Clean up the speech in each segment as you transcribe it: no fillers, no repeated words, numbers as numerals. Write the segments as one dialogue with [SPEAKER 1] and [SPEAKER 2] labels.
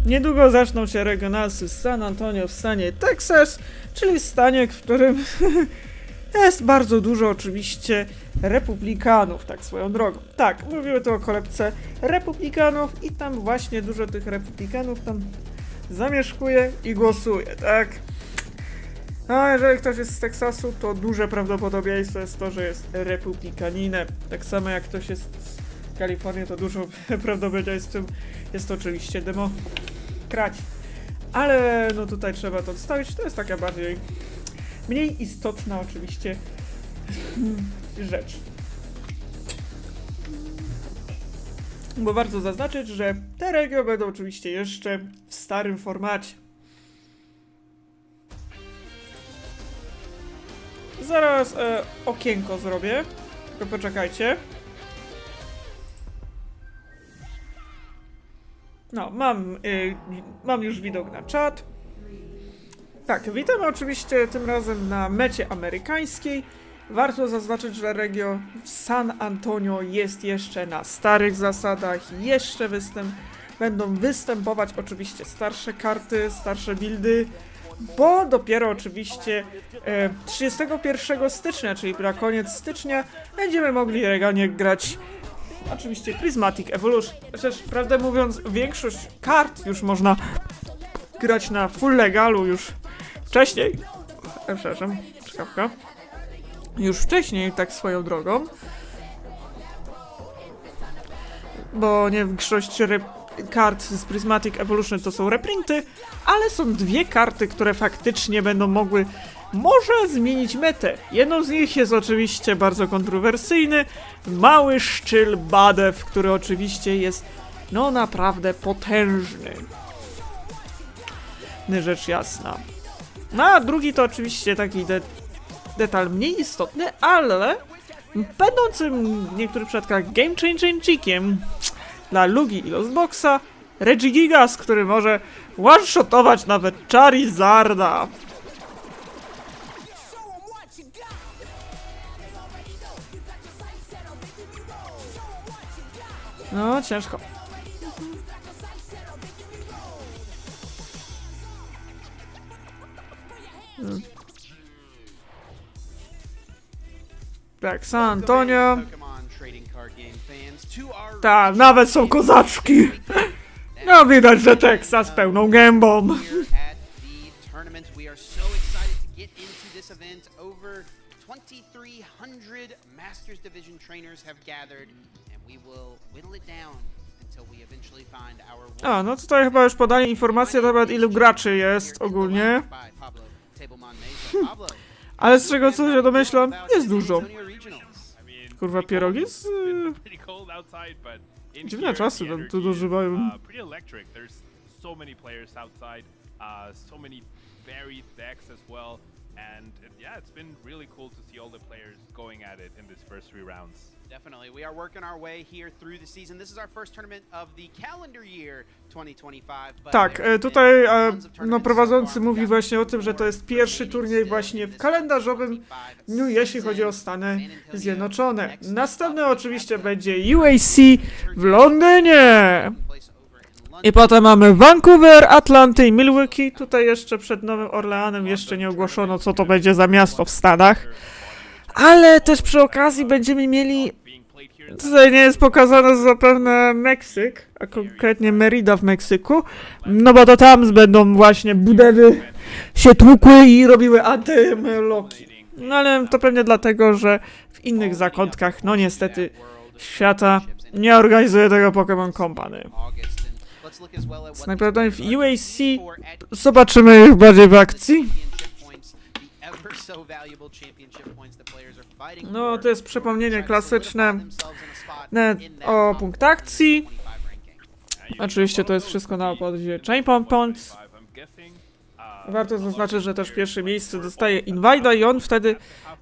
[SPEAKER 1] Niedługo zaczną się regionalsy z San Antonio w stanie Texas, czyli stanie, w którym jest bardzo dużo oczywiście republikanów, tak swoją drogą. Tak, mówimy tu o kolebce republikanów i tam właśnie dużo tych republikanów tam zamieszkuje i głosuje, tak? No, jeżeli ktoś jest z Teksasu, to duże prawdopodobieństwo jest to, że jest republikaninem. Tak samo jak ktoś jest z Kalifornii, to dużo prawdopodobieństwem jest to oczywiście demokraci. Ale no tutaj trzeba to odstawić, to jest taka bardziej mniej istotna oczywiście rzecz. Bo warto zaznaczyć, że te regio będą oczywiście jeszcze w starym formacie. Zaraz okienko zrobię, tylko poczekajcie. No, mam już widok na czat. Tak, witamy oczywiście tym razem na mecie amerykańskiej. Warto zaznaczyć, że regio w San Antonio jest jeszcze na starych zasadach. Jeszcze będą występować oczywiście starsze karty, starsze buildy, bo dopiero oczywiście 31 stycznia, czyli na koniec stycznia, będziemy mogli legalnie grać oczywiście Prismatic Evolution. Chociaż prawdę mówiąc, większość kart już można grać na full legalu już wcześniej. Przepraszam, czkawka. Już wcześniej, tak swoją drogą. Bo nie większość kart z Prismatic Evolution to są reprinty, ale są dwie karty, które faktycznie będą mogły może zmienić metę. Jedną z nich jest oczywiście bardzo kontrowersyjny mały szczyl Badew, który oczywiście jest no naprawdę potężny. Rzecz jasna. No a drugi to oczywiście taki detal mniej istotny, ale będącym w niektórych przypadkach game changingiem dla Lugi i Lostboxa Regigigas, który może one-shotować nawet Charizarda. No, ciężko. Tak, San Antonio. Tak, nawet są kozaczki. No widać, że Teksas pełną gębą. A, no tutaj chyba już podali informację na temat ilu graczy jest ogólnie. Ale z czego co się domyślam, jest dużo. Kurwa, pierogi z... Dziwne czasy tam tu dożywają.
[SPEAKER 2] Definitely. We are working our way here through the season. This is our first tournament of the calendar year 2025.
[SPEAKER 1] Tak, tutaj no, prowadzący mówi właśnie o tym, że to jest pierwszy turniej właśnie w kalendarzowym dniu, jeśli chodzi o Stany Zjednoczone. Następny oczywiście będzie UAC w Londynie. I potem mamy Vancouver, Atlantę i Milwaukee. Tutaj jeszcze przed Nowym Orleanem jeszcze nie ogłoszono, co to będzie za miasto w Stanach. Ale też przy okazji będziemy mieli... Tutaj nie jest pokazane zapewne Meksyk, a konkretnie Merida w Meksyku. No bo to tam będą właśnie budewy się tłukły i robiły antymloki. No ale to pewnie dlatego, że w innych zakątkach, no niestety, świata nie organizuje tego Pokémon Company. Najprawdopodobniej w UAC zobaczymy ich bardziej w akcji. No, to jest przypomnienie klasyczne o punktakcji. Oczywiście to jest wszystko na podstawie Champion Points. Warto zaznaczyć, że też pierwsze miejsce dostaje Invida i on wtedy,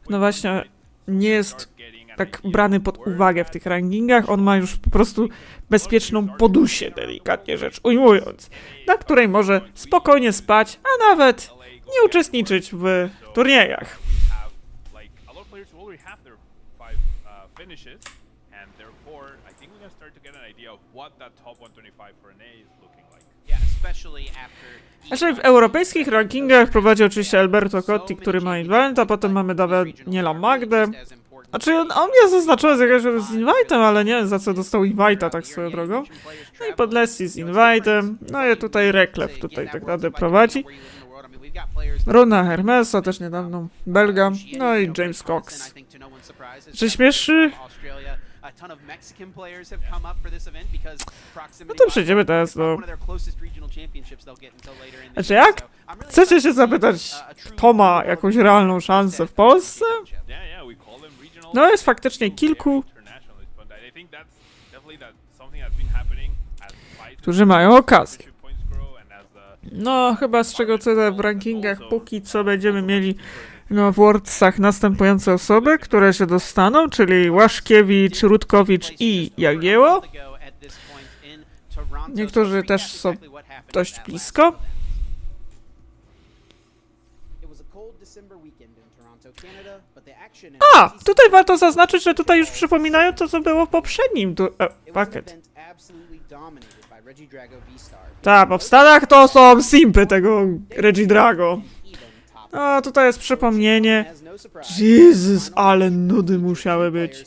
[SPEAKER 1] no właśnie, nie jest tak brany pod uwagę w tych rankingach. On ma już po prostu bezpieczną podusię, delikatnie rzecz ujmując, na której może spokojnie spać, a nawet nie uczestniczyć w turniejach. Znaczy w europejskich rankingach prowadzi oczywiście Alberto Cotti, który ma invite, a potem mamy Daniela Magdę. Znaczy on mnie zaznaczył z jakiegoś z invite'em, ale nie wiem za co dostał invite'a tak swoją drogą. No i Podlesi z invite'em, no i tutaj Reklew tutaj tak naprawdę prowadzi. Runa Hermesa, też niedawno Belga, no i James Cox. Czy śmieszy? No to przejdziemy teraz do... Znaczy jak chcecie się zapytać, kto ma jakąś realną szansę w Polsce? No jest faktycznie kilku, którzy mają okazję. No chyba z czego co w rankingach póki co będziemy mieli no, w Worldsach następujące osoby, które się dostaną, czyli Łaszkiewicz, Rutkowicz i Jagiełło. Niektórzy też są dość blisko. A! Tutaj warto zaznaczyć, że tutaj już przypominają to, co było w poprzednim pakiet. Tak, bo w Stanach to są simpy tego Regidrago. No, tutaj jest przypomnienie. Jezus, ale nudy musiały być.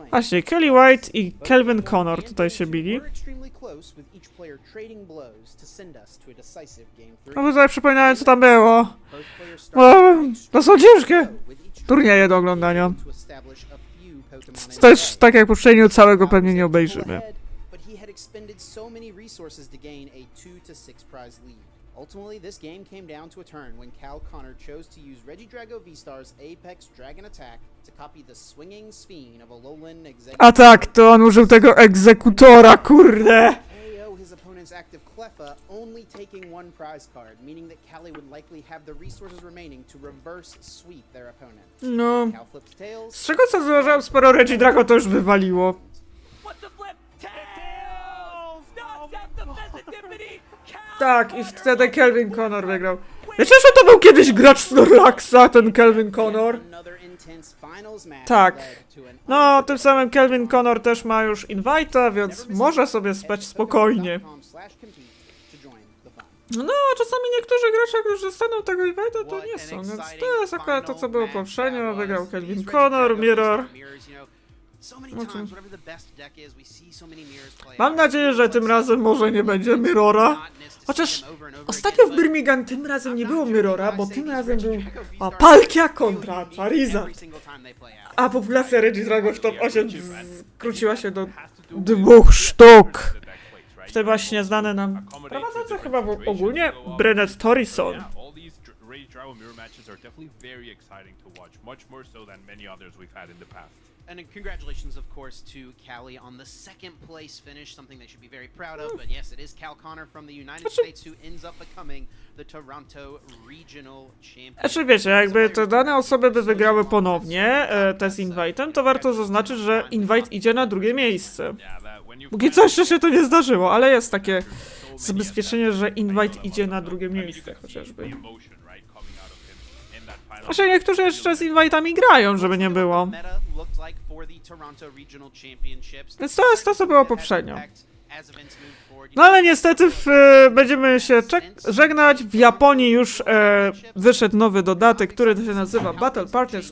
[SPEAKER 1] Właśnie, Kelly White i Kelvin Connor tutaj się bili. No tutaj przypominałem, co tam było. To są ciężkie turnieje do oglądania. Też tak jak w poprzednim całego pewnie nie obejrzymy. Ultimately, this game came down to a turn when Cal Connor chose to use Regidrago V-Star's Apex Dragon Attack to copy the swinging sphen of a lowland executor. A tak, to on użył tego egzekutora, kurde! KO his opponent's active Cleffa, only taking one prize card, meaning that Callie would likely have the resources remaining to reverse sweep their opponent. No. Z czego co zauważyłem, sporo Regidrago to już wywaliło. Tak, i wtedy Kelvin Connor wygrał. Wiecie, że to był kiedyś gracz Snorlaxa, ten Kelvin Connor? Tak. No, tym samym Kelvin Connor też ma już invite'a, więc może sobie spać spokojnie. No, czasami niektórzy gracze, którzy dostaną tego invite'a, to nie są, więc to jest akurat to, co było poprzednio. Wygrał Kelvin Connor, Mirror. Mam nadzieję, że tym razem może nie będzie Mirrora. Chociaż ostatnio w Birmingham tym razem nie było Mirrora, bo tym razem był Palkia kontra Charizard. A populacja Regidrago w top 8 skróciła się do 2 sztuk. W tym właśnie znane nam prowadzące chyba ogólnie Brennet Torrison.
[SPEAKER 2] And congratulations, of course, to Callie on the second place finish, something they should be very proud of. But yes, it is Cal Connor from the United States who ends up becoming the Toronto Regional Champion.
[SPEAKER 1] Znaczy wiecie, jakby te dane osoby by wygrały ponownie te z invite'em, to warto zaznaczyć, że invite idzie na drugie miejsce. Póki co jeszcze się to nie zdarzyło, ale jest takie zabezpieczenie, że invite idzie na drugie miejsce chociażby. Znaczy niektórzy jeszcze z invite'ami grają, żeby nie było. Więc to jest to, co było poprzednio. No ale niestety będziemy się żegnać. W Japonii już wyszedł nowy dodatek, który się nazywa Battle Partners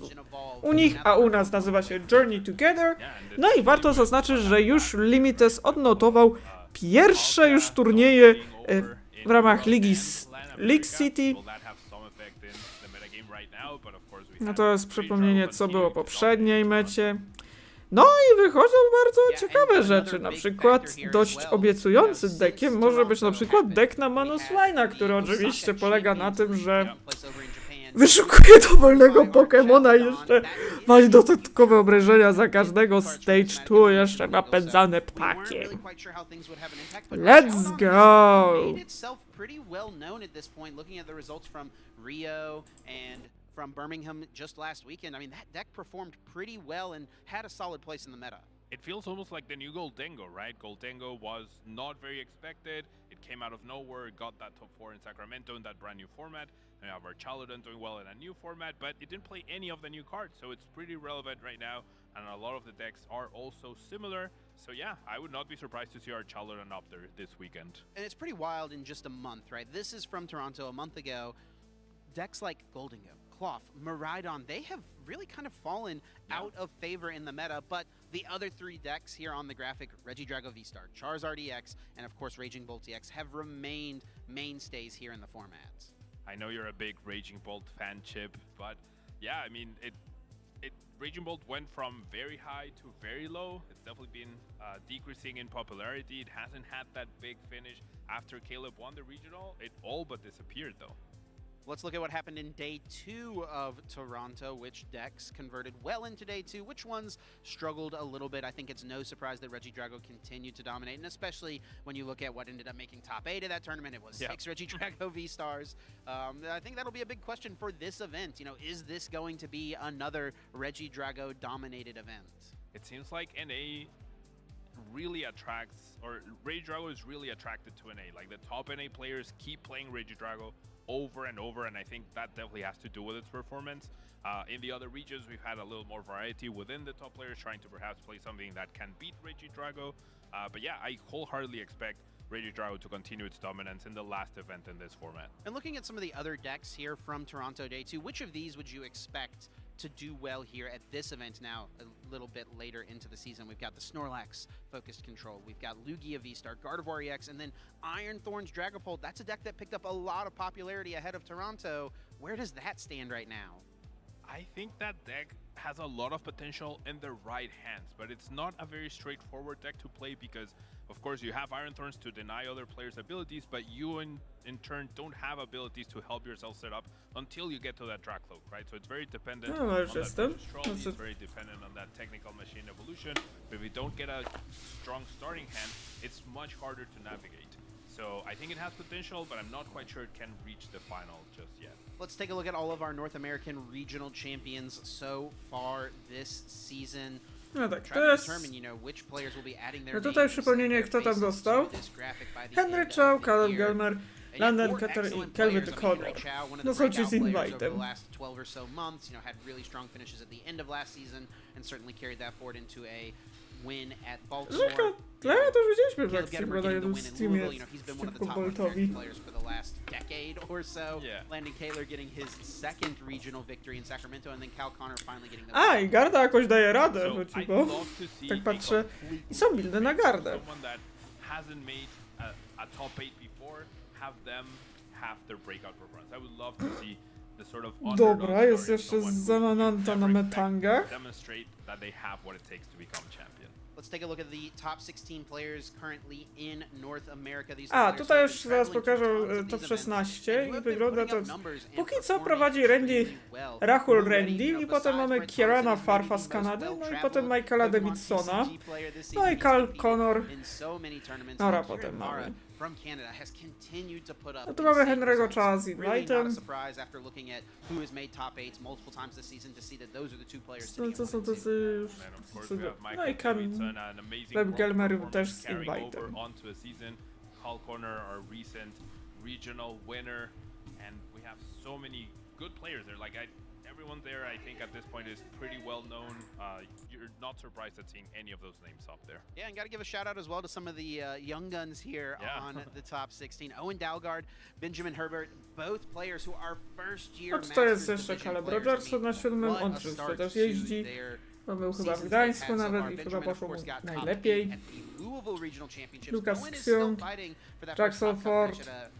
[SPEAKER 1] u nich, a u nas nazywa się Journey Together. No i warto zaznaczyć, że już Limites odnotował pierwsze już turnieje w ramach League City. No to jest przypomnienie, co było w poprzedniej mecie. No i wychodzą bardzo ciekawe rzeczy, na przykład dość obiecujący deckiem może być na przykład deck na Manusline'a, który oczywiście polega na tym, że wyszukuje dowolnego Pokemona i jeszcze ma dodatkowe obrażenia za każdego Stage 2 jeszcze napędzane ptakiem. Let's go!
[SPEAKER 2] From Birmingham just last weekend. I mean, that deck performed pretty well and had a solid place in the meta.
[SPEAKER 3] It feels almost like the new Goldengo, right? Goldengo was not very expected. It came out of nowhere, it got that top 4 in Sacramento in that brand new format. And we have our Chaladon doing well in a new format, but it didn't play any of the new cards, so it's pretty relevant right now and a lot of the decks are also similar. So yeah, I would not be surprised to see our Challeran up there this weekend.
[SPEAKER 2] And it's pretty wild in just a month, right? This is from Toronto a month ago. Decks like Goldingo, Cloth, Miraidon, they have really kind of fallen out of favor in the meta, but the other three decks here on the graphic, Regidrago V-Star, Charizard EX, and of course Raging Bolt EX, have remained mainstays here in the formats.
[SPEAKER 3] I know you're a big Raging Bolt fan, Chip, but yeah, I mean, Raging Bolt went from very high to very low. It's definitely been decreasing in popularity. It hasn't had that big finish. After Caleb won the regional, it all but disappeared though.
[SPEAKER 2] Let's look at what happened in day 2 of Toronto. Which decks converted well into day 2? Which ones struggled a little bit? I think it's no surprise that Regidrago continued to dominate, and especially when you look at what ended up making top 8 of that tournament, it was 6 Regidrago V-Stars. I think that'll be a big question for this event. You know, is this going to be another Regidrago dominated event?
[SPEAKER 3] It seems like NA really attracts, or Regidrago is really attracted to NA. Like the top NA players keep playing Regidrago over and over, and I think that definitely has to do with its performance. In the other regions, we've had a little more variety within the top players trying to perhaps play something that can beat Regidrago. But yeah, I wholeheartedly expect Regidrago to continue its dominance in the last event in this format.
[SPEAKER 2] And looking at some of the other decks here from Toronto Day 2, which of these would you expect to do well here at this event now a little bit later into the season? We've got the Snorlax Focused Control, we've got Lugia V-Star, Gardevoir EX, and then Iron Thorns Dragapult. That's a deck that picked up a lot of popularity ahead of Toronto. Where does that stand right now?
[SPEAKER 3] I think that deck has a lot of potential in the right hands, but it's not a very straightforward deck to play because, of course, you have Iron Thorns to deny other players' abilities, but you in turn don't have abilities to help yourself set up until you get to that Dracloak, right? So it's very dependent on that system. It's very dependent on that technical machine evolution. But if you don't get a strong starting hand, it's much harder to navigate. So I think it has potential, but I'm not quite sure it can reach the final just yet.
[SPEAKER 2] Let's take a look at all of our North American regional champions so far this season.
[SPEAKER 1] No tak,
[SPEAKER 2] Try
[SPEAKER 1] to
[SPEAKER 2] to
[SPEAKER 1] jest...
[SPEAKER 2] determine, you know, which players will be adding their
[SPEAKER 1] No tutaj
[SPEAKER 2] names
[SPEAKER 1] przypomnienie,
[SPEAKER 2] and
[SPEAKER 1] kto
[SPEAKER 2] their
[SPEAKER 1] tam
[SPEAKER 2] faces
[SPEAKER 1] dostał.
[SPEAKER 2] to this graphic by the
[SPEAKER 1] Henry
[SPEAKER 2] end of
[SPEAKER 1] Chow,
[SPEAKER 2] the
[SPEAKER 1] Callum
[SPEAKER 2] year.
[SPEAKER 1] Gelmer,
[SPEAKER 2] And you have
[SPEAKER 1] London
[SPEAKER 2] four
[SPEAKER 1] Cutter i
[SPEAKER 2] excellent
[SPEAKER 1] Kelvin
[SPEAKER 2] players. I mean,
[SPEAKER 1] Connor.
[SPEAKER 2] Henry Chow, one of
[SPEAKER 1] No
[SPEAKER 2] the
[SPEAKER 1] są
[SPEAKER 2] breakout
[SPEAKER 1] ci z
[SPEAKER 2] players over the
[SPEAKER 1] invitem.
[SPEAKER 2] last 12 or so months, you know, had really strong finishes at the end of last season and certainly carried that forward into a win at Baltimore.
[SPEAKER 1] Zresztą Clara to już widzieliśmy w
[SPEAKER 2] Caleb
[SPEAKER 1] akcji,
[SPEAKER 2] Getmer
[SPEAKER 1] bo na
[SPEAKER 2] getting the
[SPEAKER 1] jednym
[SPEAKER 2] win in
[SPEAKER 1] streamie
[SPEAKER 2] Louisville. You know, he's been one of the
[SPEAKER 1] przeciwko
[SPEAKER 2] top
[SPEAKER 1] Boltowi.
[SPEAKER 2] American players for the last decade or so.
[SPEAKER 3] Yeah.
[SPEAKER 2] Landon Kaler getting his second regional victory in Sacramento, and then Cal Connor finally getting the
[SPEAKER 1] A, i Garda jakoś daje radę,
[SPEAKER 3] So
[SPEAKER 1] choć
[SPEAKER 3] I'd
[SPEAKER 1] bo
[SPEAKER 3] love to see
[SPEAKER 1] tak
[SPEAKER 3] a
[SPEAKER 1] patrzę
[SPEAKER 3] complete
[SPEAKER 1] i są buildy na Gardę.
[SPEAKER 3] someone that hasn't made a top 8 before, have them have their breakout performance. I would love to see the sort of underdog
[SPEAKER 1] Dobra, jest
[SPEAKER 3] story of
[SPEAKER 1] jeszcze
[SPEAKER 3] someone who
[SPEAKER 1] Zamananta na
[SPEAKER 3] never expect
[SPEAKER 1] metangach.
[SPEAKER 3] demonstrate that they have what it takes to become champion.
[SPEAKER 2] Let's take a look at the top 16 players currently in North America. These
[SPEAKER 1] A,
[SPEAKER 2] players
[SPEAKER 1] tutaj
[SPEAKER 2] who
[SPEAKER 1] już
[SPEAKER 2] have been
[SPEAKER 1] zaraz
[SPEAKER 2] traveling
[SPEAKER 1] pokażę
[SPEAKER 2] to tons of
[SPEAKER 1] top
[SPEAKER 2] these events
[SPEAKER 1] 16
[SPEAKER 2] and who
[SPEAKER 1] i
[SPEAKER 2] have been
[SPEAKER 1] wygląda
[SPEAKER 2] putting
[SPEAKER 1] to...
[SPEAKER 2] up numbers and
[SPEAKER 1] Póki co
[SPEAKER 2] performing
[SPEAKER 1] prowadzi Randy
[SPEAKER 2] extremely well.
[SPEAKER 1] Rahul
[SPEAKER 2] Already,
[SPEAKER 1] Randy
[SPEAKER 2] you know,
[SPEAKER 1] i potem mamy
[SPEAKER 2] besides
[SPEAKER 1] Kierana
[SPEAKER 2] Brent
[SPEAKER 1] Farfa
[SPEAKER 2] Thompson,
[SPEAKER 1] z Kanady,
[SPEAKER 2] most
[SPEAKER 1] no i
[SPEAKER 2] well-traveled
[SPEAKER 1] potem Michaela
[SPEAKER 2] Pokemon
[SPEAKER 1] Davidsona,
[SPEAKER 2] TCG player this
[SPEAKER 1] no
[SPEAKER 2] season.
[SPEAKER 1] i
[SPEAKER 2] He's
[SPEAKER 1] Cal
[SPEAKER 2] competed
[SPEAKER 1] Connor.
[SPEAKER 2] in so many tournaments,
[SPEAKER 1] Dobra,
[SPEAKER 2] and
[SPEAKER 1] potem
[SPEAKER 2] Kieran Mara
[SPEAKER 1] mamy.
[SPEAKER 2] from Canada has continued to put up
[SPEAKER 1] No tu mamy
[SPEAKER 2] insane
[SPEAKER 1] Henry'ego
[SPEAKER 2] results.
[SPEAKER 1] Chowa z
[SPEAKER 2] Really not a
[SPEAKER 1] Invitem.
[SPEAKER 2] surprise after looking at who has made top 8s multiple times this season to see that those are the two players
[SPEAKER 1] No
[SPEAKER 2] sitting
[SPEAKER 1] co
[SPEAKER 2] at
[SPEAKER 1] są
[SPEAKER 2] 1 and 2.
[SPEAKER 1] tacy już...
[SPEAKER 3] And of course
[SPEAKER 1] tacy-
[SPEAKER 3] we have
[SPEAKER 1] No
[SPEAKER 3] Michael
[SPEAKER 1] i Cam...
[SPEAKER 3] Davidson, an amazing
[SPEAKER 1] Web
[SPEAKER 3] world
[SPEAKER 1] Gelmer
[SPEAKER 3] performance
[SPEAKER 1] też z
[SPEAKER 3] carrying
[SPEAKER 1] Invitem.
[SPEAKER 3] over onto a season. Cal Connor, our recent regional winner, and we have so many good players there. Like everyone there, I think at this point is pretty well known. You're not surprised at seeing any of those names up there.
[SPEAKER 2] Yeah, and got to give a shout out as well to some of the young guns here
[SPEAKER 3] Yeah.
[SPEAKER 2] on the top 16. Owen Dalgard, Benjamin Herbert, both players who are first year
[SPEAKER 1] No tutaj jest
[SPEAKER 2] Masters
[SPEAKER 1] jeszcze
[SPEAKER 2] Division
[SPEAKER 1] Caleb
[SPEAKER 2] players.
[SPEAKER 1] Rogerson na 7,
[SPEAKER 2] what
[SPEAKER 1] on
[SPEAKER 2] a
[SPEAKER 1] często
[SPEAKER 2] start
[SPEAKER 1] też
[SPEAKER 2] to
[SPEAKER 1] jeździ.
[SPEAKER 2] their
[SPEAKER 1] On był chyba w
[SPEAKER 2] seasons
[SPEAKER 1] Gdańsku
[SPEAKER 2] they've had so
[SPEAKER 1] nawet
[SPEAKER 2] far.
[SPEAKER 1] i chyba
[SPEAKER 2] Benjamin, of
[SPEAKER 1] poszło mu
[SPEAKER 2] course, got top
[SPEAKER 1] najlepiej.
[SPEAKER 2] 8 at the Louisville Regional Championships.
[SPEAKER 1] Lucas
[SPEAKER 2] Owen is still
[SPEAKER 1] Ksiąg,
[SPEAKER 2] fighting for that
[SPEAKER 1] Jack
[SPEAKER 2] first top
[SPEAKER 1] Salford.
[SPEAKER 2] finish at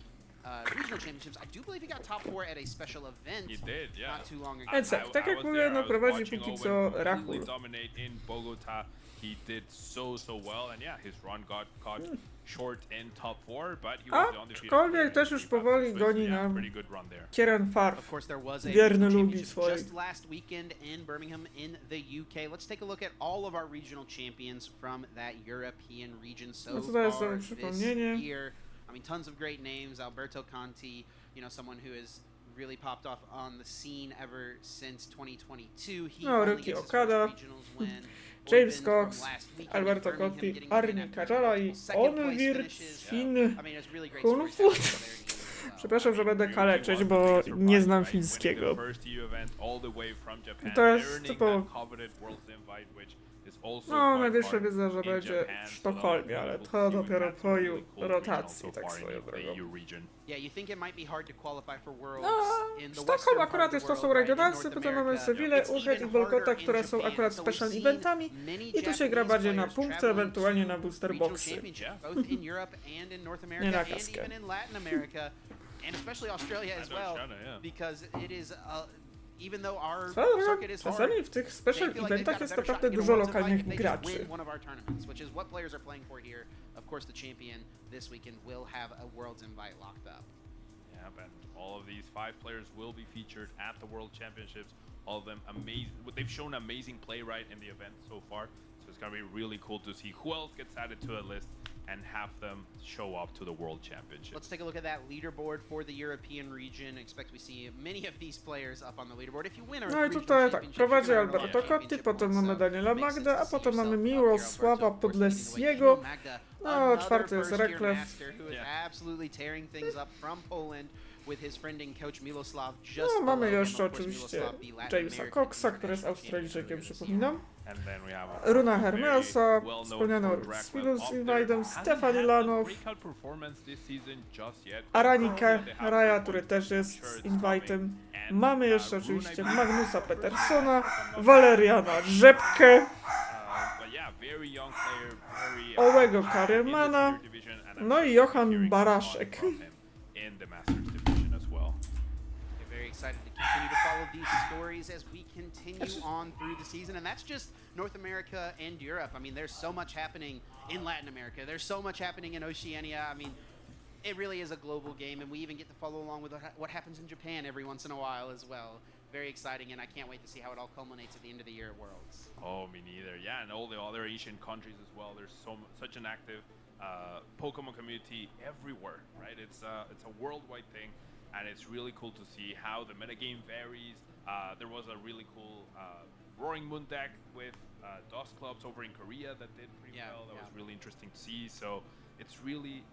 [SPEAKER 2] regional championships. I do believe he got top 4 at a special event
[SPEAKER 3] He did, yeah.
[SPEAKER 2] not too long ago.
[SPEAKER 1] Więc tak jak
[SPEAKER 3] was
[SPEAKER 1] mówię,
[SPEAKER 3] there.
[SPEAKER 1] no
[SPEAKER 3] I was
[SPEAKER 1] prowadzi
[SPEAKER 3] watching
[SPEAKER 1] póki
[SPEAKER 3] Owen
[SPEAKER 1] co
[SPEAKER 3] completely
[SPEAKER 1] Rahul.
[SPEAKER 3] dominate in Bogota. He did so well, and yeah, his run got caught short in top 4, but he was the undefeated player
[SPEAKER 1] Aczkolwiek
[SPEAKER 3] in
[SPEAKER 1] też już
[SPEAKER 3] the
[SPEAKER 1] powoli
[SPEAKER 3] Swiss.
[SPEAKER 1] goni
[SPEAKER 3] Yeah,
[SPEAKER 1] nam
[SPEAKER 3] pretty good run there.
[SPEAKER 1] Kieran
[SPEAKER 2] Of
[SPEAKER 1] Farf.
[SPEAKER 2] course, there was a
[SPEAKER 1] Wierny
[SPEAKER 2] regional
[SPEAKER 1] lubi
[SPEAKER 2] championship
[SPEAKER 1] swojej.
[SPEAKER 2] just last weekend in Birmingham in the UK. Let's take a look at all of our regional champions from that European region so
[SPEAKER 1] No tutaj jest
[SPEAKER 2] far
[SPEAKER 1] znowu
[SPEAKER 2] this
[SPEAKER 1] przypomnienie.
[SPEAKER 2] year. I mean, tons of great names. Alberto Conti, you know, someone who has really popped off on the scene ever since 2022. He
[SPEAKER 1] No,
[SPEAKER 2] finally
[SPEAKER 1] Ryuki
[SPEAKER 2] gets his
[SPEAKER 1] Okada,
[SPEAKER 2] first regionals win.
[SPEAKER 1] James
[SPEAKER 2] Open
[SPEAKER 1] Cox,
[SPEAKER 2] from last weekend in
[SPEAKER 1] Alberto
[SPEAKER 2] Birmingham,
[SPEAKER 1] Conti,
[SPEAKER 2] getting the win
[SPEAKER 1] Arni
[SPEAKER 2] after
[SPEAKER 1] Kajala i
[SPEAKER 2] multiple second place
[SPEAKER 1] Onwir
[SPEAKER 2] finishes.
[SPEAKER 1] Chin
[SPEAKER 2] I mean, it's really great stories
[SPEAKER 1] Hunfut.
[SPEAKER 2] happening there.
[SPEAKER 1] Przepraszam, że będę kaleczyć, bo nie znam fińskiego. To jest typowo... No, najwyższa wiedza, że będzie w Sztokholmie, ale to dopiero po rotacji, tak swoją drogą. No, Sztokholm akurat jest, to są regionalsy, potem mamy Sewillę, Urhet i Wolkota, które są akurat special eventami i tu się gra bardziej na punkty, ewentualnie na booster boxy. Nie na kaskę.
[SPEAKER 2] And especially Australia as well, because it is even though our
[SPEAKER 1] Swoją
[SPEAKER 2] circuit is hard,
[SPEAKER 1] czasami w tych special eventach jest naprawdę dużo lokalnych graczy.
[SPEAKER 2] one of our tournaments, which is what players are playing for here. Of course, the champion this weekend will have a Worlds invite locked up.
[SPEAKER 3] Yep, and all of these 5 players will be featured at the World Championships. All of them amazing. They've shown amazing play right in the event so far. So it's gonna be really cool to see who else gets added to a list and have them show up to the World Championship.
[SPEAKER 2] Let's take a look at that leaderboard for the European region. Expect we see many of these players up on the leaderboard. If you win our
[SPEAKER 1] No i
[SPEAKER 2] regional
[SPEAKER 1] tutaj tak,
[SPEAKER 2] championship,
[SPEAKER 1] prowadzi
[SPEAKER 2] you can earn a
[SPEAKER 1] Alberto
[SPEAKER 2] world
[SPEAKER 1] Cotti,
[SPEAKER 2] championship
[SPEAKER 1] potem
[SPEAKER 2] points,
[SPEAKER 1] mamy
[SPEAKER 2] so
[SPEAKER 1] Daniela
[SPEAKER 2] it makes
[SPEAKER 1] Magdę, a
[SPEAKER 2] sense to see
[SPEAKER 1] potem mamy
[SPEAKER 2] yourself up
[SPEAKER 1] Mirosława
[SPEAKER 2] there, Alberto. Of course, making the way.
[SPEAKER 1] Podlesiego.
[SPEAKER 2] Magda,
[SPEAKER 1] No,
[SPEAKER 2] another
[SPEAKER 1] czwarty jest
[SPEAKER 2] first-year
[SPEAKER 1] Reklew.
[SPEAKER 2] master who is absolutely tearing things up from Poland with his friend and coach Miloslav just
[SPEAKER 1] No, mamy
[SPEAKER 2] below him.
[SPEAKER 1] jeszcze
[SPEAKER 2] Of course,
[SPEAKER 1] oczywiście
[SPEAKER 2] Miloslav, the Latin
[SPEAKER 1] Jamesa
[SPEAKER 2] American
[SPEAKER 1] Coxa, który jest
[SPEAKER 2] international
[SPEAKER 1] Australijczykiem,
[SPEAKER 2] champion.
[SPEAKER 1] przypominam.
[SPEAKER 3] And then we have
[SPEAKER 1] Runa
[SPEAKER 3] very
[SPEAKER 1] Hermelsa,
[SPEAKER 3] well-known
[SPEAKER 1] wspomniany
[SPEAKER 3] Tor Reklev
[SPEAKER 1] Spinus z
[SPEAKER 3] up there.
[SPEAKER 1] Invitem,
[SPEAKER 3] Hasn't
[SPEAKER 1] Stefan
[SPEAKER 3] had a
[SPEAKER 1] Ilanow,
[SPEAKER 3] breakout performance this season just yet.
[SPEAKER 1] Aranike
[SPEAKER 3] They have
[SPEAKER 1] Raja,
[SPEAKER 3] the
[SPEAKER 1] który
[SPEAKER 3] point
[SPEAKER 1] też jest
[SPEAKER 3] shirts
[SPEAKER 1] z Invitem.
[SPEAKER 3] coming, and,
[SPEAKER 1] Mamy jeszcze
[SPEAKER 3] Runa
[SPEAKER 1] oczywiście
[SPEAKER 3] Hermelsa,
[SPEAKER 1] Magnusa Petersona, Waleriana Rzepkę,
[SPEAKER 3] but yeah, very young player, very,
[SPEAKER 1] Ołego
[SPEAKER 3] in the
[SPEAKER 1] Karymana,
[SPEAKER 3] senior division, and I'm
[SPEAKER 1] no
[SPEAKER 3] sure
[SPEAKER 1] i
[SPEAKER 3] we'll be
[SPEAKER 1] Johan
[SPEAKER 3] hearing a lot
[SPEAKER 1] Baraszek.
[SPEAKER 3] from him in the Masters division as well.
[SPEAKER 2] We're very excited to continue to follow these stories as we continue on through the season, and that's just North America and Europe. I mean, there's so much happening in Latin America. There's so much happening in Oceania. I mean, it really is a global game, and we even get to follow along with what happens in Japan every once in a while as well. Very exciting, and I can't wait to see how it all culminates at the end of the year at Worlds.
[SPEAKER 3] Oh, me neither. Yeah, and all the other Asian countries as well. There's such an active Pokemon community everywhere, right? It's a worldwide thing, and it's really cool to see how the metagame varies. There was a really cool Roaring Moon deck with Dust Clubs over in Korea that did pretty well. That was really interesting to see. So it's really,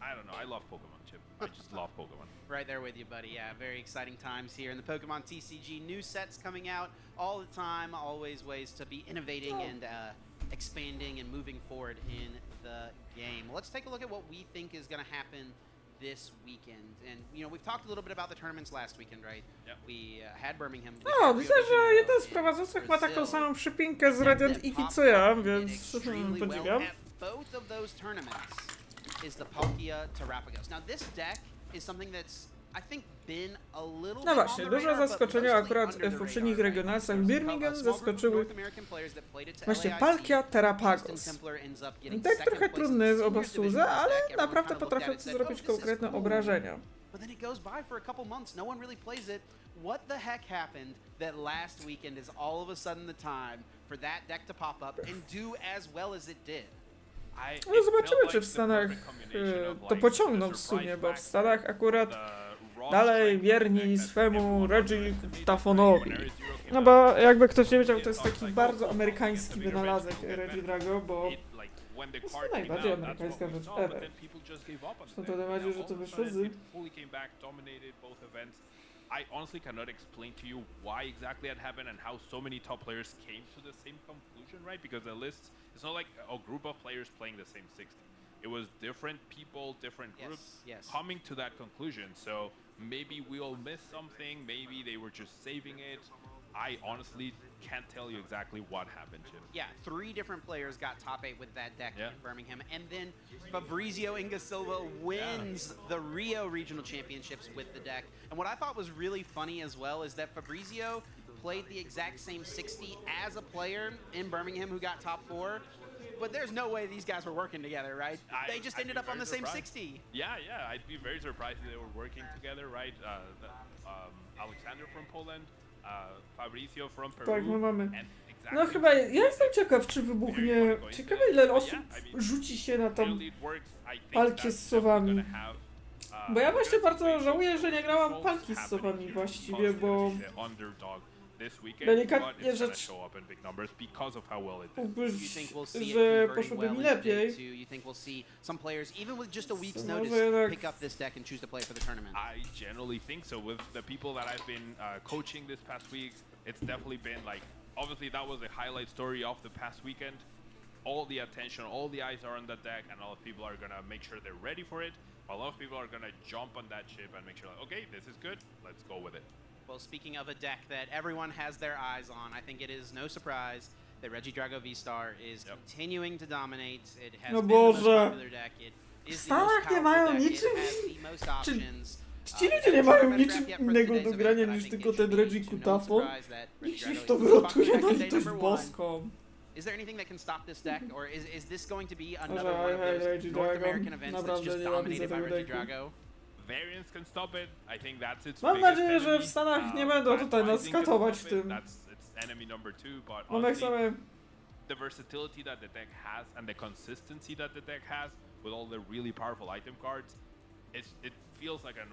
[SPEAKER 3] I don't know, I love Pokemon, Chip. I just love Pokemon.
[SPEAKER 2] Right there with you, buddy. Yeah, very exciting times here in the Pokemon TCG. New sets coming out all the time. Always ways to be innovating and expanding and moving forward in the game. Let's take a look at what we think is going to happen this weekend. And, you know, we've talked a little bit about the tournaments last weekend, right?
[SPEAKER 3] Yep.
[SPEAKER 2] We had Birmingham. we
[SPEAKER 1] No,
[SPEAKER 2] had
[SPEAKER 1] widzę,
[SPEAKER 2] Rio de
[SPEAKER 1] że
[SPEAKER 2] Janeiro
[SPEAKER 1] jeden z
[SPEAKER 2] in
[SPEAKER 1] prowadzących ma taką
[SPEAKER 2] Brazil.
[SPEAKER 1] samą przypinkę z Radiant Eevee co ja, więc
[SPEAKER 2] Extremely
[SPEAKER 1] podziwiam.
[SPEAKER 2] well at both of those tournaments is the Palkia Terrapagos. Now this deck is something that's I think been a little
[SPEAKER 1] No
[SPEAKER 2] bit
[SPEAKER 1] właśnie,
[SPEAKER 2] on the
[SPEAKER 1] duże
[SPEAKER 2] radar, but
[SPEAKER 1] zaskoczenia
[SPEAKER 2] mostly
[SPEAKER 1] akurat
[SPEAKER 2] under the
[SPEAKER 1] w poprzednich
[SPEAKER 2] radar, right?
[SPEAKER 1] regionalsach
[SPEAKER 2] There's
[SPEAKER 1] Birmingham
[SPEAKER 2] a small group of
[SPEAKER 1] zaskoczyły
[SPEAKER 2] North American players that played it to
[SPEAKER 1] właśnie
[SPEAKER 2] LAIC.
[SPEAKER 1] Palkia
[SPEAKER 2] Justin
[SPEAKER 1] Terrapagos.
[SPEAKER 2] Templar ends up getting
[SPEAKER 1] Deck
[SPEAKER 2] second
[SPEAKER 1] trochę
[SPEAKER 2] place in
[SPEAKER 1] trudny w
[SPEAKER 2] senior
[SPEAKER 1] obsłudze,
[SPEAKER 2] division
[SPEAKER 1] ale
[SPEAKER 2] deck. Everyone
[SPEAKER 1] naprawdę
[SPEAKER 2] kinda looked at it
[SPEAKER 1] potrafiący
[SPEAKER 2] and said,
[SPEAKER 1] zrobić
[SPEAKER 2] "Oh, this is
[SPEAKER 1] konkretne
[SPEAKER 2] cool."
[SPEAKER 1] obrażenia.
[SPEAKER 2] But then it goes by for a couple months. No one really plays it. What the heck happened that last weekend is all of a sudden the time for that deck to pop up and do as well as it did?
[SPEAKER 1] No zobaczymy, czy w Stanach to pociągną w sumie, bo w Stanach akurat dalej wierni swemu Reggie-Tafonowi. No bo jakby ktoś nie wiedział, to jest taki bardzo amerykański wynalazek Regidrago, bo jest to najbardziej amerykańska rzecz ever. Zresztą to na razie, że to wyszło z...
[SPEAKER 3] I honestly cannot explain to you why exactly that happened and how so many top players came to the same conclusion, right? Because the list, it's not like a group of players playing the same 60. It was different people, different groups coming to that conclusion. So maybe we'll miss something, maybe they were just saving it. I honestly can't tell you exactly what happened, Chip.
[SPEAKER 2] Yeah, 3 different players got top 8 with that deck in Birmingham, and then Fabrizio Ingasilva wins the Rio Regional Championships with the deck. And what I thought was really funny as well is that Fabrizio played the exact same 60 as a player in Birmingham who got top 4. But there's no way these guys were working together, right? They just ended up on the same 60.
[SPEAKER 3] Yeah, I'd be very surprised if they were working together, right? Alexander from Poland, Fabrizio from Peru.
[SPEAKER 1] Tak, no mamy.
[SPEAKER 3] and exactly
[SPEAKER 1] No chyba, ja jestem ciekaw, czy wybuchnie... Ciekawe, ile osób rzuci się na tą
[SPEAKER 3] clearly it works. I think
[SPEAKER 1] palki
[SPEAKER 3] that's
[SPEAKER 1] z sowami.
[SPEAKER 3] definitely gonna have,
[SPEAKER 1] Bo ja właśnie
[SPEAKER 3] gonna
[SPEAKER 1] bardzo
[SPEAKER 3] play
[SPEAKER 1] żałuję, że nie grałam
[SPEAKER 3] results
[SPEAKER 1] palki z
[SPEAKER 3] happening
[SPEAKER 1] sowami
[SPEAKER 3] here
[SPEAKER 1] właściwie,
[SPEAKER 3] because
[SPEAKER 1] bo...
[SPEAKER 3] the underdog this weekend,
[SPEAKER 1] Delikatnie
[SPEAKER 3] but it's gonna
[SPEAKER 1] rzecz
[SPEAKER 3] show up in big numbers because of how well it did.
[SPEAKER 2] You
[SPEAKER 1] ugryźć,
[SPEAKER 2] think we'll see it
[SPEAKER 1] że
[SPEAKER 2] converting
[SPEAKER 1] poszłoby
[SPEAKER 2] well
[SPEAKER 1] mi
[SPEAKER 2] into day
[SPEAKER 1] lepiej.
[SPEAKER 2] 2? You think we'll see some players, even with just a week's
[SPEAKER 1] Może
[SPEAKER 2] notice,
[SPEAKER 1] jednak-
[SPEAKER 2] pick up this deck and choose to play for the tournament?
[SPEAKER 3] I generally think so. With the people that I've been coaching this past week, it's definitely been like, obviously that was a highlight story of the past weekend. All the attention, all the eyes are on the deck, and a lot of people are gonna make sure they're ready for it. A lot of people are gonna jump on that ship and make sure like, okay, this is good, let's go with it.
[SPEAKER 2] Well, speaking of a deck that everyone has their eyes on, I think it is no surprise that Regidrago V-Star is continuing to dominate. It has
[SPEAKER 1] No
[SPEAKER 2] been the most
[SPEAKER 1] Boże.
[SPEAKER 2] popular deck. It is
[SPEAKER 1] W
[SPEAKER 2] the most
[SPEAKER 1] Stanach nie
[SPEAKER 2] powerful
[SPEAKER 1] mają
[SPEAKER 2] deck.
[SPEAKER 1] niczym-
[SPEAKER 2] It has the most options.
[SPEAKER 1] Ci ludzie nie mają niczym innego do grania niż tylko ten Reggie Kutafon. Niech ich to wylotuje na litość boską.
[SPEAKER 2] Is there anything that can stop this deck, or is this going to be another
[SPEAKER 1] Może
[SPEAKER 2] one of those
[SPEAKER 1] Regidrago,
[SPEAKER 2] North American events that's
[SPEAKER 1] naprawdę
[SPEAKER 2] just
[SPEAKER 1] nie
[SPEAKER 2] dominated by
[SPEAKER 1] nienawidzę tego deku.
[SPEAKER 2] Regidrago?
[SPEAKER 3] Variance can stop it. I think that's its
[SPEAKER 1] Mam
[SPEAKER 3] biggest
[SPEAKER 1] nadzieję, że
[SPEAKER 3] enemy.
[SPEAKER 1] w Stanach nie będą tutaj nas
[SPEAKER 3] Rising can
[SPEAKER 1] katować
[SPEAKER 3] stop
[SPEAKER 1] w
[SPEAKER 3] it.
[SPEAKER 1] tym.
[SPEAKER 3] That's its enemy number 2, but
[SPEAKER 1] One
[SPEAKER 3] honestly,
[SPEAKER 1] chcemy...
[SPEAKER 3] the versatility that the deck has and the consistency that the deck has with all the really powerful item cards, it feels like on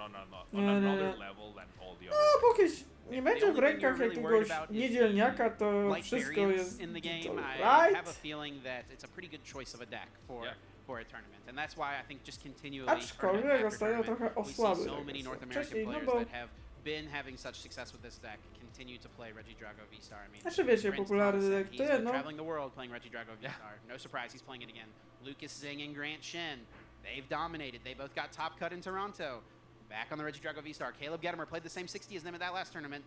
[SPEAKER 3] another level than all the
[SPEAKER 1] No,
[SPEAKER 3] other.
[SPEAKER 1] póki nie będzie w rękach jakiegoś niedzielniaka, to
[SPEAKER 2] Light
[SPEAKER 1] wszystko
[SPEAKER 2] variance
[SPEAKER 1] jest
[SPEAKER 2] in the game.
[SPEAKER 1] to
[SPEAKER 2] I have a
[SPEAKER 1] right.
[SPEAKER 2] feeling that it's a pretty good choice of a deck for
[SPEAKER 3] Yeah.
[SPEAKER 2] for a tournament, and that's why I think just continually
[SPEAKER 1] Aczkolwiek
[SPEAKER 2] tournament after
[SPEAKER 1] ostatnio
[SPEAKER 2] tournament,
[SPEAKER 1] trochę
[SPEAKER 2] we see
[SPEAKER 1] osłabły
[SPEAKER 2] so
[SPEAKER 1] tak
[SPEAKER 2] many
[SPEAKER 1] jak
[SPEAKER 2] North
[SPEAKER 1] są
[SPEAKER 2] American
[SPEAKER 1] wcześniej, no
[SPEAKER 2] players
[SPEAKER 1] bo
[SPEAKER 2] that have been having such success with this deck continue to play Regidrago V-Star. I mean,
[SPEAKER 1] Znaczy wiecie,
[SPEAKER 2] Brent
[SPEAKER 1] popularny
[SPEAKER 2] Thompson,
[SPEAKER 1] deck to
[SPEAKER 2] he's been
[SPEAKER 1] jedno.
[SPEAKER 2] traveling the world playing Regidrago V-Star. No surprise, he's playing it again. Lucas Zing and Grant Shin, they've dominated. They both got top cut in Toronto. Back on the Regidrago V-Star. Caleb Gettimer played the same 60 as them at that last tournament.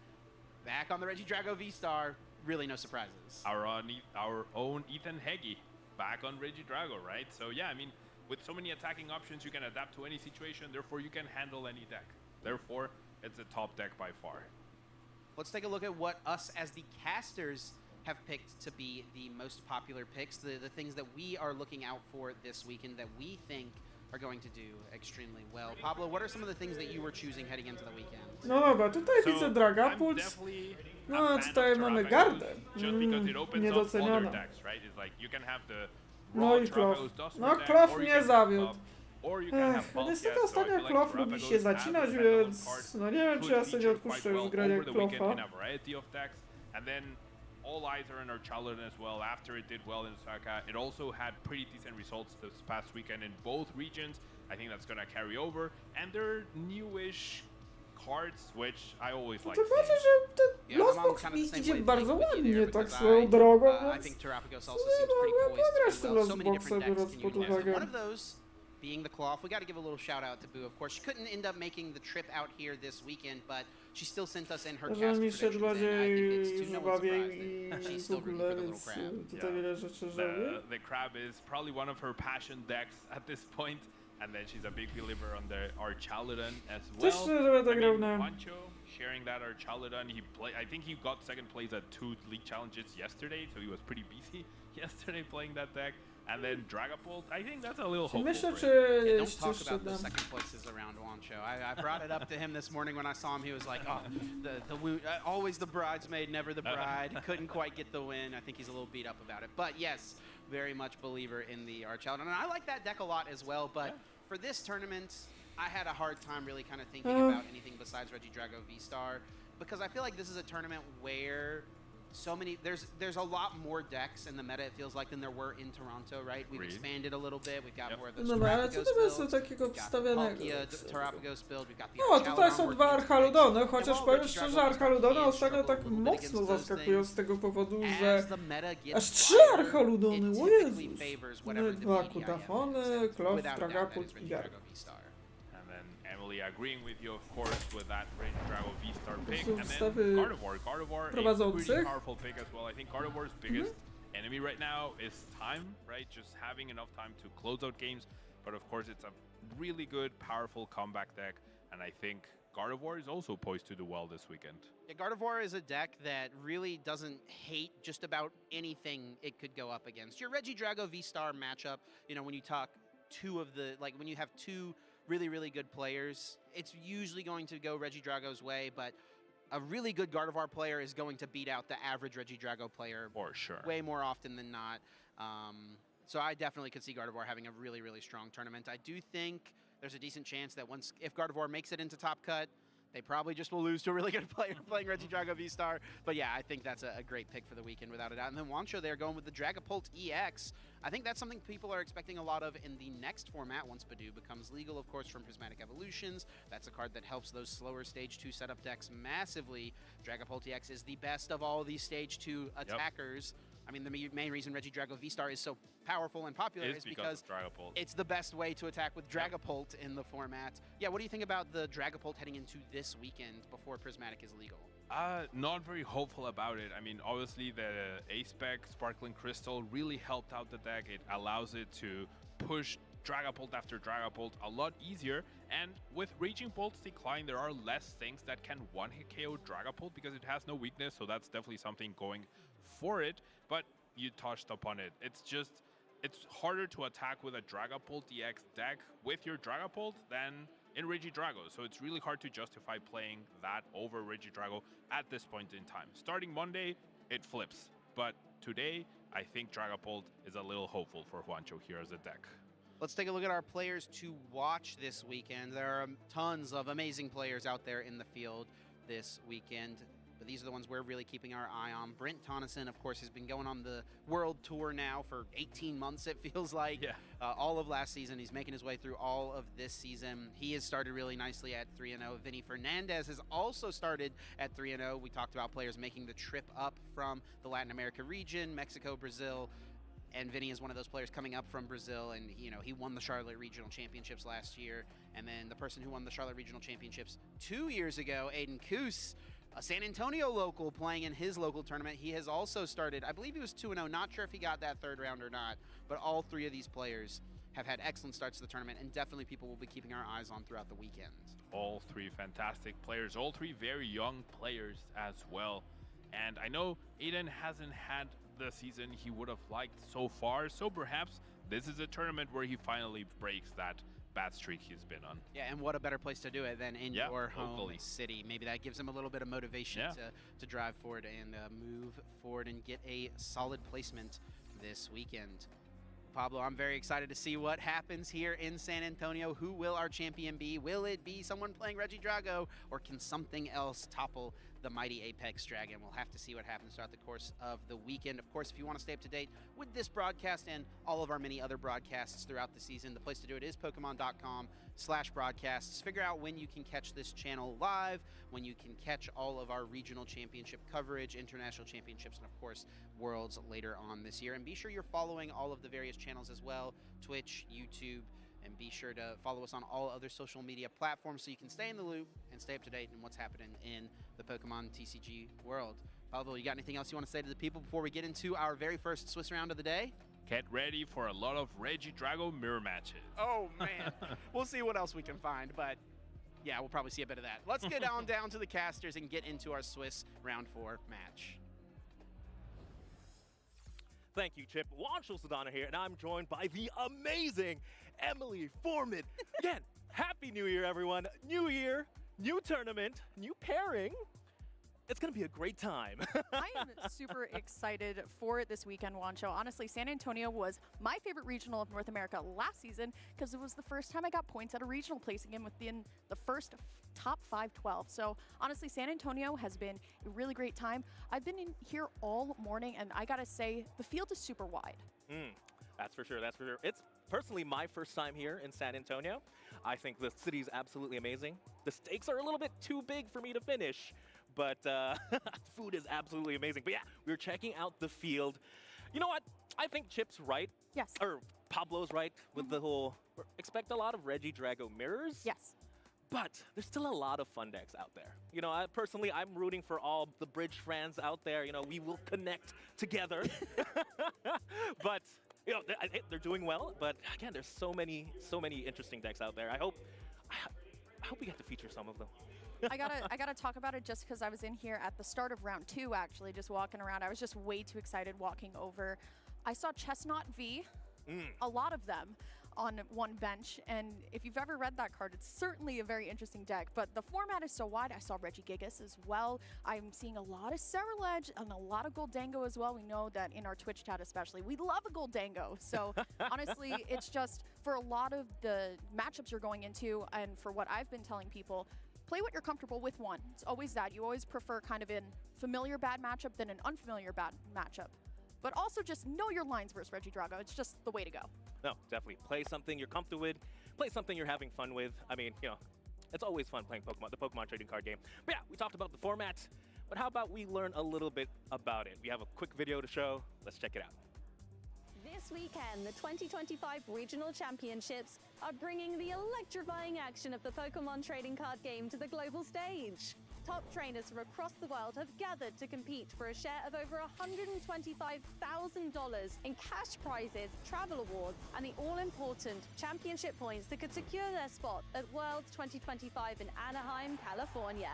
[SPEAKER 2] Back on the Regidrago V-Star. Really no surprises.
[SPEAKER 3] Our own Ethan Heggie back on Regidrago, right? So yeah, I mean, with so many attacking options, you can adapt to any situation. Therefore, you can handle any deck. Therefore, it's a top deck by far.
[SPEAKER 2] Let's take a look at what us as the casters have picked to be the most popular picks, the things that we are looking out for this weekend that we think are going to do extremely well. Pablo, what are some of the things that you were choosing heading into the weekend?
[SPEAKER 1] No dobra, tutaj widzę
[SPEAKER 3] I'm
[SPEAKER 1] Dragapult.
[SPEAKER 3] definitely
[SPEAKER 1] No,
[SPEAKER 3] a fan
[SPEAKER 1] tutaj
[SPEAKER 3] of
[SPEAKER 1] mamy
[SPEAKER 3] Terrapagos
[SPEAKER 1] gardę.
[SPEAKER 3] just because it opens up other
[SPEAKER 1] Niedoceniona.
[SPEAKER 3] decks, right? It's like you can have the
[SPEAKER 1] No
[SPEAKER 3] raw
[SPEAKER 1] i Klof.
[SPEAKER 3] Terrapagos Duster
[SPEAKER 1] No,
[SPEAKER 3] deck,
[SPEAKER 1] Klof
[SPEAKER 3] or you
[SPEAKER 1] mnie
[SPEAKER 3] can have
[SPEAKER 1] zawiódł.
[SPEAKER 3] Club, or you can have
[SPEAKER 1] No
[SPEAKER 3] Bulk,
[SPEAKER 1] niestety
[SPEAKER 3] yeah, so I
[SPEAKER 1] ostatnio
[SPEAKER 3] feel like
[SPEAKER 1] Klof lubi
[SPEAKER 3] Terrapagos
[SPEAKER 1] się
[SPEAKER 3] as a
[SPEAKER 1] zacinać,
[SPEAKER 3] standalone
[SPEAKER 1] więc
[SPEAKER 3] card
[SPEAKER 1] no nie wiem, czy ja
[SPEAKER 3] could
[SPEAKER 1] sobie nie
[SPEAKER 3] feature
[SPEAKER 1] odpuszczę
[SPEAKER 3] quite
[SPEAKER 1] już
[SPEAKER 3] well
[SPEAKER 1] grania
[SPEAKER 3] over the weekend
[SPEAKER 1] Klofa.
[SPEAKER 3] in a variety of decks. And then all eyes are on our Chaldon as well. After it did well in Osaka, it also had pretty decent results this past weekend in both regions. I think that's gonna carry over. And they're newish cards, which I always like
[SPEAKER 1] To
[SPEAKER 3] seeing.
[SPEAKER 1] znaczy, że ten
[SPEAKER 2] Yeah, I'm on
[SPEAKER 1] losbox
[SPEAKER 2] kind of
[SPEAKER 1] mi
[SPEAKER 2] the same
[SPEAKER 1] idzie
[SPEAKER 2] wavelength
[SPEAKER 1] bardzo
[SPEAKER 2] with you
[SPEAKER 1] ładnie,
[SPEAKER 2] there
[SPEAKER 1] tak
[SPEAKER 2] because
[SPEAKER 1] swoją drogą,
[SPEAKER 2] I
[SPEAKER 1] więc
[SPEAKER 2] think Terrapagos also
[SPEAKER 1] w sumie
[SPEAKER 2] seems pretty
[SPEAKER 1] mogę
[SPEAKER 2] poised
[SPEAKER 1] pograć
[SPEAKER 2] to
[SPEAKER 1] tym
[SPEAKER 2] do well. So many
[SPEAKER 1] losboxem,
[SPEAKER 2] different
[SPEAKER 1] biorąc
[SPEAKER 2] decks
[SPEAKER 1] pod
[SPEAKER 2] can you use.
[SPEAKER 1] uwagę.
[SPEAKER 2] One of those being the Cloth. We got to give a little shout out to Boo. Of course, she couldn't end up making the trip out here this weekend, but she still sent us in her
[SPEAKER 1] Że
[SPEAKER 2] cast
[SPEAKER 1] mi szedł
[SPEAKER 2] predictions, and I think it's
[SPEAKER 1] bardziej
[SPEAKER 2] to no one's
[SPEAKER 1] żwawiej
[SPEAKER 2] surprise that
[SPEAKER 1] i
[SPEAKER 2] she's
[SPEAKER 1] w
[SPEAKER 2] still rooting
[SPEAKER 1] ogóle,
[SPEAKER 2] for the little
[SPEAKER 1] więc
[SPEAKER 2] crab.
[SPEAKER 1] tutaj wiele rzeczy żałuję.
[SPEAKER 3] The crab is probably one of her passion decks at this point, and then she's a big believer on our Chaladon as
[SPEAKER 1] Też
[SPEAKER 3] well.
[SPEAKER 1] szczerze będę
[SPEAKER 3] I
[SPEAKER 1] grał
[SPEAKER 3] mean,
[SPEAKER 1] na...
[SPEAKER 3] Pancho sharing that our Chaladon, I think he got second place at 2 league challenges yesterday, so he was pretty busy yesterday playing that deck. And then Dragapult, I think that's a little hopeful
[SPEAKER 1] Myślę,
[SPEAKER 3] for
[SPEAKER 1] czy
[SPEAKER 3] him.
[SPEAKER 2] Yeah, don't
[SPEAKER 1] jeszcze
[SPEAKER 2] talk about those
[SPEAKER 1] dam.
[SPEAKER 2] second places around Wancho. I brought it up to him this morning when I saw him. He was like, "Oh, always the bridesmaid, never the bride." Couldn't quite get the win. I think he's a little beat up about it. But yes, very much believer in the Archeld, and I like that deck a lot as well. But for this tournament, I had a hard time really kind of thinking about anything besides Regidrago V-Star because I feel like this is a tournament where there's a lot more decks in the meta, it feels like, than there were in Toronto, right? We've
[SPEAKER 3] Really?
[SPEAKER 2] expanded a little bit. We've got more of those
[SPEAKER 1] Dobra, ale co
[SPEAKER 2] Terrapagos
[SPEAKER 1] to jest
[SPEAKER 2] builds.
[SPEAKER 1] takiego
[SPEAKER 2] We've got the
[SPEAKER 1] wstawionego?
[SPEAKER 2] Palkia Terrapagos build. We've got the
[SPEAKER 1] No, tutaj
[SPEAKER 2] Archaludon
[SPEAKER 1] są
[SPEAKER 2] working
[SPEAKER 1] dwa
[SPEAKER 2] its
[SPEAKER 1] Archaludony,
[SPEAKER 2] strengths.
[SPEAKER 1] chociaż
[SPEAKER 2] Well,
[SPEAKER 1] powiem
[SPEAKER 2] Regidrago
[SPEAKER 1] szczerze, Archaludony
[SPEAKER 2] can
[SPEAKER 1] ostatnio
[SPEAKER 2] struggle
[SPEAKER 1] tak
[SPEAKER 2] a little bit against
[SPEAKER 1] mocno
[SPEAKER 2] those
[SPEAKER 1] zaskakują
[SPEAKER 2] things.
[SPEAKER 1] z tego powodu,
[SPEAKER 2] As
[SPEAKER 1] że
[SPEAKER 2] the meta gets
[SPEAKER 1] aż 3
[SPEAKER 2] wider,
[SPEAKER 1] Archaludony,
[SPEAKER 2] it
[SPEAKER 1] o
[SPEAKER 2] typically
[SPEAKER 1] Jezus!
[SPEAKER 2] favors whatever the
[SPEAKER 1] Dwa
[SPEAKER 2] PDI
[SPEAKER 1] Kutafony,
[SPEAKER 2] represents.
[SPEAKER 1] Klof,
[SPEAKER 2] Without a doubt, that
[SPEAKER 1] Dragapult
[SPEAKER 2] is
[SPEAKER 1] i Gar.
[SPEAKER 2] Regidrago V-Star.
[SPEAKER 3] And then Emily agreeing with you, of course, with that Regidrago V-Star pick.
[SPEAKER 1] są
[SPEAKER 3] And then
[SPEAKER 1] wstawy
[SPEAKER 3] Gardevoir, a pretty
[SPEAKER 1] prowadzących.
[SPEAKER 3] powerful pick as well. I think Gardevoir's biggest enemy right now is time, right? Just having enough time to close out games. But of course, it's a really good, powerful comeback deck. And I think Gardevoir is also poised to do well this weekend.
[SPEAKER 2] Yeah, Gardevoir is a deck that really doesn't hate just about anything it could go up against. Your Regidrago V-Star matchup, when you talk when you have two really, really good players, it's usually going to go Regidrago's way, but a really good Gardevoir player is going to beat out the average Regidrago player
[SPEAKER 3] For sure.
[SPEAKER 2] way more often than not. So I definitely could see Gardevoir having a really, really strong tournament. I do think there's a decent chance that if Gardevoir makes it into Top Cut, They probably just will lose to a really good player playing Regidrago V-Star. But yeah, I think that's a great pick for the weekend without a doubt. And then Wancho there going with the Dragapult EX. I think that's something people are expecting a lot of in the next format once Badoo becomes legal, of course, from Prismatic Evolutions. That's a card that helps those slower Stage 2 setup decks massively. Dragapult EX is the best of all these Stage 2 attackers. Yep. I mean, the main reason Regidrago V-Star is so powerful and popular is because it's the best way to attack with Dragapult in the format. Yeah, what do you think about the Dragapult heading into this weekend before Prismatic is legal?
[SPEAKER 3] Not very hopeful about it. I mean, obviously the A-Spec Sparkling Crystal really helped out the deck. It allows it to push Dragapult after Dragapult a lot easier, and with Raging Bolt's decline, there are less things that can one-hit KO Dragapult because it has no weakness, so that's definitely something going for it. But you touched upon it. It's harder to attack with a Dragapult EX deck with your Dragapult than in Regidrago, so it's really hard to justify playing that over Regidrago at this point in time. Starting Monday, it flips, but today, I think Dragapult is a little hopeful for Juancho here as a deck.
[SPEAKER 2] Let's take a look at our players to watch this weekend. There are tons of amazing players out there in the field this weekend, but these are the ones we're really keeping our eye on. Brent Tonneson, of course, has been going on the world tour now for 18 months, it feels like.
[SPEAKER 3] Yeah.
[SPEAKER 2] All of last season. He's making his way through all of this season. He has started really nicely at 3-0. Vinny Fernandez has also started at 3-0. We talked about players making the trip up from the Latin America region, Mexico, Brazil. And Vinny is one of those players coming up from Brazil, and he won the Charlotte Regional Championships last year. And then the person who won the Charlotte Regional Championships 2 years ago, Aiden Koos, a San Antonio local playing in his local tournament. He has also started, I believe he was 2-0, not sure if he got that third round or not, but all three of these players have had excellent starts to the tournament, and definitely people will be keeping our eyes on throughout the weekend.
[SPEAKER 3] All three fantastic players, all three very young players as well. And I know Aiden hasn't had the season he would have liked so far, so perhaps this is a tournament where he finally breaks that bad streak he's been on.
[SPEAKER 2] Yeah, and what a better place to do it than in your home city. Maybe that gives him a little bit of motivation to drive forward and move forward and get a solid placement this weekend. Pablo, I'm very excited to see what happens here in San Antonio. Who will our champion be? Will it be someone playing Regidrago, or can something else topple the mighty Apex Dragon? We'll have to see what happens throughout the course of the weekend. Of course, if you want to stay up to date with this broadcast and all of our many other broadcasts throughout the season, the place to do it is Pokemon.com/broadcasts. Figure out when you can catch this channel live, when you can catch all of our regional championship coverage, international championships, and of course, Worlds later on this year. And be sure you're following all of the various channels as well, Twitch, YouTube, and be sure to follow us on all other social media platforms so you can stay in the loop and stay up to date in what's happening in the Pokemon TCG world. Pablo, you got anything else you want to say to the people before we get into our very first Swiss round of the day?
[SPEAKER 3] Get ready for a lot of Regidrago mirror matches.
[SPEAKER 2] Oh, man. We'll see what else we can find, but yeah, we'll probably see a bit of that. Let's get on down to the casters and get into our Swiss round 4 match.
[SPEAKER 4] Thank you, Chip. Wancho Sedana here, and I'm joined by the amazing Emily Foreman. Again, Happy New Year, everyone. New year, new tournament, new pairing. It's going to be a great time.
[SPEAKER 5] I am super excited for it this weekend, Wancho. Honestly, San Antonio was my favorite regional of North America last season because it was the first time I got points at a regional, placing in within the first top 512. So honestly, San Antonio has been a really great time. I've been in here all morning, and I got to say, the field is super wide.
[SPEAKER 4] That's for sure. That's for sure. It's personally my first time here in San Antonio. I think the city's absolutely amazing. The stakes are a little bit too big for me to finish, but food is absolutely amazing. But yeah, we were checking out the field. You know what? I think Chip's right.
[SPEAKER 5] Yes.
[SPEAKER 4] Or Pablo's right with the whole, expect a lot of Regidrago mirrors.
[SPEAKER 5] Yes.
[SPEAKER 4] But there's still a lot of fun decks out there. You know, personally, I'm rooting for all the Bridge fans out there. You know, we will connect together. But you know, they're doing well. But again, there's so many interesting decks out there. I hope we get to feature some of them.
[SPEAKER 5] I gotta talk about it just because I was in here at the start of round 2, actually, just walking around. I was just way too excited walking over. I saw Chestnut V, a lot of them on one bench, and if you've ever read that card, it's certainly a very interesting deck, but the format is so wide. I saw Regigigas as well. I'm seeing a lot of Cerulege and a lot of Goldango as well. We know that in our Twitch chat especially, we love a Goldango. So honestly, it's just for a lot of the matchups you're going into, and for what I've been telling people, play what you're comfortable with. One, it's always that. You always prefer kind of an familiar bad matchup than an unfamiliar bad matchup. But also just know your lines versus Regidrago. It's just the way to go.
[SPEAKER 4] No, definitely. Play something you're comfortable with. Play something you're having fun with. I mean, it's always fun playing Pokemon, the Pokemon trading card game. But yeah, we talked about the format, but how about we learn a little bit about it? We have a quick video to show. Let's check it out.
[SPEAKER 6] This weekend, the 2025 Regional Championships are bringing the electrifying action of the Pokemon trading card game to the global stage. Top trainers from across the world have gathered to compete for a share of over $125,000 in cash prizes, travel awards, and the all-important championship points that could secure their spot at Worlds 2025 in Anaheim, California.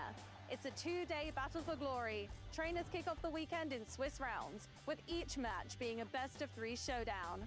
[SPEAKER 6] It's a two-day battle for glory. Trainers kick off the weekend in Swiss rounds, with each match being a best-of-3 showdown.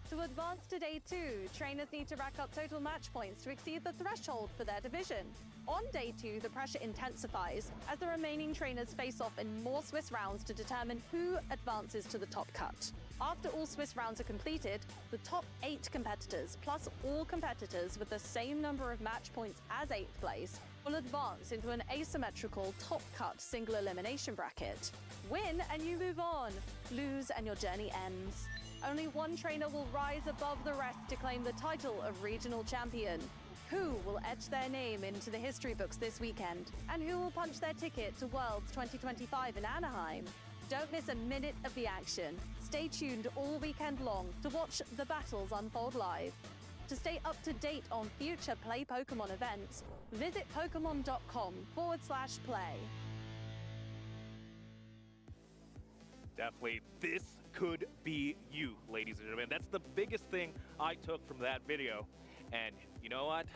[SPEAKER 6] To advance to day 2, trainers need to rack up total match points to exceed the threshold for their division. On day 2, the pressure intensifies as the remaining trainers face off in more Swiss rounds to determine who advances to the top cut. After all Swiss rounds are completed, the top 8 competitors, plus all competitors with the same number of match points as 8th place, will advance into an asymmetrical top cut single elimination bracket. Win and you move on. Lose and your journey ends. Only one trainer will rise above the rest to claim the title of regional champion. Who will etch their name into the history books this weekend? And who will punch their ticket to Worlds 2025 in Anaheim? Don't miss a minute of the action. Stay tuned all weekend long to watch the battles unfold live. To stay up to date on future Play Pokemon events, visit pokemon.com/play.
[SPEAKER 4] Definitely, this could be you, ladies and gentlemen. That's the biggest thing I took from that video. And you know what?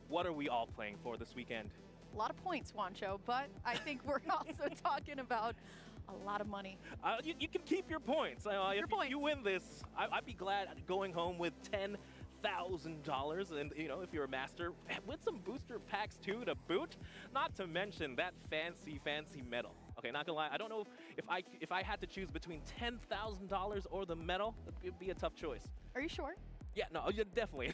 [SPEAKER 4] What are we all playing for this weekend?
[SPEAKER 5] A lot of points, Juancho, but I think we're also talking about a lot of money.
[SPEAKER 4] You can keep your points. If you win this, I'd be glad going home with $10,000. And, if you're a master, with some booster packs too to boot. Not to mention that fancy medal. Okay, not gonna lie, I don't know if I had to choose between $10,000 or the medal, it'd be a tough choice.
[SPEAKER 5] Are you sure?
[SPEAKER 4] Yeah, no, yeah, definitely.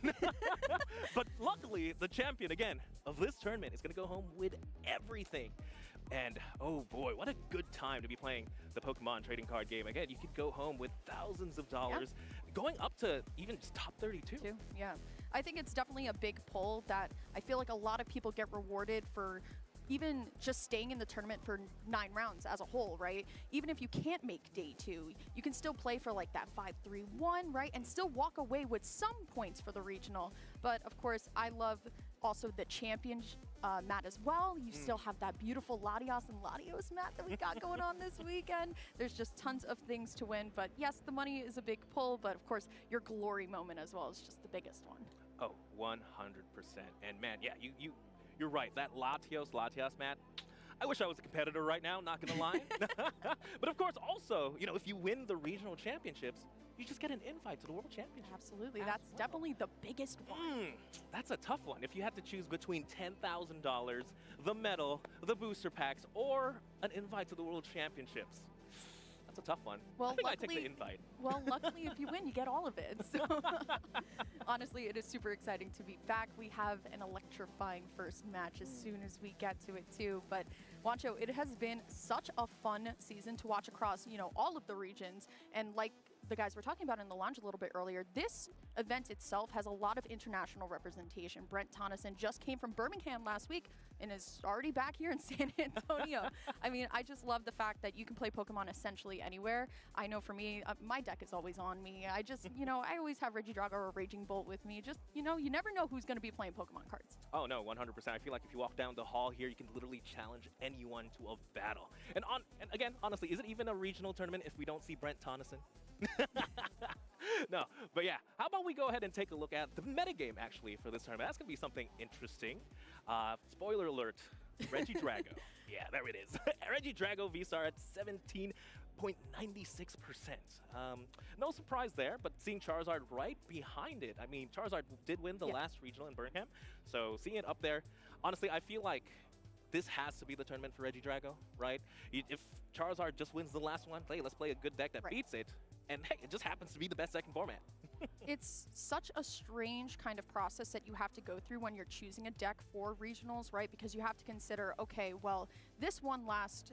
[SPEAKER 4] But luckily, the champion, again, of this tournament is going to go home with everything. And, oh boy, what a good time to be playing the Pokemon trading card game. Again, you could go home with thousands of dollars, going up to even just top 32.
[SPEAKER 5] Yeah. I think it's definitely a big pull that I feel like a lot of people get rewarded for even just staying in the tournament for 9 rounds as a whole, right? Even if you can't make day 2, you can still play for like that 5-3-1, right? And still walk away with some points for the regional. But of course, I love also the champion mat as well. You still have that beautiful Latios and Latios mat that we got going on this weekend. There's just tons of things to win. But yes, the money is a big pull, but of course, your glory moment as well is just the biggest one.
[SPEAKER 4] Oh, 100%. And man, yeah, you're right. That Latios mat, I wish I was a competitor right now, not gonna lie. But of course, also, if you win the regional championships, you just get an invite to the World Championships.
[SPEAKER 5] Absolutely. That's definitely the biggest one.
[SPEAKER 4] That's a tough one. If you had to choose between $10,000, the medal, the booster packs, or an invite to the World Championships. That's a tough one.
[SPEAKER 5] Well,
[SPEAKER 4] I think I'd take the invite.
[SPEAKER 5] Well, luckily, if you win, you get all of it. So, honestly, it is super exciting to be back. We have an electrifying first match as soon as we get to it, too. But, Juancho, it has been such a fun season to watch across, all of the regions. And like the guys were talking about in the lounge a little bit earlier, this event itself has a lot of international representation. Brent Tonneson just came from Birmingham last week and is already back here in San Antonio. I mean, I just love the fact that you can play Pokemon essentially anywhere. I know for me, my deck is always on me. I just, I always have Regidrago or Raging Bolt with me. Just, you never know who's going to be playing Pokemon cards.
[SPEAKER 4] Oh, no, 100%. I feel like if you walk down the hall here, you can literally challenge anyone to a battle. And again, honestly, is it even a regional tournament if we don't see Brent Tonneson? No, but yeah, how about we go ahead and take a look at the metagame, actually, for this tournament. That's going to be something interesting. Spoiler alert, Regidrago. Yeah, there it is. Regidrago V-Star at 17.96%. No surprise there, but seeing Charizard right behind it. I mean, Charizard did win the last regional in Birmingham, so seeing it up there, honestly, I feel like this has to be the tournament for Regidrago, right? If Charizard just wins the last one, let's play a good deck that beats it. And hey, it just happens to be the best deck in format.
[SPEAKER 5] It's such a strange kind of process that you have to go through when you're choosing a deck for regionals, right? Because you have to consider, okay, well, this one last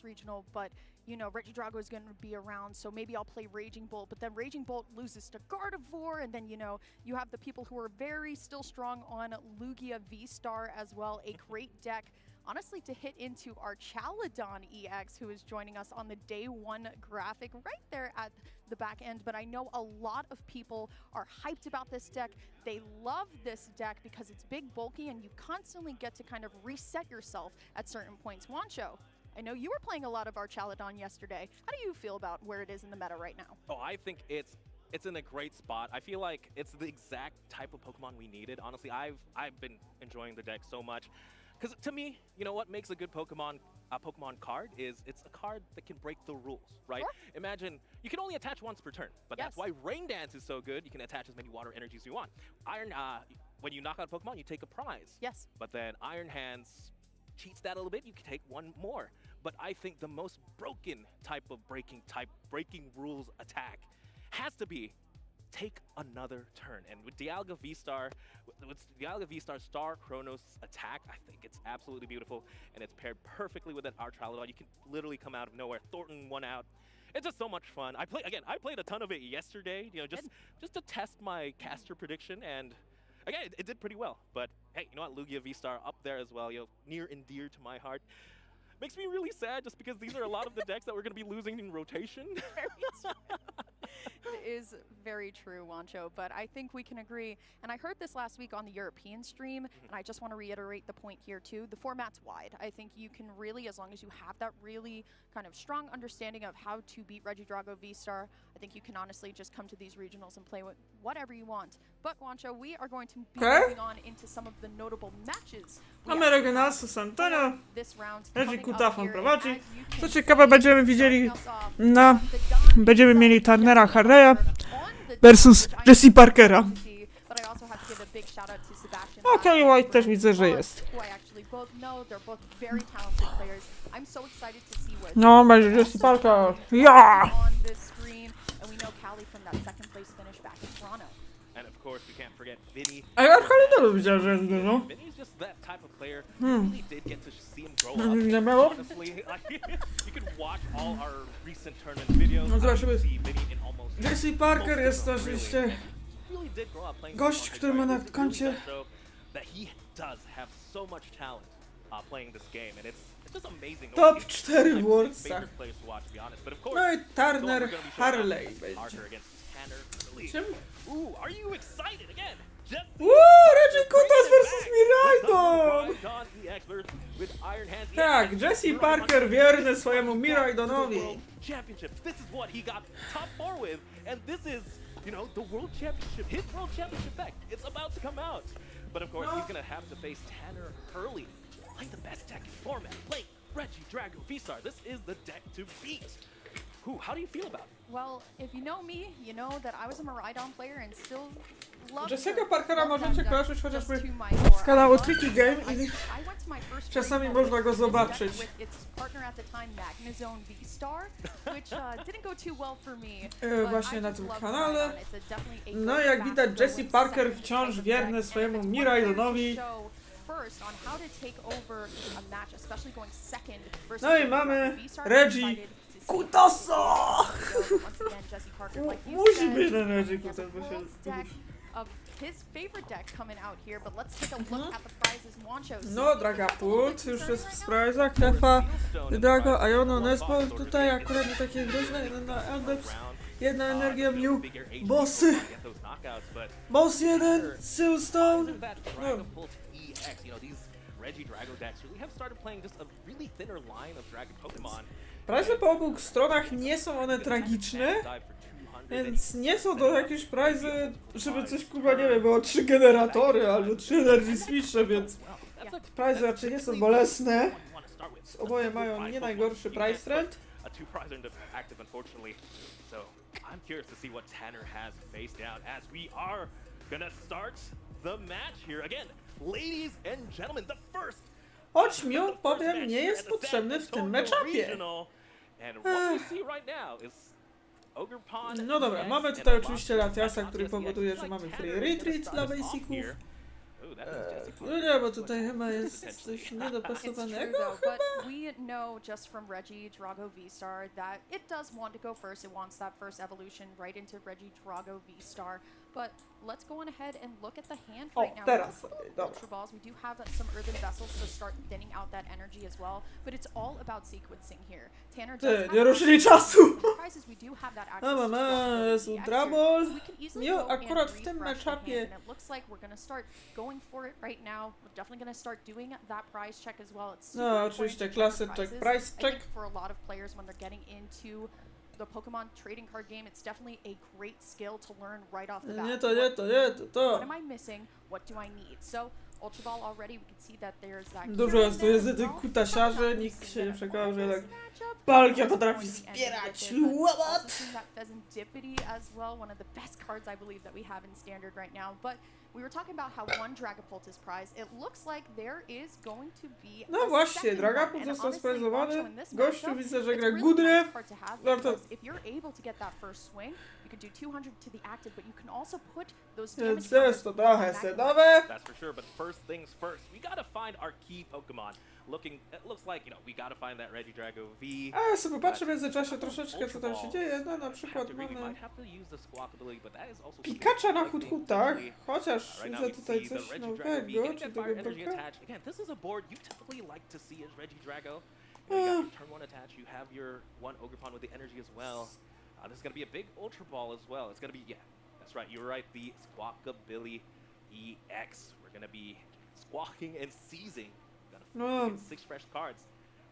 [SPEAKER 5] regional, but you know, Regidrago is going to be around, so maybe I'll play Raging Bolt, but then Raging Bolt loses to Gardevoir, and then, you know, you have the people who are very still strong on Lugia V-Star as well, a great deck. Honestly, to hit into our Chaladon EX, who is joining us on the day one graphic right there at the back end. But I know a lot of people are hyped about this deck. They love this deck because it's big, bulky, and you constantly get to kind of reset yourself at certain points. Wancho, I know you were playing a lot of our Chaladon yesterday. How do you feel about where it is in the meta right now?
[SPEAKER 4] Oh, I think it's in a great spot. I feel like it's the exact type of Pokemon we needed. Honestly, I've been enjoying the deck so much. Because to me, you know what makes a good Pokemon card is it's a card that can break the rules, right?
[SPEAKER 5] Sure.
[SPEAKER 4] Imagine you can only attach once per turn, but that's why Rain Dance is so good. You can attach as many water energies as you want. When you knock out a Pokemon, you take a prize.
[SPEAKER 5] Yes.
[SPEAKER 4] But then Iron Hands cheats that a little bit. You can take one more. But I think the most broken type of breaking rules attack has to be take another turn. And with Dialga V-Star, with Dialga V-Star Star Chronos attack, I think it's absolutely beautiful, and it's paired perfectly with an Archaladon. You can literally come out of nowhere, Thornton one out. It's just so much fun. I played a ton of it yesterday, you know, just to test my caster prediction, and again, it did pretty well. But hey, you know what, Lugia V-Star up there as well, you know, near and dear to my heart. Makes me really sad just because these are a lot of the decks that we're going to be losing in rotation.
[SPEAKER 5] It is very true, Wancho, but I think we can agree. And I heard this last week on the European stream, and I just want to reiterate the point here too. The format's wide. I think you can really, as long as you have that really kind of strong understanding of how to beat Regidrago V-Star, I think you can honestly just come to these regionals and play whatever you want. But Wancho, we are going to be moving on into some of the notable matches.
[SPEAKER 1] Mamy Regionalsy Santana.
[SPEAKER 5] This round
[SPEAKER 1] Reggie
[SPEAKER 5] coming up
[SPEAKER 1] Kutafon
[SPEAKER 5] here,
[SPEAKER 1] prowadzi.
[SPEAKER 5] and as you can
[SPEAKER 1] Co ciekawe, będziemy widzieli
[SPEAKER 5] starting us
[SPEAKER 1] na...
[SPEAKER 5] off, the Don
[SPEAKER 1] Będziemy mieli Turnera Harreya
[SPEAKER 5] on the
[SPEAKER 1] versus
[SPEAKER 5] Don, which I
[SPEAKER 1] Jesse Parkera.
[SPEAKER 5] but I also have to give a big shout out to Sebastian
[SPEAKER 1] Okej, White też widzę, że jest.
[SPEAKER 5] who I actually both know. They're both very talented players. I'm so excited to see where
[SPEAKER 1] No,
[SPEAKER 5] they
[SPEAKER 1] będzie
[SPEAKER 5] go.
[SPEAKER 1] Jesse Parker.
[SPEAKER 5] Also
[SPEAKER 1] Ja!
[SPEAKER 5] on this screen, and we know Callie from that second place finish back in Toronto.
[SPEAKER 4] And of course, we can't forget Vinny.
[SPEAKER 1] A ja Archaladonu widziałem, że jest dużo.
[SPEAKER 4] Vinny's just that type of player. You really did get to see him grow up.
[SPEAKER 1] Nie miało?
[SPEAKER 4] Honestly, like, you can watch all our recent tournament videos.
[SPEAKER 1] No zobaczymy.
[SPEAKER 4] See Vinny in almost
[SPEAKER 1] Jesse Parker
[SPEAKER 4] most
[SPEAKER 1] jest
[SPEAKER 4] of them,
[SPEAKER 1] oczywiście
[SPEAKER 4] really. Really did grow up playing
[SPEAKER 1] gość,
[SPEAKER 4] Pokemon
[SPEAKER 1] który ma na
[SPEAKER 4] It really
[SPEAKER 1] koncie
[SPEAKER 4] does show that he does have so much talent playing this game, and it's just amazing.
[SPEAKER 1] Top
[SPEAKER 4] He's
[SPEAKER 1] 4
[SPEAKER 4] my
[SPEAKER 1] w Worldsach.
[SPEAKER 4] favorite players to watch, to be honest. But of course,
[SPEAKER 1] No i
[SPEAKER 4] the one
[SPEAKER 1] Turner
[SPEAKER 4] we're gonna be showing
[SPEAKER 1] Harley
[SPEAKER 4] off is
[SPEAKER 1] będzie.
[SPEAKER 4] Archer against Tanner Hurley.
[SPEAKER 1] Czym?
[SPEAKER 4] Ooh, are you excited again?
[SPEAKER 1] Reggie Kutas versus Miraidon! Tak, Jesse Parker wierny swojemu Miraidonowi.
[SPEAKER 4] Championship. This is what he got top 4 with, and this is, you know, the World Championship, his World Championship deck. It's about to come out. But of course, he's gonna have to face Tanner Hurley, playing the best deck in format, playing Regidrago V-Star. This is the deck to beat. How do you feel about it?
[SPEAKER 5] Well, if you know me, you know that I was a Miraidon player and still love
[SPEAKER 1] Jesse'ego Parkera możecie kojarzyć chociażby
[SPEAKER 5] z
[SPEAKER 1] z kanału Tricky Game i czasami można go zobaczyć. Właśnie na tym kanale. No jak widać, Jesse Parker wciąż wierny swojemu Miraidonowi. No i mamy Reggie Kutasa! Musi być ten Reggie Kutas, bo się...
[SPEAKER 5] His favorite deck coming out here, but let's take a look at the prizes. Wancho.
[SPEAKER 1] No, Dragapult już jest w sprawach, Tefa, Drago, Iono, Nesbo, tutaj akurat nie takie groźne, jeden na Eldex, jedna energia Mew, bossy, boss 1, Silstone, no. Price po obu stronach nie są one tragiczne, więc nie są to jakieś prizy, żeby coś kurwa nie wiem, było 3 generatory albo 3 energy switche, więc prizy raczej nie są bolesne. Oboje mają nie najgorszy price trend.
[SPEAKER 4] I'm curious to see what Tanner has faced down as we are gonna start the match here again. Ladies and gentlemen, the first.
[SPEAKER 1] Choć Mew, powiem, nie jest potrzebny w tym matchupie.
[SPEAKER 4] And what we see right now is
[SPEAKER 1] No dobra, mamy tutaj oczywiście Latiasa, który powoduje, że mamy free retreat dla basiców. No nie, bo tutaj chyba jest coś
[SPEAKER 5] It's true
[SPEAKER 1] niedopasowanego.
[SPEAKER 5] though, but we know just from Reggie Drago V-Star that it does want to go first. It wants that first evolution right into Reggie Drago V-Star. But let's go on ahead and look at the hand
[SPEAKER 1] O,
[SPEAKER 5] right now.
[SPEAKER 1] teraz.
[SPEAKER 5] With a couple of
[SPEAKER 1] Dobra.
[SPEAKER 5] Ultra Balls, we do have some earthen vessels to start thinning out that energy as well. But it's all about sequencing here. Tanner does
[SPEAKER 1] Ty,
[SPEAKER 5] have
[SPEAKER 1] nie ruszyli
[SPEAKER 5] access
[SPEAKER 1] czasu!
[SPEAKER 5] to the prizes. We do have that access
[SPEAKER 1] No
[SPEAKER 5] to
[SPEAKER 1] mama, jest
[SPEAKER 5] the
[SPEAKER 1] Ultra
[SPEAKER 5] extra,
[SPEAKER 1] Ball.
[SPEAKER 5] so we can easily
[SPEAKER 1] Nie,
[SPEAKER 5] go and
[SPEAKER 1] akurat w tym
[SPEAKER 5] refresh the hand,
[SPEAKER 1] matchupie.
[SPEAKER 5] and it looks like we're gonna start going for it right now. We're definitely gonna start doing that prize check as well. It's super
[SPEAKER 1] No,
[SPEAKER 5] important
[SPEAKER 1] oczywiście,
[SPEAKER 5] to check
[SPEAKER 1] klasy
[SPEAKER 5] the
[SPEAKER 1] check,
[SPEAKER 5] prizes.
[SPEAKER 1] price
[SPEAKER 5] I
[SPEAKER 1] check.
[SPEAKER 5] think for a lot of players when they're getting into the Pokemon trading card game, it's definitely a great skill to learn right off the bat.
[SPEAKER 1] Nie to, nie to, nie to,
[SPEAKER 5] What
[SPEAKER 1] to.
[SPEAKER 5] am I missing? What do I need? So Ultra Ball already, we can see that there's that.
[SPEAKER 1] Dużo
[SPEAKER 5] Kieran
[SPEAKER 1] jest tu
[SPEAKER 5] there
[SPEAKER 1] jest
[SPEAKER 5] as
[SPEAKER 1] tych
[SPEAKER 5] well.
[SPEAKER 1] kutasiarzy, nikt się nie przekonał, że tak
[SPEAKER 5] Matchup.
[SPEAKER 1] Palkia
[SPEAKER 5] Also
[SPEAKER 1] potrafi
[SPEAKER 5] going the end
[SPEAKER 1] wspierać.
[SPEAKER 5] with it, but
[SPEAKER 1] What?
[SPEAKER 5] also seeing that Pheasantipity as well, one of the best cards I believe that we have in Standard right now. But we were talking about how one Dragapult is prized. It looks like there is going to be
[SPEAKER 1] No
[SPEAKER 5] a
[SPEAKER 1] właśnie,
[SPEAKER 5] second
[SPEAKER 1] Dragapult
[SPEAKER 5] one. And
[SPEAKER 1] został
[SPEAKER 5] honestly,
[SPEAKER 1] sprezowany.
[SPEAKER 5] Wancho in this
[SPEAKER 1] Gościu
[SPEAKER 5] matchup,
[SPEAKER 1] widzę, że
[SPEAKER 5] it's
[SPEAKER 1] gra
[SPEAKER 5] a really
[SPEAKER 1] Gudry.
[SPEAKER 5] nice card to have
[SPEAKER 1] Warto.
[SPEAKER 5] because if you're able to get that first swing, you could do 200 to the active, but you can also put those damage
[SPEAKER 1] Więc jest to
[SPEAKER 5] counters
[SPEAKER 1] trochę
[SPEAKER 5] back
[SPEAKER 1] sedowe.
[SPEAKER 4] That's for sure, but first things first, we gotta find our key Pokemon. It looks like, we gotta find that Regidrago V.
[SPEAKER 1] A ja sobie patrzę w międzyczasie troszeczkę, co tam się dzieje. No na przykład mamy Pikacza na hut-hutach, chociaż widzę tutaj coś nowego, czy tego bloka?
[SPEAKER 4] Again, this is a board you typically like to see as Regidrago. You got your turn one attach, you have your one Ogerpon with the energy as well. This is gonna be a big Ultra Ball as well. It's gonna be, that's right, you're right, the Squawkabilly EX. We're gonna be squawking and seizing.
[SPEAKER 1] No,
[SPEAKER 4] 6 fresh cards.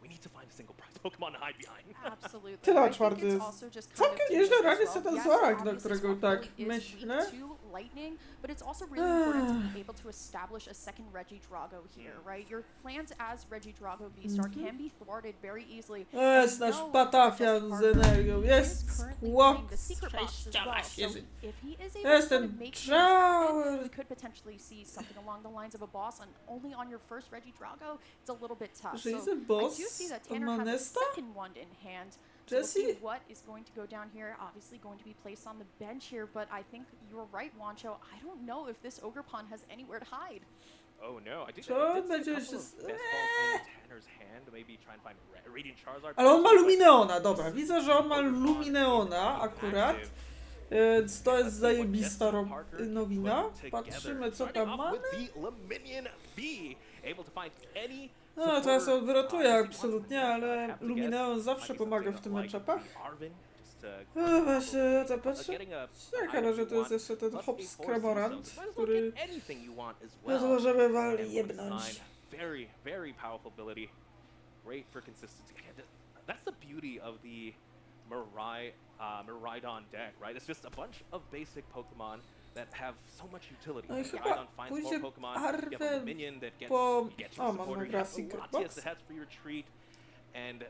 [SPEAKER 4] We need to find a single prize Pokemon to hide behind.
[SPEAKER 5] Absolutely.
[SPEAKER 1] Tyle
[SPEAKER 5] I think
[SPEAKER 1] czwarty
[SPEAKER 5] it's
[SPEAKER 1] jest
[SPEAKER 5] also just kind
[SPEAKER 1] całkiem
[SPEAKER 5] of
[SPEAKER 1] nieźle
[SPEAKER 5] unique
[SPEAKER 1] radzi
[SPEAKER 5] as
[SPEAKER 1] sobie
[SPEAKER 5] well.
[SPEAKER 1] ten
[SPEAKER 5] Yes,
[SPEAKER 1] Zorak, na
[SPEAKER 5] obviously
[SPEAKER 1] którego
[SPEAKER 5] Squawkabilly
[SPEAKER 1] tak
[SPEAKER 5] is
[SPEAKER 1] myślę.
[SPEAKER 5] weak to lightning, but it's also really important to be able to establish a second Regidrago here, right? Your plans as Regidrago V-Star can be thwarted very easily.
[SPEAKER 1] Jest nasz patafian z energią, jest skłok z 6
[SPEAKER 5] If he is able
[SPEAKER 1] Jest
[SPEAKER 5] to
[SPEAKER 1] ten
[SPEAKER 5] make things
[SPEAKER 1] Drawer.
[SPEAKER 5] happen, we could potentially see something along the lines of a boss, and only on your first Regidrago, it's a little bit tough.
[SPEAKER 1] Że
[SPEAKER 5] So
[SPEAKER 1] jest
[SPEAKER 5] I
[SPEAKER 1] boss
[SPEAKER 5] do see that
[SPEAKER 1] od
[SPEAKER 5] Tanner has a
[SPEAKER 1] Manesta?
[SPEAKER 5] second wand in hand. So we'll see
[SPEAKER 1] Jessie?
[SPEAKER 5] what is going to go down here. Obviously going to be placed on the bench here, but I think you're right, Wancho. I don't know if this Ogerpon has anywhere to hide.
[SPEAKER 4] Oh no, I did
[SPEAKER 1] Co?
[SPEAKER 4] see a
[SPEAKER 1] Będzie
[SPEAKER 4] couple
[SPEAKER 1] się
[SPEAKER 4] of
[SPEAKER 1] z-
[SPEAKER 4] best balls in Tanner's hand. Maybe try and find Radiant Charizard.
[SPEAKER 1] Ale on ma
[SPEAKER 4] but
[SPEAKER 1] Lumineona, dobra, widzę, że on ma Lumineona akurat. Więc to jest zajebista nowina. Patrzymy, co tam ma. No, teraz on wyrotuje absolutnie, ale Lumineon zawsze pomaga w tym matchupach. No właśnie, to patrzę. Ciekawe, że to jest jeszcze ten Hops Cramorant, który możemy wali jebnąć.
[SPEAKER 4] Very, very powerful ability. Great for consistency. That's the beauty of the Miraidon deck, right? It's just a bunch of basic Pokemon that have so much utility.
[SPEAKER 1] No i chyba
[SPEAKER 4] Miraidon finds
[SPEAKER 1] pójdzie
[SPEAKER 4] more Pokemon. You have a
[SPEAKER 1] Arwen
[SPEAKER 4] minion that gets,
[SPEAKER 1] po...
[SPEAKER 4] gets
[SPEAKER 1] O,
[SPEAKER 4] you
[SPEAKER 1] mam
[SPEAKER 4] supported.
[SPEAKER 1] gra
[SPEAKER 4] You have
[SPEAKER 1] Secret
[SPEAKER 4] Latias
[SPEAKER 1] Box.
[SPEAKER 4] that has free retreat. And,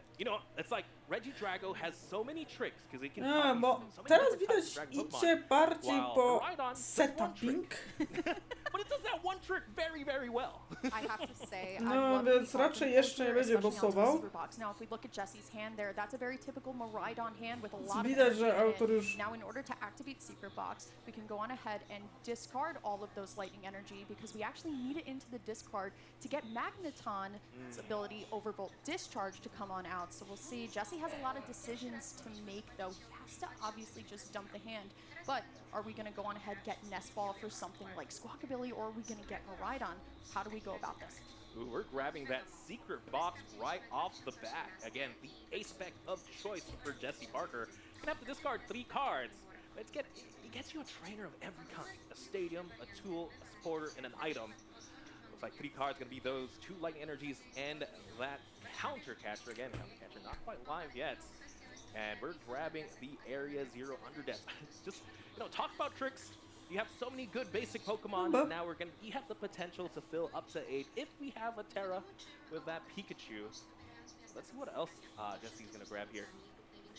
[SPEAKER 4] it's like Regidrago has so many tricks because it can
[SPEAKER 1] A,
[SPEAKER 4] copy
[SPEAKER 1] bo
[SPEAKER 4] so many
[SPEAKER 1] teraz
[SPEAKER 4] different types
[SPEAKER 1] widać
[SPEAKER 4] of Dragon Pokemon.
[SPEAKER 1] idzie bardziej
[SPEAKER 4] While
[SPEAKER 1] po
[SPEAKER 4] Miraidon does one
[SPEAKER 1] setuping.
[SPEAKER 4] But it does that one trick very, very well.
[SPEAKER 5] I have to say,
[SPEAKER 1] No,
[SPEAKER 5] I love
[SPEAKER 1] więc
[SPEAKER 5] the
[SPEAKER 1] raczej
[SPEAKER 5] Pokemon
[SPEAKER 1] jeszcze nie
[SPEAKER 5] here,
[SPEAKER 1] będzie
[SPEAKER 5] especially onto the
[SPEAKER 1] bossował.
[SPEAKER 5] Super Box. Now, if we look at Jesse's hand there, that's a very typical Miraidon hand with a lot of
[SPEAKER 1] Widać,
[SPEAKER 5] energy
[SPEAKER 1] że
[SPEAKER 5] in it.
[SPEAKER 1] autor już...
[SPEAKER 5] Now, in order to activate Secret Box, we can go on ahead and discard all of those lightning energy because we actually need it into the discard to get Magneton's ability Overvolt Discharge to come on out. So we'll see. Jesse has a lot of decisions to make, though. He has to obviously just dump the hand. But are we going to go on ahead get Nest Ball for something like Squawkabilly, or are we going to get Miraidon? How do we go about this?
[SPEAKER 4] Ooh, we're grabbing that secret box right off the bat. Again, the ace spec of choice for Jesse Parker. Gonna have to discard 3 cards. But it gets you a trainer of every kind. A stadium, a tool, a supporter, and an item. Looks like 3 cards gonna be those 2 lightning energies and that counter catcher. Again, counter catcher not quite live yet. And we're grabbing the Area 0 Underdeath. Just, talk about tricks. You have so many good basic Pokemon. Now you have the potential to fill up to 8 if we have a Terra with that Pikachu. Let's see what else Jesse's gonna grab here.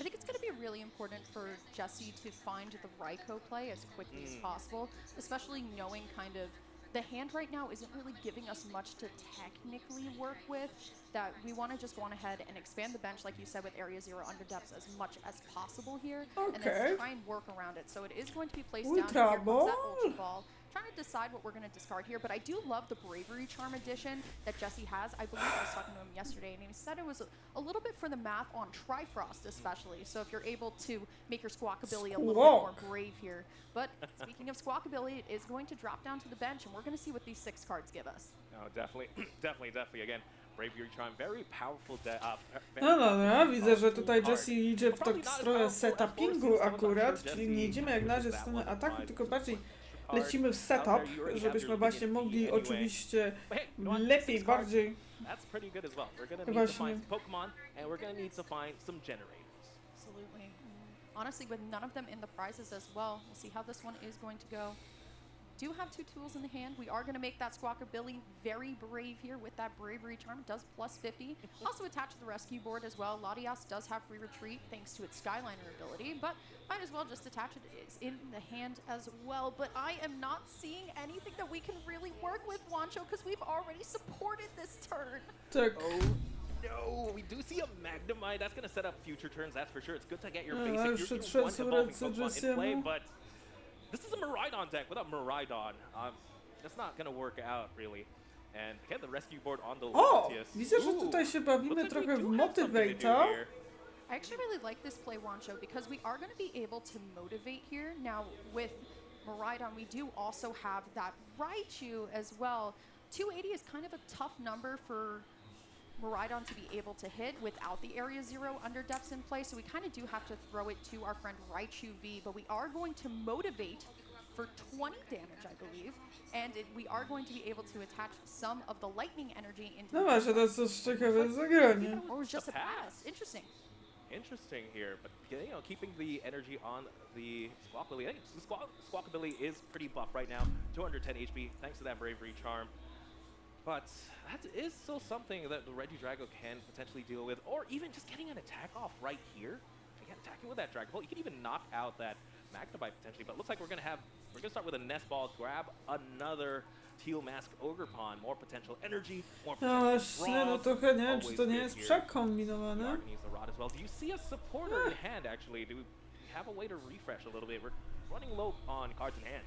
[SPEAKER 5] I think it's going to be really important for Jesse to find the Raikou play as quickly as possible, especially knowing kind of the hand right now isn't really giving us much to technically work with, that we want to just go on ahead and expand the bench, like you said, with Area 0 under depths as much as possible here, and
[SPEAKER 1] Okay.
[SPEAKER 5] then try and work around it. So it is going to be placed
[SPEAKER 1] Ultra
[SPEAKER 5] down. Here comes that
[SPEAKER 1] Ball.
[SPEAKER 5] Ultra Ball. Trying to decide what we're going to discard here, but I do love the Bravery Charm edition that Jesse has. I believe I was talking to him yesterday, and he said it was a little bit for the math on Trifrost especially. So if you're able to make your Squawkabilly a little bit more brave here. But speaking of Squawkabilly, it is going to drop down to the bench, and we're going to see what these 6 cards give us.
[SPEAKER 4] No, definitely, definitely. Again, Bravery Charm, very powerful.
[SPEAKER 1] No dobra, widzę, że tutaj Jesse idzie w tak stronę setupingu akurat, czyli nie idziemy jak na razie w stronę ataku, tylko bardziej lecimy w setup, żebyśmy właśnie mogli oczywiście lepiej, bardziej
[SPEAKER 4] That's pretty good as well. We're gonna need to
[SPEAKER 1] właśnie
[SPEAKER 4] find some Pokemon, and we're gonna need to find some generators.
[SPEAKER 5] Absolutely. Honestly, with none of them in the prizes as well, we'll see how this one is going to go. Do have 2 tools in the hand. We are going to make that Squawkabilly very brave here with that Bravery Charm. It does plus 50. Also attached to the rescue board as well. Latias does have free retreat thanks to its Skyliner ability, but might as well just attach it. It's in the hand as well, but I am not seeing anything that we can really work with, Wancho, because we've already supported this turn.
[SPEAKER 1] tak.
[SPEAKER 4] Oh no, we do see a Magnemite. That's gonna set up future turns, that's for sure. It's good to get your basic, your one evolving Pokemon in play, but this is a Miraidon deck without Miraidon. That's not gonna work out really. And again, the rescue board on the
[SPEAKER 1] O!
[SPEAKER 4] Latias.
[SPEAKER 1] Widzę, że tutaj się bawimy trochę w Motivator.
[SPEAKER 5] I actually really like this play, Wancho, because we are going to be able to motivate here. Now, with Miraidon, we do also have that Raichu as well. 280 is kind of a tough number for Miraidon to be able to hit without the Area 0 under depths in play, so we kind of do have to throw it to our friend Raichu V, but we are going to motivate for 20 damage, I believe, and we are going to be able to attach some of the lightning energy into
[SPEAKER 1] No właśnie, to jest coś ciekawe zagranie.
[SPEAKER 5] or was just a pass. Interesting.
[SPEAKER 4] Interesting here, but you know, keeping the energy on the Squawkabilly. I think the Squawkabilly is pretty buff right now, 210 HP thanks to that Bravery Charm. But that is still something that the Regidrago can potentially deal with, or even just getting an attack off right here. Again, attacking with that Dragon Ball, you can even knock out that Magnemite potentially. But it looks like we're gonna start with a Nest Ball, grab another Teal Mask Ogre Pawn, more potential energy, more
[SPEAKER 1] No
[SPEAKER 4] potential
[SPEAKER 1] właśnie, no
[SPEAKER 4] draw.
[SPEAKER 1] trochę nie wiem, czy to nie
[SPEAKER 4] Always
[SPEAKER 1] jest
[SPEAKER 4] good here.
[SPEAKER 1] przekombinowane.
[SPEAKER 4] Mark needs the rod as well. Do you see a supporter in hand actually? Do we have a way to refresh a little bit? We're running low on cards in hand.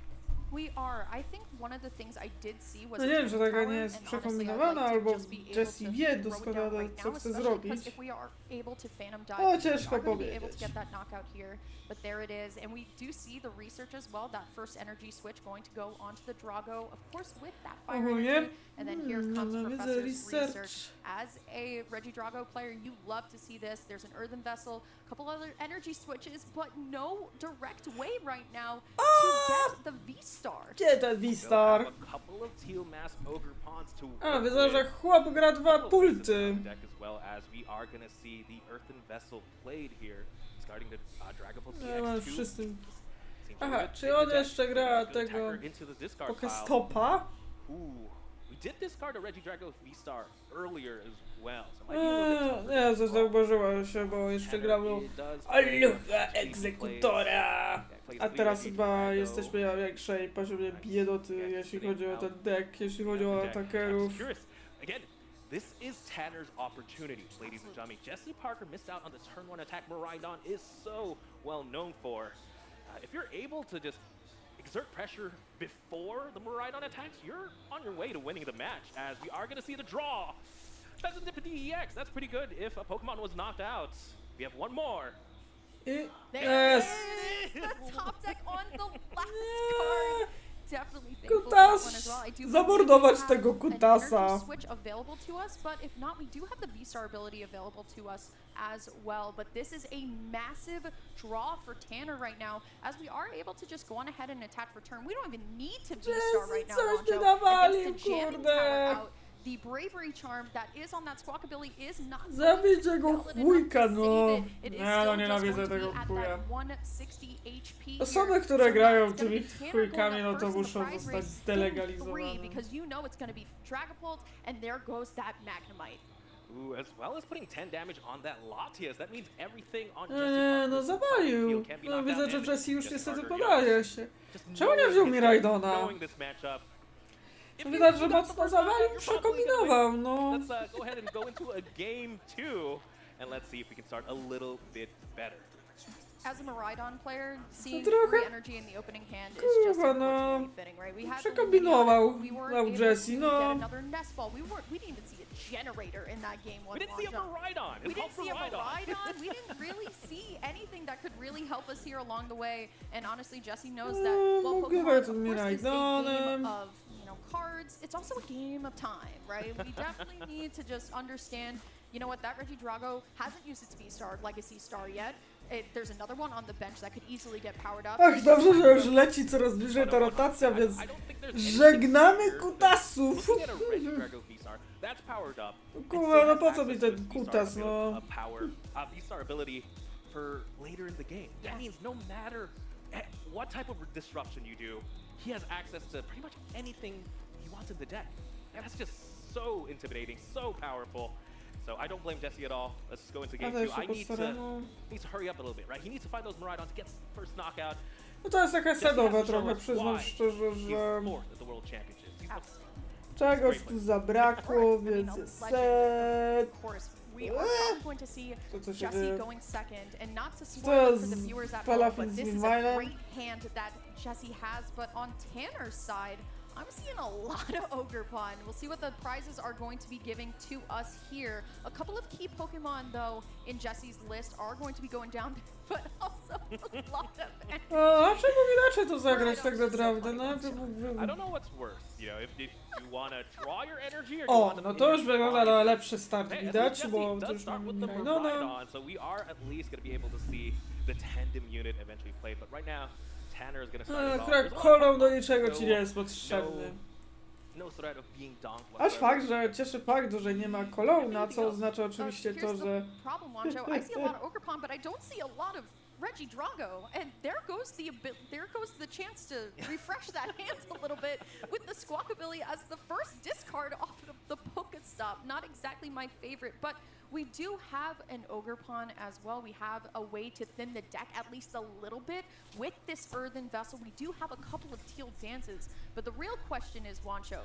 [SPEAKER 5] We are. I think one of the things I did see was
[SPEAKER 1] No nie wiem, czy taka nie jest przekombinowana, albo Jesse wie doskonale, co chce zrobić.
[SPEAKER 5] If we are able to Phantom Dive,
[SPEAKER 1] O, ciężko
[SPEAKER 5] we are going to be able to
[SPEAKER 1] powiedzieć.
[SPEAKER 5] get that knockout here. But there it is, and we do see the research as well. That first energy switch going to go onto the Drago, of course, with that fire
[SPEAKER 1] Ogólnie,
[SPEAKER 5] energy. And then here comes
[SPEAKER 1] no, widzę
[SPEAKER 5] Professor's
[SPEAKER 1] research.
[SPEAKER 5] research. As a Regidrago player, you love to see this. There's an Earthen Vessel, a couple other energy switches, but no direct way right now to get the V-Star.
[SPEAKER 1] Gdzie ten
[SPEAKER 4] They'll
[SPEAKER 1] V-Star?
[SPEAKER 4] have a couple of Teal Mask Ogre Pawns to
[SPEAKER 1] A,
[SPEAKER 4] work
[SPEAKER 1] widzę, że
[SPEAKER 4] with.
[SPEAKER 1] chłop gra 2
[SPEAKER 4] Couple pieces
[SPEAKER 1] pulty.
[SPEAKER 4] on the deck as well, as we are gonna see the Earthen Vessel played here, starting to Dragon Ball
[SPEAKER 1] Ja mam
[SPEAKER 4] TX2.
[SPEAKER 1] wszyscy.
[SPEAKER 4] Seems
[SPEAKER 1] Aha,
[SPEAKER 4] really good.
[SPEAKER 1] czy on
[SPEAKER 4] Good
[SPEAKER 1] jeszcze gra
[SPEAKER 4] good
[SPEAKER 1] tego
[SPEAKER 4] attacker into the discard pile.
[SPEAKER 1] Pokestopa?
[SPEAKER 4] Ooh, we did discard a Regidrago V-Star earlier as well. So it might be a little bit tougher
[SPEAKER 1] Nie,
[SPEAKER 4] to
[SPEAKER 1] coś
[SPEAKER 4] call.
[SPEAKER 1] zauważyła się, bo jeszcze
[SPEAKER 4] Tanner,
[SPEAKER 1] grał
[SPEAKER 4] it does play
[SPEAKER 1] Alucha
[SPEAKER 4] plays-
[SPEAKER 1] Egzekutora.
[SPEAKER 4] plays
[SPEAKER 1] A
[SPEAKER 4] three
[SPEAKER 1] teraz
[SPEAKER 4] Regidrago.
[SPEAKER 1] chyba jesteśmy na większej poziomie biedoty, jeśli chodzi o ten deck, jeśli chodzi o atakerów.
[SPEAKER 4] Again, this is Tanner's opportunity, ladies and gentlemen. Jesse Parker missed out on the turn 1 attack Miraidon is so well known for. If you're able to just exert pressure before the Miraidon attacks, you're on your way to winning the match, as we are going to see the draw. Pheasant Dip DEX, that's pretty good if a Pokemon was knocked out. We have one more.
[SPEAKER 1] I
[SPEAKER 5] There
[SPEAKER 1] jest!
[SPEAKER 5] it is! The top deck on the last card. Definitely thankful for that one as well. I do
[SPEAKER 1] Zamordować
[SPEAKER 5] believe we
[SPEAKER 1] tego
[SPEAKER 5] have
[SPEAKER 1] kutasa.
[SPEAKER 5] an energy switch available to us, but if not, we do have the V-Star ability available to us as well. But this is a massive draw for Tanner right now, as we are able to just go on ahead and attack for turn. We don't even need to V-Star right now,
[SPEAKER 1] coś ty
[SPEAKER 5] Wancho.
[SPEAKER 1] nawalił,
[SPEAKER 5] Against the jamming
[SPEAKER 1] kurde.
[SPEAKER 5] tower out. The Bravery Charm that is on that Squawkabilly is not
[SPEAKER 1] Zabijcie go chujka, no!
[SPEAKER 5] It is
[SPEAKER 1] Nie, no
[SPEAKER 5] still
[SPEAKER 1] nienawidzę
[SPEAKER 5] just going
[SPEAKER 1] tego
[SPEAKER 5] to be at
[SPEAKER 1] chuja.
[SPEAKER 5] that 160 HP
[SPEAKER 1] Osoby,
[SPEAKER 5] here.
[SPEAKER 1] które
[SPEAKER 5] So
[SPEAKER 1] grają
[SPEAKER 5] now it's gonna
[SPEAKER 1] tymi
[SPEAKER 5] be Tanner
[SPEAKER 1] chujkami,
[SPEAKER 5] going
[SPEAKER 1] no
[SPEAKER 5] up
[SPEAKER 1] to
[SPEAKER 5] first in the
[SPEAKER 1] muszą
[SPEAKER 5] prize
[SPEAKER 1] zostać
[SPEAKER 5] race,
[SPEAKER 1] zdelegalizowane.
[SPEAKER 5] in 3, because you know it's going to be Dragapult, and there goes that Magnemite.
[SPEAKER 4] Ooh, as well as putting 10 damage on that Latias. That means everything on
[SPEAKER 1] Nie,
[SPEAKER 4] Jesse
[SPEAKER 1] no
[SPEAKER 4] Parker's
[SPEAKER 1] zawalił.
[SPEAKER 4] field can be
[SPEAKER 1] No
[SPEAKER 4] knocked
[SPEAKER 1] widzę,
[SPEAKER 4] out,
[SPEAKER 1] że
[SPEAKER 4] and
[SPEAKER 1] Jesse już
[SPEAKER 4] Jesse
[SPEAKER 1] niestety
[SPEAKER 4] Parker
[SPEAKER 1] podaje się.
[SPEAKER 4] just
[SPEAKER 1] Czemu nie
[SPEAKER 4] knowing
[SPEAKER 1] wziął
[SPEAKER 4] his-
[SPEAKER 1] Miraidona?
[SPEAKER 4] knowing this matchup,
[SPEAKER 1] Widać, że mocno zawalił, przekombinował, no.
[SPEAKER 4] Let's go ahead and go into a game 2 and let's see if we can start a little bit better.
[SPEAKER 5] As a Maridon player, seeing
[SPEAKER 1] trochę-
[SPEAKER 5] free energy in the opening hand is just
[SPEAKER 1] Kurwa, no.
[SPEAKER 5] unfortunately fitting, right? We had the
[SPEAKER 1] Przekombinował
[SPEAKER 5] Lumion, we weren't
[SPEAKER 1] dał
[SPEAKER 5] able
[SPEAKER 1] Jessie,
[SPEAKER 5] to
[SPEAKER 1] no.
[SPEAKER 5] get another nest ball. We didn't even see a generator in that game one.
[SPEAKER 4] We didn't see a Maridon.
[SPEAKER 5] We
[SPEAKER 4] It's
[SPEAKER 5] didn't see a
[SPEAKER 4] called
[SPEAKER 5] Maridon. We didn't really see anything that could really help us here along the way. And honestly, Jessie knows that. Well,
[SPEAKER 1] Mogę
[SPEAKER 5] Pokemon,
[SPEAKER 1] bardzo
[SPEAKER 5] of
[SPEAKER 1] mi
[SPEAKER 5] course, is a
[SPEAKER 1] Raidonem.
[SPEAKER 5] game of cards. It's also a game of time, right? We definitely need to just understand. You know what? That Regidrago hasn't used its V-Star Legacy Star yet. There's another one on the bench that could easily get powered up.
[SPEAKER 1] Ach, dobrze, że już leci coraz bliżej ta rotacja, więc żegnamy kutasów.
[SPEAKER 4] That's powered up.
[SPEAKER 1] Kurwa, no po co mi ten kutas, no.
[SPEAKER 4] V-Star ability for later in the game. That means no matter what type of disruption you do, he has access to pretty much anything he wants in the deck. And that's just so intimidating, so powerful. So I don't blame Jessie at all. Let's just go into game 2. I need to hurry up a little bit, right? He needs to find those Maridons to get first knockout.
[SPEAKER 1] No to jest taka sedowa trochę, przyznam szczerze, że
[SPEAKER 4] He's fourth at the World Championships.
[SPEAKER 1] czegoś tu zabrakło, więc jest set.
[SPEAKER 5] Of course, we are probably going to see
[SPEAKER 1] To co się
[SPEAKER 5] Jessie
[SPEAKER 1] dzieje?
[SPEAKER 5] going second, and not to
[SPEAKER 1] To
[SPEAKER 5] spoil it for
[SPEAKER 1] jest
[SPEAKER 5] the viewers at
[SPEAKER 1] Palafin
[SPEAKER 5] home, but
[SPEAKER 1] z
[SPEAKER 5] this is a
[SPEAKER 1] Winwilem.
[SPEAKER 5] great hand that Jessie has. But on Tanner's side, I'm seeing a lot of Ogerpon. We'll see what the prizes are going to be giving to us here. A couple of key Pokemon, though, in Jessie's list are going to be going down, but also a lot of energy.
[SPEAKER 1] A czemu inaczej to zagrać tak naprawdę, no?
[SPEAKER 4] I don't know what's worse, you know, if you want to draw your energy or you
[SPEAKER 1] O,
[SPEAKER 4] want to
[SPEAKER 1] no to już wygląda na lepszy start, widać,
[SPEAKER 4] Jessie
[SPEAKER 1] bo
[SPEAKER 4] does
[SPEAKER 1] to już
[SPEAKER 4] start
[SPEAKER 1] mamy
[SPEAKER 4] with the
[SPEAKER 1] Raidona.
[SPEAKER 4] Maridon, so we are at least going to be able to see the tandem unit eventually play, but right now Tanner is going to start us off.
[SPEAKER 1] Akurat
[SPEAKER 4] There's a lot
[SPEAKER 1] kolą
[SPEAKER 4] of
[SPEAKER 1] do niczego ci nie
[SPEAKER 4] no-
[SPEAKER 1] jest potrzebny.
[SPEAKER 4] No threat of being donked
[SPEAKER 1] Aż
[SPEAKER 4] whatsoever.
[SPEAKER 1] fakt, że cieszy fakt, że nie ma kolona, co oznacza oczywiście to,
[SPEAKER 5] Here's
[SPEAKER 1] że...
[SPEAKER 5] the problem, Wancho. I see a lot of Ogerpon, but I don't see a lot of Regidrago, and there goes the chance to refresh that hand a little bit with the Squawkabilly as the first discard off of the Pokestop. Not exactly my favorite, but we do have an Ogerpon as well. We have a way to thin the deck at least a little bit with this Earthen Vessel. We do have a couple of teal dances, but the real question is, Wancho,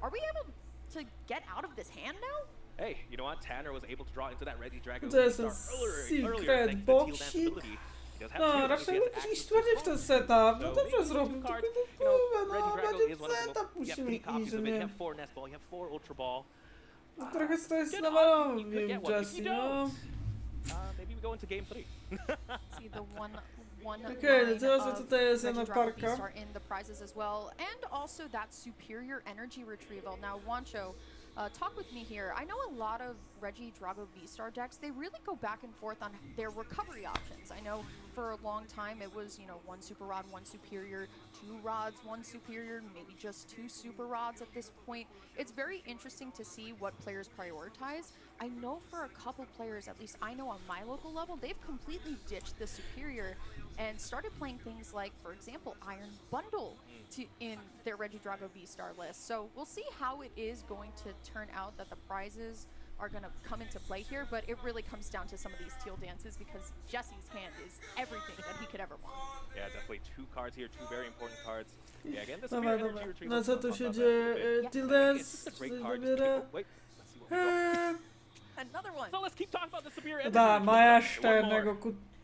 [SPEAKER 5] are we able to get out of this hand now?
[SPEAKER 4] Hey, you know what? Tanner was able to draw into that Regidrago
[SPEAKER 1] To jest
[SPEAKER 4] V-Star
[SPEAKER 1] secret
[SPEAKER 4] earlier thanks to Teal Dance
[SPEAKER 1] boxik.
[SPEAKER 4] ability. He does have
[SPEAKER 1] No,
[SPEAKER 4] Teal,
[SPEAKER 1] raczej
[SPEAKER 4] he has
[SPEAKER 1] jakiś
[SPEAKER 4] access to
[SPEAKER 1] stworzyć w ten
[SPEAKER 4] both.
[SPEAKER 1] setup, no
[SPEAKER 4] So
[SPEAKER 1] dobrze
[SPEAKER 4] these
[SPEAKER 1] zrobił,
[SPEAKER 4] two
[SPEAKER 1] tylko
[SPEAKER 4] cards,
[SPEAKER 1] no
[SPEAKER 4] you know,
[SPEAKER 1] kurwa, no
[SPEAKER 4] Regidrago
[SPEAKER 1] będzie
[SPEAKER 4] is one of the
[SPEAKER 1] setup
[SPEAKER 4] most. You have
[SPEAKER 1] musimy
[SPEAKER 4] three copies
[SPEAKER 1] iść, że
[SPEAKER 4] of it. You
[SPEAKER 1] nie.
[SPEAKER 4] have 4 Nest Ball. You have 4 Ultra Ball.
[SPEAKER 1] No, trochę to jest
[SPEAKER 4] Get
[SPEAKER 1] nawalony
[SPEAKER 4] on, you could get one. If
[SPEAKER 1] Jessie,
[SPEAKER 4] you
[SPEAKER 1] no.
[SPEAKER 4] don't, maybe we go into game 3.
[SPEAKER 5] See the one
[SPEAKER 1] Okej, no
[SPEAKER 5] line
[SPEAKER 1] teraz
[SPEAKER 5] of
[SPEAKER 1] tutaj jest jedna
[SPEAKER 5] Regidrago
[SPEAKER 1] parka.
[SPEAKER 5] V-Star in the prizes as well, and also that superior energy retrieval. Now, Wancho, talk with me here. I know a lot of Regidrago V-Star decks, they really go back and forth on their recovery options. I know for a long time it was, 1 Super Rod, 1 Superior, 2 Rods, 1 Superior, maybe just 2 Super Rods at this point. It's very interesting to see what players prioritize. I know for a couple players, at least I know on my local level, they've completely ditched the Superior and started playing things like, for example, Iron Bundle in their Regidrago V-Star list. So we'll see how it is going to turn out that the prizes are going to come into play here, but it really comes down to some of these teal dances because Jesse's hand is everything that he could ever want.
[SPEAKER 4] Yeah, definitely 2 cards here, 2 very important cards. Yeah, again, this
[SPEAKER 1] Dobra,
[SPEAKER 4] superior
[SPEAKER 1] dobra.
[SPEAKER 4] energy retrieval.
[SPEAKER 1] No co tu
[SPEAKER 4] I'll
[SPEAKER 1] się
[SPEAKER 4] talk about that in a
[SPEAKER 1] dzieje?
[SPEAKER 4] bit.
[SPEAKER 1] Tildes,
[SPEAKER 4] It's just a great
[SPEAKER 1] coś
[SPEAKER 4] card.
[SPEAKER 1] dobiera.
[SPEAKER 4] Wait, let's see what we got.
[SPEAKER 5] Another one.
[SPEAKER 4] So let's keep talking about the superior energy.
[SPEAKER 1] Da, ma
[SPEAKER 4] retrieval.
[SPEAKER 1] jeszcze
[SPEAKER 4] One more.
[SPEAKER 1] jednego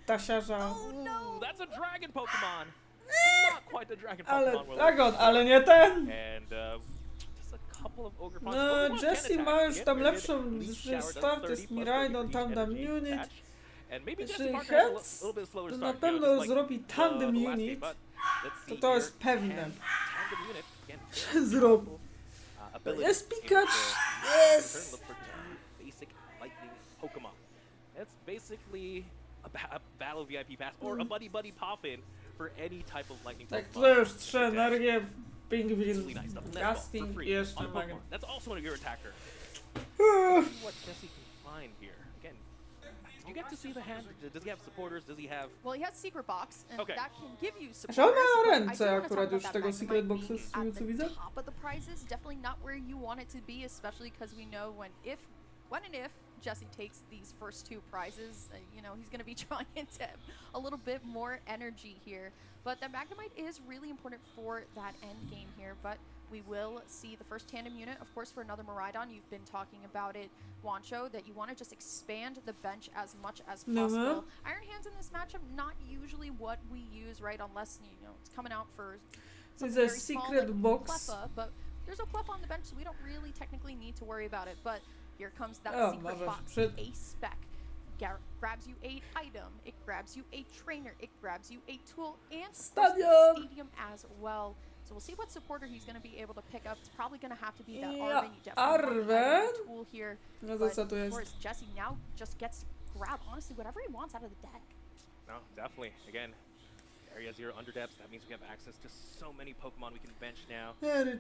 [SPEAKER 1] kutasiarza.
[SPEAKER 5] No.
[SPEAKER 4] That's a dragon Pokemon. Not quite a dragon
[SPEAKER 1] Ale
[SPEAKER 4] Pokemon. we're
[SPEAKER 1] Dragon,
[SPEAKER 4] looking for.
[SPEAKER 1] ale nie ten!
[SPEAKER 4] And just a couple of Ogerpons.
[SPEAKER 1] No,
[SPEAKER 4] Ogerpons can
[SPEAKER 1] Jessie
[SPEAKER 4] attack.
[SPEAKER 1] ma już
[SPEAKER 4] Again,
[SPEAKER 1] tam
[SPEAKER 4] granted,
[SPEAKER 1] lepszą
[SPEAKER 4] Leaf Shower does
[SPEAKER 1] start,
[SPEAKER 4] 30
[SPEAKER 1] jest
[SPEAKER 4] plus
[SPEAKER 1] Miraidon,
[SPEAKER 4] 30
[SPEAKER 1] Tandem
[SPEAKER 4] energy
[SPEAKER 1] Unit.
[SPEAKER 4] attach. And maybe
[SPEAKER 1] Jeśli
[SPEAKER 4] Jessie's partner has
[SPEAKER 1] Hex,
[SPEAKER 4] a little bit slower
[SPEAKER 1] to
[SPEAKER 4] start,
[SPEAKER 1] na pewno
[SPEAKER 4] just like
[SPEAKER 1] zrobi Tandem
[SPEAKER 4] the last
[SPEAKER 1] Unit.
[SPEAKER 4] game, but let's see
[SPEAKER 1] To jest
[SPEAKER 4] here.
[SPEAKER 1] pewne.
[SPEAKER 4] Tandem Unit, again,
[SPEAKER 1] Że zrobi.
[SPEAKER 4] ability
[SPEAKER 1] Jest
[SPEAKER 4] to
[SPEAKER 1] Pikachu!
[SPEAKER 4] turn,
[SPEAKER 1] Yes!
[SPEAKER 4] look for 2 basic lightning Pokemon. It's basically a battle VIP pass or a buddy buddy pop-in for any type of lightning
[SPEAKER 1] Tak,
[SPEAKER 4] Pokemon.
[SPEAKER 1] to już 3 energie, Pingwin,
[SPEAKER 4] Really nice stuff. Nest Ball for
[SPEAKER 1] Casting i
[SPEAKER 4] free
[SPEAKER 1] jeszcze
[SPEAKER 4] on
[SPEAKER 1] Magnet.
[SPEAKER 4] Pokemon. That's also one of your attacker. Let's see what Jessie can find here. Again, do you get to see the hand? Does he have supporters? Does he have?
[SPEAKER 5] Well, he has Secret Box, and
[SPEAKER 4] Okay.
[SPEAKER 5] that can give you support.
[SPEAKER 1] Że on ma ręce akurat już tego Secret Boxa z tego co widzę.
[SPEAKER 5] Top of the prizes, definitely not where you want it to be, especially because we know when and if Jesse takes these first 2 prizes, you know, he's going to be trying to a little bit more energy here. But the Magnemite is really important for that end game here. But we will see the first tandem unit, of course, for another Miraidon. You've been talking about it, Wancho, that you want to just expand the bench as much as possible. Iron Hands in this matchup, not usually what we use, right? Unless, you know, it's coming out for something
[SPEAKER 1] a
[SPEAKER 5] very small
[SPEAKER 1] secret
[SPEAKER 5] like
[SPEAKER 1] box.
[SPEAKER 5] Cleffa, but there's no Cleffa on the bench, so we don't really technically need to worry about it. But here comes that secret box, a spec. Grabs you a item, it grabs you a trainer, it grabs you a tool, and stadium as well. So we'll see what supporter he's going to be able to pick up. It's probably going to have to be that Arven. You definitely want a tool here.
[SPEAKER 1] No,
[SPEAKER 5] But of course, Jesse now just gets to grab, honestly, whatever he wants out of the deck.
[SPEAKER 4] No, definitely. Again, area 0 underdepths. That means we have access to so many Pokemon we can bench now.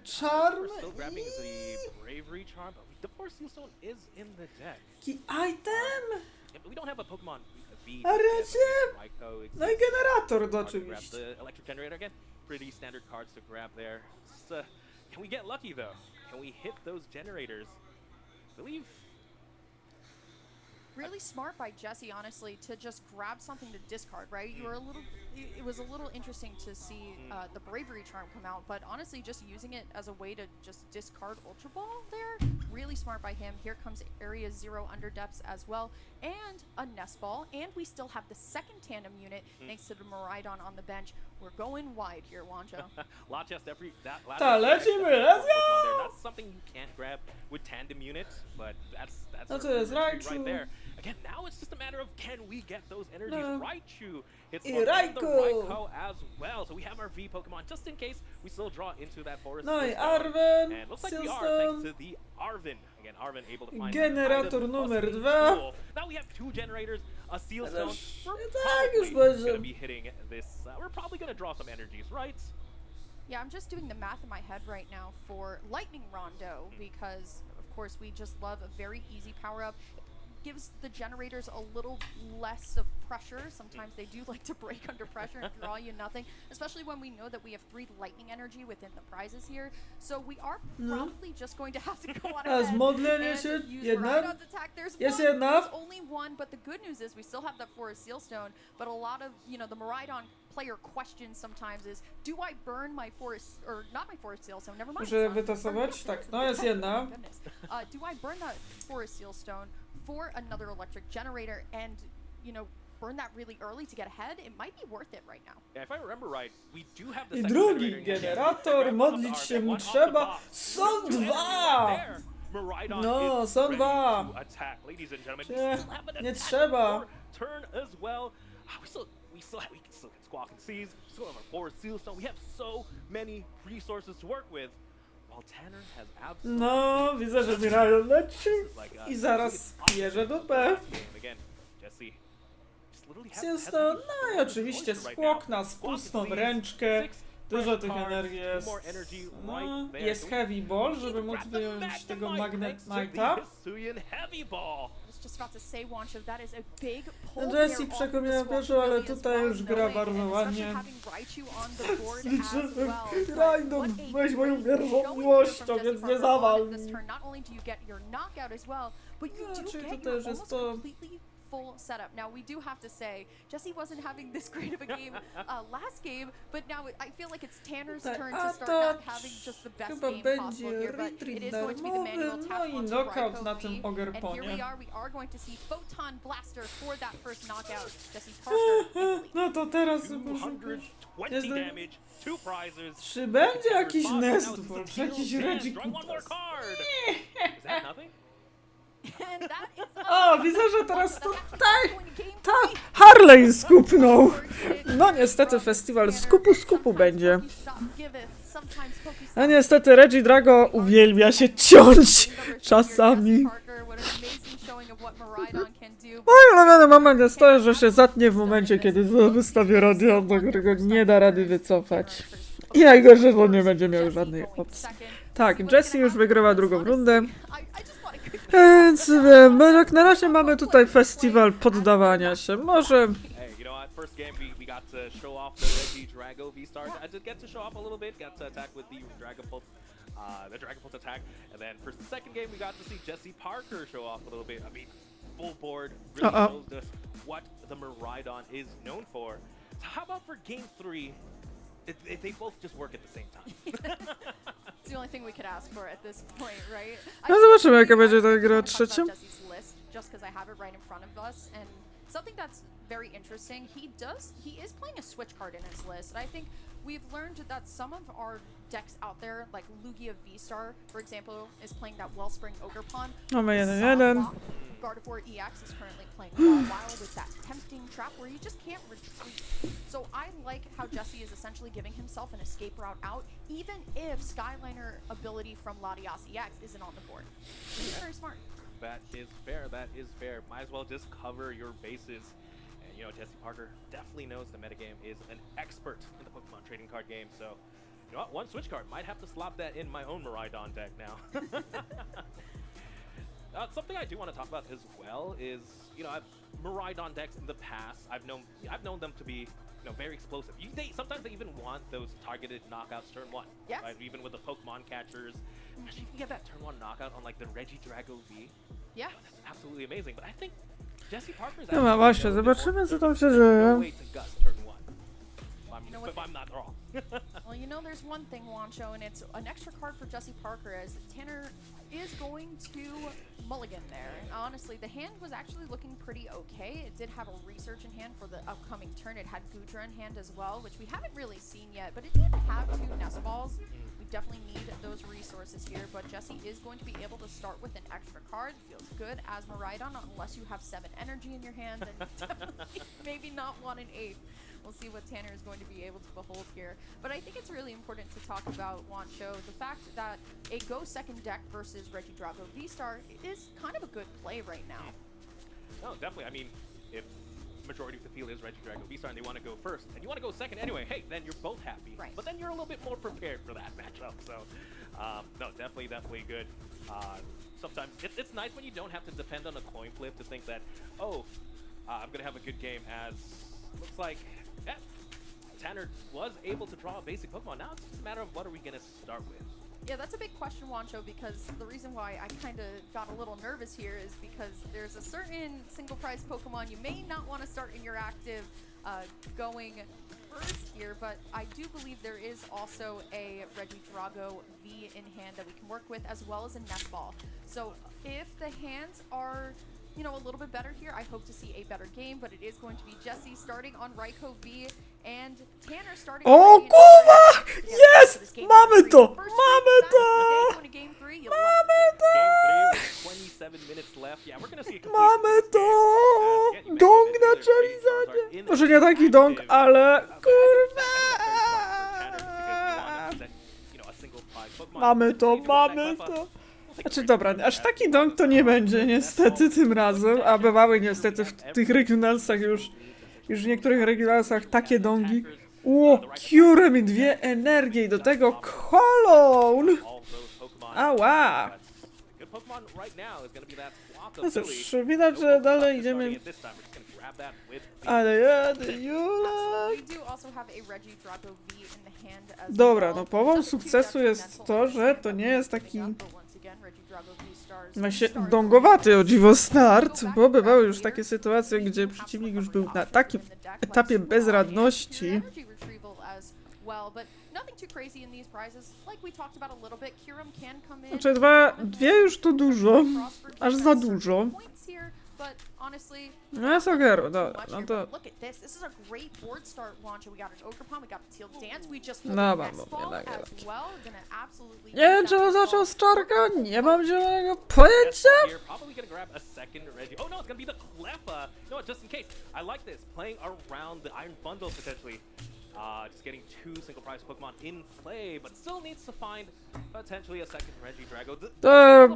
[SPEAKER 1] Charm.
[SPEAKER 4] We're still grabbing the Bravery Charm, but the Force Seal Stone is in the deck.
[SPEAKER 1] Key item.
[SPEAKER 4] Yeah, but we don't have a Pokemon.
[SPEAKER 1] A razie. No i generator
[SPEAKER 4] Grab
[SPEAKER 1] oczywiście.
[SPEAKER 4] the electric generator again. Pretty standard cards to grab there. Just, can we get lucky though? Can we hit those generators? I believe.
[SPEAKER 5] Really smart by Jesse, honestly, to just grab something to discard, right? You were a little, it was a little interesting to see the Bravery Charm come out, but honestly, just using it as a way to just discard Ultra Ball there, really smart by him. Here comes Area 0 Underdepths as well, and a Nest Ball, and we still have the second tandem unit thanks to the Miraidon on the bench. We're going wide here, Wancho.
[SPEAKER 4] Lot chest every that last. That's something you can't grab with tandem units, but that's right there. Again, now it's just a matter of can we get those energies. Raichu hits the Raikou as well. So we have our V Pokemon just in case we still draw into that forest.
[SPEAKER 1] No i Arven.
[SPEAKER 4] And looks like we are thanks to the Arven. Again, Arven able to find
[SPEAKER 1] Generator numer 2.
[SPEAKER 4] Now we have 2 generators, a Seal Stone.
[SPEAKER 1] już
[SPEAKER 4] We're
[SPEAKER 1] będzie.
[SPEAKER 4] gonna be hitting this. We're probably gonna draw some energies, right?
[SPEAKER 5] Yeah, I'm just doing the math in my head right now for Lightning Rondo because, of course, we just love a very easy power-up. Gives the generators a little less of pressure. Sometimes they do like to break under pressure and draw you nothing, especially when we know that we have 3 lightning energy within the prizes here. So we are probably just going to have to go on ahead and use Miraidon's attack. There's only one, but the good news is we still have that Forest Seal Stone, but a lot of, you know, the Miraidon player question sometimes is, do I burn my Forest, or not my Forest Seal Stone, never mind.
[SPEAKER 1] Muszę wytasować, tak, no jest jedna.
[SPEAKER 5] Do I burn that Forest Seal Stone for another electric generator and, you know, burn that really early to get ahead? It might be worth it right now.
[SPEAKER 4] Yeah, if I remember right, we do have the
[SPEAKER 1] I
[SPEAKER 4] second
[SPEAKER 1] drugi generator, modlić się mu trzeba. Są 2! No, są 2. Nie trzeba.
[SPEAKER 4] Turn as well. We still can Squawk and Seize. We still have our Forest Seal Stone. We have so many resources to work with. While Tanner has absolutely.
[SPEAKER 1] No, widzę, że Miraidon leci i zaraz bierze dupę. Silstone, no i oczywiście skłok na spustą ręczkę. Dużo tych energii jest. No, jest Heavy Ball, żeby móc wyjąć tego Magnemite'a. Jessie przekomiła pierwszą, ale tutaj już gra bardzo ładnie. Raidon, weź moją pierwszą miłością, więc nie zawal mi. No, czyli to też jest to...
[SPEAKER 5] Full setup. Now we do have to say, Jesse wasn't having this great of a game last game, but now I feel like it's Tanner's turn to start not having just the best game possible here, but it is going to be the manual tap onto Raikou V, and here we are going to see Photon Blaster for that first knockout. Jesse Parker.
[SPEAKER 1] No to teraz...
[SPEAKER 4] 220 damage, 2 prizes.
[SPEAKER 1] Czy będzie jakiś Nest, czy jakiś Reggie? O, widzę, że teraz tutaj Harley skupnął. No niestety festiwal skupu będzie. A niestety Reggie Drago uwielbia się ciąć czasami. Mój ulubiony moment jest to, że się zatnie w momencie, kiedy wystawię radio, do którego nie da rady wycofać. I najgorsze, że nie będzie miał żadnej opcji. Tak, Jesse już wygrywa drugą rundę. Więc wiem, jak na razie mamy tutaj festiwal poddawania się. Może...
[SPEAKER 4] First game we got to show off the Reggie Drago V-Stars. I did get to show off a little bit, got to attack with the Dragon Pulse the Dragon Pulse attack. And then for the second game, we got to see Jesse Parker show off a little bit. I mean, full board really shows us what the Miraidon is known for. So how about for game 3? If they both just work at the same time.
[SPEAKER 5] It's the only thing we could ask for at this point, right?
[SPEAKER 1] No zobaczymy, jaka będzie ta gra trzecią.
[SPEAKER 5] Jesse's list, just because I have it right in front of us, and something that's very interesting, he is playing a switch card in his list, and I think we've learned that some of our decks out there, like Lugia V-Star, for example, is playing that Wellspring Ogre Pawn.
[SPEAKER 1] Mamy 1-1.
[SPEAKER 5] Gardevoir EX is currently playing Wild with that tempting trap where you just can't retreat. So I like how Jesse is essentially giving himself an escape route out, even if Skyliner ability from Latias EX isn't on the board. He's very smart.
[SPEAKER 4] That is fair. That is fair. Might as well just cover your bases. And you know, Jesse Parker definitely knows the metagame, is an expert in the Pokemon trading card game. So, you know what? One switch card. Might have to slap that in my own Miraidon deck now. Something I do want to talk about as well is, you know, Miraidon decks in the past, I've known them to be, you know, very explosive. Sometimes they even want those targeted knockouts turn 1.
[SPEAKER 5] Yes.
[SPEAKER 4] Right? Even with the Pokemon catchers. Especially if you get that turn 1 knockout on like the Regidrago V.
[SPEAKER 5] Yeah.
[SPEAKER 4] That's absolutely amazing. But I think Jesse Parker's
[SPEAKER 1] No ma właśnie, zobaczymy co tam się dzieje.
[SPEAKER 4] If I'm not wrong.
[SPEAKER 5] Well, you know, there's one thing, Wancho, and it's an extra card for Jesse Parker, as Tanner is going to mulligan there. And honestly, the hand was actually looking pretty okay. It did have a research in hand for the upcoming turn. It had Goodra in hand as well, which we haven't really seen yet, but it did have 2 Nest Balls. We definitely need those resources here, but Jesse is going to be able to start with an extra card. Feels good as Miraidon, unless you have 7 energy in your hand, then definitely maybe not 1 and 8. We'll see what Tanner is going to be able to behold here. But I think it's really important to talk about, Wancho, the fact that a go second deck versus Regidrago V-Star is kind of a good play right now.
[SPEAKER 4] No, definitely. I mean, if majority of the field is Regidrago V-Star and they want to go first, and you want to go second anyway, hey, then you're both happy.
[SPEAKER 5] Right.
[SPEAKER 4] But then you're a little bit more prepared for that matchup. So, no, definitely good. Sometimes it's nice when you don't have to depend on a coin flip to think that, oh, I'm going to have a good game, as looks like Tanner was able to draw a basic Pokemon. Now it's just a matter of what are we going to start with.
[SPEAKER 5] Yeah, that's a big question, Wancho, because the reason why I kind of got a little nervous here is because there's a certain single prize Pokemon you may not want to start in your active going first here, but I do believe there is also a Regidrago V in hand that we can work with, as well as a Nest Ball. So if the hands are, you know, a little bit better here, I hope to see a better game, but it is going to be Jesse starting on Raikou V and Tanner starting
[SPEAKER 1] O
[SPEAKER 5] on
[SPEAKER 1] kurwa! Jest! Mamy to! Mamy to!
[SPEAKER 4] Game 3 with 27 minutes left. Yeah, we're gonna see a complete
[SPEAKER 1] Mamy to! Dong na Charizardzie! Może nie taki dong, ale kurwa! Mamy to, mamy to! Znaczy dobra, aż taki dong to nie będzie niestety tym razem, a bywały niestety w tych regionalsach już w niektórych regionalsach takie dongi. O, Cure mi 2 energie i do tego Cologne! Ała! No cóż, widać, że dalej idziemy. Ale jadę, Jula! Dobra, no połową sukcesu jest to, że to nie jest taki właśnie dongowaty o dziwo start, bo bywały już takie sytuacje, gdzie przeciwnik już był na takim etapie bezradności. Znaczy dwie już to dużo, aż za dużo. No jest ogero, dobra, no to... No mam jednak. Nie wiem, czy on zaczął z czarka, nie mam zielonego pojęcia.
[SPEAKER 4] Just getting 2 single prize Pokemon in play, but still needs to find potentially a second Regidrago.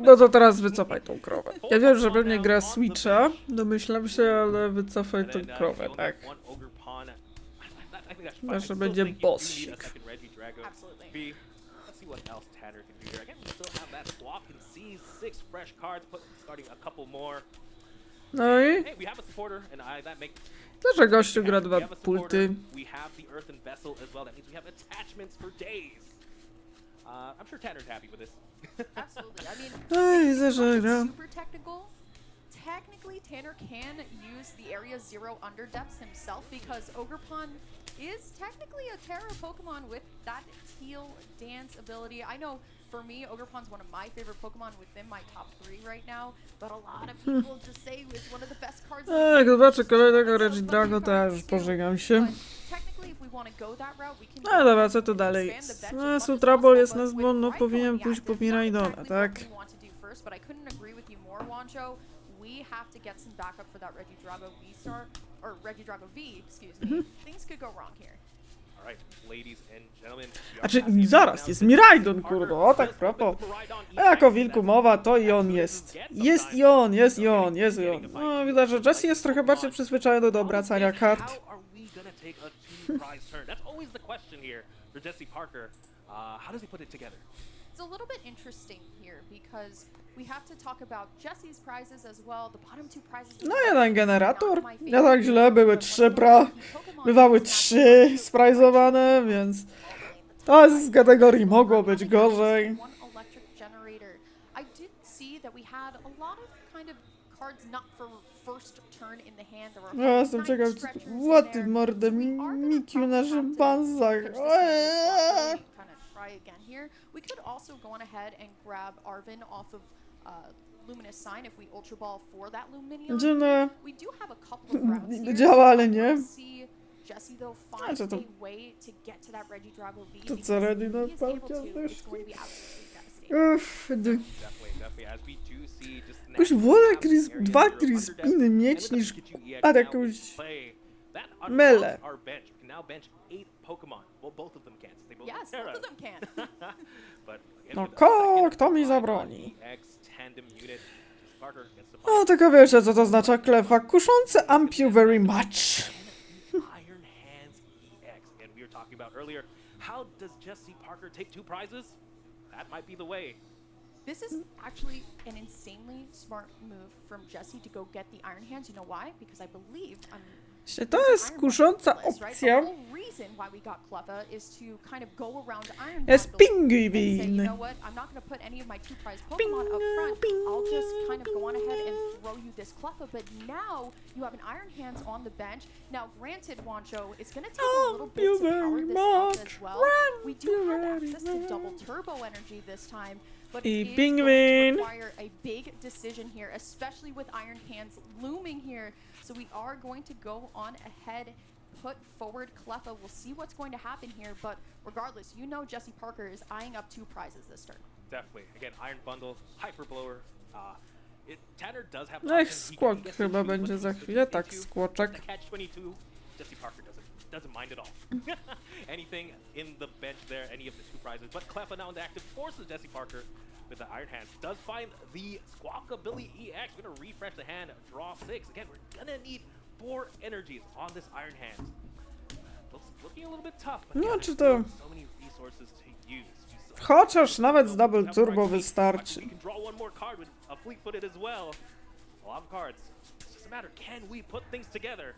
[SPEAKER 1] No to teraz wycofaj tą krowę. Ja wiem, że pewnie gra Switcha, domyślam się, ale wycofaj tą krowę, tak? Zawsze będzie bossik. No i? Dlaczego gościu gra 2 pulty?
[SPEAKER 4] I'm sure Tanner's happy with this.
[SPEAKER 5] Absolutely. I mean,
[SPEAKER 1] Ej,
[SPEAKER 5] if it's not
[SPEAKER 1] zażegnam.
[SPEAKER 5] super technical. Technically, Tanner can use the Area 0 under depths himself because Ogerpon is technically a Terra Pokemon with that teal dance ability. I know for me, Ogerpon's one of my favorite Pokemon within my top 3 right now, but a lot of people just say it's one of the best cards.
[SPEAKER 1] Jak zobaczę kolejnego Regidrago, to ja już pożegnam się. No dobra, co tu dalej jest? No, Sutrabol jest na zbon, no powinien pójść po Miraidona, tak?
[SPEAKER 5] But I couldn't agree with you more, Wancho. We have to get some backup for that Regidrago V star, or Regidrago V, excuse me. Things could go wrong here.
[SPEAKER 4] All right, ladies and gentlemen.
[SPEAKER 1] Znaczy, zaraz, jest Miraidon, kurde, o tak propos. A jak o wilku mowa, to i on jest. Jest i on, jest i on, jest i on. No, widać, że Jessie jest trochę bardziej przyzwyczajony do obracania kart.
[SPEAKER 4] How are we gonna take a two-prize turn? That's always the question here for Jesse Parker. How does he put it together?
[SPEAKER 5] It's a little bit interesting here because we have to talk about Jesse's prizes as well. The bottom 2 prizes.
[SPEAKER 1] No jeden generator. Nie tak źle, były 3 bywały 3 sprajzowane, więc to jest z kategorii mogło być gorzej.
[SPEAKER 5] I did see that we had a lot of kind of cards not for first turn in the hand. There were
[SPEAKER 1] Ja jestem ciekaw, łoty mordę, Mikiu na szympansach.
[SPEAKER 5] Try again here. We could also go on ahead and grab Arvin off of Luminous Sign if we Ultra Ball for that Luminion.
[SPEAKER 1] Dziwne.
[SPEAKER 5] We do have a couple of routes here.
[SPEAKER 1] Działa, ale nie.
[SPEAKER 5] See Jesse though find
[SPEAKER 1] to-
[SPEAKER 5] a way to get to that Regidrago V.
[SPEAKER 1] To
[SPEAKER 5] because
[SPEAKER 1] co, ready
[SPEAKER 5] if
[SPEAKER 1] na
[SPEAKER 5] he is able
[SPEAKER 1] walkę
[SPEAKER 5] to,
[SPEAKER 1] z
[SPEAKER 5] it's
[SPEAKER 1] deszczu?
[SPEAKER 5] going to be absolutely devastating.
[SPEAKER 1] Uff,
[SPEAKER 4] Definitely, as we do see just
[SPEAKER 1] jakoś wolę dwa Crispiny mieć niż jakąś mele.
[SPEAKER 4] Our bench. We can now bench 8 Pokemon. Well, both of them can. They both
[SPEAKER 5] Yes,
[SPEAKER 4] are
[SPEAKER 5] both of
[SPEAKER 4] Terra.
[SPEAKER 5] them can.
[SPEAKER 4] But again,
[SPEAKER 1] No
[SPEAKER 4] with the second
[SPEAKER 1] kto mi
[SPEAKER 4] Rhydon
[SPEAKER 1] zabroni?
[SPEAKER 4] EX tandem unit, Parker gets the
[SPEAKER 1] No tylko wiecie, co to znaczy klefa. Kuszące amp you very much.
[SPEAKER 4] Iron Hands EX. Again, we were talking about earlier. How does Jesse Parker take 2 prizes? That might be the way.
[SPEAKER 5] This is actually an insanely smart move from Jesse to go get the Iron Hands. You know why? Because I believe
[SPEAKER 1] To jest kusząca opcja. Jest pingwin.
[SPEAKER 5] You know what? I'm not going to put any of my 2 prize Pokemon up front. I'll just kind of go on ahead and throw you this Cleffa, but now you have an Iron Hands on the bench. Now, granted, Wancho, it's going to take a little bit to power this up as well. We do have access to double turbo energy this time, but it is going to require a big decision here, especially with Iron Hands looming here. So we are going to go on ahead, put forward Cleffa. We'll see what's going to happen here, but regardless, you know Jesse Parker is eyeing up 2 prizes this turn.
[SPEAKER 4] Definitely. Again, Iron Bundle, Hyper Blower. Tanner does have
[SPEAKER 1] Niech skłok chyba będzie za chwilę, tak, skłoczek.
[SPEAKER 4] Catch-22, Jesse Parker doesn't mind at all. Anything in the bench there, any of the 2 prizes, but Cleffa now in the active forces Jesse Parker with the Iron Hands. Does find the Squawkabilly EX. We're gonna refresh the hand, draw 6. Again, we're gonna need 4 energies on this Iron Hands. Looking a little bit tough, but
[SPEAKER 1] No,
[SPEAKER 4] again,
[SPEAKER 1] czy
[SPEAKER 4] there's
[SPEAKER 1] to...
[SPEAKER 4] so many resources to use.
[SPEAKER 1] Chociaż nawet z double turbo wystarczy.
[SPEAKER 4] We can draw one more card with a fleet-footed as well. A lot of cards. It's just a matter, can we put things together?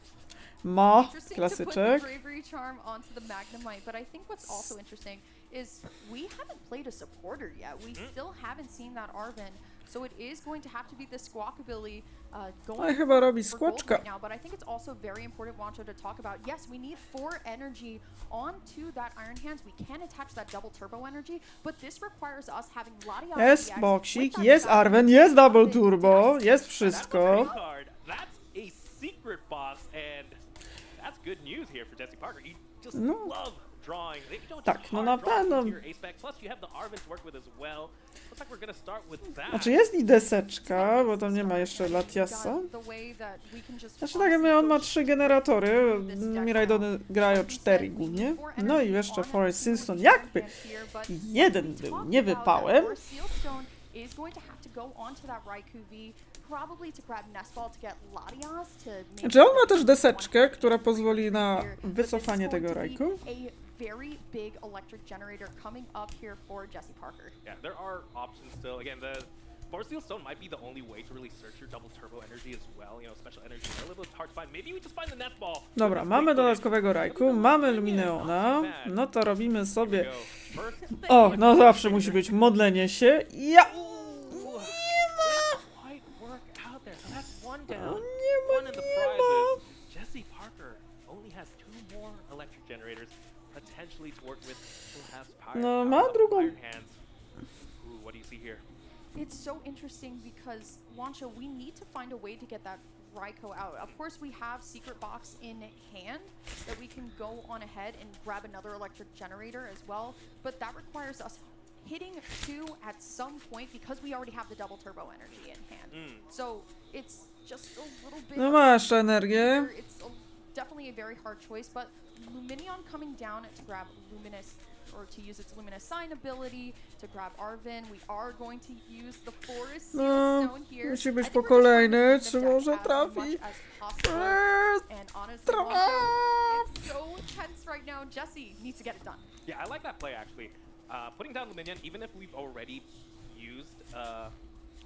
[SPEAKER 1] Ma,
[SPEAKER 5] Interesting to put the
[SPEAKER 1] klasyczek.
[SPEAKER 5] Bravery Charm onto the Magnemite, but I think what's also interesting is we haven't played a supporter yet. We still haven't seen that Arvin, so it is going to have to be the Squawkabilly
[SPEAKER 1] No i
[SPEAKER 5] going
[SPEAKER 1] chyba robi
[SPEAKER 5] for gold
[SPEAKER 1] skłoczka.
[SPEAKER 5] right now, but I think it's also very important, Wancho, to talk about, yes, we need 4 energy onto that Iron Hands. We can attach that double turbo energy, but this requires us having Latias
[SPEAKER 1] Jest
[SPEAKER 5] EX
[SPEAKER 1] boksik,
[SPEAKER 5] with that
[SPEAKER 1] jest
[SPEAKER 5] Dragon
[SPEAKER 1] Arven, jest double
[SPEAKER 5] Arven
[SPEAKER 1] turbo,
[SPEAKER 5] does
[SPEAKER 1] jest
[SPEAKER 4] That's a
[SPEAKER 1] wszystko.
[SPEAKER 4] great card. That's a secret boss, and that's good news here for Jesse Parker. You just love drawing. They don't
[SPEAKER 1] Tak,
[SPEAKER 4] just
[SPEAKER 1] no
[SPEAKER 4] hard
[SPEAKER 1] na
[SPEAKER 4] draw
[SPEAKER 1] pewno.
[SPEAKER 4] into your ace spec. Plus you have the Arvin to work with as well. Looks like we're gonna start with that.
[SPEAKER 1] Znaczy jest i deseczka, bo tam nie ma jeszcze Latiasa. Znaczy tak jakby on ma 3 generatory, Miraidony grają 4 głównie. No i jeszcze Forest Simpson jakby jeden był niewypałem.
[SPEAKER 5] Is going to have to go onto that Raikou V, probably to grab Nestball to get Latias to make
[SPEAKER 1] Znaczy on ma też deseczkę, która pozwoli na wycofanie tego Raikou.
[SPEAKER 5] A very big electric generator coming up here for Jesse Parker.
[SPEAKER 4] Yeah, there are options still. Again, the Force Seal Stone might be the only way to really search your double turbo energy as well. You know, special energy are a little bit hard to find. Maybe we just find the netball.
[SPEAKER 1] Dobra, mamy dodatkowego Rajku, mamy Lumineona, no to robimy sobie... O, no zawsze musi być modlenie się. Ja!
[SPEAKER 4] Jesse Parker only has 2 more electric generators potentially to work with. Who has power?
[SPEAKER 1] No, ma drugą.
[SPEAKER 4] Iron hands. Ooh, what do you see here?
[SPEAKER 5] It's so interesting because, Wancho, we need to find a way to get that Raikou out. Of course, we have Secret Box in hand that we can go on ahead and grab another electric generator as well, but that requires us hitting 2 at some point because we already have the double turbo energy in hand. So it's just a little bit...
[SPEAKER 1] No masz energię.
[SPEAKER 5] It's definitely a very hard choice, but Lumineon coming down to grab Luminous, or to use its Luminous Sign ability, to grab Arven. We are going to use the Forest Seal
[SPEAKER 1] No,
[SPEAKER 5] Stone here.
[SPEAKER 1] musi być
[SPEAKER 5] I think
[SPEAKER 1] po
[SPEAKER 5] we're just trying to
[SPEAKER 1] kolejne,
[SPEAKER 5] keep
[SPEAKER 1] czy
[SPEAKER 5] them
[SPEAKER 1] może
[SPEAKER 5] as much
[SPEAKER 1] trafi?
[SPEAKER 5] as possible. And honestly, Wancho, it's so tense right now. Jesse needs to get it done.
[SPEAKER 4] Yeah, I like that play actually. Putting down Luminion, even if we've already used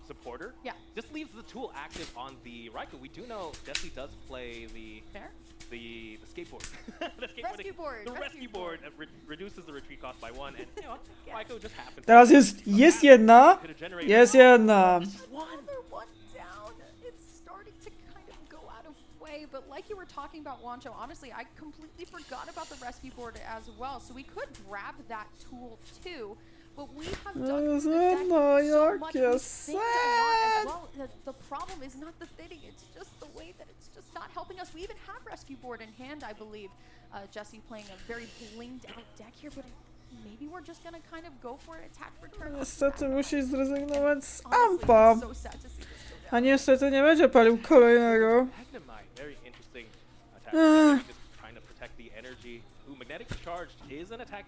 [SPEAKER 4] supporter,
[SPEAKER 5] Yeah.
[SPEAKER 4] just leaves the tool active on the Raikou. We do know Jesse does play the
[SPEAKER 5] Fair?
[SPEAKER 4] the skateboard. The
[SPEAKER 5] Rescue board,
[SPEAKER 4] The
[SPEAKER 5] rescue
[SPEAKER 4] rescue board reduces the retreat cost by 1, and you know, Raikou just happens.
[SPEAKER 1] Teraz jest jedna. Jest jedna.
[SPEAKER 5] Another one down. It's starting to kind of go out of way, but like you were talking about, Wancho, honestly, I completely forgot about the rescue board as well. So we could grab that tool too, but we have done so much. We've thinned a lot as well. The problem is not the thinning, it's just the way that it's just not helping us. We even have rescue board in hand, I believe. Jesse playing a very blinged out deck here, but maybe we're just gonna kind of go for an attack return.
[SPEAKER 1] Niestety musi zrezygnować z
[SPEAKER 5] Honestly,
[SPEAKER 1] Ampa.
[SPEAKER 5] it's so sad to see this go down.
[SPEAKER 1] A niestety nie będzie palił kolejnego.
[SPEAKER 4] Magnemite, very interesting attack. Just trying to protect the energy. Ooh, magnetic charge is an attack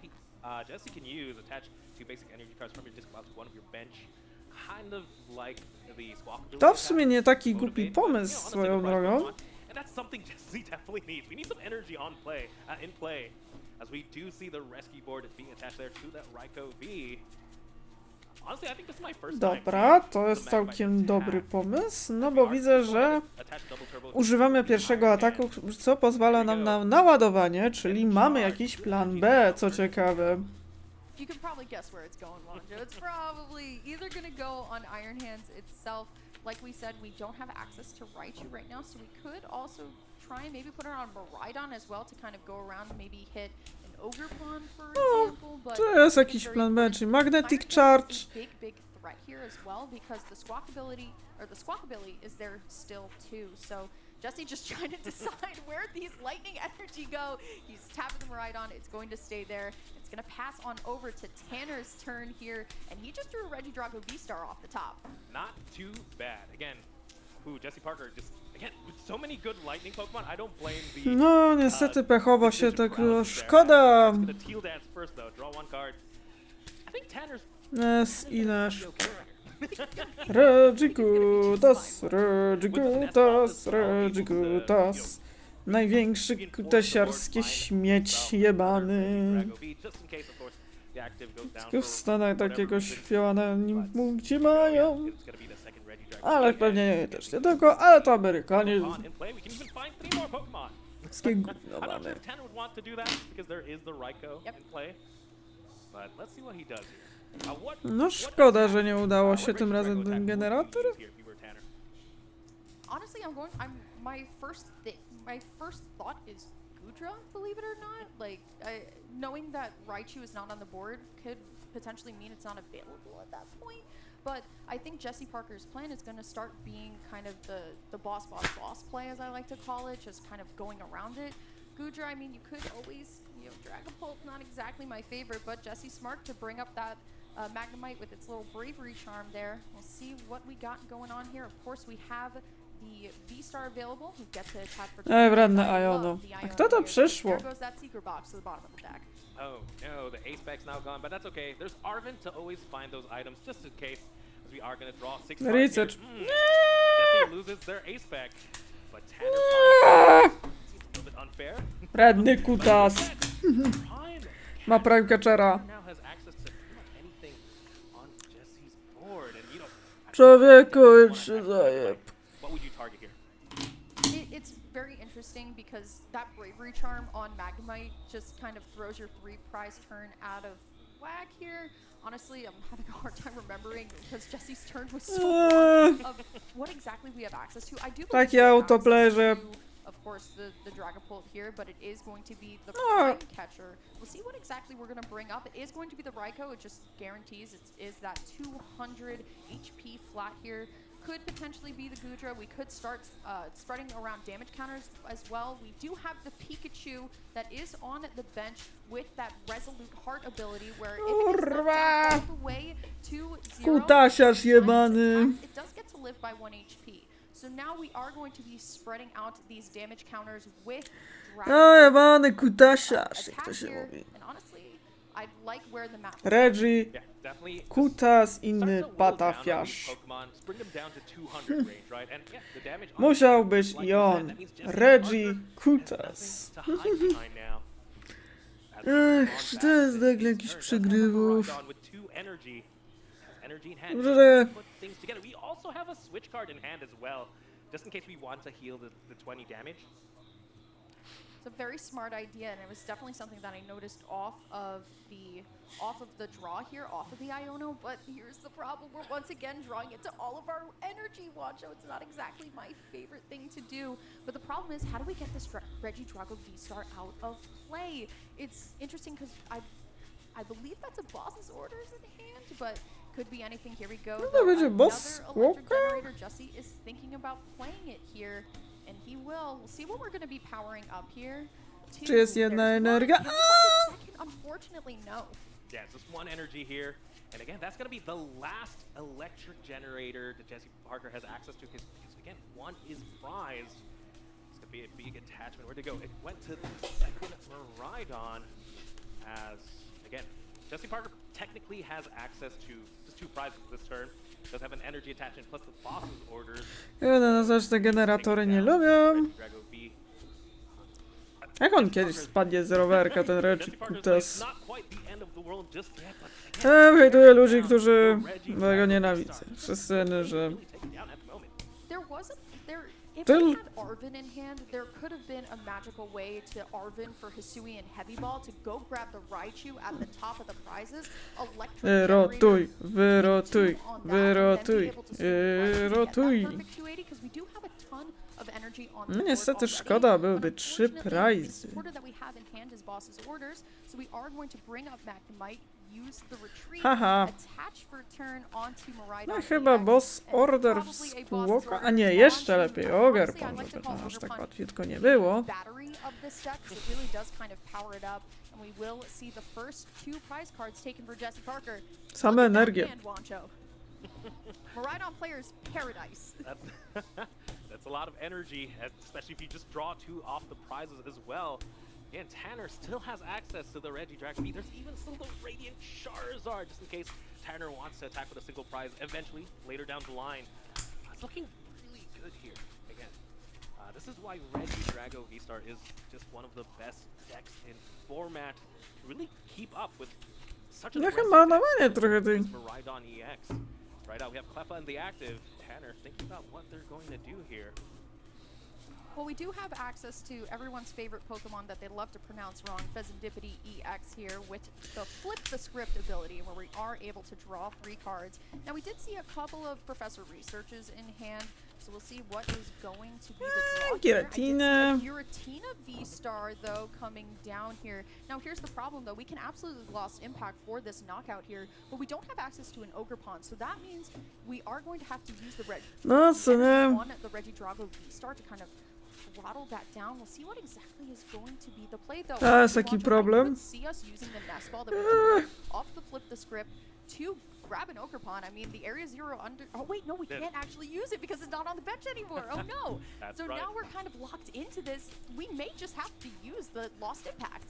[SPEAKER 4] Jesse can use. Attach 2 basic energy cards from your disc pile to one of your bench. Kind of like the swap ability.
[SPEAKER 1] To w sumie nie taki głupi pomysł swoją drogą.
[SPEAKER 4] And that's something Jesse definitely needs. We need some energy on play, in play, as we do see the rescue board is being attached there to that Raikou V. Honestly, I think this is my first time
[SPEAKER 1] Dobra, to jest całkiem dobry pomysł, no bo widzę, że używamy pierwszego ataku, co pozwala nam na naładowanie, czyli mamy jakiś plan B, co ciekawe.
[SPEAKER 5] You can probably guess where it's going, Wanjo. It's probably either going to go on Iron Hands itself. Like we said, we don't have access to Raichu right now, so we could also try and maybe put it on Miraidon as well to kind of go around, maybe hit an Ogre Pond, for example. But
[SPEAKER 1] To jest jakiś plan B, czyli Magnetic Charge.
[SPEAKER 5] Big threat here as well, because the Squawk ability, or the Squawk ability, is there still too. So Jesse just trying to decide where these lightning energy go. He's tapping the Miraidon. It's going to stay there. It's going to pass on over to Tanner's turn here, and he just drew a Regidrago V-Star off the top.
[SPEAKER 4] Not too bad. Again, Jesse Parker just, again, with so many good lightning Pokemon, I don't blame the...
[SPEAKER 1] No, niestety pechowo się tego szkoda.
[SPEAKER 4] I'm gonna teal dance first though, draw 1 card. I think Tanner's
[SPEAKER 1] Jest i nasz. Regigutas, Regigutas, Regigutas. Największy kutesiarskie śmieć jebany. W Stanach takiego świała na nim punkcie mają. Ale pewnie też nie tylko, ale to Amerykanie. Wszystkie gówno mamy. No szkoda, że nie udało się tym razem ten generator.
[SPEAKER 5] Honestly, my first thought is Goodra, believe it or not. Like, knowing that Raichu is not on the board could potentially mean it's not available at that point. But I think Jesse Parker's plan is going to start being kind of the boss play, as I like to call it, just kind of going around it. Goodra, I mean, you could always, Dragapult, not exactly my favorite, but Jesse's smart to bring up that Magnemite with its little bravery charm there. We'll see what we got going on here. Of course, we have the V-Star available. We get to attack for...
[SPEAKER 1] Wredne Iono. A kto to przyszło?
[SPEAKER 5] There goes that secret box to the bottom of the deck.
[SPEAKER 4] Oh no, the ace back's now gone, but that's okay. There's Arven to always find those items just in case, as we are going to draw 6 cards.
[SPEAKER 1] Research.
[SPEAKER 4] Jesse loses their ace back, but Tanner seems a little bit unfair.
[SPEAKER 1] Wredny kutas. Ma Prime Catchera. Człowieku, się zajeb.
[SPEAKER 4] What would you target here?
[SPEAKER 5] It's very interesting because that bravery charm on Magnemite just kind of throws your 3 prize turn out of whack here. Honestly, I'm having a hard time remembering because Jesse's turn was so long of what exactly we have access to. I do believe
[SPEAKER 1] Taki
[SPEAKER 5] we have
[SPEAKER 1] autoplay,
[SPEAKER 5] access
[SPEAKER 1] że...
[SPEAKER 5] to, of course, the Dragapult here, but it is going to be the
[SPEAKER 1] No.
[SPEAKER 5] Prime Catcher. We'll see what exactly we're going to bring up. It is going to be the Raikou. It just guarantees it is that 200 HP flat here. Could potentially be the Goodra. We could start spreading around damage counters as well. We do have the Pikachu that is on the bench with that Resolute Heart ability where if it gets knocked down all the way to 0,
[SPEAKER 1] Kutasiarz jebany.
[SPEAKER 5] it does get to live by 1 HP. So now we are going to be spreading out these damage counters with
[SPEAKER 1] O, jebany kutasiarz, jak to
[SPEAKER 5] attack
[SPEAKER 1] się
[SPEAKER 5] here.
[SPEAKER 1] mówi.
[SPEAKER 5] And honestly, I like where the map
[SPEAKER 1] Reggie,
[SPEAKER 4] Yeah, definitely.
[SPEAKER 1] kutas, inny
[SPEAKER 4] Starts to whittle down on these
[SPEAKER 1] patafiarz.
[SPEAKER 4] Pokemon, just bring them down to 200 range, right? And yeah, the damage on
[SPEAKER 1] Musiał
[SPEAKER 4] the
[SPEAKER 1] być
[SPEAKER 4] like
[SPEAKER 1] i
[SPEAKER 4] you said,
[SPEAKER 1] on.
[SPEAKER 4] that means Jesse
[SPEAKER 1] Reggie
[SPEAKER 4] Parker has
[SPEAKER 1] Kutas.
[SPEAKER 4] nothing to hide behind now. As we
[SPEAKER 1] Ech,
[SPEAKER 4] move
[SPEAKER 1] czy
[SPEAKER 4] on
[SPEAKER 1] to
[SPEAKER 4] back
[SPEAKER 1] jest
[SPEAKER 4] to
[SPEAKER 1] nagle
[SPEAKER 4] his
[SPEAKER 1] jakiś
[SPEAKER 4] turn.
[SPEAKER 1] przegrywów?
[SPEAKER 4] That's with 2 energy. Has energy in hand.
[SPEAKER 1] Dobrze,
[SPEAKER 4] He
[SPEAKER 1] że-
[SPEAKER 4] can put things together. We also have a switch card in hand as well, just in case we want to heal the 20 damage.
[SPEAKER 5] It's a very smart idea, and it was definitely something that I noticed off of the draw here, off of the Iono. But here's the problem: we're once again drawing into all of our energy. Watcho, it's not exactly my favorite thing to do. But the problem is, how do we get this Regidrago V-Star out of play? It's interesting because I believe that's a boss's orders in hand, but could be anything. Here we go.
[SPEAKER 1] No to
[SPEAKER 5] though.
[SPEAKER 1] będzie boss
[SPEAKER 5] Another electric
[SPEAKER 1] Squawka?
[SPEAKER 5] generator. Jesse is thinking about playing it here. And he will. We'll see what we're going to be powering up here.
[SPEAKER 1] Czy jest jedna
[SPEAKER 5] There's one.
[SPEAKER 1] energia?
[SPEAKER 5] Can we find a second? Unfortunately, no.
[SPEAKER 4] Yeah, it's just 1 energy here. And again, that's going to be the last electric generator that Jesse Parker has access to because again, 1 is prized. It's going to be a big attachment. Where'd it go? It went to the second Miraidon as, again, Jesse Parker technically has access to just 2 prizes this turn. Does have an energy attachment plus the boss's orders.
[SPEAKER 1] Jeden nazwać te generatory nie lubią.
[SPEAKER 4] Drago V.
[SPEAKER 1] Jak on kiedyś spadnie z rowerka, ten Reggie Kutas?
[SPEAKER 4] Not quite the end of the world just yet, but
[SPEAKER 1] Hejtuję ludzi, którzy go nienawidzą. Przez sceny, że...
[SPEAKER 5] There was a there. If
[SPEAKER 1] There-
[SPEAKER 5] we had Arvin in hand, there could have been a magical way to Arvin for Hisui and Heavy Ball to go grab the Raichu at the top of the prizes. Electric
[SPEAKER 1] Wyrotuj,
[SPEAKER 5] generator,
[SPEAKER 1] wyrotuj,
[SPEAKER 5] Pikachu on that, and then be
[SPEAKER 1] wyrotuj,
[SPEAKER 5] able to swing right to get that
[SPEAKER 1] wyrotuj.
[SPEAKER 5] perfect 280, 'cause we do have a ton of energy on the
[SPEAKER 1] No
[SPEAKER 5] board
[SPEAKER 1] niestety
[SPEAKER 5] already,
[SPEAKER 1] szkoda,
[SPEAKER 5] but
[SPEAKER 1] byłyby 3
[SPEAKER 5] unfortunately,
[SPEAKER 1] prizy.
[SPEAKER 5] the order that we have in hand is boss's orders, so we are going to bring up Magnemite, use the retreat,
[SPEAKER 1] Haha.
[SPEAKER 5] attach for turn onto Miraidon
[SPEAKER 1] No chyba
[SPEAKER 5] EX,
[SPEAKER 1] boss
[SPEAKER 5] and
[SPEAKER 1] order
[SPEAKER 5] probably a
[SPEAKER 1] współka,
[SPEAKER 5] boss's
[SPEAKER 1] a
[SPEAKER 5] order
[SPEAKER 1] nie, jeszcze
[SPEAKER 5] onto-
[SPEAKER 1] lepiej
[SPEAKER 5] honestly,
[SPEAKER 1] Ogerpon,
[SPEAKER 5] I like to
[SPEAKER 1] żeby
[SPEAKER 5] call
[SPEAKER 1] tam aż tak
[SPEAKER 5] Ogerpon
[SPEAKER 1] łatwiutko nie było.
[SPEAKER 5] battery of this deck, 'cause it really does kind of power it up, and we will see the first 2 prize cards taken for Jesse Parker.
[SPEAKER 1] Same
[SPEAKER 5] Look at that
[SPEAKER 1] energie.
[SPEAKER 5] hand, Wancho. Miraidon players paradise.
[SPEAKER 4] That's a lot of energy, especially if you just draw 2 off the prizes as well. And Tanner still has access to the Regidrago V. There's even still the Radiant Charizard, just in case Tanner wants to attack with a single prize eventually, later down the line. It's looking really good here. Again, this is why Regidrago V-Star is just one of the best decks in format to really keep up with such a
[SPEAKER 1] Ja chyba na mnie trochę tej...
[SPEAKER 4] Miraidon EX. Right out, we have Cleffa in the active. Tanner thinking about what they're going to do here.
[SPEAKER 5] Well, we do have access to everyone's favorite Pokemon that they love to pronounce wrong, Fezandipity EX here, with the Flip the Script ability, where we are able to draw 3 cards. Now, we did see a couple of Professor Researches in hand, so we'll see what is going to be the draw here. I did see a Giratina V-Star, though, coming down here. Now, here's the problem, though. We can absolutely lost impact for this knockout here, but we don't have access to an Ogerpon, so that means we are going to have to use the
[SPEAKER 1] No co nie?
[SPEAKER 5] on the Regidrago V-Star to kind of throttle that down. We'll see what exactly is going to be the play, though.
[SPEAKER 1] To jest taki problem.
[SPEAKER 5] I could see us using the nest ball that we can off the Flip the Script to grab an Ogerpon. I mean, the Area 0 under... Oh, wait, no, we can't actually use it because it's not on the bench anymore. Oh, no. So now we're kind of locked into this. We may just have to use the Lost Impact.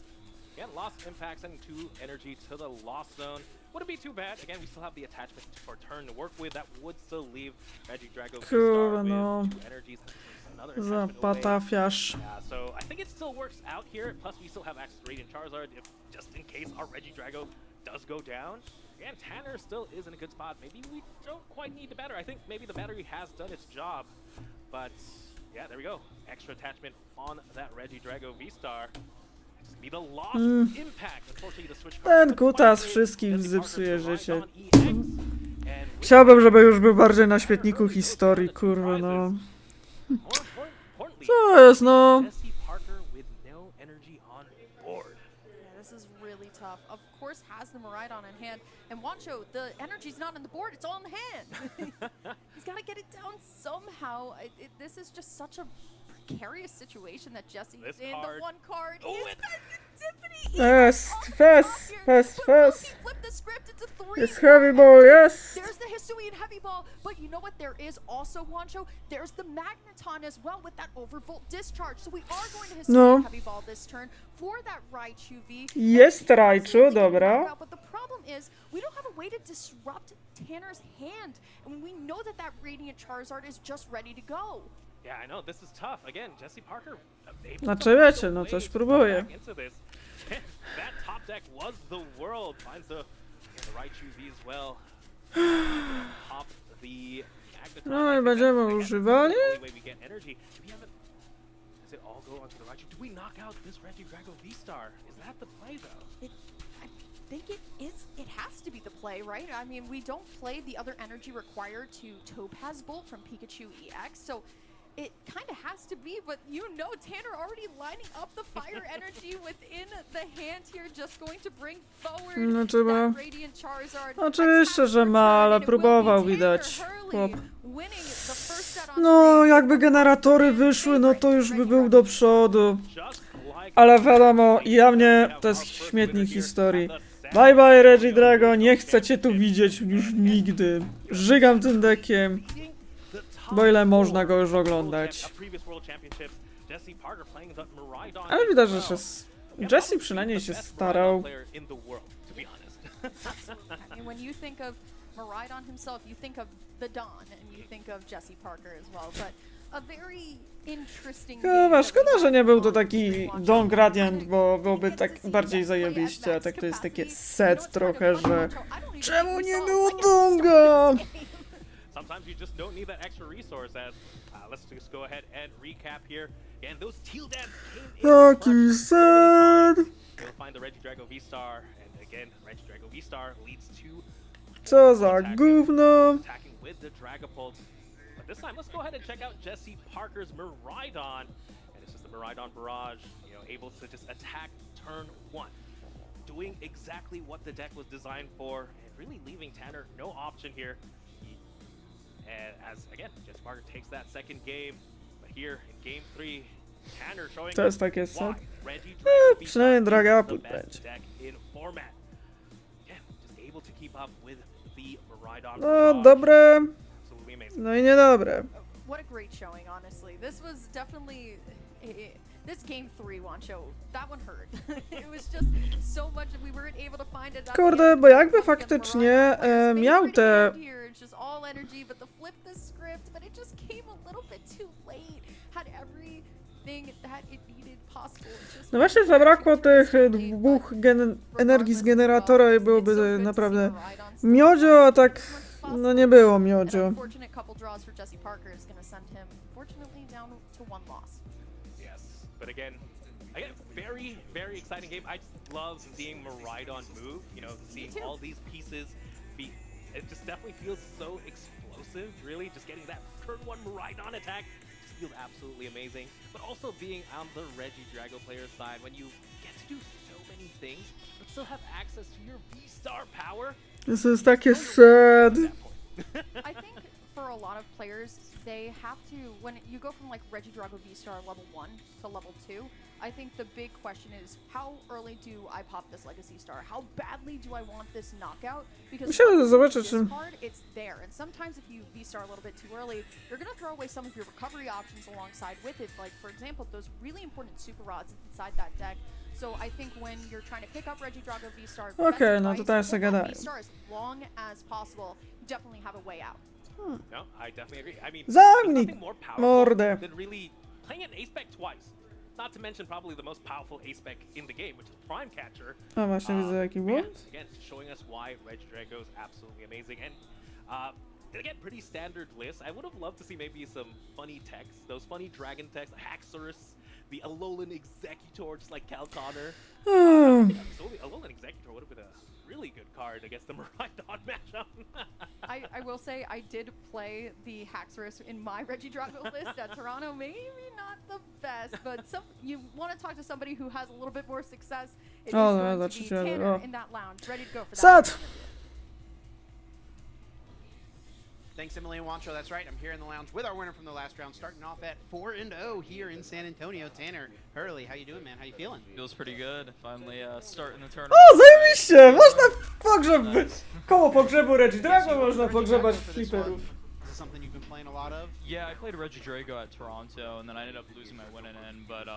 [SPEAKER 4] Yeah, Lost Impact sending 2 energy to the Lost Zone. Wouldn't be too bad. Again, we still have the attachment for turn to work with. That would still leave Regidrago
[SPEAKER 1] Kurwa,
[SPEAKER 4] with
[SPEAKER 1] no.
[SPEAKER 4] 2 energies. Another
[SPEAKER 1] Za
[SPEAKER 4] attachment away.
[SPEAKER 1] patafiarz.
[SPEAKER 4] Yeah, so I think it still works out here. Plus, we still have access to Radiant Charizard if just in case our Regidrago does go down. again, Tanner still is in a good spot. Maybe we don't quite need the battery. I think maybe the battery has done its job. But yeah, there we go. Extra attachment on that Reggie Drago V-Star. It's gonna be the lost impact. Unfortunately, the switch
[SPEAKER 1] Ten kutas wszystkim zepsuje życie. Chciałbym, żeby już był bardziej na świetniku historii, kurwa, no. Co jest, no?
[SPEAKER 5] This is really tough. Of course, has the Maridon in hand, and Wancho, the energy's not on the board; it's all in the hand. He's got to get it down somehow. This is just such a precarious situation that Jesse's in. The one card is Tiffany.
[SPEAKER 1] Yes, fast.
[SPEAKER 5] Flip the script into 3.
[SPEAKER 1] It's heavy ball, yes.
[SPEAKER 5] There's the Hisuian heavy ball, but you know what? There is also Wancho. There's the Magneton as well with that overvolt discharge. So we are going to Hisuian heavy ball this turn for that Raichu V.
[SPEAKER 1] Jest Raichu, dobra.
[SPEAKER 5] But the problem is we don't have a way to disrupt Tanner's hand, and we know that that Radiant Charizard is just ready to go.
[SPEAKER 4] Yeah, I know, this is tough. Again, Jesse Parker.
[SPEAKER 1] Znaczy wiecie, no coś próbuję.
[SPEAKER 4] That top deck was the world. Finds the Raichu V as well. Pop the Magneton.
[SPEAKER 1] No i będziemy używali.
[SPEAKER 4] Does it all go onto the Raichu? Do we knock out this Reggie Drago V-Star? Is that the play though?
[SPEAKER 5] I think it is. It has to be the play, right? I mean, we don't play the other energy required to Topaz Bolt from Pikachu EX, so it kind of has to be, but you know Tanner already lining up the fire energy within the hand here, just going to bring forward
[SPEAKER 1] No trzeba.
[SPEAKER 5] that Radiant Charizard.
[SPEAKER 1] Oczywiście, że ma, ale próbował, widać. Chłop.
[SPEAKER 5] Winning the first set on
[SPEAKER 1] No, jakby generatory wyszły, no to już by był do przodu. Ale wiadomo, ja mnie to jest śmietnik historii. Bye bye Reggie Drago, nie chcę cię tu widzieć już nigdy. Żygam tym dekiem. Bo ile można go już oglądać. Ale widać, że się... Jesse przynajmniej się starał.
[SPEAKER 5] When you think of Maridon himself, you think of the Don, and you think of Jesse Parker as well. But a very interesting.
[SPEAKER 1] Chyba szkoda, że nie był to taki Don Gradient, bo byłoby tak bardziej zajebiście, a tak to jest takie set trochę, że... Czemu nie było Donga?
[SPEAKER 4] Sometimes you just don't need that extra resource as let's just go ahead and recap here. And those teal dams came in.
[SPEAKER 1] Taki set.
[SPEAKER 4] We'll find the Reggie Drago V-Star, and again, Reggie Drago V-Star leads to
[SPEAKER 1] Co za gówno.
[SPEAKER 4] attacking with the Dragapult. But this time, let's go ahead and check out Jesse Parker's Maridon. And it's just the Maridon Barrage, you know, able to just attack turn 1. Doing exactly what the deck was designed for, and really leaving Tanner no option here. And as again, Jesse Parker takes that second game, but here in game 3, Tanner showing
[SPEAKER 1] To jest takie set.
[SPEAKER 4] why Reggie Drago
[SPEAKER 1] Przynajmniej
[SPEAKER 4] V-Star
[SPEAKER 1] Dragapult
[SPEAKER 4] is the best
[SPEAKER 1] będzie.
[SPEAKER 4] deck in format. Again, just able to keep up with the Maridon
[SPEAKER 1] No,
[SPEAKER 4] Barrage.
[SPEAKER 1] dobre.
[SPEAKER 4] Absolutely amazing.
[SPEAKER 1] No i niedobre.
[SPEAKER 5] What a great showing, honestly. This was definitely this game 3 Wancho. That one hurt. It was just so much that we weren't able to find it.
[SPEAKER 1] Kurde, bo jakby faktycznie miał te...
[SPEAKER 5] It's just all energy, but the flip the script, but it just came a little bit too late. Had everything that it needed possible.
[SPEAKER 1] No właśnie zabrakło tych dwóch energii z generatora i byłoby naprawdę miodzio, a tak no nie było miodzio.
[SPEAKER 5] Unfortunate couple draws for Jesse Parker is going to send him fortunately down to 1 loss.
[SPEAKER 4] Yes, but again, very, very exciting game. I just love seeing Maridon move. You know, seeing all these pieces be. It just definitely feels so explosive. Really, just getting that turn 1 Maridon attack just feels absolutely amazing. But also being on the Reggie Drago player's side, when you get to do so many things, but still have access to your V-Star power.
[SPEAKER 1] To jest takie sad.
[SPEAKER 5] I think for a lot of players, they have to, when you go from like Reggie Drago V-Star level 1 to level 2, I think the big question is, how early do I pop this Legacy Star? How badly do I want this knockout? Because
[SPEAKER 1] Musiałem zobaczyć,
[SPEAKER 5] this
[SPEAKER 1] czy...
[SPEAKER 5] card, it's there. And sometimes if you V-Star a little bit too early, you're going to throw away some of your recovery options alongside with it. Like, for example, those really important Super Rods inside that deck. So I think when you're trying to pick up Reggie Drago V-Star,
[SPEAKER 1] Okej, no to teraz sobie gadają.
[SPEAKER 5] V-Star as long as possible, you definitely have a way out.
[SPEAKER 4] No, I definitely agree. I mean,
[SPEAKER 1] Zamknij
[SPEAKER 4] there's nothing more powerful
[SPEAKER 1] mordę.
[SPEAKER 4] than really playing an ace back twice. Not to mention probably the most powerful ace spec in the game, which is Prime Catcher.
[SPEAKER 1] A właśnie widzę jaki
[SPEAKER 4] Yeah,
[SPEAKER 1] błąd.
[SPEAKER 4] again, showing us why Regidrago is absolutely amazing. And again, pretty standard list. I would have loved to see maybe some funny techs, those funny dragon techs, Haxorus, the Alolan Executor, just like Cal Connor. Alolan Executor would have been a really good card against the Miraidon matchup.
[SPEAKER 5] I will say I did play the Haxorus in my Regidrago list at Toronto. Maybe not the best, but you want to talk to somebody who has a little bit more success. It is
[SPEAKER 1] Oh, no,
[SPEAKER 5] going
[SPEAKER 1] that's
[SPEAKER 5] to be
[SPEAKER 1] true.
[SPEAKER 5] Tanner
[SPEAKER 1] Oh.
[SPEAKER 5] in that lounge, ready to go for that.
[SPEAKER 1] Sad!
[SPEAKER 2] Thanks, Emily and Wancho. That's right. I'm here in the lounge with our winner from the last round, starting off at 4-0 here in San Antonio. Tanner Hurley, how you doing, man? How you feeling?
[SPEAKER 7] Feels pretty good. Finally starting the tournament.
[SPEAKER 1] O, zajebiście! Można pogrzeb... Koło pogrzebu Regidrago można pogrzebać fliperów.
[SPEAKER 2] Is this something you've been playing a lot of?
[SPEAKER 7] Yeah, I played Regidrago at Toronto, and then I ended up losing my win in, but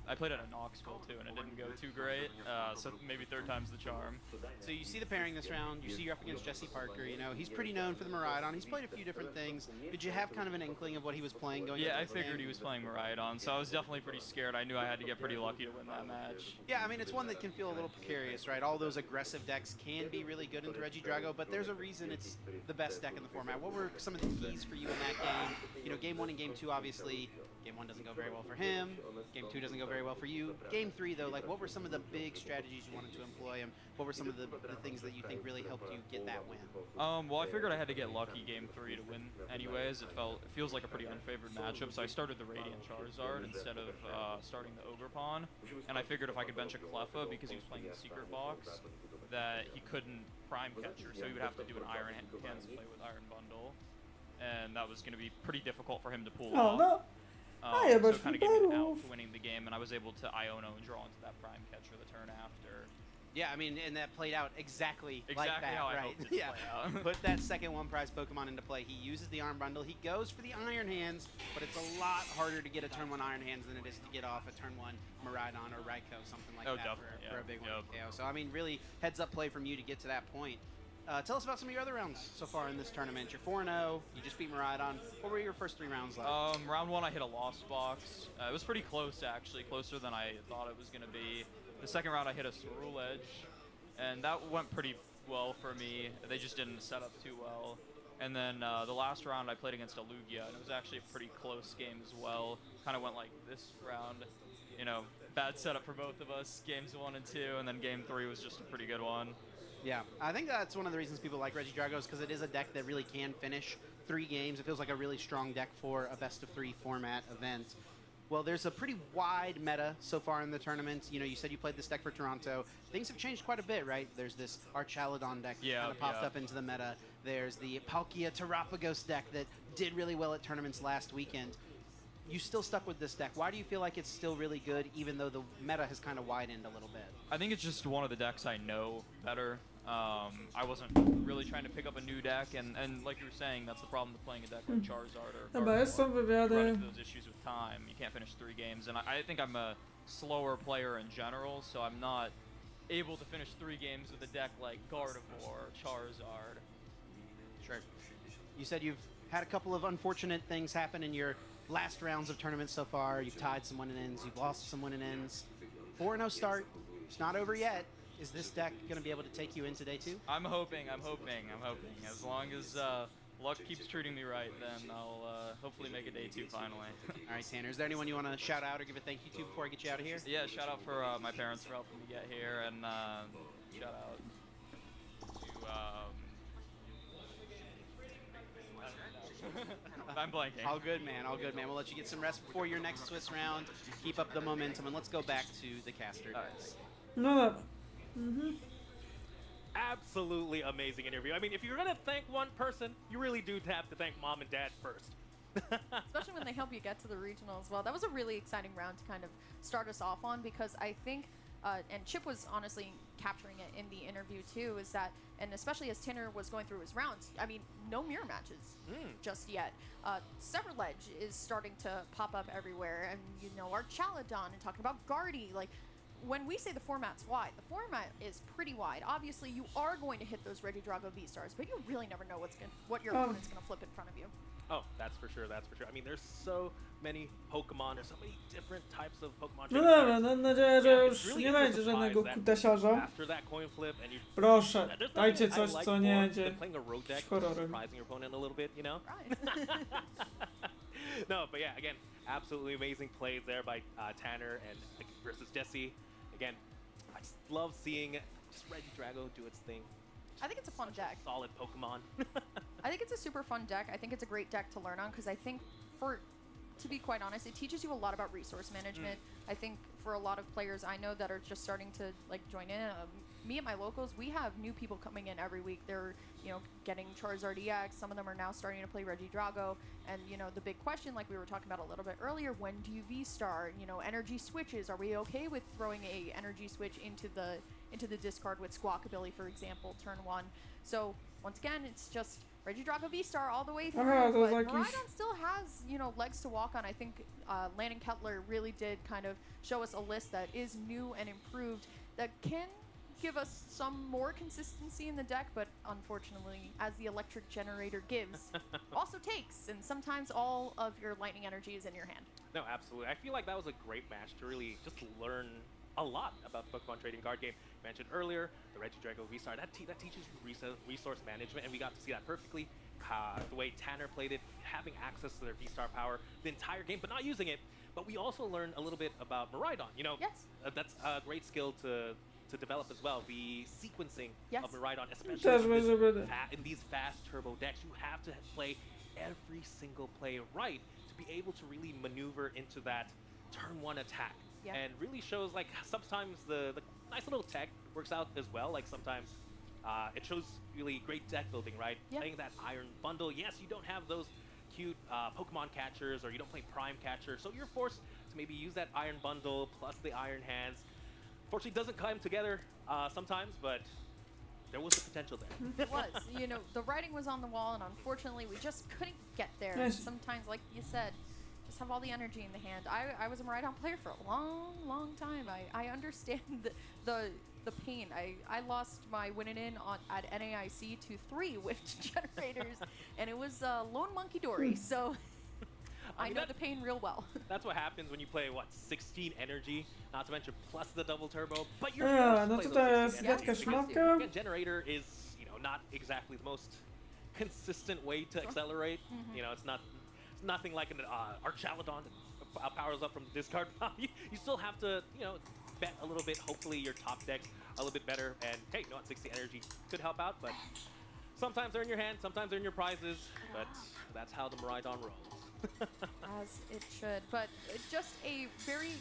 [SPEAKER 7] I played it at Knoxville too, and it didn't go too great. So maybe third time's the charm.
[SPEAKER 2] So you see the pairing this round. You see you're up against Jesse Parker. You know, he's pretty known for the Miraidon. He's played a few different things. Did you have kind of an inkling of what he was playing going
[SPEAKER 7] Yeah, I
[SPEAKER 2] into this
[SPEAKER 7] figured
[SPEAKER 2] game?
[SPEAKER 7] he was playing Miraidon, so I was definitely pretty scared. I knew I had to get pretty lucky to win that match.
[SPEAKER 2] Yeah, I mean, it's one that can feel a little precarious, right? All those aggressive decks can be really good into Regidrago, but there's a reason it's the best deck in the format. What were some of the keys for you in that game? You know, game 1 and game 2, obviously, game 1 doesn't go very well for him. Game 2 doesn't go very well for you. Game 3, though, like, what were some of the big strategies you wanted to employ, and what were some of the things that you think really helped you get that win?
[SPEAKER 7] Well, I figured I had to get lucky game 3 to win anyways. It feels like a pretty unfavored matchup, so I started the Radiant Charizard instead of starting the Ogre Pawn. And I figured if I could bench a Cleffa because he was playing the Secret Box, that he couldn't Prime Catcher, so he would have to do an Iron Hands play with Iron Bundle. And that was going to be pretty difficult for him to pull
[SPEAKER 1] O,
[SPEAKER 7] off.
[SPEAKER 1] no. A ja
[SPEAKER 7] So
[SPEAKER 1] bez
[SPEAKER 7] it kind of gave me an out
[SPEAKER 1] fliperów.
[SPEAKER 7] to winning the game, and I was able to Iono and draw into that Prime Catcher the turn after.
[SPEAKER 2] Yeah, I mean, and that played out exactly like
[SPEAKER 7] Exactly
[SPEAKER 2] that,
[SPEAKER 7] how I
[SPEAKER 2] right?
[SPEAKER 7] hoped it to
[SPEAKER 2] Yeah.
[SPEAKER 7] play out.
[SPEAKER 2] Put that second one prize Pokemon into play. He uses the Arm Bundle. He goes for the Iron Hands, but it's a lot harder to get a turn 1 Iron Hands than it is to get off a turn 1 Miraidon or Raikou, something like
[SPEAKER 7] Oh,
[SPEAKER 2] that
[SPEAKER 7] definitely,
[SPEAKER 2] for
[SPEAKER 7] yeah.
[SPEAKER 2] a big one.
[SPEAKER 7] Yep.
[SPEAKER 2] KO. So, I mean, really heads up play from you to get to that point. Tell us about some of your other rounds so far in this tournament. You're 4-0. You just beat Miraidon. What were your first 3 rounds like?
[SPEAKER 7] Round 1, I hit a Lost Box. It was pretty close, actually, closer than I thought it was going to be. The second round, I hit a Cerule Edge, and that went pretty well for me. They just didn't set up too well. And then the last round, I played against a Lugia, and it was actually a pretty close game as well. Kind of went like this round. You know, bad setup for both of us, games 1 and 2, and then game 3 was just a pretty good one.
[SPEAKER 2] Yeah, I think that's one of the reasons people like Regidrago is because it is a deck that really can finish 3 games. It feels like a really strong deck for a best-of-3 format event. Well, there's a pretty wide meta so far in the tournament. You know, you said you played this deck for Toronto. Things have changed quite a bit, right? There's this Archaludon deck that kind of popped up into the meta. There's the Palkia Terapagos deck that did really well at tournaments last weekend. You still stuck with this deck. Why do you feel like it's still really good, even though the meta has kind of widened a little bit?
[SPEAKER 7] I think it's just one of the decks I know better. I wasn't really trying to pick up a new deck, and like you were saying, that's the problem with playing a deck like Charizard or
[SPEAKER 1] Dobra, jest są
[SPEAKER 7] Gardevoir. You run
[SPEAKER 1] wywiady.
[SPEAKER 7] into those issues with time. You can't finish 3 games, and I think I'm a slower player in general, so I'm not able to finish 3 games with a deck like Gardevoir or Charizard.
[SPEAKER 2] Sure. You said you've had a couple of unfortunate things happen in your last rounds of tournaments so far. You've tied some win and ends. You've lost some win and ends. 4-0 start. It's not over yet. Is this deck going to be able to take you into day 2?
[SPEAKER 7] I'm hoping. As long as luck keeps treating me right, then I'll hopefully make a day 2 finally.
[SPEAKER 2] All right, Tanner. Is there anyone you want to shout out or give a thank you to before I get you out of here?
[SPEAKER 7] Yeah, shout out for my parents for helping me get here, and shout out to I'm blanking.
[SPEAKER 2] All good, man. All good, man. We'll let you get some rest before your next Swiss round. Keep up the momentum, and let's go back to the caster.
[SPEAKER 7] Nice.
[SPEAKER 1] No dobra.
[SPEAKER 4] Absolutely amazing interview. I mean, if you're gonna thank one person, you really do have to thank mom and dad first.
[SPEAKER 5] Especially when they help you get to the regional as well. That was a really exciting round to kind of start us off on, because I think, and Chip was honestly capturing it in the interview too, is that, and especially as Tanner was going through his rounds, I mean, no mirror matches just yet. Severledge is starting to pop up everywhere, and you know, Archaludon, and talking about Guardy, like, when we say the format's wide, the format is pretty wide. Obviously, you are going to hit those Regidrago V-Stars, but you really never know what your opponent's going to flip in front of you.
[SPEAKER 4] Oh, that's for sure, that's for sure. I mean, there's so many Pokemon, there's so many different types of Pokemon.
[SPEAKER 1] No dobra, mam nadzieję, że
[SPEAKER 4] Yeah,
[SPEAKER 1] już
[SPEAKER 4] it's really
[SPEAKER 1] nie
[SPEAKER 4] is a
[SPEAKER 1] będzie
[SPEAKER 4] surprise
[SPEAKER 1] żadnego
[SPEAKER 4] that
[SPEAKER 1] kutasiarza.
[SPEAKER 4] After that coin flip and you
[SPEAKER 1] Proszę,
[SPEAKER 4] there's
[SPEAKER 1] dajcie
[SPEAKER 4] nothing I
[SPEAKER 1] coś,
[SPEAKER 4] like
[SPEAKER 1] co nie
[SPEAKER 4] more
[SPEAKER 1] jedzie
[SPEAKER 4] than playing a road deck,
[SPEAKER 1] z horrorem.
[SPEAKER 4] surprising your opponent a little bit, you know?
[SPEAKER 5] Right.
[SPEAKER 4] No, but yeah, again, absolutely amazing plays there by Tanner and versus Jesse. Again, I just love seeing just Regidrago do its thing.
[SPEAKER 5] I think it's a fun deck.
[SPEAKER 4] Solid Pokemon.
[SPEAKER 5] I think it's a super fun deck. I think it's a great deck to learn on because I think, to be quite honest, it teaches you a lot about resource management. I think for a lot of players I know that are just starting to like join in, me at my locals, we have new people coming in every week. They're, getting Charizard EX. Some of them are now starting to play Regidrago. And, the big question, like we were talking about a little bit earlier, when do you V-Star? Energy switches. Are we okay with throwing a energy switch into the discard with Squawkabilly, for example, turn 1? So, once again, it's just Regidrago V-Star all the way through.
[SPEAKER 1] Aha, to
[SPEAKER 5] but
[SPEAKER 1] jakiś...
[SPEAKER 5] Miraidon still has, legs to walk on. I think Landon Kettler really did kind of show us a list that is new and improved that can give us some more consistency in the deck, but unfortunately, as the electric generator gives, also takes, and sometimes all of your lightning energy is in your hand.
[SPEAKER 4] No, absolutely. I feel like that was a great match to really just learn a lot about the Pokemon trading card game. Mentioned earlier, the Regidrago V-Star, that teaches resource management, and we got to see that perfectly. The way Tanner played it, having access to their V-Star power the entire game, but not using it. But we also learned a little bit about Miraidon.
[SPEAKER 5] Yes.
[SPEAKER 4] That's a great skill to develop as well. The sequencing
[SPEAKER 5] Yes.
[SPEAKER 4] of Miraidon,
[SPEAKER 1] Też
[SPEAKER 4] especially
[SPEAKER 1] może będę.
[SPEAKER 4] in these fast turbo decks, you have to play every single play right to be able to really maneuver into that turn 1 attack.
[SPEAKER 5] Yeah.
[SPEAKER 4] And really shows like sometimes the nice little tech works out as well. Like sometimes it shows really great deck building, right?
[SPEAKER 5] Yeah.
[SPEAKER 4] Playing that Iron Bundle. Yes, you don't have those cute Pokemon catchers, or you don't play Prime Catcher, so you're forced to maybe use that Iron Bundle plus the Iron Hands. Fortunately, it doesn't come together sometimes, but there was the potential there.
[SPEAKER 5] It was. The writing was on the wall, and unfortunately, we just couldn't get there.
[SPEAKER 1] Yes.
[SPEAKER 5] Sometimes, like you said, just have all the energy in the hand. I was a Miraidon player for a long, long time. I understand the pain. I lost my winning in at NAIC to 3 with generators, and it was Lone Monkey Dory, so I
[SPEAKER 4] mean,
[SPEAKER 5] know the pain real well.
[SPEAKER 4] That's what happens when you play, 16 energy, not to mention plus the double turbo, but you're
[SPEAKER 1] A,
[SPEAKER 4] forced
[SPEAKER 1] no
[SPEAKER 4] to play
[SPEAKER 1] tutaj
[SPEAKER 4] those
[SPEAKER 1] jest
[SPEAKER 4] 16
[SPEAKER 1] gadka
[SPEAKER 4] energies because,
[SPEAKER 1] szmapka.
[SPEAKER 4] again, generator is, not exactly the most consistent way to accelerate. It's nothing like an Archaludon that powers up from the discard. you still have to, bet a little bit. Hopefully your top deck's a little bit better, and hey, 60 energy could help out, but sometimes they're in your hand, sometimes they're in your prizes, but that's how the Miraidon rolls.
[SPEAKER 5] As it should. But just a very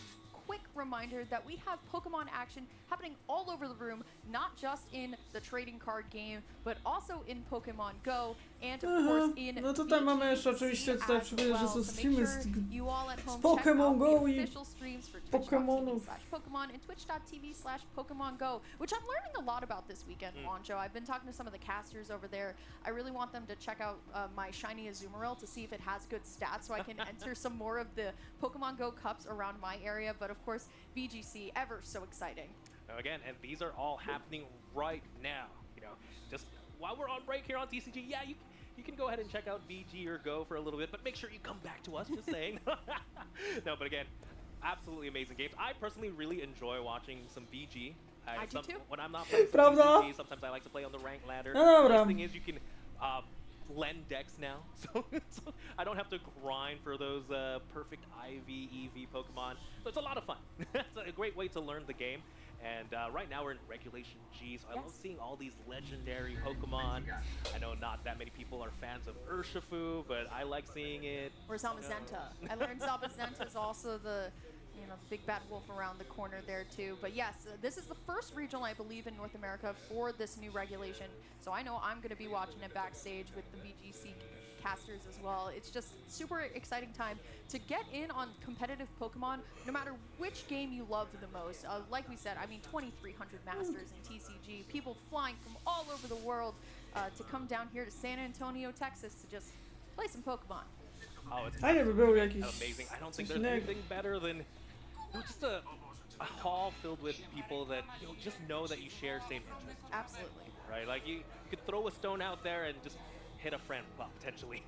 [SPEAKER 5] quick reminder that we have Pokemon action happening all over the room, not just in the trading card game, but also in Pokemon Go, and of course in
[SPEAKER 1] No tutaj mamy jeszcze oczywiście tutaj
[SPEAKER 5] as
[SPEAKER 1] przypomnę, że
[SPEAKER 5] well.
[SPEAKER 1] są
[SPEAKER 5] So make
[SPEAKER 1] streamy
[SPEAKER 5] sure
[SPEAKER 1] z
[SPEAKER 5] you all at home
[SPEAKER 1] Pokemon
[SPEAKER 5] check out
[SPEAKER 1] Go
[SPEAKER 5] the
[SPEAKER 1] i
[SPEAKER 5] official streams for
[SPEAKER 1] Pokemonów.
[SPEAKER 5] twitch.tv/Pokemon and twitch.tv/Pokemon Go, which I'm learning a lot about this weekend, Juancho. I've been talking to some of the casters over there. I really want them to check out my shiny Azumarill to see if it has good stats so I can enter some more of the Pokemon Go Cups around my area, but of course VGC, ever so exciting.
[SPEAKER 4] Now again, and these are all happening right now. Just while we're on break here on TCG, yeah, you can go ahead and check out VG or Go for a little bit, but make sure you come back to us, just saying. No, but again, absolutely amazing games. I personally really enjoy watching some VG.
[SPEAKER 5] I do too.
[SPEAKER 4] When I'm not playing some
[SPEAKER 1] Prawda?
[SPEAKER 4] TCG, sometimes I like to play on the rank ladder.
[SPEAKER 1] No dobra.
[SPEAKER 4] The thing is, you can blend decks now, so I don't have to grind for those perfect IV, EV Pokemon. So it's a lot of fun. It's a great way to learn the game. And right now we're in Regulation G, so I love seeing all these legendary Pokemon. I know not that many people are fans of Urshifu, but I like seeing it.
[SPEAKER 5] Or Zamazenta. I learned Zamazenta is also the big bad wolf around the corner there too. But yes, this is the first regional, I believe, in North America for this new regulation. So I know I'm going to be watching it backstage with the VGC casters as well. It's just super exciting time to get in on competitive Pokemon, no matter which game you love the most. Like we said, 2,300 masters in TCG, people flying from all over the world to come down here to San Antonio, Texas to just play some Pokemon.
[SPEAKER 4] Oh, it's
[SPEAKER 1] Fajnie by był jakiś
[SPEAKER 4] amazing. I don't think
[SPEAKER 1] coś
[SPEAKER 4] there's
[SPEAKER 1] innego.
[SPEAKER 4] anything better than just a a hall filled with people that just know that you share same interests.
[SPEAKER 5] Absolutely.
[SPEAKER 4] Right? Like you could throw a stone out there and just hit a friend, well, potentially.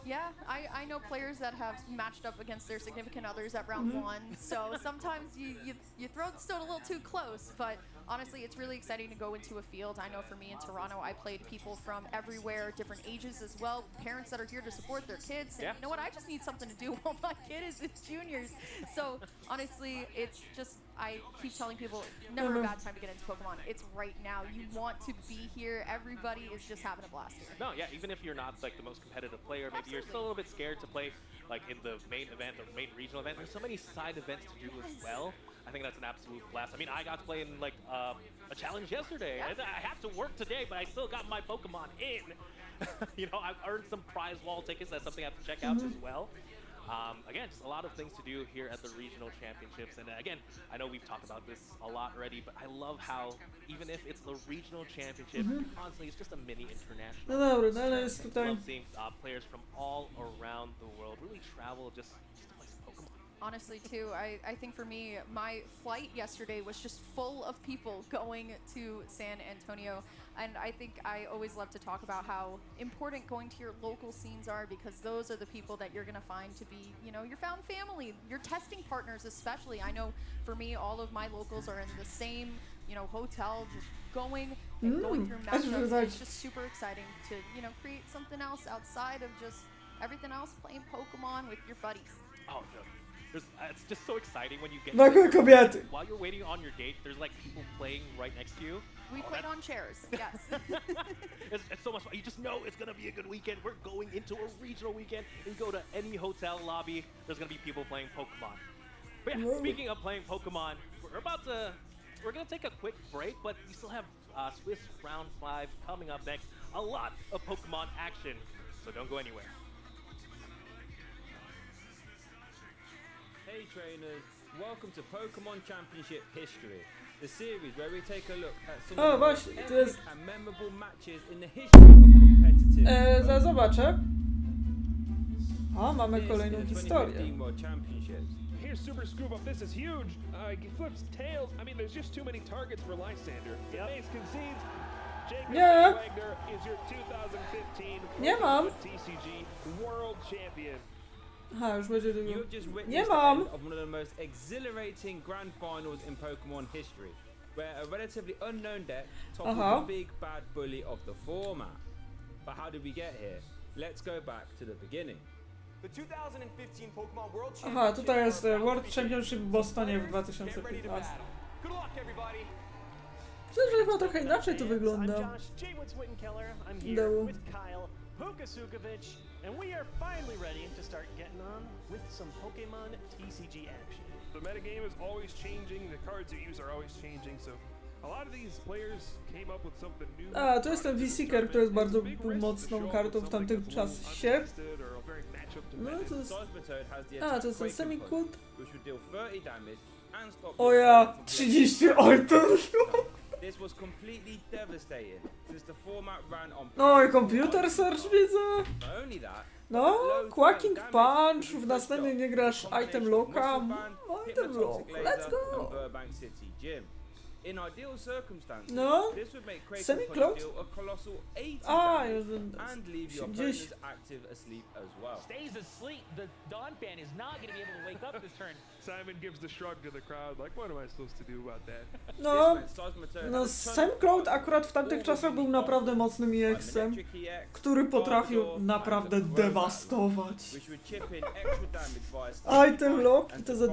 [SPEAKER 5] Yeah, I know players that have matched up against their significant others at round 1, so sometimes you throw the stone a little too close, but honestly, it's really exciting to go into a field. I know for me in Toronto, I played people from everywhere, different ages as well, parents that are here to support their kids, and you know what, I just need something to do while my kid is in juniors. So honestly, it's just, I keep telling people, never a bad time to get into Pokemon. It's right now. You want to be here. Everybody is just having a blast here.
[SPEAKER 4] No, yeah, even if you're not like the most competitive player, maybe you're still a little bit scared to play like in the main event or main regional event. There's so many side events to do as well. I think that's an absolute blast. I mean, I got to play in like a challenge yesterday. And I have to work today, but I still got my Pokemon in. You know, I've earned some prize wall tickets. That's something I have to check out as well. Again, just a lot of things to do here at the regional championships. And again, I know we've talked about this a lot already, but I love how even if it's the regional championship, honestly, it's just a mini international.
[SPEAKER 1] No dobra, no ale jest
[SPEAKER 4] I
[SPEAKER 1] tutaj...
[SPEAKER 4] love seeing players from all around the world really travel just to play some Pokemon.
[SPEAKER 5] Honestly, too, I think for me, my flight yesterday was just full of people going to San Antonio. And I think I always love to talk about how important going to your local scenes are, because those are the people that you're going to find to be, you know, your found family, your testing partners especially. I know for me, all of my locals are in the same, you know, hotel, just going and going through matchups. It's just super exciting to, you know, create something else outside of just everything else, playing Pokemon with your buddies.
[SPEAKER 4] Oh, no. It's just so exciting when you get
[SPEAKER 1] kobiety.
[SPEAKER 4] while you're waiting on your date, there's like people playing right next to you.
[SPEAKER 5] We played on chairs, yes.
[SPEAKER 4] It's so much fun. You just know it's going to be a good weekend. We're going into a regional weekend. You go to any hotel lobby, there's going to be people playing Pokemon. But yeah, speaking of playing Pokemon, we're going to take a quick break, but we still have Swiss Round 5 coming up next. A lot of Pokemon action, so don't go anywhere.
[SPEAKER 8] Hey trainers, welcome to Pokemon Championship History, the series where we take a look at some of the most epic and memorable matches in the history of competitive
[SPEAKER 1] Zaraz zobaczę. A, mamy kolejną historię.
[SPEAKER 8] 2015 World Championships.
[SPEAKER 9] Here's Super Scoop Up. This is huge. He flips tails. I mean, there's just too many targets for Lysander. Ace concedes. Jacob Wagner is your 2015 TCG World Champion.
[SPEAKER 1] Aha, już będzie
[SPEAKER 8] You
[SPEAKER 1] tego.
[SPEAKER 8] have just
[SPEAKER 1] Nie
[SPEAKER 8] witnessed the
[SPEAKER 1] mam!
[SPEAKER 8] end of one of the most exhilarating grand finals in Pokemon history, where a relatively unknown deck toppled the big bad bully of the format. But how did we get here? Let's go back to the beginning.
[SPEAKER 10] The 2015 Pokemon World Championship.
[SPEAKER 1] Aha, tutaj jest World Championship w Bostonie w 2015.
[SPEAKER 10] Good luck, everybody.
[SPEAKER 1] Myślę, że chyba trochę inaczej to wygląda.
[SPEAKER 11] Here with Kyle Pukasukovic, and we are finally ready to start getting on with some Pokemon TCG action.
[SPEAKER 9] The metagame is always changing. The cards you use are always changing. So a lot of these players came up with something new.
[SPEAKER 1] A, to jest ten V-Seeker, który jest bardzo mocną kartą w tamtym czasie. No to jest... A, to jest ten Semi-Kult. O ja, 30, oj to...
[SPEAKER 8] This was completely devastating since the format ran on.
[SPEAKER 1] No i Computer Search widzę.
[SPEAKER 8] Not only that,
[SPEAKER 1] No, Quacking Punch, w następnie nie grasz Item Locka. Item Lock, let's go!
[SPEAKER 8] In ideal circumstances,
[SPEAKER 1] No,
[SPEAKER 8] this would make Kraken
[SPEAKER 1] Semi-Cloud.
[SPEAKER 8] deal a colossal 80
[SPEAKER 1] A,
[SPEAKER 8] damage
[SPEAKER 1] już
[SPEAKER 8] and leave your
[SPEAKER 1] gdzieś.
[SPEAKER 8] opponents active asleep as well.
[SPEAKER 12] Stays asleep. The Dawn fan is not going to be able to wake up this turn.
[SPEAKER 9] Simon gives the shrug to the crowd, like, what am I supposed to do about that?
[SPEAKER 1] No Semcloud akurat w tamtych czasach był naprawdę mocnym EX-em, który potrafił naprawdę dewastować. Item Lock i to za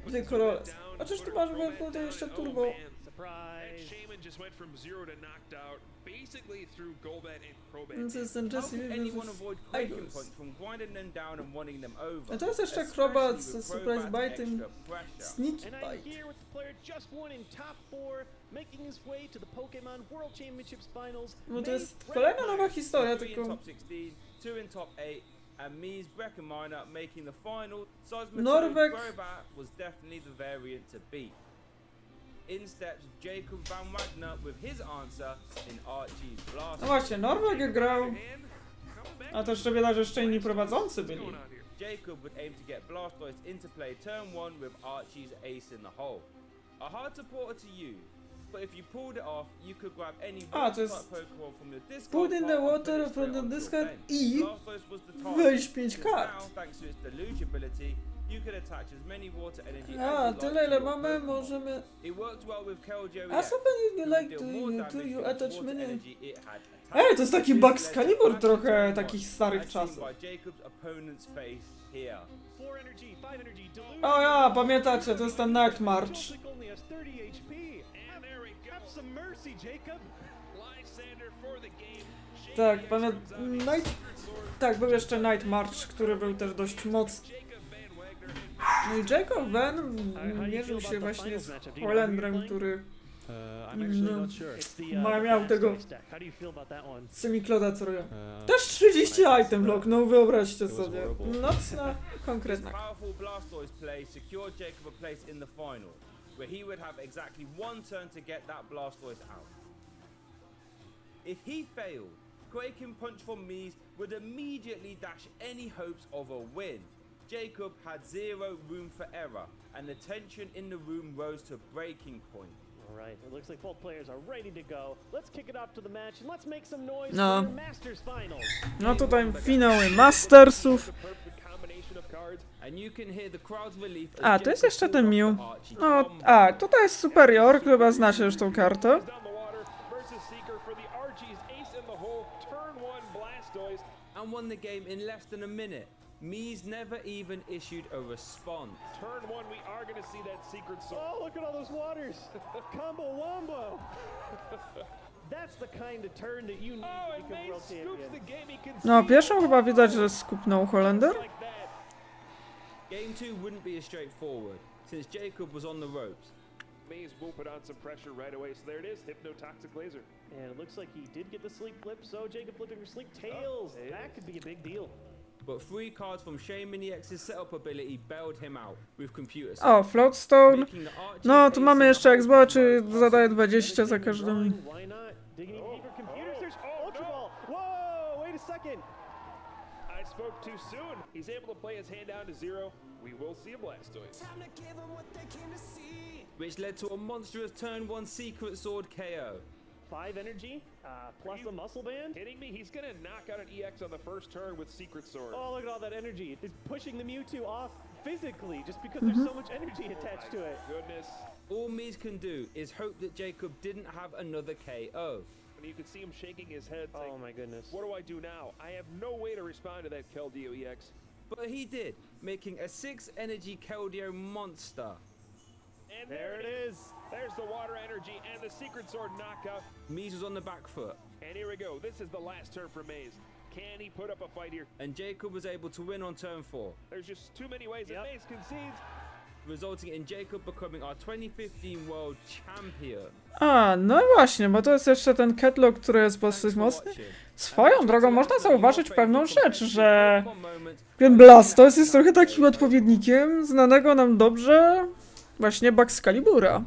[SPEAKER 1] dwie korole. Chociaż tu masz tutaj jeszcze turbo.
[SPEAKER 9] Shaman just went from 0 to knocked out, basically through Golbat and Crobat.
[SPEAKER 1] Więc jest ten Jesse
[SPEAKER 8] Eagles.
[SPEAKER 1] A to jest jeszcze Crobat z Surprise Bite'em, Sneaky
[SPEAKER 11] And I'm
[SPEAKER 1] Bite.
[SPEAKER 11] here with the player just won in top 4, making his way to the Pokemon World Championships Finals.
[SPEAKER 1] No to jest kolejna nowa historia, tylko...
[SPEAKER 8] Top 16, 2 in top 8, and Mies Breckenmeyer making the final.
[SPEAKER 1] Norweg.
[SPEAKER 8] Crobat was definitely the variant to beat. In steps Jacob Van Wagner with his answer in Archie's Blast.
[SPEAKER 1] No właśnie, Norweg grał, a to jeszcze bieda, że jeszcze inni prowadzący byli.
[SPEAKER 8] Jacob would aim to get Blastoise into play turn 1 with Archie's ace in the hole. A hard supporter to use, but if you pulled it off, you could grab any
[SPEAKER 1] to jest
[SPEAKER 8] Pokemon from your discard
[SPEAKER 1] put in the
[SPEAKER 8] pile and
[SPEAKER 1] water
[SPEAKER 8] put it
[SPEAKER 1] from
[SPEAKER 8] straight
[SPEAKER 1] the
[SPEAKER 8] onto your
[SPEAKER 1] discard
[SPEAKER 8] bench.
[SPEAKER 1] i
[SPEAKER 8] Blastoise was the target,
[SPEAKER 1] weź 5
[SPEAKER 8] since
[SPEAKER 1] kart.
[SPEAKER 8] now, thanks to its deluge ability, you could attach as many water energy as
[SPEAKER 1] A,
[SPEAKER 8] you like
[SPEAKER 1] tyle
[SPEAKER 8] to
[SPEAKER 1] ile
[SPEAKER 8] your
[SPEAKER 1] mamy,
[SPEAKER 8] Pokemon.
[SPEAKER 1] możemy...
[SPEAKER 8] It works well with Keldeo
[SPEAKER 1] A
[SPEAKER 8] EX.
[SPEAKER 1] co pewnie
[SPEAKER 8] You
[SPEAKER 1] like
[SPEAKER 8] deal
[SPEAKER 1] to
[SPEAKER 8] more
[SPEAKER 1] you,
[SPEAKER 8] damage
[SPEAKER 1] to you
[SPEAKER 8] with
[SPEAKER 1] attach
[SPEAKER 8] water
[SPEAKER 1] many...
[SPEAKER 8] energy it had attached.
[SPEAKER 1] Ej, to jest taki
[SPEAKER 8] This
[SPEAKER 1] Bugs
[SPEAKER 8] led to
[SPEAKER 1] Calibur
[SPEAKER 8] massive
[SPEAKER 1] trochę
[SPEAKER 8] turn
[SPEAKER 1] takich
[SPEAKER 8] one,
[SPEAKER 1] starych
[SPEAKER 8] as seen
[SPEAKER 1] czasów.
[SPEAKER 8] by Jacob's opponent's face here.
[SPEAKER 11] 4 energy, 5 energy, deluge.
[SPEAKER 1] O ja, pamiętacie, to jest ten Night March.
[SPEAKER 11] Joltik only has 30 HP. And there we go. Have some mercy, Jacob.
[SPEAKER 9] Lysander for the game.
[SPEAKER 1] Tak, tak, był jeszcze Night March, który był też dość mocny. No i Jacob Van mierzył się właśnie z Holendrem, który miał tego Semikloda Coroja. Też 30 item block, no wyobraźcie sobie. Nocna konkretna.
[SPEAKER 8] Powerful Blastoise play secured Jacob a place in the final, where he would have exactly 1 turn to get that Blastoise out. If he failed, Quaking Punch from Mies would immediately dash any hopes of a win. Jacob had 0 room for error, and the tension in the room rose to breaking point.
[SPEAKER 11] Alright, it looks like both players are ready to go. Let's kick it off to the match and let's make some noise
[SPEAKER 1] No.
[SPEAKER 11] for your Masters Finals.
[SPEAKER 1] No tutaj finały Mastersów.
[SPEAKER 8] And you can hear the crowd's relief as
[SPEAKER 1] A, to jest
[SPEAKER 8] Jacob
[SPEAKER 1] jeszcze
[SPEAKER 8] pulled
[SPEAKER 1] ten
[SPEAKER 8] off
[SPEAKER 1] Mew.
[SPEAKER 8] the Archie
[SPEAKER 1] No,
[SPEAKER 8] combo.
[SPEAKER 1] a, tutaj jest Superior, chyba znacie już tą kartę.
[SPEAKER 9] Down the water versus Seeker for the Archie's ace in the hole. Turn 1 Blastoise.
[SPEAKER 8] And won the game in less than a minute. Mies never even issued a response.
[SPEAKER 9] Turn 1, we are going to see that secret sword.
[SPEAKER 11] Oh, look at all those waters. Combo wombo. That's the kind of turn that you need
[SPEAKER 9] Oh,
[SPEAKER 11] to
[SPEAKER 9] and
[SPEAKER 11] become
[SPEAKER 9] Maze
[SPEAKER 11] world
[SPEAKER 9] scoops
[SPEAKER 11] champion.
[SPEAKER 9] the game. He can
[SPEAKER 1] No,
[SPEAKER 9] see
[SPEAKER 1] pierwszą chyba widać, że skupnął Holender.
[SPEAKER 9] like that.
[SPEAKER 8] Game 2 wouldn't be as straightforward, since Jacob was on the ropes.
[SPEAKER 9] Maze will put on some pressure right away. So there it is, Hypnotoxic Laser.
[SPEAKER 11] And it looks like he did get the sleep flip, so Jacob flipping for sleep tails. That could be a big deal.
[SPEAKER 8] But 3 cards from Shane X's setup ability bailed him out with computer
[SPEAKER 1] O,
[SPEAKER 8] setup,
[SPEAKER 1] Floatstone.
[SPEAKER 8] making the Archie's
[SPEAKER 1] No, tu
[SPEAKER 8] ace
[SPEAKER 1] mamy
[SPEAKER 8] in
[SPEAKER 1] jeszcze,
[SPEAKER 8] the
[SPEAKER 1] jak
[SPEAKER 8] hole
[SPEAKER 1] zobaczy,
[SPEAKER 8] combined
[SPEAKER 1] zadaje
[SPEAKER 8] by
[SPEAKER 1] 20 za każdym.
[SPEAKER 11] Why not? Digging in deeper computers. There's Ultra Ball. Whoa, wait a second.
[SPEAKER 9] I spoke too soon. He's able to play his hand down to 0. We will see a Blastoise.
[SPEAKER 8] which led to a monstrous turn 1 secret sword KO.
[SPEAKER 11] 5 energy, plus a muscle band.
[SPEAKER 9] Kidding me? He's gonna knock out an EX on the first turn with Secret Sword.
[SPEAKER 11] Oh, look at all that energy. It's pushing the Mewtwo off physically just because there's so much energy attached to it.
[SPEAKER 9] Goodness.
[SPEAKER 8] All Mies can do is hope that Jacob didn't have another KO.
[SPEAKER 9] I mean, you can see him shaking his head. Saying,
[SPEAKER 11] Oh my goodness.
[SPEAKER 9] what do I do now? I have no way to respond to that Keldeo EX.
[SPEAKER 8] But he did, making a 6 energy Keldeo monster.
[SPEAKER 9] And
[SPEAKER 11] There it is.
[SPEAKER 9] There's the water energy and the Secret Sword knockout.
[SPEAKER 8] Mies was on the back foot,
[SPEAKER 9] And here we go. This is the last turn for Maze. Can he put up a fight here?
[SPEAKER 8] and Jacob was able to win on turn 4,
[SPEAKER 9] There's just too many ways that Maze concedes.
[SPEAKER 8] resulting in Jacob becoming our 2015 world champion.
[SPEAKER 1] A, no właśnie, bo to jest jeszcze ten Catlock, który jest dosyć
[SPEAKER 8] Thanks for
[SPEAKER 1] mocny.
[SPEAKER 8] watching.
[SPEAKER 1] Swoją drogą można zauważyć pewną rzecz, że ten Blastoise jest trochę takim odpowiednikiem znanego nam dobrze właśnie Bugs Calibura.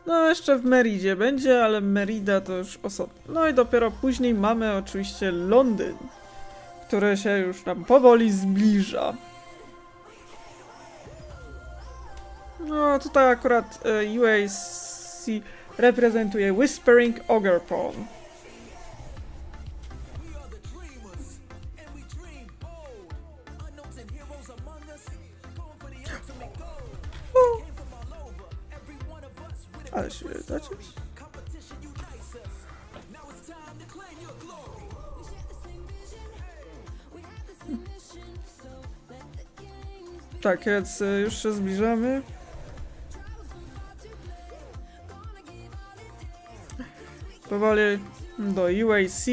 [SPEAKER 1] No jeszcze w Meridzie będzie, ale Merida to już osobno. No i dopiero później mamy oczywiście Londyn, który się już nam powoli zbliża. No tutaj akurat UAC reprezentuje Whispering Ogrepawn. Ale się dacie? Tak, więc już się zbliżamy. Powoli do UAC.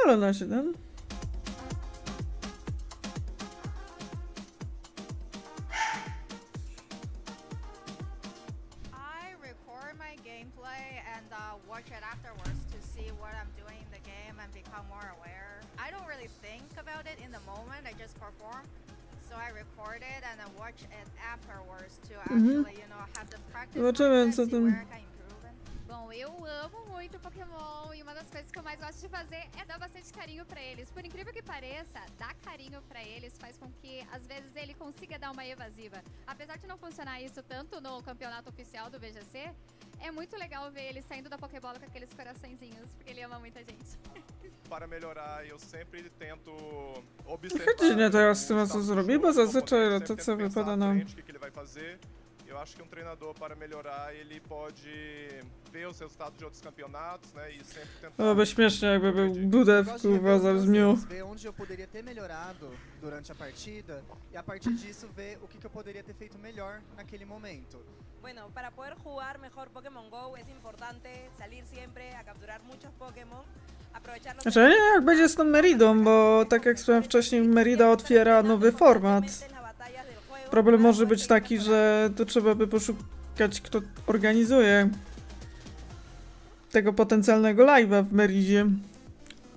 [SPEAKER 1] Ale na 7.
[SPEAKER 13] I record my gameplay and watch it afterwards to see what I'm doing in the game and become more aware. I don't really think about it in the moment, I just perform. So I record it and then watch it afterwards to actually, you know, have the practice
[SPEAKER 1] Zobaczymy,
[SPEAKER 13] mindset,
[SPEAKER 1] co
[SPEAKER 13] see
[SPEAKER 1] tam.
[SPEAKER 13] where I can improve it.
[SPEAKER 14] Bom, eu amo muito Pokémon e uma das coisas que eu mais gosto de fazer é dar bastante carinho pra eles. Por incrível que pareça, dar carinho pra eles faz com que, às vezes, ele consiga dar uma evasiva. Apesar de não funcionar isso tanto no campeonato oficial do VGC, é muito legal ver ele saindo da Pokébola com aqueles coraçõezinhos, porque ele ama muita gente.
[SPEAKER 15] Para melhorar, eu sempre tento
[SPEAKER 1] Chętnie teraz z tym co zrobi, bo zazwyczaj rotacja wypada nam.
[SPEAKER 15] que ele vai fazer. Eu acho que treinador para melhorar, ele pode ver os resultados de outros campeonatos, né, e sempre tentar.
[SPEAKER 1] Byłoby śmiesznie, jakby był Budew, kurwa, zabrzmiał.
[SPEAKER 16] Ver onde eu poderia ter melhorado durante a partida e a partir disso ver o que eu poderia ter feito melhor naquele momento.
[SPEAKER 17] Bueno, para poder jugar mejor Pokémon GO es importante salir siempre a capturar muchos Pokémon, aprovechar los...
[SPEAKER 1] Znaczy, ja nie wiem jak będzie z tą Meridą, bo tak jak wspomniałem wcześniej, Merida otwiera nowy format. Problem może być taki, że to trzeba by poszukać, kto organizuje tego potencjalnego live'a w Meridzie.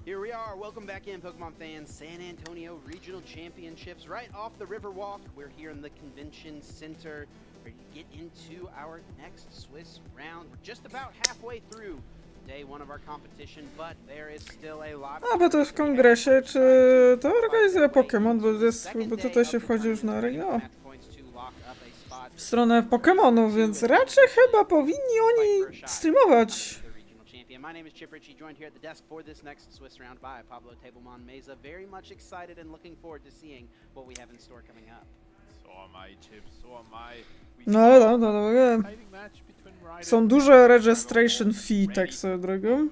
[SPEAKER 2] Here we are, welcome back in Pokemon fans, San Antonio Regional Championships right off the Riverwalk. We're here in the Convention Center, ready to get into our next Swiss round. We're just about halfway through day one of our competition, but there is still a lot.
[SPEAKER 1] A, bo to w kongresie, czy to organizuje Pokémon, bo tutaj się wchodzi już na regio. W stronę Pokémonów, więc raczej chyba powinni oni streamować.
[SPEAKER 2] My name is Chip Ritchie, joined here at the desk for this next Swiss round by Pablo Tablemon Meza. Very much excited and looking forward to seeing what we have in store coming up.
[SPEAKER 3] So am I, Chip, so am I.
[SPEAKER 1] No, wiem. Są duże registration fee, tak swoją drogą.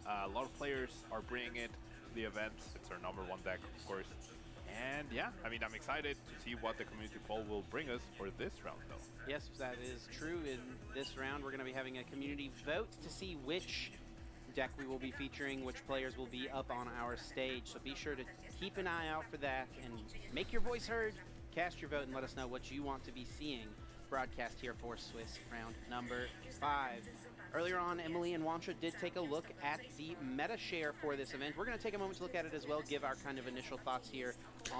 [SPEAKER 3] A lot of players are bringing it to the event. It's our #1 deck, of course. And yeah, I mean, I'm excited to see what the community poll will bring us for this round, though.
[SPEAKER 2] Yes, that is true. In this round, we're going to be having a community vote to see which deck we will be featuring, which players will be up on our stage. So be sure to keep an eye out for that and make your voice heard. Cast your vote and let us know what you want to be seeing broadcast here for Swiss round number 5. Earlier on, Emily and Wansha did take a look at the meta share for this event. We're going to take a moment to look at it as well, give our kind of initial thoughts here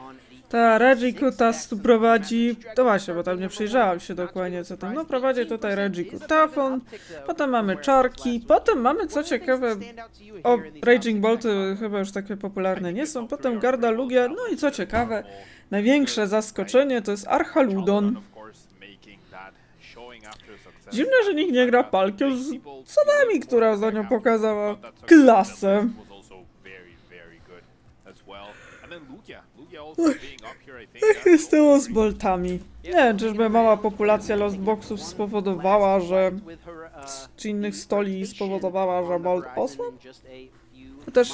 [SPEAKER 2] on the...
[SPEAKER 1] Ta Reggie Kutas tu prowadzi, to właśnie, bo tam nie przyjrzałam się dokładnie co tam, no prowadzi tutaj Reggie Kutafon, potem mamy Czarki, potem mamy co ciekawe, o Raging Bolty chyba już takie popularne nie są, potem Garda Lugia, no i co ciekawe, największe zaskoczenie to jest Archaludon. Dziwne, że nikt nie gra Palkią z Sonami, która za nią pokazała klasę. Jak stało z Boltami? Nie wiem, czyżby mała populacja Lostboxów spowodowała, że... czy innych stoli spowodowała, że Bolt osłabł? To też...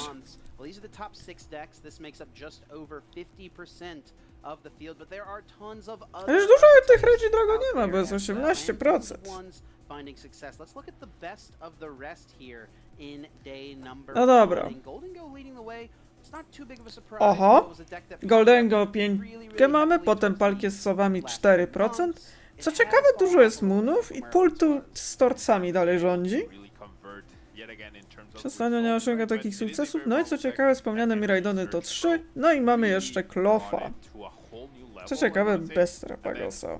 [SPEAKER 1] Ale już dużo tych Reggie Drago nie ma, bo jest 18%. No dobra. Oho, Golden Go 5 mamy, potem Palkie z Sowami 4%. Co ciekawe, dużo jest Moonów i Pultu z Torcami dalej rządzi. Ostatnio nie osiąga takich sukcesów, no i co ciekawe, wspomniane Miraidony to 3, no i mamy jeszcze Klofa. Co ciekawe, bez Trapagosa.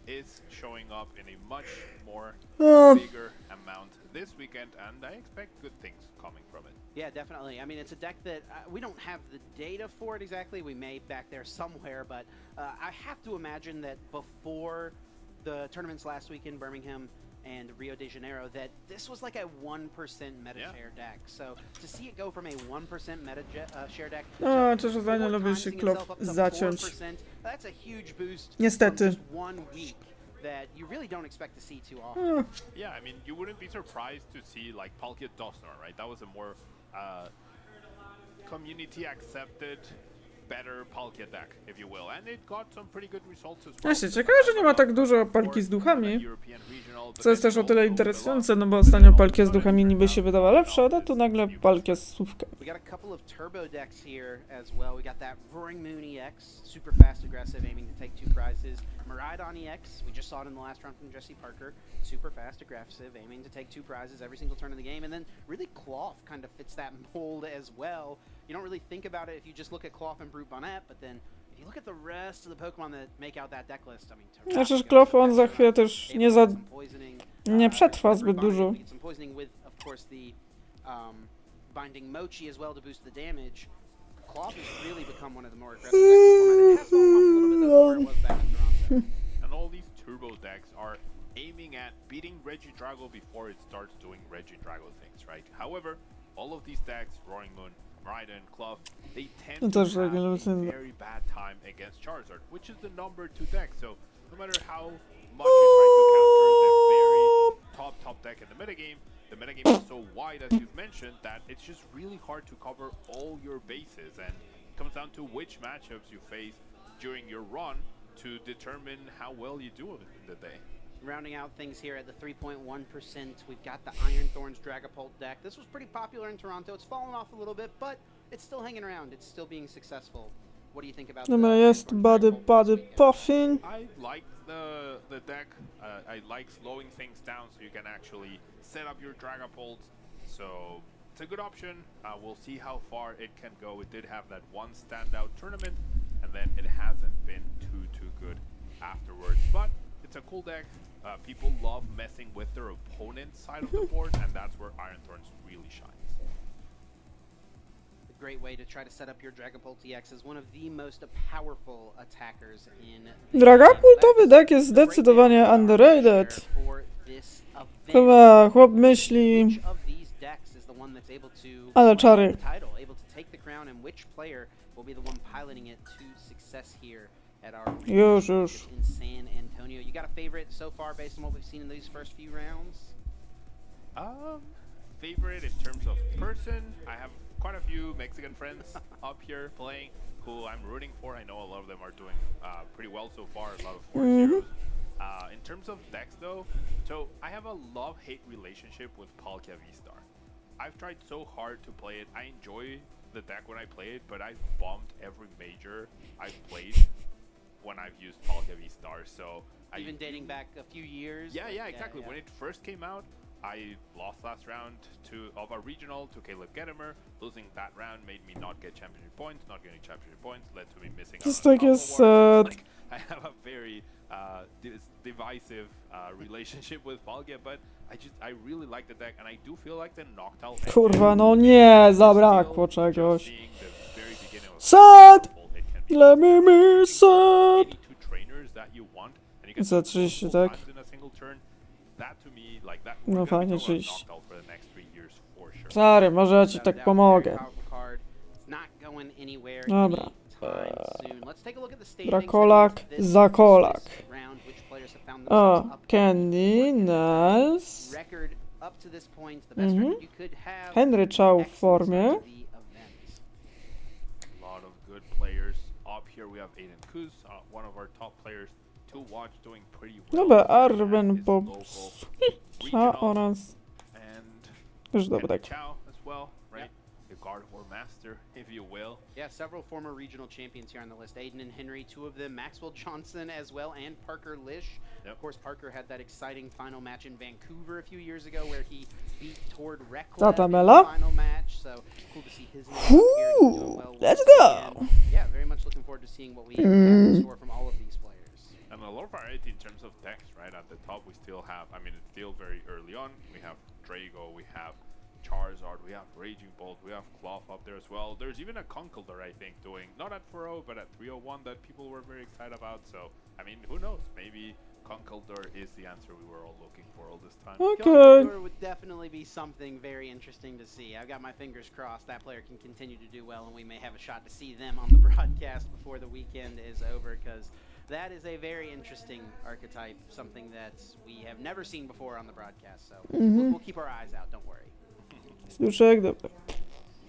[SPEAKER 3] Is showing up in a much more bigger amount this weekend, and I expect good things coming from it.
[SPEAKER 2] Yeah, definitely. I mean, it's a deck that we don't have the data for it exactly. We may back there somewhere, but I have to imagine that before the tournaments last week in Birmingham and Rio de Janeiro, that this was like a 1% meta share deck. So to see it go from a 1% meta share deck
[SPEAKER 1] No, czasami lubię się Klop zaciąć.
[SPEAKER 2] That's a huge boost.
[SPEAKER 1] Niestety.
[SPEAKER 2] Just 1 week that you really don't expect to see too often.
[SPEAKER 3] Yeah, I mean, you wouldn't be surprised to see like Palkia Dosnar, right? That was a more community accepted better Palkia deck, if you will, and it got some pretty good results as well.
[SPEAKER 1] Ja się ciekawe, że nie ma tak dużo palki z duchami. Co jest też o tyle interesujące, no bo ostatnio palkia z duchami niby się wydała lepsza, a tu nagle palkia z słówka.
[SPEAKER 2] We got a couple of turbo decks here as well. We got that Roaring Moon EX, super fast, aggressive, aiming to take 2 prizes. Miraidon EX, we just saw it in the last round from Jesse Parker, super fast, aggressive, aiming to take 2 prizes every single turn of the game. And then really Cloth kind of fits that mold as well. You don't really think about it if you just look at Cloth and Brute Bonnet, but then if you look at the rest of the Pokemon that make out that deck list, I mean,
[SPEAKER 1] Znaczy Klof on za chwilę też nie przetrwa zbyt dużo.
[SPEAKER 2] some poisoning with, of course, the binding Mochi as well to boost the damage. Cloth has really become one of the more aggressive decks in the format. It has fallen off a little bit where it was back in Toronto.
[SPEAKER 3] And all these turbo decks are aiming at beating Regidrago before it starts doing Regidrago things, right? However, all of these decks, Roaring Moon, Miraidon, Cloth, they tend to have a very bad time against Charizard, which is the number 2 deck. So no matter how much you try to counter the very top deck in the metagame is so wide, as you've mentioned, that it's just really hard to cover all your bases, and it comes down to which matchups you face during your run to determine how well you do in the day.
[SPEAKER 2] Rounding out things here at the 3.1%, we've got the Iron Thorns Dragapult deck. This was pretty popular in Toronto. It's fallen off a little bit, but it's still hanging around. It's still being successful. What do you think about
[SPEAKER 1] Dobra, jest Body Puffin.
[SPEAKER 3] I like the deck. I like slowing things down so you can actually set up your Dragapults. So it's a good option. We'll see how far it can go. It did have that one standout tournament, and then it hasn't been too good afterwards. But it's a cool deck. People love messing with their opponent's side of the board, and that's where Iron Thorns really shines.
[SPEAKER 2] A great way to try to set up your Dragapult EX as one of the most powerful attackers in
[SPEAKER 1] Dragapultowy deck jest zdecydowanie underrated. Chyba chłop myśli... Ale czary. Już.
[SPEAKER 2] You got a favorite so far based on what we've seen in these first few rounds?
[SPEAKER 3] Favorite in terms of person, I have quite a few Mexican friends up here playing who I'm rooting for. I know a lot of them are doing pretty well so far, a lot of 4-0s. In terms of decks though, so I have a love-hate relationship with Palkia V-Star. I've tried so hard to play it. I enjoy the deck when I play it, but I've bombed every major I've played when I've used Palkia V-Star, so...
[SPEAKER 2] Even dating back a few years?
[SPEAKER 3] Yeah, exactly. Yeah. When it first came out, I lost last round of a regional to Caleb Gettimer. Losing that round made me not get championship points. Not getting championship points led to me missing out on awards. I have a very divisive relationship with Palkia, but I really like the deck, and I do feel like the Noctowl...
[SPEAKER 1] Kurwa, no nie, zabrakło czegoś. Sad! Let me be sad! Za 30, tak? No fajnie, 30. Stary, może ja ci tak pomogę. Dobra. Brakolak, Zakolak. O, Candy, nice. Henry Chow w formie. Dobra, Arben Pops oraz... Już dobra.
[SPEAKER 2] Yeah, several former regional champions here on the list. Aiden and Henry, 2 of them. Maxwell Johnson as well, and Parker Lish. Of course, Parker had that exciting final match in Vancouver a few years ago where he beat Tord Rekla in the final match. So cool to see his name here.
[SPEAKER 1] Let's go!
[SPEAKER 2] Yeah, very much looking forward to seeing what we have in store from all of these players.
[SPEAKER 3] And a lot of variety in terms of decks, right? At the top, we still have, I mean, it's still very early on. We have Drago, we have Charizard, we have Raging Bolt, we have Cloth up there as well. There's even a Conkeldurr, I think, doing, not at 4-0, but at 3-0-1 that people were very excited about. So, I mean, who knows? Maybe Conkeldurr is the answer we were all looking for all this time.
[SPEAKER 1] Okay.
[SPEAKER 2] Conkeldurr would definitely be something very interesting to see. I've got my fingers crossed that player can continue to do well, and we may have a shot to see them on the broadcast before the weekend is over, because that is a very interesting archetype, something that we have never seen before on the broadcast. So we'll keep our eyes out, don't worry.
[SPEAKER 1] Duszek, dobra.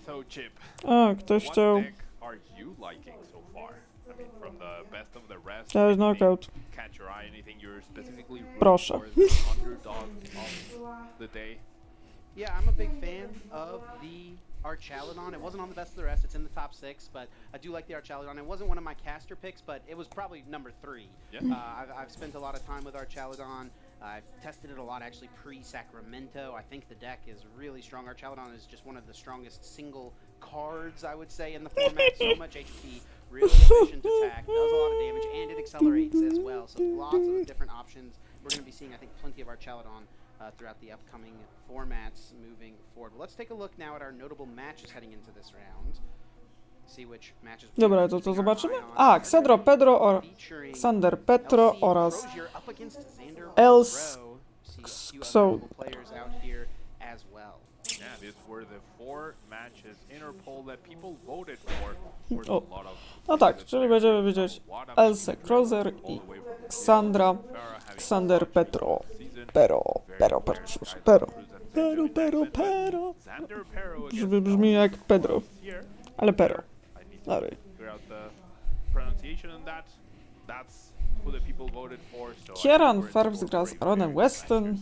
[SPEAKER 3] So, Chip,
[SPEAKER 1] A, ktoś chciał...
[SPEAKER 3] are you liking so far? I mean, from the best of the rest.
[SPEAKER 1] To jest knockout.
[SPEAKER 3] Catch your eye, anything you're specifically rooting
[SPEAKER 1] Proszę.
[SPEAKER 3] for, the underdog of the day?
[SPEAKER 2] Yeah, I'm a big fan of the Archaludon. It wasn't on the best of the rest. It's in the top 6, but I do like the Archaludon. It wasn't one of my caster picks, but it was probably number 3.
[SPEAKER 3] Yeah.
[SPEAKER 2] I've spent a lot of time with Archaludon. I've tested it a lot actually pre-Sacramento. I think the deck is really strong. Archaludon is just one of the strongest single cards, I would say, in the format. So much HP, really efficient attack, does a lot of damage, and it accelerates as well. So lots of different options. We're going to be seeing, I think, plenty of Archaludon throughout the upcoming formats moving forward. But let's take a look now at our notable matches heading into this round. See which matches.
[SPEAKER 1] Dobra, to zobaczymy. A, Xandro Pedro or Xander Petro oraz Els Xo.
[SPEAKER 2] Players out here as well.
[SPEAKER 3] Yeah, these were the 4 matches in our poll that people voted for. A lot of
[SPEAKER 1] No tak, czyli będziemy widzieć Elsę Krauser i Xandra Xander Petro. Pero. Brzmi jak Pedro. Ale Pero. Dalej. Kieran Farbs gra z Aaronem Weston.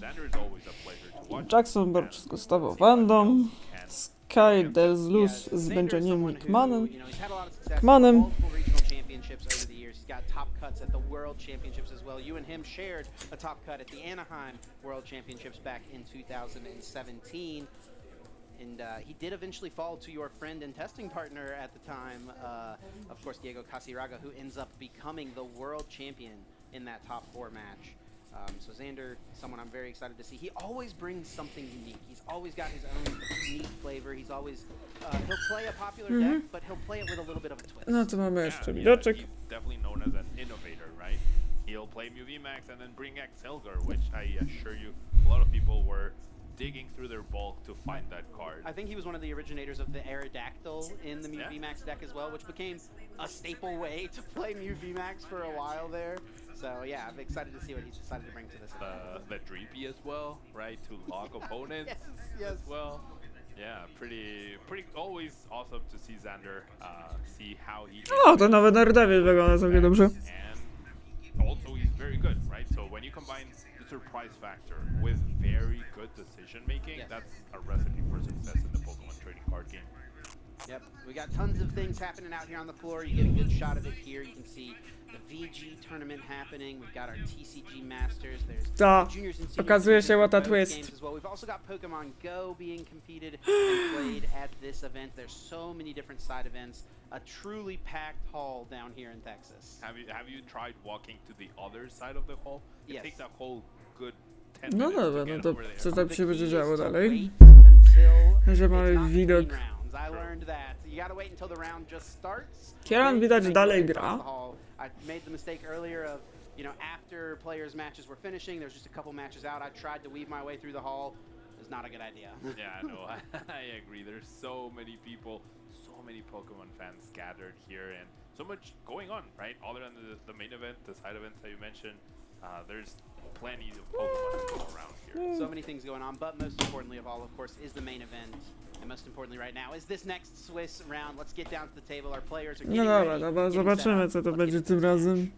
[SPEAKER 1] Jackson Birch z Gustavo Vandą. Sky Delslus z Benjamin Kmanem.
[SPEAKER 2] He's got top cuts at the World Championships as well. You and him shared a top cut at the Anaheim World Championships back in 2017. And he did eventually fall to your friend and testing partner at the time, of course, Diego Casiraga, who ends up becoming the world champion in that top 4 match. So Xander, someone I'm very excited to see. He always brings something unique. He's always got his own unique flavor. He's always, he'll play a popular deck, but he'll play it with a little bit of a twist.
[SPEAKER 1] No to mamy jeszcze widoczek.
[SPEAKER 3] He's definitely known as an innovator, right? He'll play MUVMax and then bring Excelgar, which I assure you, a lot of people were digging through their bulk to find that card.
[SPEAKER 2] I think he was one of the originators of the Aerodactyl in the Mew VMAX deck as well, which became a staple way to play Mew VMAX for a while there. So yeah, I'm excited to see what he's decided to bring to this event.
[SPEAKER 3] The Dreepy as well, right? To lock opponents
[SPEAKER 2] yes.
[SPEAKER 3] as well. Yeah, pretty always awesome to see Xander see how he
[SPEAKER 1] O, to nawet na Rdawie wygląda całkiem dobrze.
[SPEAKER 3] And also he's very good, right? So when you combine the surprise factor with very good decision making, that's a recipe for success in the Pokemon trading card game.
[SPEAKER 2] Yep, we got tons of things happening out here on the floor. You get a good shot of it here. You can see the VG tournament happening. We've got our TCG Masters. There's juniors and seniors
[SPEAKER 1] okazuje się what a
[SPEAKER 2] both
[SPEAKER 1] twist.
[SPEAKER 2] games as well. We've also got Pokemon Go being competed and played at this event. There's so many different side events. A truly packed hall down here in Texas.
[SPEAKER 3] Have you tried walking to the other side of the hall? It takes a whole good 10
[SPEAKER 1] No
[SPEAKER 3] minutes
[SPEAKER 1] dobra,
[SPEAKER 3] to
[SPEAKER 1] no
[SPEAKER 3] get
[SPEAKER 1] to
[SPEAKER 3] over there.
[SPEAKER 1] co tam się będzie działo dalej?
[SPEAKER 2] Until
[SPEAKER 1] Że mamy
[SPEAKER 2] it's not
[SPEAKER 1] widok.
[SPEAKER 2] between rounds. I learned that. You gotta wait until the round just starts.
[SPEAKER 1] Kieran widać dalej gra.
[SPEAKER 2] I made the mistake earlier of, you know, after players' matches were finishing, there's just a couple matches out. I tried to weave my way through the hall. It's not a good idea.
[SPEAKER 3] Yeah, no, I agree. There's so many people, so many Pokemon fans scattered here, and so much going on, right? Other than the main event, the side events that you mentioned, there's plenty of Pokemon to go around here.
[SPEAKER 2] So many things going on, but most importantly of all, of course, is the main event. And most importantly right now is this next Swiss round. Let's get down to the table. Our players are
[SPEAKER 1] No
[SPEAKER 2] getting
[SPEAKER 1] dobra,
[SPEAKER 2] ready.
[SPEAKER 1] dobra, zobaczymy co to będzie tym razem.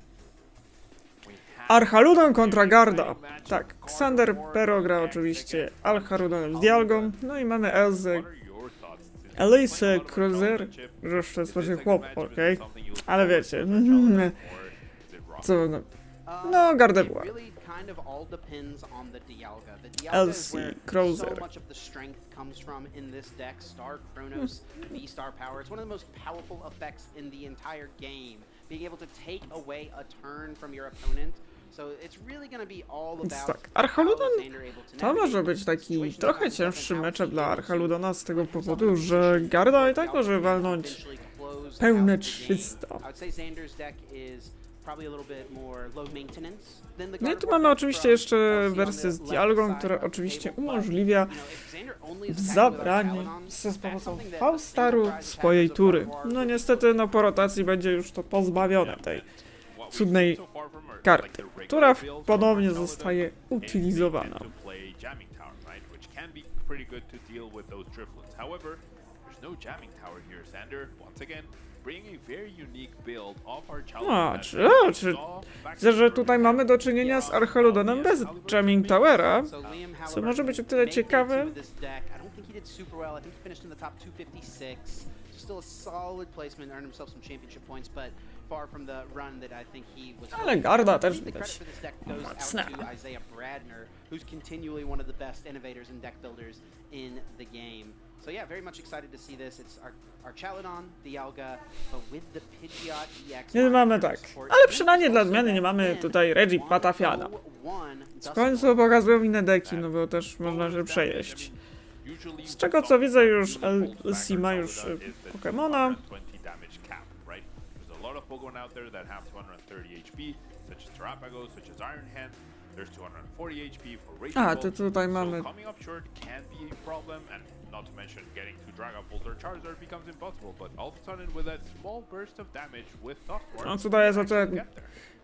[SPEAKER 1] Archaludon kontra Garda. Tak, Xander Pero gra oczywiście Alcharudonem z Dialgą. No i mamy Elzę Elise Cruiser, że już to jest właśnie chłop, okej. Ale wiecie, co no Gardevoir. Elsie Cruiser.
[SPEAKER 2] So much of the strength comes from in this deck. Star Chronos, V-Star Power. It's one of the most powerful effects in the entire game. Being able to take away a turn from your opponent. So it's really going to be all about
[SPEAKER 1] Tak, Archaludon to może być taki trochę cięższy mecz dla Archaludona z tego powodu, że Garda i tak może walnąć pełne 300. No i tu mamy oczywiście jeszcze wersję z Dialgą, która oczywiście umożliwia zabranie z pomocą V-Staru swojej tury. No niestety no po rotacji będzie już to pozbawione tej cudnej karty, która ponownie zostaje utylizowana.
[SPEAKER 3] no jamming tower here. Xander, once again, bringing a very unique build of our
[SPEAKER 1] Widzę, że tutaj mamy do czynienia z Archaludonem bez Jamming Towera, co może być o tyle ciekawe. Ale Garda też widać mocna.
[SPEAKER 2] So yeah, very much excited to see this. It's our Chaladon, the Alga, but with the Pidgeot EX.
[SPEAKER 1] Nie mamy tak. Ale przynajmniej dla odmiany nie mamy tutaj Reggie Patafiana. W końcu pokazują inne deki, no bo też można się przejeść. Z czego co widzę już LC ma już Pokemona. A, to tutaj mamy.
[SPEAKER 3] Not to mention getting to Dragapult or Charizard becomes impossible, but all of a sudden with that small burst of damage with Dustworm,
[SPEAKER 1] No co daje za to?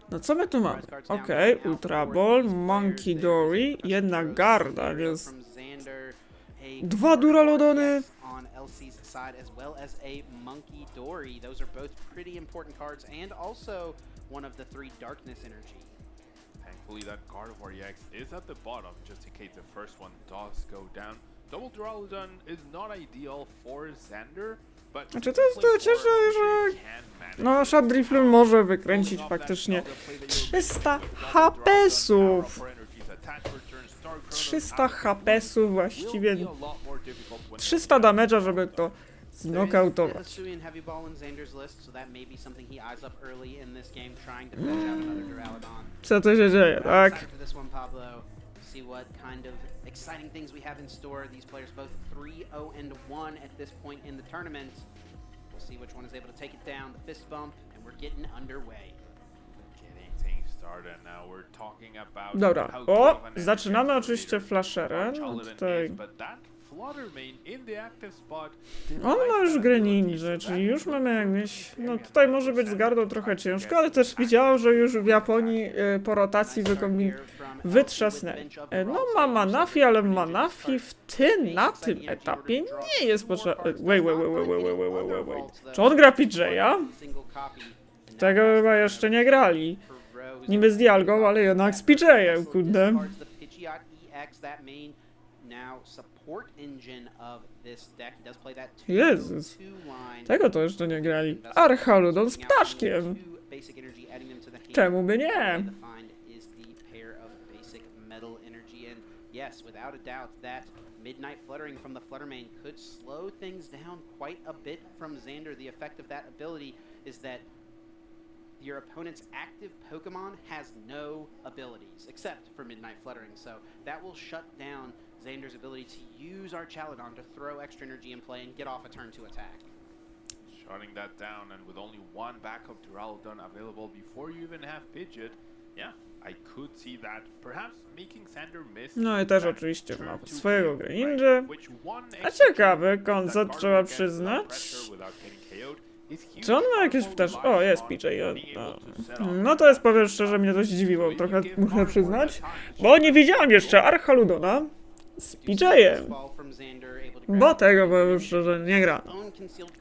[SPEAKER 1] No co my tu mamy? Okej, Ultra Ball, Monkey Dory, jedna Garda, jest 2 Duraludony.
[SPEAKER 2] On LC's side as well as a Monkey Dory. Those are both pretty important cards and also one of the 3 Darkness Energy.
[SPEAKER 3] Thankfully that Gardevoir EX is at the bottom just in case the first one does go down. Double Duraludon is not ideal for Xander, but
[SPEAKER 1] Znaczy to jest to cieszę, że no Shadriflun może wykręcić faktycznie 300 HP-sów. 300 HP-sów właściwie. 300 damage'a, żeby to znokautować. Co to się dzieje, tak?
[SPEAKER 2] See what kind of exciting things we have in store. These players both 3-0-1 at this point in the tournament. We'll see which one is able to take it down. The fist bump, and we're getting underway.
[SPEAKER 3] Getting things started now. We're talking about.
[SPEAKER 1] Dobra, o, zaczynamy oczywiście flasherem. Tutaj. On ma już grę ninja, czyli już mamy jakieś... No tutaj może być z gardą trochę ciężko, ale też widział, że już w Japonii po rotacji wytrzasnęli. No ma Manafi, ale Manafi na tym etapie nie jest potrzebny. Wait. Czy on gra PJ'a? Tego chyba jeszcze nie grali. Niby z Dialgą, ale jednak z PJ'em, kurde. Jezus, tego to jeszcze nie grali. Archaludon z ptaszkiem. Czemu by nie?
[SPEAKER 2] Midnight Fluttering from the Fluttermane could slow things down quite a bit from Xander. The effect of that ability is that your opponent's active Pokemon has no abilities, except for Midnight Fluttering, so that will shut down Xander's ability to use our Chaladon to throw extra energy in play and get off a turn to attack.
[SPEAKER 3] Shutting that down, and with only one backup Duraludon available before you even have Pidgeot, yeah, I could see that perhaps making Xander miss.
[SPEAKER 1] No i też oczywiście ma swojego Greninja. A ciekawy koncept, trzeba przyznać. Czy on ma jakieś też... O, jest PJ. No to jest, powiem szczerze, mnie to zdziwiło. Trochę muszę przyznać. Bo nie widziałem jeszcze Archaludona z PJ-em. Bo tego, powiem szczerze, nie gra.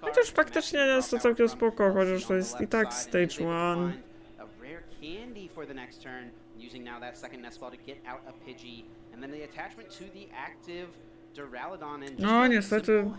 [SPEAKER 1] Chociaż faktycznie jest to całkiem spoko, chociaż to jest i tak Stage 1. No niestety.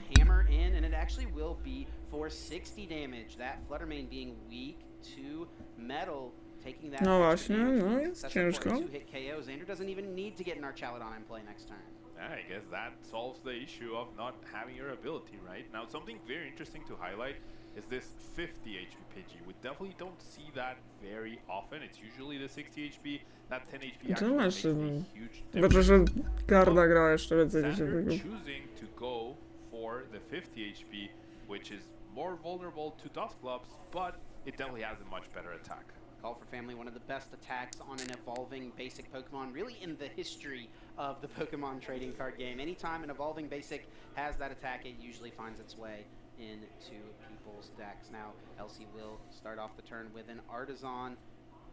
[SPEAKER 2] For 60 damage, that Fluttermane being weak to metal, taking that.
[SPEAKER 1] No właśnie, no jest ciężko.
[SPEAKER 2] Xander doesn't even need to get in our Chaladon and play next turn.
[SPEAKER 3] I guess that solves the issue of not having your ability, right? Now, something very interesting to highlight is this 50 HP Pidgey. We definitely don't see that very often. It's usually the 60 HP. That 10 HP actually makes a huge difference.
[SPEAKER 1] Dobrze, że Garda gra jeszcze więcej niż
[SPEAKER 3] Xander choosing to go for the 50 HP, which is more vulnerable to Dusclops, but it definitely has a much better attack.
[SPEAKER 2] Call for Family, one of the best attacks on an evolving basic Pokemon, really in the history of the Pokemon trading card game. Anytime an evolving basic has that attack, it usually finds its way into people's decks. Now, Elsie will start off the turn with an Artisan.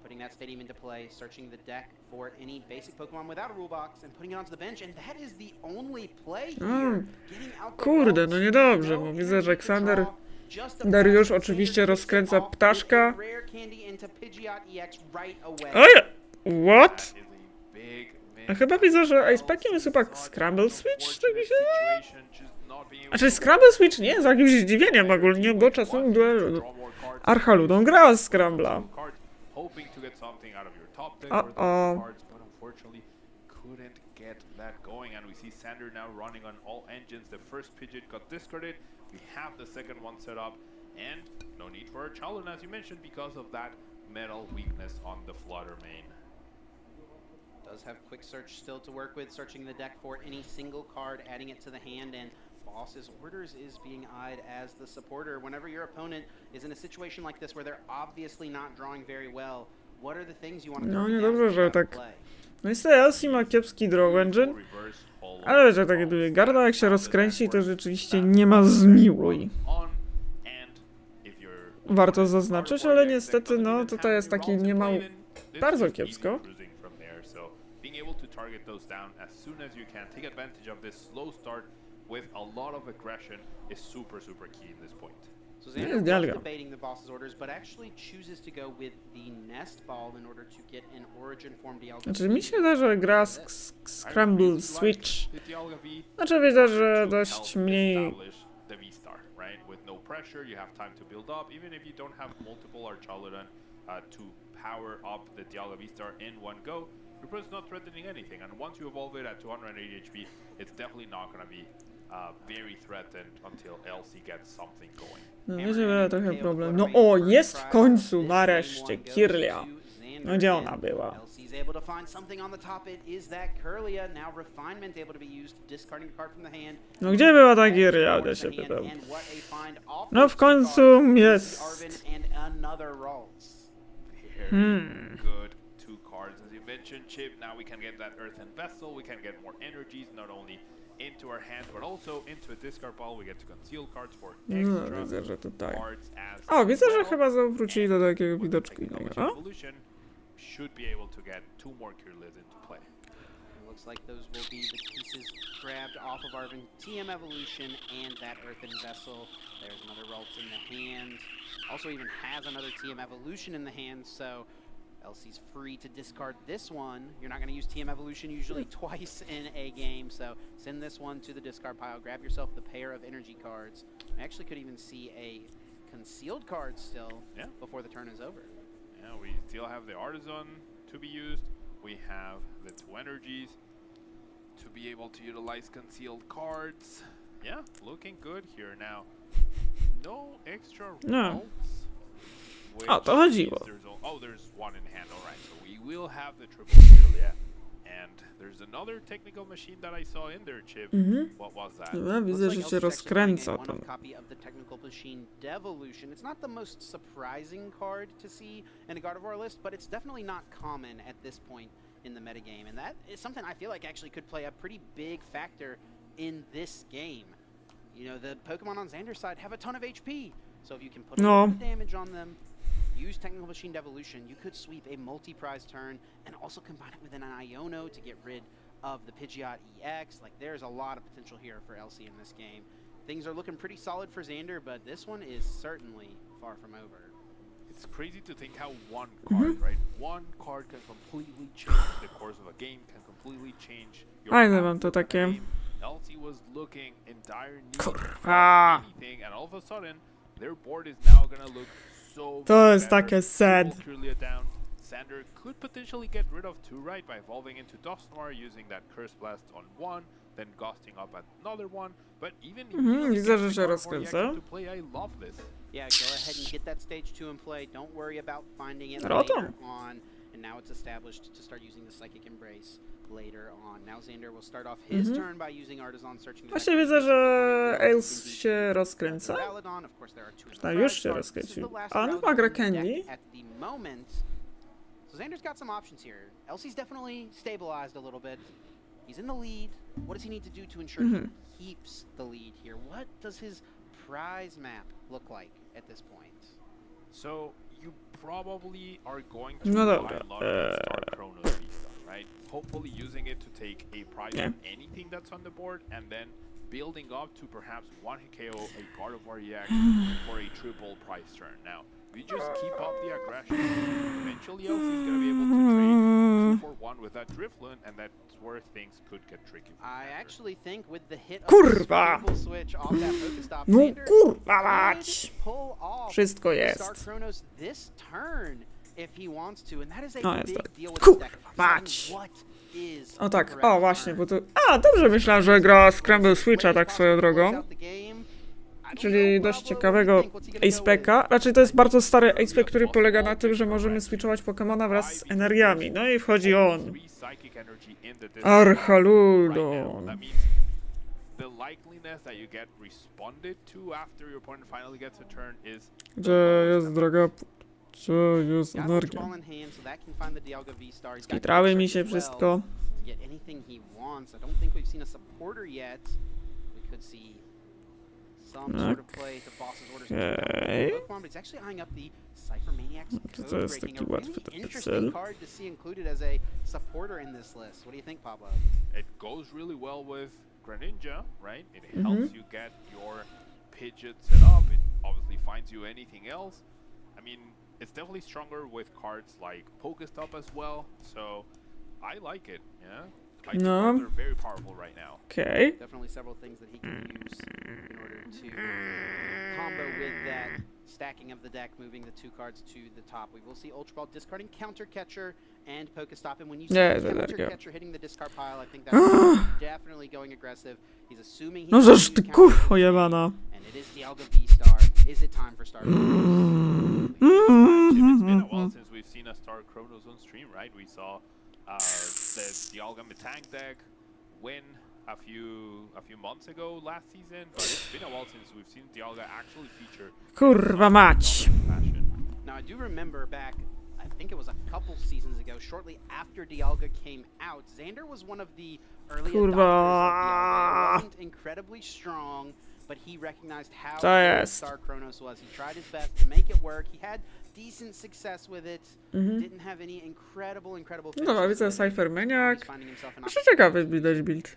[SPEAKER 2] putting that stadium into play, searching the deck for any basic Pokemon without a rule box, and putting it onto the bench, and that is the only play here. Getting out the
[SPEAKER 1] Kurde, no
[SPEAKER 2] rolls,
[SPEAKER 1] niedobrze,
[SPEAKER 2] no
[SPEAKER 1] bo widzę, że
[SPEAKER 2] energy
[SPEAKER 1] Ksander
[SPEAKER 2] control, just a
[SPEAKER 1] Dariusz
[SPEAKER 2] pass.
[SPEAKER 1] oczywiście
[SPEAKER 2] Xander
[SPEAKER 1] rozkręca
[SPEAKER 2] takes it off
[SPEAKER 1] ptaszka.
[SPEAKER 2] with a rare candy into Pidgeot EX right away.
[SPEAKER 1] Oj! What? A chyba widzę, że Icepackiem jest chyba Scramble Switch, tak mi się wydaje? Znaczy Scramble Switch nie jest jakimś zdziwieniem ogólnie, bo czasem Archaludą gra z Scrambla.
[SPEAKER 3] Couldn't get that going, and we see Sander now running on all engines. The first Pidgeot got discarded. We have the second one set up, and no need for a Charlton, as you mentioned, because of that metal weakness on the Flutter main.
[SPEAKER 2] Does have quick search still to work with, searching the deck for any single card, adding it to the hand, and Boss's orders is being eyed as the supporter. Whenever your opponent is in a situation like this where they're obviously not drawing very well, what are the things you want to
[SPEAKER 1] No niedobrze, że tak. No niestety Elsie ma kiepski draw engine, ale wiesz, jak takie długie gardła, jak się rozkręci, to rzeczywiście nie ma zmiłuj. Warto zaznaczyć, ale niestety, no tutaj jest taki niemal bardzo kiepsko.
[SPEAKER 2] So Xander was debating the boss's orders, but actually chooses to go with the nest ball in order to get an origin form Dialga.
[SPEAKER 1] Znaczy mi się wydaje, że gra Scramble Switch. Znaczy widzę, że dość mniej...
[SPEAKER 3] Pressure, you have time to build up, even if you don't have multiple Archaludon to power up the Dialga V-Star in one go. Your opponent's not threatening anything, and once you evolve it at 280 HP, it's definitely not going to be very threatened until Elsie gets something going.
[SPEAKER 1] No wiecie, trochę problem. No o, jest w końcu, nareszcie, Kirlia. No gdzie ona była?
[SPEAKER 2] Able to find something on the top. It is that Kirlia. Now Refinement able to be used, discarding a card from the hand.
[SPEAKER 1] No gdzie była ta Kirlia, ja się pytam. No w końcu jest.
[SPEAKER 3] Good two cards, as you mentioned, Chip. Now we can get that Earthen Vessel. We can get more energies, not only into our hand, but also into a discard pile. We get to conceal cards for extra
[SPEAKER 1] No widzę, że tutaj.
[SPEAKER 3] cards as
[SPEAKER 1] O, widzę, że chyba zawrócili do takiego widoczku innego.
[SPEAKER 3] Should be able to get two more Kirlias into play.
[SPEAKER 2] It looks like those will be the pieces grabbed off of Arvin. TM Evolution and that Earthen Vessel. There's another Ralts in the hand. Also even has another TM Evolution in the hand, so Elsie's free to discard this one. You're not going to use TM Evolution usually twice in a game, so send this one to the discard pile. Grab yourself the pair of energy cards. I actually could even see a concealed card still before the turn is over.
[SPEAKER 3] Yeah, we still have the Artisan to be used. We have the two energies to be able to utilize concealed cards. Yeah, looking good here now. No extra rolls.
[SPEAKER 1] O, to chodziło.
[SPEAKER 3] There's one in hand, alright. So we will have the triple Kirlia. And there's another technical machine that I saw in there, Chip. What was that?
[SPEAKER 1] No, widzę, że się rozkręca tam.
[SPEAKER 2] Copy of the technical machine Devolution. It's not the most surprising card to see in a Gardevoir list, but it's definitely not common at this point in the metagame. And that is something I feel like actually could play a pretty big factor in this game. You know, the Pokemon on Xander's side have a ton of HP. So if you can put a lot of damage on them, use Technical Machine Devolution, you could sweep a multi-prize turn and also combine it with an Iono to get rid of the Pidgeot EX. Like, there's a lot of potential here for Elsie in this game. Things are looking pretty solid for Xander, but this one is certainly far from over.
[SPEAKER 3] It's crazy to think how one card, right? One card can completely change the course of a game, can completely change your
[SPEAKER 1] mam to takie...
[SPEAKER 3] Elsie was looking in dire need of anything, and all of a sudden, their board is now gonna look so
[SPEAKER 1] To jest takie sad.
[SPEAKER 3] Xander could potentially get rid of two, right, by evolving into Dusknoir, using that Curse Blast on one, then ghosting up at another one, but even
[SPEAKER 1] widzę, że się rozkręca.
[SPEAKER 3] I love this.
[SPEAKER 2] Yeah, go ahead and get that stage 2 in play. Don't worry about finding it
[SPEAKER 1] Rotom.
[SPEAKER 2] later on. And now it's established to start using the Psychic Embrace later on. Now Xander will start off his turn by using Artisan, searching the
[SPEAKER 1] Właśnie widzę, że Ails się rozkręca. A już się rozkręcił. A no ma gra Candy.
[SPEAKER 2] So Xander's got some options here. Elsie's definitely stabilized a little bit. He's in the lead. What does he need to do to ensure he keeps the lead here? What does his prize map look like at this point?
[SPEAKER 3] So you probably are going to
[SPEAKER 1] No
[SPEAKER 3] rely
[SPEAKER 1] dobra.
[SPEAKER 3] a lot on Star Chronos Vista, right? Hopefully using it to take a prize
[SPEAKER 1] Yeah.
[SPEAKER 3] on anything that's on the board, and then building up to perhaps one KO, a God of War EX, for a triple prize turn. Now, we just keep up the aggression. Eventually, LC is going to be able to trade 2 for 1 with that Drifloon, and that's where things could get tricky.
[SPEAKER 2] I actually think with the hit of
[SPEAKER 1] Kurwa!
[SPEAKER 2] the scramble switch off that Pokestop,
[SPEAKER 1] No
[SPEAKER 2] Xander
[SPEAKER 1] kurwa
[SPEAKER 2] could
[SPEAKER 1] mać!
[SPEAKER 2] pull off
[SPEAKER 1] Wszystko
[SPEAKER 2] the
[SPEAKER 1] jest.
[SPEAKER 2] Star Chronos this turn if he wants to, and that is a
[SPEAKER 1] No, jest
[SPEAKER 2] big
[SPEAKER 1] tak.
[SPEAKER 2] deal with this deck.
[SPEAKER 1] Mać!
[SPEAKER 2] Deciding what is
[SPEAKER 1] O tak,
[SPEAKER 2] correct
[SPEAKER 1] o właśnie,
[SPEAKER 2] turn.
[SPEAKER 1] bo to... A, dobrze myślałem, że gra Scramble Switcha tak swoją drogą. Czyli dość ciekawego Acepeka. Raczej to jest bardzo stary Acepek, który polega na tym, że możemy switchować Pokemona wraz z energiami. No i wchodzi on. Archaludon.
[SPEAKER 3] The likeliness that you get responded to after your opponent finally gets a turn is
[SPEAKER 1] Gdzie jest droga... Gdzie jest energia? Skitrały mi się wszystko.
[SPEAKER 2] Get anything he wants. I don't think we've seen a supporter yet. We could see some sort of play to boss's orders.
[SPEAKER 1] Okay.
[SPEAKER 2] Pokemon, but he's actually eyeing up the Cypher Maniac's
[SPEAKER 1] To jest
[SPEAKER 2] Code
[SPEAKER 1] taki
[SPEAKER 2] Breaking, a
[SPEAKER 1] łatwy
[SPEAKER 2] really
[SPEAKER 1] taki
[SPEAKER 2] interesting
[SPEAKER 1] cel.
[SPEAKER 2] card to see included as a supporter in this list. What do you think, Pablo?
[SPEAKER 3] It goes really well with Greninja, right? It helps you get your Pidgeot set up. It obviously finds you anything else. I mean, it's definitely stronger with cards like Pokestop as well. So I like it, yeah? Like
[SPEAKER 1] No.
[SPEAKER 3] cards are very powerful right now.
[SPEAKER 1] Okay.
[SPEAKER 2] Definitely several things that he can use in order to combo with that stacking of the deck, moving the 2 cards to the top. We will see Ultra Ball discarding Counter Catcher and Pokestop. And when you see
[SPEAKER 1] Yeah,
[SPEAKER 2] Counter
[SPEAKER 1] there you go.
[SPEAKER 2] Catcher hitting the discard pile, I think that's definitely going aggressive. He's assuming he
[SPEAKER 1] No
[SPEAKER 2] can
[SPEAKER 1] żeż
[SPEAKER 2] use
[SPEAKER 1] ty
[SPEAKER 2] Counter
[SPEAKER 1] kurwo
[SPEAKER 2] Catcher,
[SPEAKER 1] jebana.
[SPEAKER 2] and it is Dialga V-Star. Is it time for Star
[SPEAKER 3] It's been a while since we've seen a Star Chronos on stream, right? We saw the Dialga Metang deck win a few months ago last season, but it's been a while since we've seen Dialga actually feature.
[SPEAKER 1] Kurwa mać.
[SPEAKER 2] Now, I do remember back, I think it was a couple seasons ago, shortly after Dialga came out, Xander was one of the early adopters of Dialga. It wasn't incredibly strong, but he recognized how good Star Chronos was. He tried his best to make it work. He had decent success with it. Didn't have any incredible
[SPEAKER 1] No dobra, widzę Cypher Maniac. Jeszcze ciekawy widać build.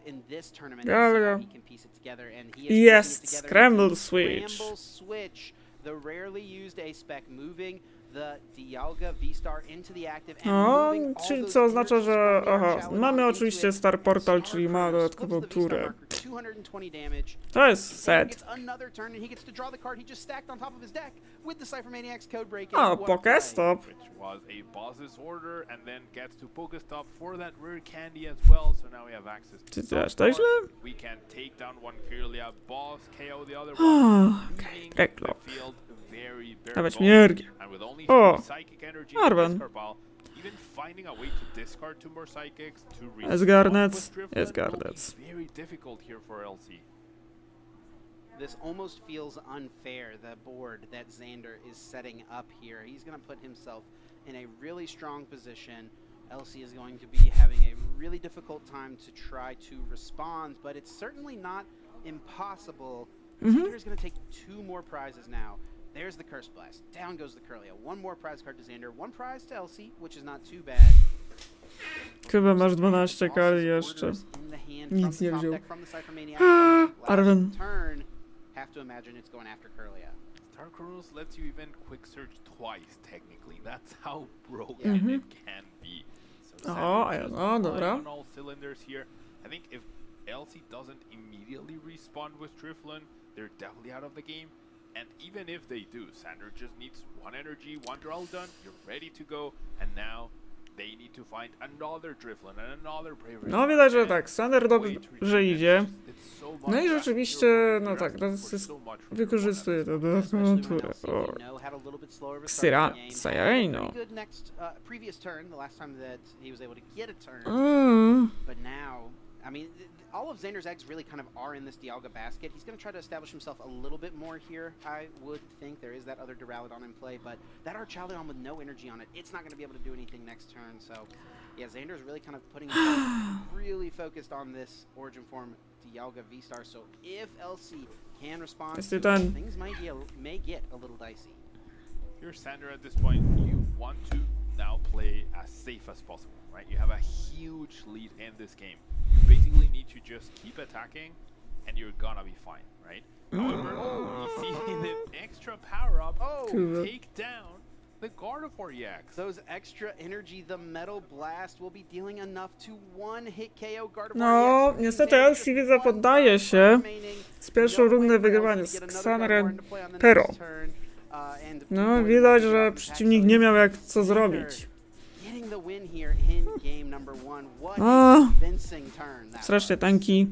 [SPEAKER 2] In this tournament,
[SPEAKER 1] Yeah.
[SPEAKER 2] he can piece it together, and he is
[SPEAKER 1] Jest,
[SPEAKER 2] piecing it together
[SPEAKER 1] Scramble
[SPEAKER 2] into
[SPEAKER 1] Switch.
[SPEAKER 2] Scramble Switch, the rarely used A-Spec, moving the Dialga V-Star into the active and
[SPEAKER 1] No,
[SPEAKER 2] moving all
[SPEAKER 1] czyli
[SPEAKER 2] those
[SPEAKER 1] co oznacza,
[SPEAKER 2] gears
[SPEAKER 1] że...
[SPEAKER 2] from the
[SPEAKER 1] Aha,
[SPEAKER 2] Archallodon
[SPEAKER 1] mamy
[SPEAKER 2] into
[SPEAKER 1] oczywiście
[SPEAKER 2] it.
[SPEAKER 1] Star Portal,
[SPEAKER 2] Star
[SPEAKER 1] czyli ma
[SPEAKER 2] Chronos
[SPEAKER 1] dodatkową
[SPEAKER 2] flips the V-Star
[SPEAKER 1] turę.
[SPEAKER 2] marker, 220 damage.
[SPEAKER 1] To jest
[SPEAKER 2] Xander
[SPEAKER 1] set.
[SPEAKER 2] gets another turn, and he gets to draw the card he just stacked on top of his deck with the Cypher Maniac's Code Breaking.
[SPEAKER 1] O,
[SPEAKER 2] What a play.
[SPEAKER 1] Pokestop.
[SPEAKER 3] Which was a boss's order, and then gets to Pokestop for that rare candy as well. So now we have access to
[SPEAKER 1] Czy
[SPEAKER 3] some
[SPEAKER 1] aż tak źle?
[SPEAKER 3] cards. We can take down one Kirlia boss, KO the other one.
[SPEAKER 1] Okej,
[SPEAKER 3] The
[SPEAKER 1] Backlog.
[SPEAKER 3] field very, very
[SPEAKER 1] Dawać
[SPEAKER 3] low.
[SPEAKER 1] mi energię.
[SPEAKER 3] And with only
[SPEAKER 1] O,
[SPEAKER 3] 3 psychic energy in the
[SPEAKER 1] Arwen.
[SPEAKER 3] discard pile, even finding a way to discard 2 more psychics to respond
[SPEAKER 1] Jest Garnets,
[SPEAKER 3] with Drifloon
[SPEAKER 1] jest
[SPEAKER 3] will
[SPEAKER 1] Garnets.
[SPEAKER 3] be very difficult here for LC.
[SPEAKER 2] This almost feels unfair, the board that Xander is setting up here. He's going to put himself in a really strong position. LC is going to be having a really difficult time to try to respond, but it's certainly not impossible. Xander is going to take 2 more prizes now. There's the Curse Blast. Down goes the Curlia. 1 more prize card to Xander. 1 prize to LC, which is not too bad.
[SPEAKER 1] Chyba masz 12 kali jeszcze. Nic nie wziął. Arwen.
[SPEAKER 2] Turn. Have to imagine it's going after Curlia.
[SPEAKER 3] Star Chronos lets you even quick search twice, technically. That's how broken it can be. So
[SPEAKER 1] O,
[SPEAKER 3] Xander just
[SPEAKER 1] no, dobra.
[SPEAKER 3] on all cylinders here. I think if LC doesn't immediately respond with Drifloon, they're definitely out of the game. And even if they do, Xander just needs 1 energy, 1 draw done, you're ready to go, and now they need to find another Drifloon and another Bravery.
[SPEAKER 1] No widać, że tak, Sander dobrze idzie. No i rzeczywiście, no tak, wykorzystuje tę dodatkową turę. O, Ksyra, Sajajno.
[SPEAKER 2] Previous turn, the last time that he was able to get a turn.
[SPEAKER 1] Mm.
[SPEAKER 2] But now, I mean, all of Xander's eggs really kind of are in this Dialga basket. He's going to try to establish himself a little bit more here. I would think there is that other Duraludon in play, but that Archaludon with no energy on it, it's not going to be able to do anything next turn. So, yeah, Xander's really kind of putting himself really focused on this Origin form Dialga V-Star, so if LC can respond
[SPEAKER 1] Jest
[SPEAKER 2] to
[SPEAKER 1] ten.
[SPEAKER 2] it, things may get a little dicey.
[SPEAKER 3] If you're Sander at this point, you want to now play as safe as possible, right? You have a huge lead in this game. You basically need to just keep attacking and you're gonna be fine, right? However, you see the extra power-up take down the Gardevoir EX.
[SPEAKER 2] Those extra energy, the Metal Blast will be dealing enough to one-hit KO Gardevoir
[SPEAKER 1] No,
[SPEAKER 2] EX.
[SPEAKER 1] niestety LC widzę poddaje się. Z pierwszą rundę wygrywanie z Xanarem Pero. No, widać, że przeciwnik nie miał jak co zrobić. O, strasznie tanki.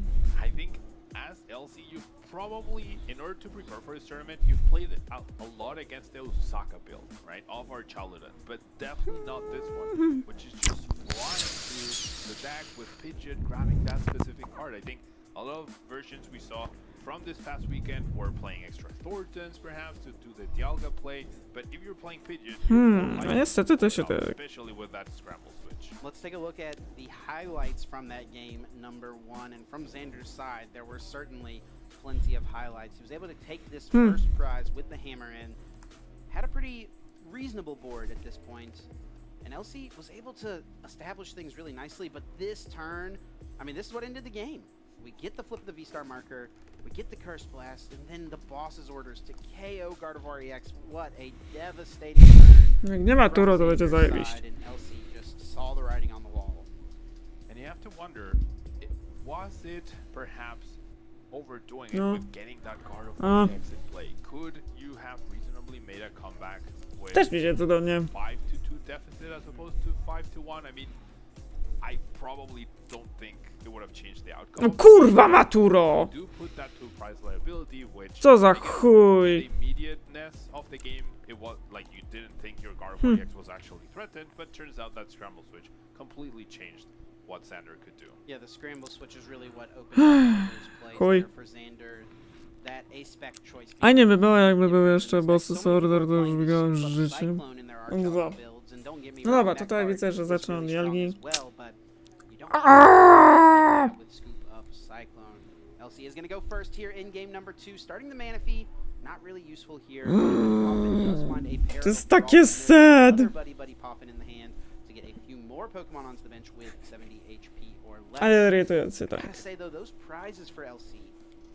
[SPEAKER 3] I think as LC, you've probably, in order to prepare for this tournament, you've played a lot against the Osaka build, right, of our childhood, but definitely not this one, which is just flying through the deck with Pidgeot grabbing that specific card. I think a lot of versions we saw from this past weekend were playing extra Thorntons, perhaps, to do the Dialga play, but if you're playing Pidgeot,
[SPEAKER 1] No niestety to się tak.
[SPEAKER 3] especially with that scramble switch.
[SPEAKER 2] Let's take a look at the highlights from that game, number 1, and from Xander's side, there were certainly plenty of highlights. He was able to take this first prize with the hammer in, had a pretty reasonable board at this point, and LC was able to establish things really nicely, but this turn, I mean, this is what ended the game. We get the flip of the V-Star marker, we get the Curse Blast, and then the boss's orders to KO Gardevoir EX. What a devastating turn.
[SPEAKER 1] Jak nie ma Turo, to będzie zajebiście.
[SPEAKER 2] And LC just saw the writing on the wall.
[SPEAKER 3] And you have to wonder, was it perhaps overdoing it with getting that Gardevoir EX in play? Could you have reasonably made a comeback with
[SPEAKER 1] Też mi się cudownie.
[SPEAKER 3] 5-2 deficit as opposed to 5-1? I mean, I probably don't think it would have changed the outcome.
[SPEAKER 1] No kurwa ma Turo!
[SPEAKER 3] Do put that to prize liability, which
[SPEAKER 1] Co za chuj!
[SPEAKER 3] the immediateness of the game, it was like you didn't think your Gardevoir EX was actually threatened, but turns out that scramble switch completely changed what Xander could do.
[SPEAKER 2] Yeah, the scramble switch is really what opened up those plays there for Xander. That A-spec choice.
[SPEAKER 1] A nie by było, jakby był jeszcze boss's order, to już by go życie. No dobra, tutaj widzę, że zaczną od Dialgi.
[SPEAKER 2] LC is going to go first here in game number 2, starting the Manaphy. Not really useful here.
[SPEAKER 1] To jest takie sad. Ale irytujące, tak.
[SPEAKER 2] Gotta say though, those prizes for LC,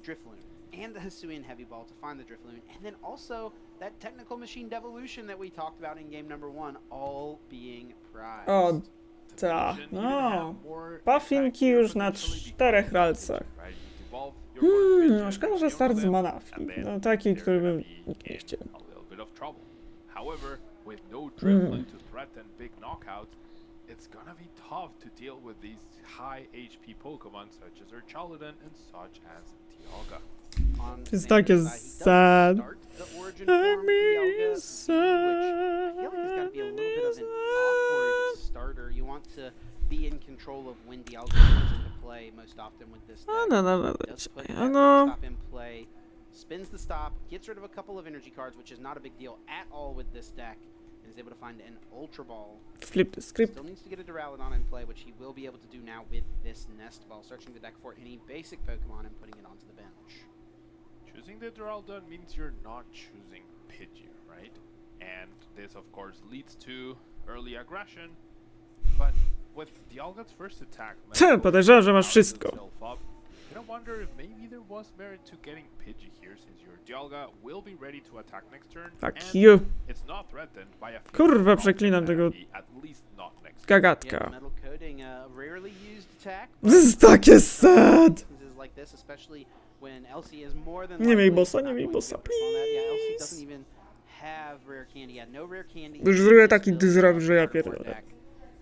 [SPEAKER 2] Drifloon and the Hisuian Heavy Ball to find the Drifloon, and then also that technical machine devolution that we talked about in game number 1, all being prized.
[SPEAKER 1] O, ta. No. Puffinki już na 4 ralcach. No, szkoda, że start z Manafi. No, taki, który bym nie chciał.
[SPEAKER 3] However, with no Drifloon to threaten big knockouts, it's gonna be tough to deal with these high HP Pokemon such as Urchaludon and such as Dialga.
[SPEAKER 1] To jest takie sad. I mean, sad.
[SPEAKER 2] I feel like there's got to be a little bit of an awkward starter. You want to be in control of when Dialga comes into play most often with this deck. Does put that stop in play, spins the stop, gets rid of a couple of energy cards, which is not a big deal at all with this deck, and is able to find an Ultra Ball.
[SPEAKER 1] Flip the script.
[SPEAKER 2] Still needs to get a Duraludon in play, which he will be able to do now with this Nest Ball, searching the deck for any basic Pokemon and putting it onto the bench.
[SPEAKER 3] Choosing the Duraludon means you're not choosing Pidgey, right? And this, of course, leads to early aggression. But with Dialga's first attack,
[SPEAKER 1] podejrzewam, że masz wszystko.
[SPEAKER 3] I wonder if maybe there was merit to getting Pidgey here, since your Dialga will be ready to attack next turn.
[SPEAKER 1] Fuck you.
[SPEAKER 3] It's not threatened by a
[SPEAKER 1] Kurwa, przeklinam tego
[SPEAKER 3] at least not next
[SPEAKER 1] gagatka.
[SPEAKER 2] Metal coating, rarely used attack.
[SPEAKER 1] To jest takie sad.
[SPEAKER 2] Like this, especially when LC is more than
[SPEAKER 1] nie miej bossa, please.
[SPEAKER 2] Yeah, LC doesn't even have rare candy. Yeah, no rare candy.
[SPEAKER 1] Już zrobię taki disrupt, że ja pierdolę.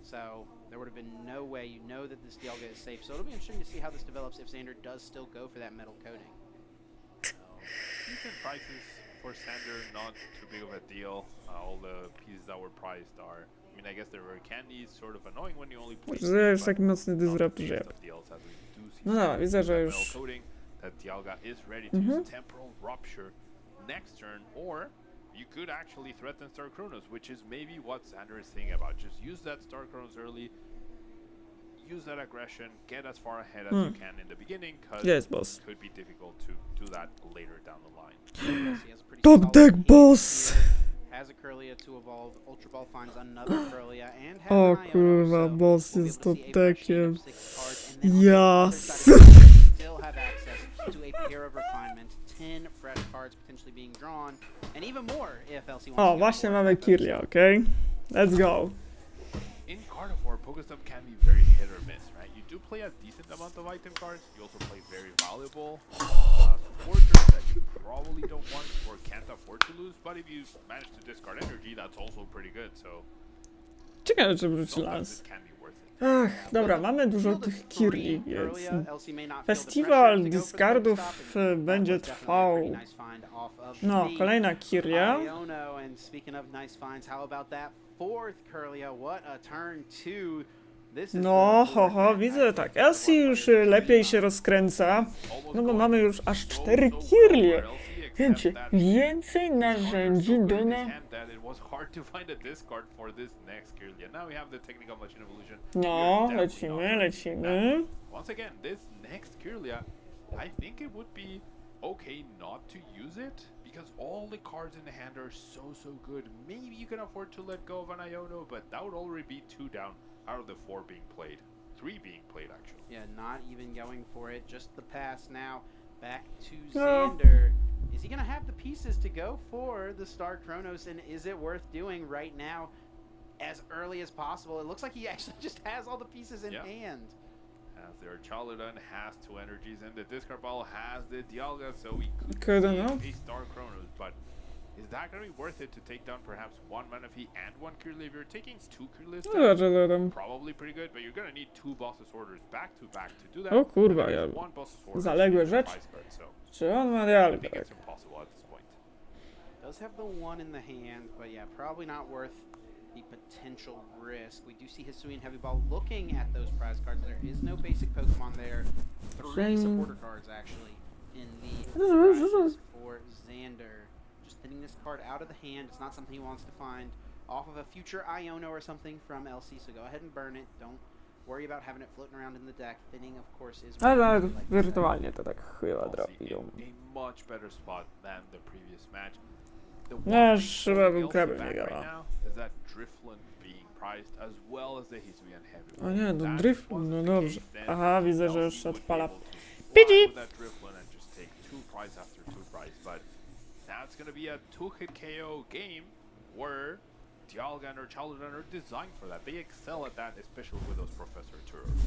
[SPEAKER 2] So there would have been no way you know that this Dialga is safe. So it'll be interesting to see how this develops if Xander does still go for that metal coating.
[SPEAKER 3] Decent prices for Xander, not too big of a deal. All the pieces that were priced are, I mean, I guess the rare candy is sort of annoying when you only play.
[SPEAKER 1] Że jest taki mocny disrupt, że ja. No dobra, widzę, że już.
[SPEAKER 3] That Dialga is ready to use Temporal Rupture next turn, or you could actually threaten Star Chronos, which is maybe what Xander is thinking about. Just use that Star Chronos early. use that aggression, get as far ahead as you can in the beginning, because
[SPEAKER 1] Yes, boss.
[SPEAKER 3] it could be difficult to do that later down the line.
[SPEAKER 1] Top deck boss!
[SPEAKER 2] Has a Curlia to evolve, Ultra Ball finds another Curlia, and has
[SPEAKER 1] O
[SPEAKER 2] an Iono,
[SPEAKER 1] kurwa,
[SPEAKER 2] so
[SPEAKER 1] boss
[SPEAKER 2] we'll be
[SPEAKER 1] jest
[SPEAKER 2] able
[SPEAKER 1] top
[SPEAKER 2] to see a fresh chain
[SPEAKER 1] deckiem.
[SPEAKER 2] of 6 cards, and then on the other
[SPEAKER 1] Yes!
[SPEAKER 2] side of the board, we still have access to a pair of refinement, 10 fresh cards potentially being drawn, and even more if LC wants
[SPEAKER 1] O,
[SPEAKER 2] to
[SPEAKER 1] właśnie
[SPEAKER 2] go
[SPEAKER 1] mamy
[SPEAKER 2] for it.
[SPEAKER 1] Kirlia, okej? Let's go.
[SPEAKER 3] In Carnivore, Pokestop can be very hit or miss, right? You do play a decent amount of item cards, you also play very valuable supporters that you probably don't want or can't afford to lose, but if you manage to discard energy, that's also pretty good, so
[SPEAKER 1] Ciekawe, czy wróci las. Ach, dobra, mamy dużo tych Kirli, więc... Festiwal discardów będzie trwał... No, kolejna Kirlia.
[SPEAKER 2] Iono, and speaking of nice finds, how about that fourth Curlia? What a turn two. This is
[SPEAKER 1] No, widzę tak. Elsie już lepiej się rozkręca, no bo mamy już aż 4 Kirlie. Wiecie, więcej narzędzi do No, lecimy.
[SPEAKER 3] Once again, this next Kirlia, I think it would be okay not to use it because all the cards in the hand are so good. Maybe you can afford to let go of an Iono, but that would already be 2 down out of the 4 being played. 3 being played, actually.
[SPEAKER 2] Yeah, not even going for it. Just the pass now. Back to Xander. Is he going to have the pieces to go for the Star Chronos, and is it worth doing right now as early as possible? It looks like he actually just has all the pieces in hand.
[SPEAKER 3] As their Chaludan has 2 energies, and the discard ball has the Dialga, so we could see a Star Chronos, but is that going to be worth it to take down perhaps 1 Manaphy and 1 Kirlia? If you're taking 2 Kirlias down, probably pretty good, but you're going to need 2 Boss's Orders back to do that.
[SPEAKER 1] O kurwa, ja... Zaległe rzeczy. Czy on ma dialogę?
[SPEAKER 2] Does have the 1 in the hand, but yeah, probably not worth the potential risk. We do see Hisui and Heavy Ball looking at those prize cards. There is no basic Pokemon there. 3 supporter cards actually in the prizes for Xander. Just hitting this card out of the hand. It's not something he wants to find off of a future Iono or something from LC, so go ahead and burn it. Don't worry about having it floating around in the deck. Thinning, of course, is...
[SPEAKER 1] Ale wirtualnie to tak chyba trafią.
[SPEAKER 3] A much better spot than the previous match.
[SPEAKER 1] No, chyba bym kraby nie grała. O nie, no Driflun, no dobrze. Aha, widzę, że już odpala. PG!
[SPEAKER 3] That's going to be a 2-hit KO game where Dialga or Chaludan are designed for that. They excel at that, especially with those Professor Turos.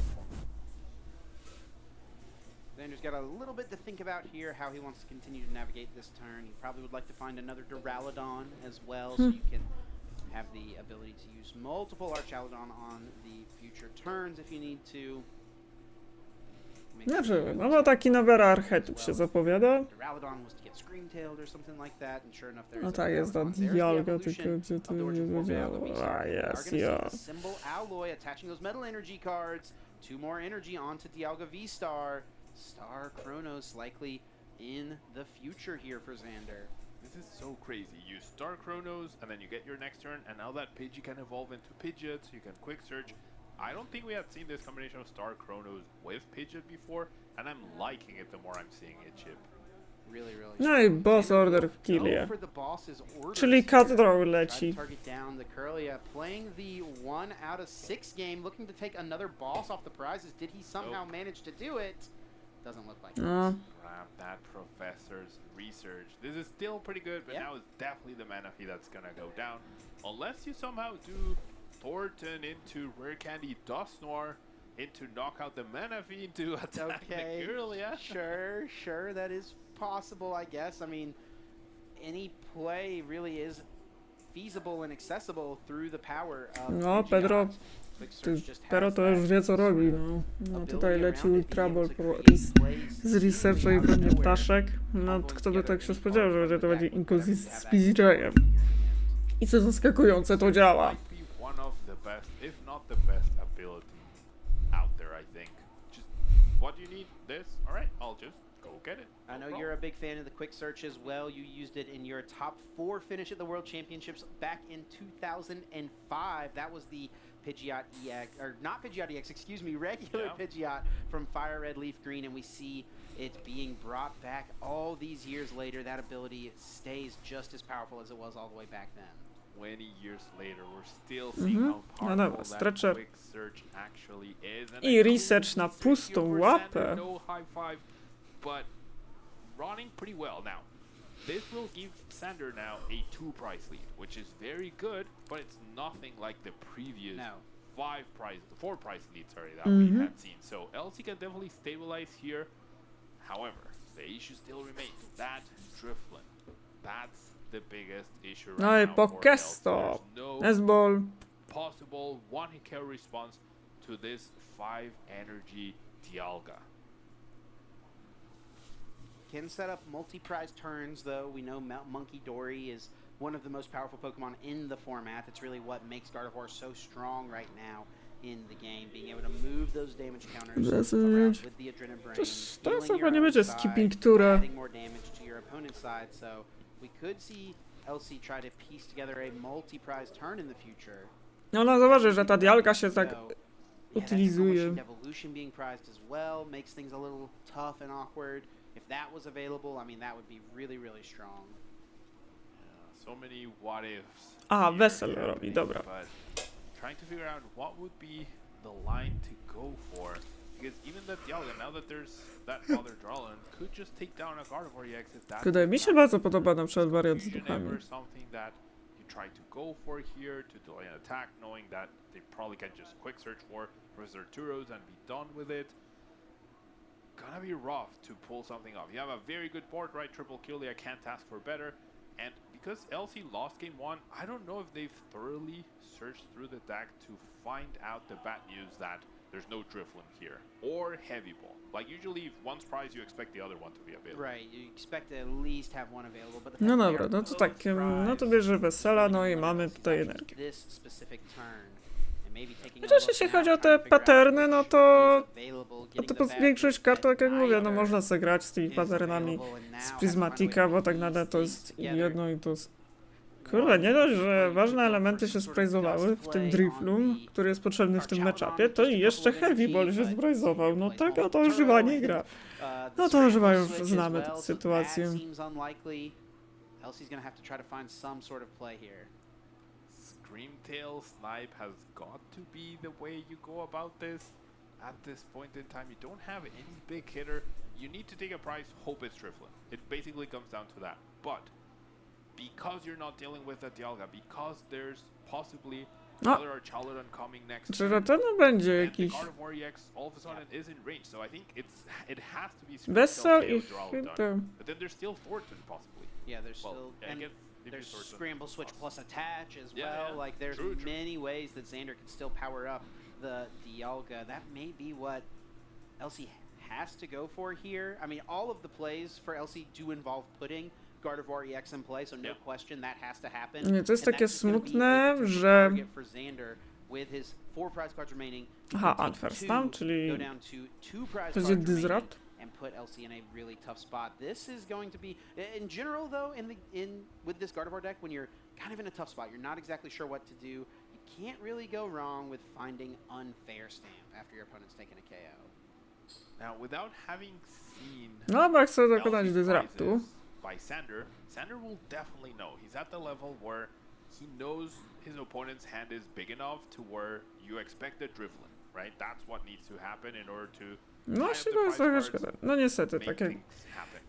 [SPEAKER 2] Xander's got a little bit to think about here, how he wants to continue to navigate this turn. He probably would like to find another Duraludon as well, so you can have the ability to use multiple Archaludon on the future turns if you need to.
[SPEAKER 1] Znaczy, no bo taki nowy archetyp się zapowiada. No tak, jest ta Dialga, tylko gdzie to nie działo. A, jest, ja.
[SPEAKER 2] Symbol alloy attaching those metal energy cards. 2 more energy onto Dialga V-Star. Star Chronos likely in the future here for Xander.
[SPEAKER 3] This is so crazy. You Star Chronos, and then you get your next turn, and now that Pidgey can evolve into Pidgeot, so you can quick search. I don't think we had seen this combination of Star Chronos with Pidgeot before, and I'm liking it the more I'm seeing it, Chip.
[SPEAKER 2] Really, really.
[SPEAKER 1] No i boss order w killie. Czyli Cutthroat leci.
[SPEAKER 2] Target down the Curlia, playing the 1 out of 6 game, looking to take another boss off the prizes. Did he somehow manage to do it? Doesn't look like it.
[SPEAKER 3] Grab that Professor's Research. This is still pretty good, but now it's definitely the Manaphy that's gonna go down. Unless you somehow do Thornton into Rare Candy Dusknoir into knock out the Manaphy into attack the Curlia.
[SPEAKER 2] Sure, that is possible, I guess. I mean, any play really is feasible and accessible through the power of
[SPEAKER 1] No, Pedro to już wie co robi, no. No tutaj leci Ultra Ball z Researcha i pewnie Ptaszek. No kto by tak się spodziewał, że będzie to bardziej Inquisition z PJ-em. I co zaskakujące, to działa.
[SPEAKER 2] I know you're a big fan of the quick search as well. You used it in your top 4 finish at the World Championships back in 2005. That was the Pidgeot EX, or not Pidgeot EX, excuse me, regular Pidgeot from Fire Red Leaf Green, and we see it being brought back all these years later. That ability stays just as powerful as it was all the way back then.
[SPEAKER 3] 20 years later, we're still seeing how powerful that quick search actually is. And
[SPEAKER 1] I research na pustą łapę.
[SPEAKER 3] No high five, but running pretty well now. This will give Sander now a 2 prize lead, which is very good, but it's nothing like the previous 4 prize leads that we had seen. So LC can definitely stabilize here. However, the issue still remains. That Driflin, that's the biggest issue
[SPEAKER 1] No
[SPEAKER 3] right
[SPEAKER 1] i
[SPEAKER 3] now for LC.
[SPEAKER 1] Pokestop.
[SPEAKER 3] No
[SPEAKER 1] Nesball.
[SPEAKER 3] possible one-hit KO response to this 5 energy Dialga.
[SPEAKER 2] Can set up multi-prize turns, though. We know Monkey Dory is one of the most powerful Pokemon in the format. That's really what makes Gardevoir so strong right now in the game. Being able to move those damage counters around with the Adrenaline Brain,
[SPEAKER 1] Teraz chyba nie będzie skipping tura.
[SPEAKER 2] adding more damage to your opponent's side. So we could see LC try to piece together a multi-prize turn in the future.
[SPEAKER 1] No zauważy, że ta Dialga się tak utylizuje.
[SPEAKER 2] Evolution being prized as well makes things a little tough and awkward. If that was available, I mean, that would be really, really strong.
[SPEAKER 3] So many what ifs.
[SPEAKER 1] Aha, Wesel robi, dobra.
[SPEAKER 3] But trying to figure out what would be the line to go for. Because even that Dialga, now that there's that other Drawlin, could just take down a Gardevoir EX if that's
[SPEAKER 1] Wydaje mi się bardzo podoba na przykład wariant z duchami.
[SPEAKER 3] something that you try to go for here to delay an attack, knowing that they probably can just quick search for Professor Turos and be done with it. Gonna be rough to pull something off. You have a very good board, right? Triple kill, I can't ask for better. And because LC lost game 1, I don't know if they've thoroughly searched through the deck to find out the bad news that there's no Driflin here. Or Heavy Ball. Like usually if one's prize, you expect the other one to be available.
[SPEAKER 2] Right, you expect to at least have one available. But
[SPEAKER 1] No dobra, no to tak, no to bierze Wesela, no i mamy tutaj energię.
[SPEAKER 2] This specific turn.
[SPEAKER 1] Chociaż jeśli chodzi o te paterny, no to większość kart, tak jak mówię, no można sobie grać z tymi patternami z Prismatika, bo tak naprawdę to jest jedno i to jest... Kurde, nie dość, że ważne elementy się sprajzowały w tym Drifloom, który jest potrzebny w tym matchupie, to i jeszcze Heavy Ball się sprajzował. No tak, no to używa nie gra. No to używa już znamy tę sytuację.
[SPEAKER 2] LC's gonna have to try to find some sort of play here.
[SPEAKER 3] Screamtail Snipe has got to be the way you go about this. At this point in time, you don't have any big hitter. You need to take a prize, hope it's Driflin. It basically comes down to that. But because you're not dealing with a Dialga, because there's possibly another Archaladon coming next,
[SPEAKER 1] czy na pewno będzie jakiś...
[SPEAKER 3] Gardevoir EX all of a sudden is in range, so I think it has to be
[SPEAKER 1] Wesel i
[SPEAKER 3] Drowladon. But then there's still Thornton possibly.
[SPEAKER 2] Yeah, there's still... There's Scramble Switch plus Attach as well. Like there's many ways that Xander can still power up the Dialga. That may be what LC has to go for here. I mean, all of the plays for LC do involve putting Gardevoir EX in play, so no question that has to happen.
[SPEAKER 1] Nie, to jest takie smutne, że... Aha, Unfirst tam, czyli... To jest Disrupt.
[SPEAKER 2] And put LC in a really tough spot. This is going to be, in general though, with this Gardevoir deck, when you're kind of in a tough spot, you're not exactly sure what to do, you can't really go wrong with finding Unfair Stamp after your opponent's taken a KO.
[SPEAKER 3] Now, without having seen
[SPEAKER 1] no, bo chcę dokonać Disruptu.
[SPEAKER 3] By Sander will definitely know. He's at the level where he knows his opponent's hand is big enough to where you expect a Driflin, right? That's what needs to happen in order to...
[SPEAKER 1] No właśnie to jest trochę szkoda. No niestety, takie...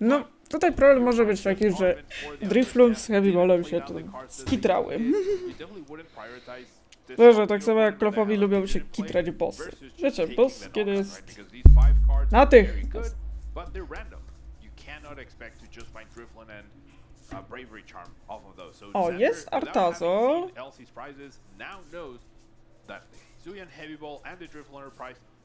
[SPEAKER 1] No, tutaj problem może być taki, że Drifloom z Heavy Ballem się tu skitrały. Dobrze, tak samo jak Klofowi lubią się kitrać bossy. Wiecie, boss kiedy jest na tych... O, jest Artazo.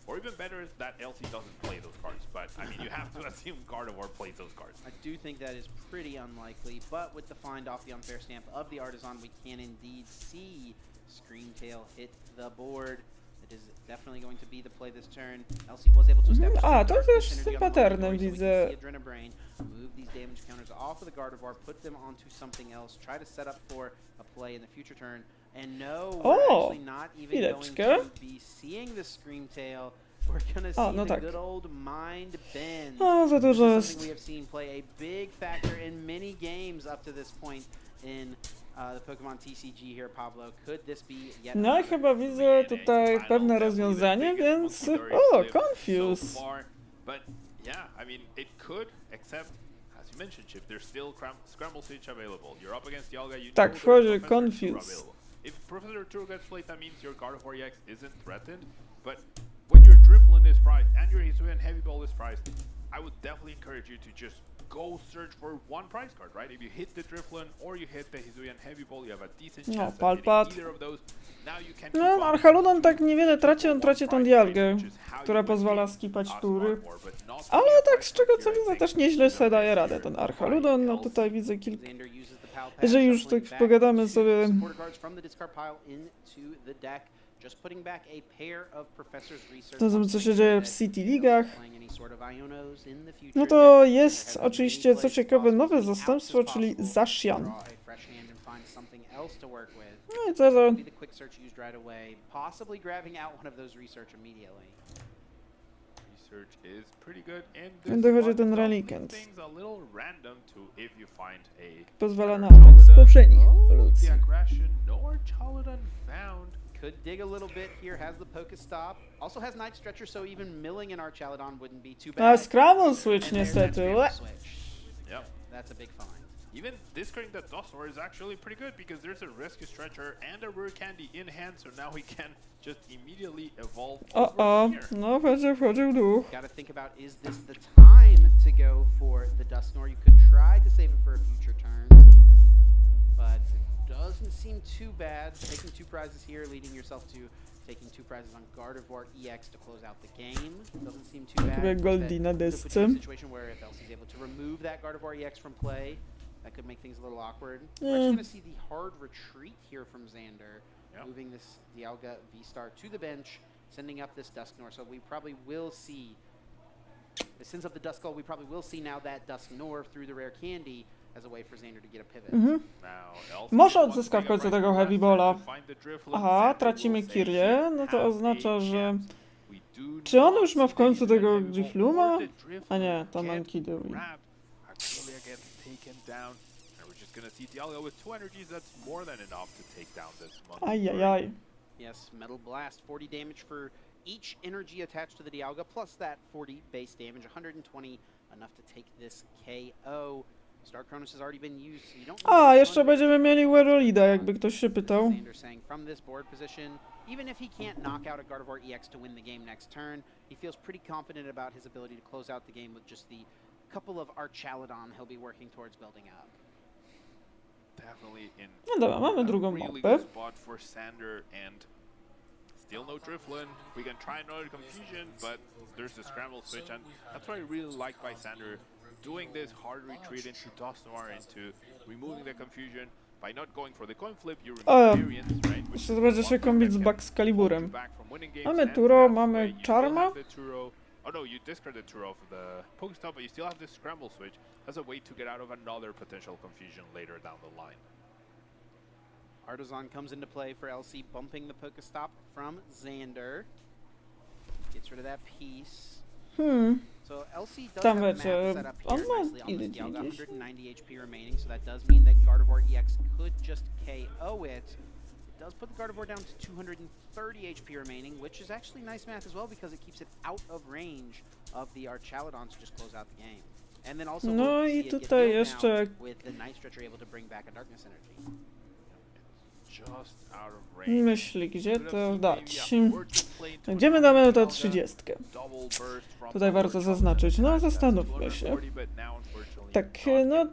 [SPEAKER 3] Or even better, that LC doesn't play those cards. But, I mean, you have to assume Gardevoir plays those cards.
[SPEAKER 2] I do think that is pretty unlikely, but with the find off the Unfair Stamp of the Artisan, we can indeed see Screamtail hit the board. It is definitely going to be the play this turn. LC was able to establish...
[SPEAKER 1] A, to też z tym patternem widzę.
[SPEAKER 2] Move these damage counters off of the Gardevoir, put them onto something else, try to set up for a play in the future turn. And no, we're
[SPEAKER 1] O,
[SPEAKER 2] actually not even going
[SPEAKER 1] chwileczkę.
[SPEAKER 2] to be seeing the Scream Tail. We're gonna
[SPEAKER 1] O,
[SPEAKER 2] see
[SPEAKER 1] no
[SPEAKER 2] the
[SPEAKER 1] tak.
[SPEAKER 2] good old mind bend.
[SPEAKER 1] O, za dużo
[SPEAKER 2] This is
[SPEAKER 1] jest.
[SPEAKER 2] something we have seen play a big factor in many games up to this point in the Pokemon TCG here, Pablo. Could this be yet
[SPEAKER 1] No i
[SPEAKER 2] another?
[SPEAKER 1] chyba widzę tutaj pewne rozwiązanie, więc... O, Confuse.
[SPEAKER 3] But yeah, I mean, it could, except, as you mentioned, Chip, there's still Scramble Switch available. You're up against Dialga, you
[SPEAKER 1] Tak,
[SPEAKER 3] know
[SPEAKER 1] wchodzi
[SPEAKER 3] there's Professor Turo
[SPEAKER 1] Confuse.
[SPEAKER 3] available. If Professor Turo gets played, that means your Gardevoir EX isn't threatened, but when your Drifloon is priced and your Hisuian Heavy Ball is priced, I would definitely encourage you to just go search for one price card, right? If you hit the Drifloon or you hit the Hisuian Heavy Ball, you have a decent
[SPEAKER 1] No,
[SPEAKER 3] chance at
[SPEAKER 1] Palpat.
[SPEAKER 3] hitting either of those. Now you can
[SPEAKER 1] No, Archaludon tak niewiele traci, on traci tą Dialgę, która pozwala skipać tury. Ale tak z czego co widzę też nieźle sobie daje radę ten Archaludon, no tutaj widzę kilka... Jeżeli już tak pogadamy sobie... To co się dzieje w City Ligach. No to jest oczywiście, co ciekawe, nowe zastępstwo, czyli Zacian. No i co za... Dochodzi ten Relicant. Pozwala na atak z poprzednich ewolucji.
[SPEAKER 2] Could dig a little bit here, has the Pokestop. Also has Night Stretcher, so even milling an Archaludon wouldn't be too bad.
[SPEAKER 1] A Scramble Switch niestety.
[SPEAKER 3] Yep.
[SPEAKER 2] That's a big find.
[SPEAKER 3] Even discarding that Dusknoir is actually pretty good because there's a Rescue Stretcher and a Rare Candy in hand, so now he can just immediately evolve over here.
[SPEAKER 1] No wchodził duch.
[SPEAKER 2] Gotta think about, is this the time to go for the Dusknoir? You could try to save it for a future turn, but it doesn't seem too bad. Taking 2 prizes here, leading yourself to taking 2 prizes on Gardevoir EX to close out the game. Doesn't seem too bad.
[SPEAKER 1] Goldie na
[SPEAKER 2] Could put you in a
[SPEAKER 1] desce.
[SPEAKER 2] situation where if Elsie's able to remove that Gardevoir EX from play, that could make things a little awkward. We're actually going to see the hard retreat here from Xander, moving this Dialga V-Star to the bench, sending up this Dusknoir. So we probably will see, since of the Duskull, we probably will see now that Dusknoir through the Rare Candy as a way for Xander to get a pivot.
[SPEAKER 1] Może odzyska w końcu tego Heavy Balla. Aha, tracimy Kyrię, no to oznacza, że... Czy on już ma w końcu tego Drifluma? A nie, to Mankidori. Ajajaj.
[SPEAKER 2] Yes, Metal Blast, 40 damage for each energy attached to the Dialga, plus that 40 base damage, 120 enough to take this KO. Star Cronus has already been used, so you don't
[SPEAKER 1] A, jeszcze będziemy mieli Werolida, jakby ktoś się pytał.
[SPEAKER 2] Xander saying from this board position, even if he can't knock out a Gardevoir EX to win the game next turn, he feels pretty confident about his ability to close out the game with just the couple of Archaludon he'll be working towards building up.
[SPEAKER 1] No dobra, mamy drugą mapę.
[SPEAKER 3] Still no Drifloon. We can try another confusion, but there's the Scramble Switch, and that's what I really like by Xander, doing this hard retreat into Dusknoir, into removing the confusion. By not going for the coin flip, you remove variance, right?
[SPEAKER 1] Jeszcze będzie się kombić z Baxcaliburem. Mamy Turo, mamy Charma.
[SPEAKER 3] Oh no, you discard the Turo for the Pokestop, but you still have this Scramble Switch as a way to get out of another potential confusion later down the line.
[SPEAKER 2] Artazon comes into play for LC, bumping the Pokestop from Xander. Gets rid of that piece. So LC does have a map set up here nicely on this Dialga, 190 HP remaining, so that does mean that Gardevoir EX could just KO it. It does put the Gardevoir down to 230 HP remaining, which is actually nice math as well because it keeps it out of range of the Archaludon to just close out the game. And then also
[SPEAKER 1] No i tutaj jeszcze...
[SPEAKER 2] with the Night Stretcher able to bring back a Darkness Energy.
[SPEAKER 1] Myśli, gdzie to dać? Gdzie my damy tę 30? Tutaj warto zaznaczyć. No, zastanówmy się. Tak, no...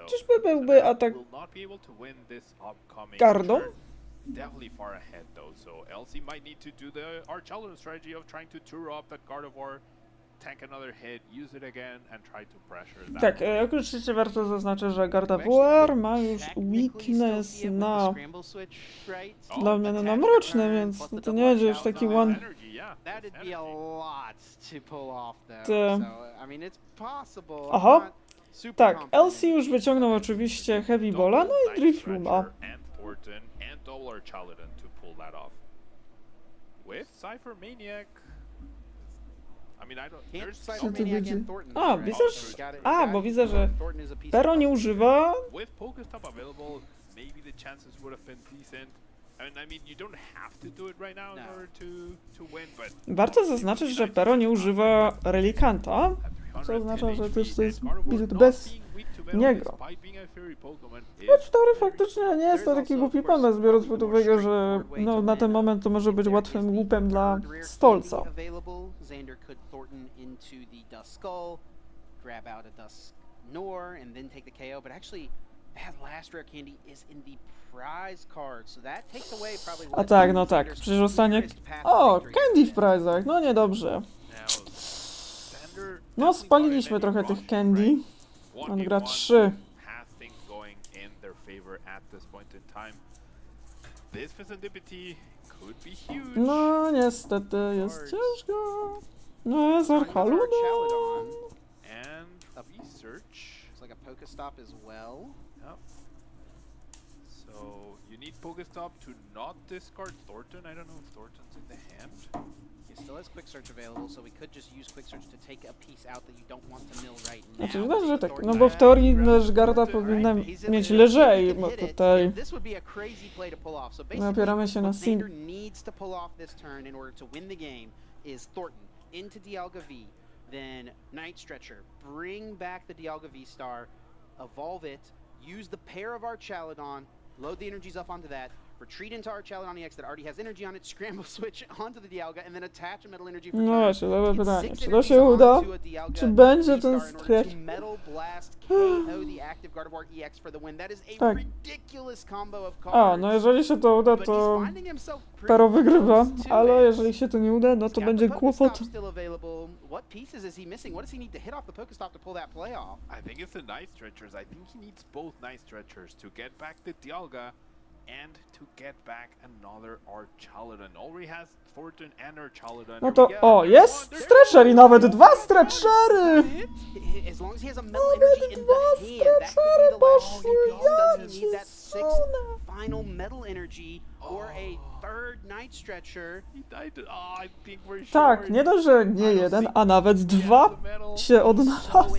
[SPEAKER 1] Czyżby byłby atak... gardą?
[SPEAKER 3] Definitely far ahead though, so LC might need to do the Archaludon strategy of trying to Turo up that Gardevoir, tank another hit, use it again and try to pressure that.
[SPEAKER 1] Tak, oczywiście warto zaznaczyć, że Gardevoir ma już weakness na... dla mnie na mroczne, więc to nie będzie już taki one... Aha, tak, LC już wyciągnął oczywiście Heavy Balla, no i Drifluma.
[SPEAKER 3] Thornton and double our Chaladin to pull that off. With Cypher Maniac. I mean, I don't. There's
[SPEAKER 1] Co tu będzie? A, widzę, że... bo widzę, że Pero nie używa.
[SPEAKER 3] With Pokestop available, maybe the chances would have been decent. I mean, you don't have to do it right now in order to win, but...
[SPEAKER 1] Warto zaznaczyć, że Pero nie używa Relikanta, co oznacza, że też to jest build bez niego. Choć w teorii faktycznie nie jest to taki głupi pomysł, biorąc pod uwagę, że no, na ten moment to może być łatwym łupem dla Stolca.
[SPEAKER 2] Xander could Thornton into the Dusk Skull, grab out a Dusk Nor, and then take the KO. But actually, that last rare candy is in the prize card, so that takes away probably.
[SPEAKER 1] A tak, no tak. Przecież zostanie... O, candy w prizach, no niedobrze. No, spaliliśmy trochę tych candy. On gra 3. No, niestety, jest ciężko. No, z Archaludą.
[SPEAKER 2] And a research. It's like a Pokestop as well.
[SPEAKER 3] Yep. So you need Pokestop to not discard Thornton. I don't know if Thornton's in the hand.
[SPEAKER 2] He still has Quick Search available, so we could just use Quick Search to take a piece out that you don't want to mill right now.
[SPEAKER 1] Znaczy, widać, że tak, no bo w teorii Garda powinna mieć lżej, bo tutaj my opieramy się na sim.
[SPEAKER 2] Needs to pull off this turn in order to win the game is Thornton into Dialga V, then Night Stretcher, bring back the Dialga V star, evolve it, use the pair of our Chaladon, load the energies up onto that, retreat into our Chaladon EX that already has energy on it, scramble switch onto the Dialga, and then attach a metal energy for
[SPEAKER 1] No właśnie, dobre pytanie. Czy to się uda? Czy będzie ten stretch? Tak. A, no jeżeli się to uda, to Pero wygrywa, ale jeżeli się to nie uda, no to będzie kłopot.
[SPEAKER 2] What pieces is he missing? What does he need to hit off the Pokestop to pull that play off?
[SPEAKER 3] I think it's the Night Stretchers. I think he needs both Night Stretchers to get back the Dialga and to get back another Archaladon. Already has Thornton and Archaladon.
[SPEAKER 1] No to, o, jest stretcher i nawet 2 stretchery!
[SPEAKER 2] As long as he has a metal energy in the hand, that could be the last piece. Does he need that 6th final metal energy or a 3rd Night Stretcher?
[SPEAKER 3] I think we're sure.
[SPEAKER 1] Tak, nie dość, że nie jeden, a nawet 2 się odnalazły.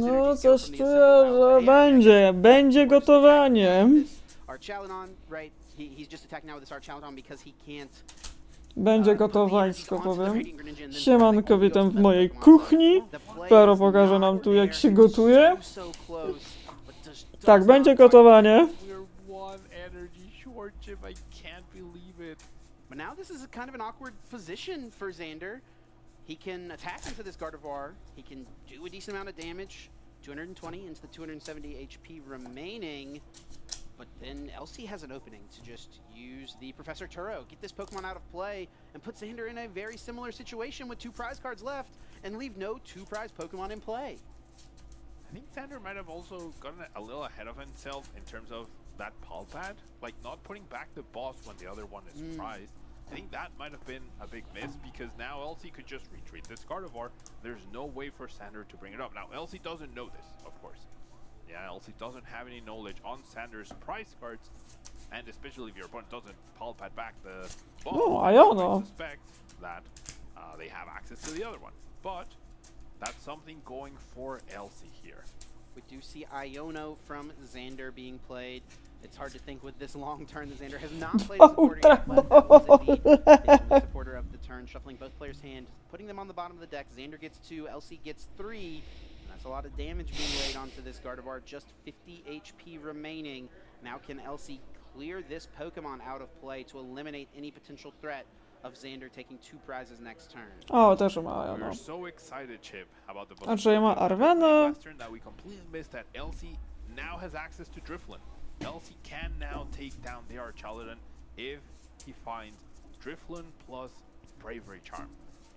[SPEAKER 1] No coś czuję, że będzie gotowanie. Będzie gotowańsko, powiem. Siemanko, witam w mojej kuchni. Pero pokaże nam tu, jak się gotuje. Tak, będzie gotowanie.
[SPEAKER 2] But now this is kind of an awkward position for Xander. He can attack into this Gardevoir. He can do a decent amount of damage. 220 into the 270 HP remaining. But then LC has an opening to just use the Professor Turo, get this Pokemon out of play, and put Xander in a very similar situation with 2 prize cards left, and leave no 2 prize Pokemon in play.
[SPEAKER 3] I think Xander might have also gotten a little ahead of himself in terms of that Palpad, like not putting back the boss when the other one is prized. I think that might have been a big miss because now LC could just retreat this Gardevoir. There's no way for Xander to bring it up. Now LC doesn't know this, of course. Yeah, LC doesn't have any knowledge on Xander's prize cards, and especially if your opponent doesn't Palpad back the boss,
[SPEAKER 1] I don't know.
[SPEAKER 3] Suspect that they have access to the other one. But that's something going for LC here.
[SPEAKER 2] We do see Iono from Xander being played. It's hard to think with this long turn that Xander has not played a supporter yet, but that was indeed a supporter of the turn, shuffling both players' hand, putting them on the bottom of the deck. Xander gets 2, LC gets 3, and that's a lot of damage being laid onto this Gardevoir. Just 50 HP remaining. Now can LC clear this Pokemon out of play to eliminate any potential threat of Xander taking 2 prizes next turn?
[SPEAKER 1] O, też ma
[SPEAKER 3] We're
[SPEAKER 1] no.
[SPEAKER 3] so excited, Chip, about the
[SPEAKER 1] Znaczy ma Arvena.
[SPEAKER 3] that we completely missed that LC now has access to Drifloon. LC can now take down the Archaladon if he finds Drifloon plus Bravery Charm.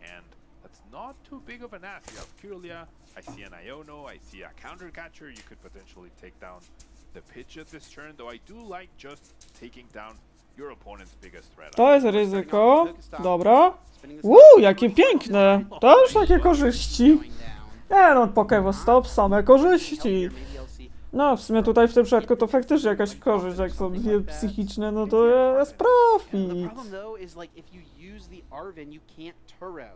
[SPEAKER 3] And that's not too big of an ask. You have Kirlia, I see an Iono, I see a Counter Catcher. You could potentially take down the pitch at this turn, though I do like just taking down your opponent's biggest threat.
[SPEAKER 1] To jest ryzyko. Dobra. Jakie piękne. To już takie korzyści. Nie no, Pokemon Stop, same korzyści. No, w sumie tutaj w tym przypadku to faktycznie jakaś korzyść, jak są dwie psychiczne, no to jest
[SPEAKER 2] The
[SPEAKER 1] profit.
[SPEAKER 2] problem though is like if you use the Arvin, you can't Turo.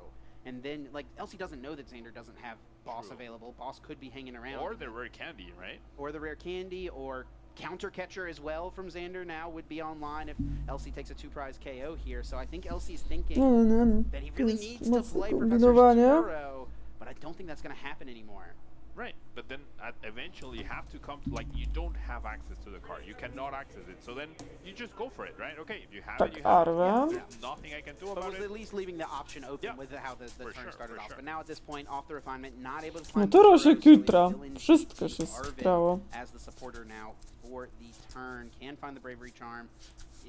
[SPEAKER 2] And then like LC doesn't know that Xander doesn't have Boss available. Boss could be hanging around.
[SPEAKER 3] Or the rare candy, right?
[SPEAKER 2] Or the rare candy, or counter catcher as well from Xander now would be online if LC takes a 2-prize KO here. So I think LC's thinking that he really needs to play Professor Turo, but I don't think that's going to happen anymore.
[SPEAKER 3] Right, but then eventually you have to come to, like, you don't have access to the card. You cannot access it. So then you just go for it, right? Okay, if you have it, you have it. Yeah, there's nothing I can do
[SPEAKER 2] But
[SPEAKER 3] about
[SPEAKER 2] was
[SPEAKER 3] it.
[SPEAKER 2] at least leaving the option open with how the turn started off.
[SPEAKER 3] Sure.
[SPEAKER 2] But now at this point, off the refinement, not able to
[SPEAKER 1] No
[SPEAKER 2] find
[SPEAKER 1] teraz
[SPEAKER 2] the
[SPEAKER 1] się
[SPEAKER 2] Turo, so he's
[SPEAKER 1] kitra.
[SPEAKER 2] still in
[SPEAKER 1] Wszystko się
[SPEAKER 2] Arvin
[SPEAKER 1] stało.
[SPEAKER 2] as the supporter now for the turn. Can find the Bravery Charm.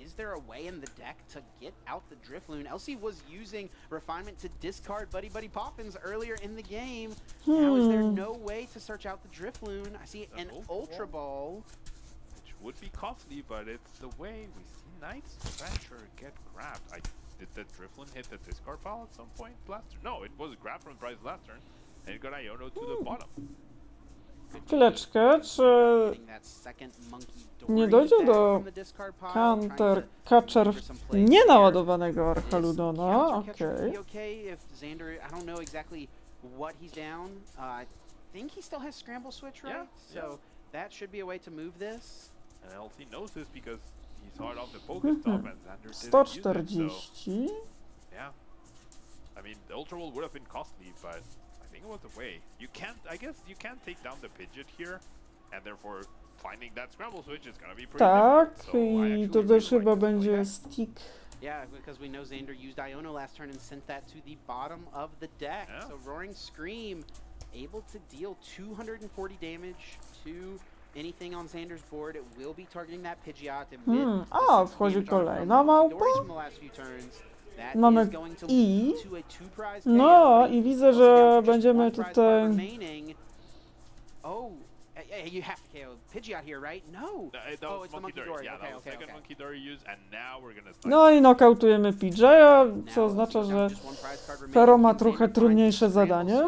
[SPEAKER 2] Is there a way in the deck to get out the Drifloon? LC was using Refinement to discard Buddy Buddy Poppins earlier in the game. Now is there no way to search out the Drifloon? I see an Ultra Ball.
[SPEAKER 3] Which would be costly, but it's the way we see Knight's Adventure get grabbed. Did the Drifloon hit the discard pile at some point last turn? No, it was grabbed from Prize last turn, and it got Iono to the bottom.
[SPEAKER 1] Chwileczkę, czy nie dojdzie do counter catcher nienaładowanego Archaludona? Okej.
[SPEAKER 2] I don't know exactly what he's down. I think he still has Scramble Switch, right? So that should be a way to move this.
[SPEAKER 3] And LC knows this because he saw it off the Pokestop and Xander didn't use it, so
[SPEAKER 1] 140.
[SPEAKER 3] yeah. I mean, the Ultra Ball would have been costly, but I think it was the way. You can't, I guess you can't take down the Pidgeot here, and therefore finding that Scramble Switch is gonna be pretty
[SPEAKER 1] Tak,
[SPEAKER 3] difficult. So
[SPEAKER 1] i to też chyba będzie stick.
[SPEAKER 2] Yeah, because we know Xander used Iono last turn and sent that to the bottom of the deck.
[SPEAKER 3] Yeah.
[SPEAKER 2] So Roaring Scream able to deal 240 damage to anything on Xander's board. It will be targeting that Pidgeot.
[SPEAKER 1] A, wchodzi kolejna małpa. Mamy i. No i widzę, że będziemy tutaj...
[SPEAKER 2] Oh, you have to KO Pidgeot here, right? No.
[SPEAKER 3] That was Monkey Dory. Yeah, that was second Monkey Dory use, and now we're gonna start.
[SPEAKER 1] No i nokautujemy PJ'a, co oznacza, że Fero ma trochę trudniejsze zadanie.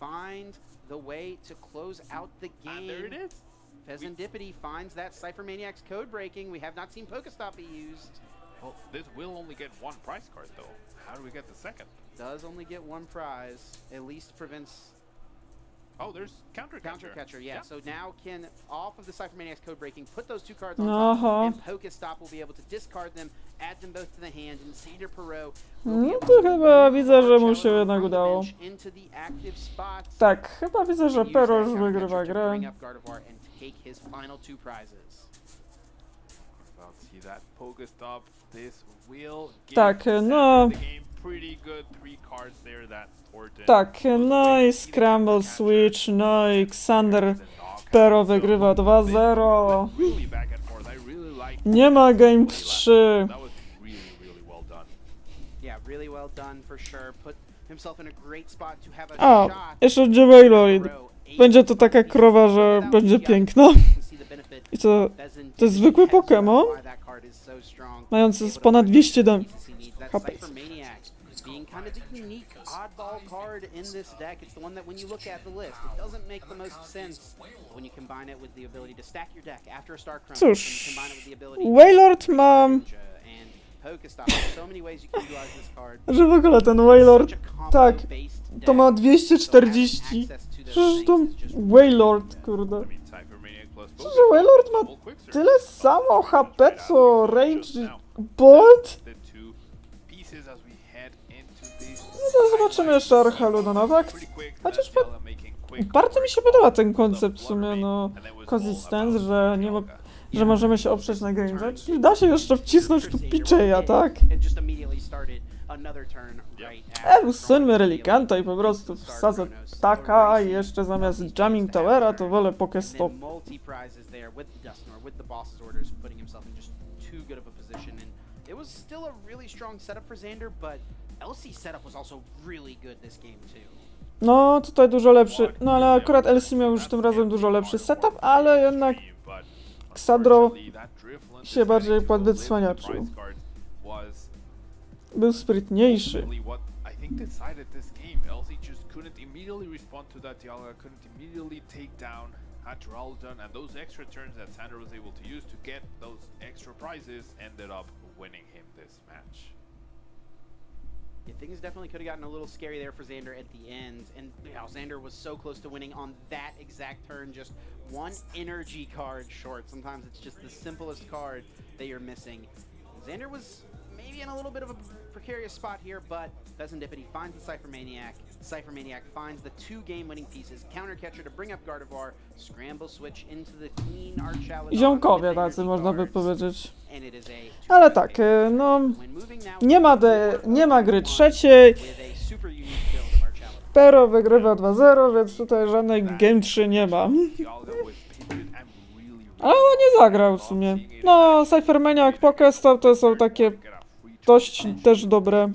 [SPEAKER 2] Find the way to close out the game.
[SPEAKER 3] And there it is.
[SPEAKER 2] Pheasantipity finds that Cypher Maniac's code breaking. We have not seen Pokestop be used.
[SPEAKER 3] Well, this will only get one prize card though. How do we get the second?
[SPEAKER 2] Does only get one prize. At least prevents.
[SPEAKER 3] Oh, there's counter
[SPEAKER 2] catcher. Yeah. So now can off of the Cypher Maniac's code breaking, put those two cards on top, and Pokestop will be able to discard them, add them both to the hand, and Xander Perot.
[SPEAKER 1] No to chyba widzę, że mu się jednak udało. Tak, chyba widzę, że Pero już wygrywa grę. Tak, no. Tak, no i Scramble Switch, no i Xander Pero wygrywa 2-0. Nie ma Game 3. A, jeszcze będzie Wailord. Będzie to taka krowa, że będzie piękna. I to jest zwykły Pokémon, mający z ponad 200 HP.
[SPEAKER 2] Being kind of the unique oddball card in this deck. It's the one that when you look at the list, it doesn't make the most sense when you combine it with the ability to stack your deck after a Star Crown.
[SPEAKER 1] Cóż, Wailord ma... Że w ogóle ten Wailord, tak, to ma 240. Przecież to Wailord, kurde. Przecież Wailord ma tyle samo HP co Rage Bolt? No to zobaczymy jeszcze Archaludona, tak? Chociaż bardzo mi się podoba ten koncept w sumie, no, Consistence, że nie ma, że możemy się oprzeć na game'ze, czyli da się jeszcze wcisnąć tu PJ'a, tak? Usuńmy Relikanta i po prostu wsadzę ptaka i jeszcze zamiast Jamming Towera to wolę Pokestop. No, tutaj dużo lepszy, no ale akurat LC miał już tym razem dużo lepszy setup, ale jednak Xandro się bardziej podwycwaniaczył. Był sprytniejszy.
[SPEAKER 3] had Geraldton, and those extra turns that Xander was able to use to get those extra prizes ended up winning him this match.
[SPEAKER 2] Yeah, things definitely could have gotten a little scary there for Xander at the end, and Xander was so close to winning on that exact turn, just one energy card short. Sometimes it's just the simplest card that you're missing. Xander was maybe in a little bit of a precarious spot here, but Vezendipity finds the Cypher Maniac. Cypher Maniac finds the 2 game-winning pieces, counter catcher to bring up Gardevoir, scramble switch into the clean Archaladon.
[SPEAKER 1] Ziomkowie tacy, można by powiedzieć. Ale tak, no, nie ma gry trzeciej. Pero wygrywa 2-0, więc tutaj żadnej Game 3 nie ma. Ale nie zagrał w sumie. No, Cyphermaniac, Pokestop to są takie dość też dobre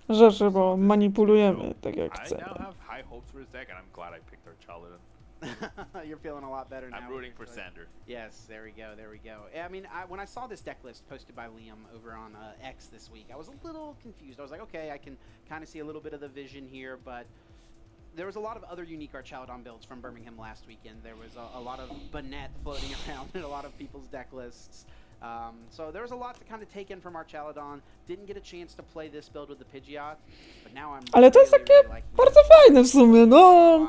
[SPEAKER 1] rzeczy, bo manipulujemy tak jak chcemy.
[SPEAKER 2] You're feeling a lot better now.
[SPEAKER 3] I'm rooting for Xander.
[SPEAKER 2] Yes, there we go, there we go. I mean, when I saw this deck list posted by Liam over on X this week, I was a little confused. I was like, okay, I can kind of see a little bit of the vision here, but there was a lot of other unique Archaladon builds from Birmingham last weekend. There was a lot of Banette floating around in a lot of people's deck lists. So there was a lot to kind of take in from Archaladon. Didn't get a chance to play this build with the Pidgeot, but now I'm
[SPEAKER 1] Ale to jest takie bardzo fajne w sumie, no.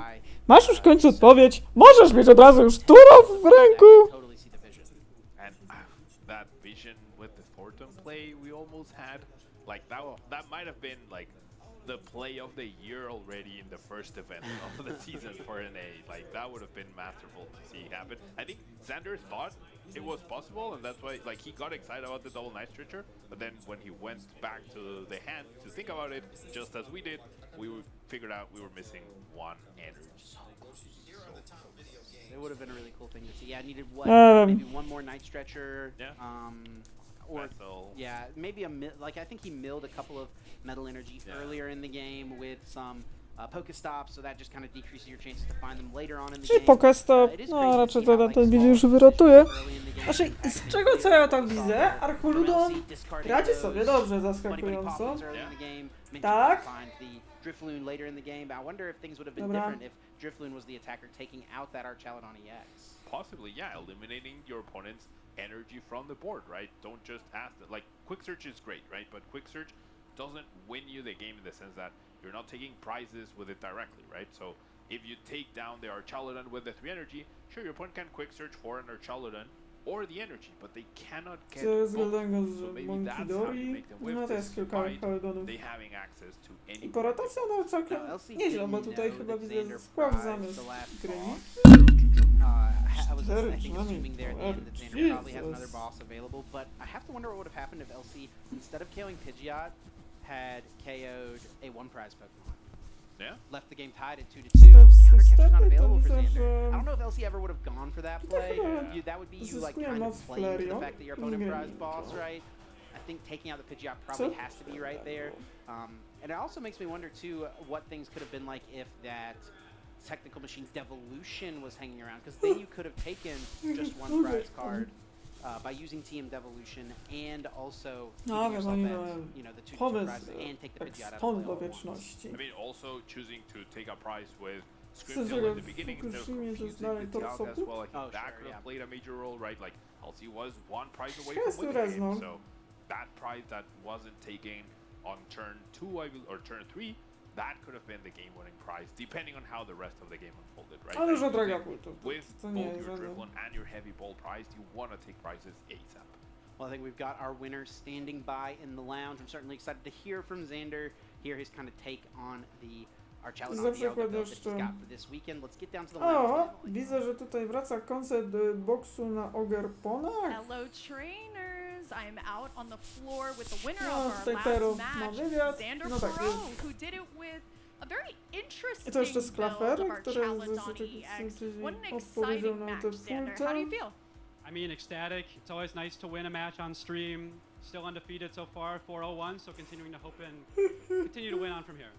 [SPEAKER 1] Masz już w końcu odpowiedź. Możesz mieć od razu już Turo w ręku.
[SPEAKER 3] And that vision with the Thornton play we almost had, like that might have been like the play of the year already in the first event of the season for NA. Like that would have been masterful to see happen. I think Xander thought it was possible, and that's why like he got excited about the double Night Stretcher, but then when he went back to the hand to think about it, just as we did, we figured out we were missing one energy.
[SPEAKER 2] It would have been a really cool thing to see. Yeah, I needed what, maybe one more Night Stretcher.
[SPEAKER 3] Yeah.
[SPEAKER 2] Or yeah, maybe like I think he milled a couple of Metal Energy earlier in the game with some Pokestops, so that just kind of decreases your chances to find them later on in the
[SPEAKER 1] Czyli
[SPEAKER 2] game.
[SPEAKER 1] Pokestop, no raczej to na ten video już wyratuje. Znaczy, z czego co ja tam widzę, Archoludon radzi sobie dobrze, zaskakująco. Tak.
[SPEAKER 2] Drifloon later in the game. I wonder if things would have been different if Drifloon was the attacker taking out that Archaladon EX.
[SPEAKER 3] Possibly, yeah, eliminating your opponent's energy from the board, right? Don't just ask it. Like, Quick Search is great, right? But Quick Search doesn't win you the game in the sense that you're not taking prizes with it directly, right? So if you take down the Archaladon with the 3 energy, sure, your opponent can Quick Search for an Archaladon or the energy, but they cannot get both. So maybe that's how you make them win despite they having access to any.
[SPEAKER 1] I rotacja no całkiem nieźle, bo tutaj chyba widzę skład zamiast gry.
[SPEAKER 2] I was assuming there at the end that Xander probably has another boss available, but I have to wonder what would have happened if LC, instead of KOing Pidgeot, had KO'd a 1 prize Pokemon.
[SPEAKER 3] Yeah.
[SPEAKER 2] Left the game tied at 2-2. Countercatcher's not available for Xander. I don't know if LC ever would have gone for that play. That would be you like kind of playing to the fact that your opponent prize boss, right? I think taking out the Pidgeot probably has to be right there. And it also makes me wonder too what things could have been like if that Technical Machine Devolution was hanging around, because then you could have taken just 1 prize card by using TM Devolution and also keeping yourself at, you know, the 2 prizes and take the Pidgeot out of play.
[SPEAKER 3] I mean, also choosing to take a prize with Scrimfield in the beginning instead of confusing Pidgeot as well. I think that could have played a major role, right? Like, LC was 1 prize away from winning the game, so that prize that wasn't taken on turn 2 or turn 3, that could have been the game-winning prize, depending on how the rest of the game unfolded, right?
[SPEAKER 1] Ale że droga kultu.
[SPEAKER 3] With both your Drifloon and your Heavy Ball prize, you want to take prizes ASAP.
[SPEAKER 2] Well, I think we've got our winner standing by in the lounge. I'm certainly excited to hear from Xander, hear his kind of take on the Archaladon that he's got for this weekend. Let's get down to the lounge.
[SPEAKER 1] O, widzę, że tutaj wraca koncept boksu na Ogerponach.
[SPEAKER 5] Hello, trainers. I'm out on the floor with the winner of our last match, Xander Perot, who did it with a very interesting build of Archaladon EX. What an exciting match, Xander. How do you feel?
[SPEAKER 18] I mean, ecstatic. It's always nice to win a match on stream. Still undefeated so far, 4-0-1, so continuing to hope and continue to win on from here.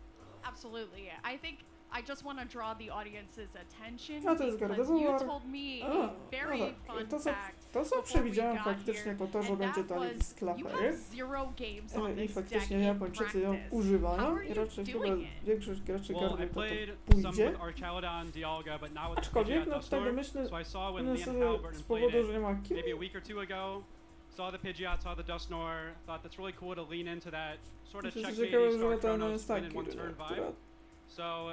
[SPEAKER 5] Absolutely. I think I just want to draw the audience's attention
[SPEAKER 1] A to jest
[SPEAKER 5] because you
[SPEAKER 1] Gardevoir.
[SPEAKER 5] told me
[SPEAKER 1] A,
[SPEAKER 5] a
[SPEAKER 1] no
[SPEAKER 5] very
[SPEAKER 1] tak.
[SPEAKER 5] fun
[SPEAKER 1] To
[SPEAKER 5] fact
[SPEAKER 1] co
[SPEAKER 5] before we
[SPEAKER 1] przewidziałem
[SPEAKER 5] got
[SPEAKER 1] faktycznie,
[SPEAKER 5] here,
[SPEAKER 1] to to, że
[SPEAKER 5] and
[SPEAKER 1] będzie
[SPEAKER 5] that
[SPEAKER 1] to
[SPEAKER 5] was
[SPEAKER 1] jakiś
[SPEAKER 5] you
[SPEAKER 1] klapery.
[SPEAKER 5] have 0 games on
[SPEAKER 1] I
[SPEAKER 5] this deck
[SPEAKER 1] faktycznie
[SPEAKER 5] in
[SPEAKER 1] Japończycy ją
[SPEAKER 5] practice.
[SPEAKER 1] używają
[SPEAKER 5] How are
[SPEAKER 1] i
[SPEAKER 5] you
[SPEAKER 1] raczej chyba
[SPEAKER 5] doing it?
[SPEAKER 1] większość graczy
[SPEAKER 18] Well, I
[SPEAKER 1] Gardy to
[SPEAKER 18] played some
[SPEAKER 1] pójdzie.
[SPEAKER 18] with Archaludon, Dialga, but not with the
[SPEAKER 1] Aczkolwiek
[SPEAKER 18] Pidgeot
[SPEAKER 1] no
[SPEAKER 18] Dustor.
[SPEAKER 1] wtedy myślę,
[SPEAKER 18] So I saw when
[SPEAKER 1] no
[SPEAKER 18] Liam
[SPEAKER 1] sobie
[SPEAKER 18] Halberton
[SPEAKER 1] z
[SPEAKER 18] played
[SPEAKER 1] powodu,
[SPEAKER 18] it
[SPEAKER 1] że nie ma
[SPEAKER 18] maybe
[SPEAKER 1] kim,
[SPEAKER 18] a week or 2 ago. Saw the Pidgeot, saw the Dusknoir, thought that's really cool to lean into that sort of
[SPEAKER 1] to jest
[SPEAKER 18] checkmate
[SPEAKER 1] ciekawe,
[SPEAKER 18] Star
[SPEAKER 1] że ten
[SPEAKER 18] Chronos
[SPEAKER 1] jest
[SPEAKER 18] win
[SPEAKER 1] taki,
[SPEAKER 18] in one turn vibe.
[SPEAKER 1] która
[SPEAKER 18] So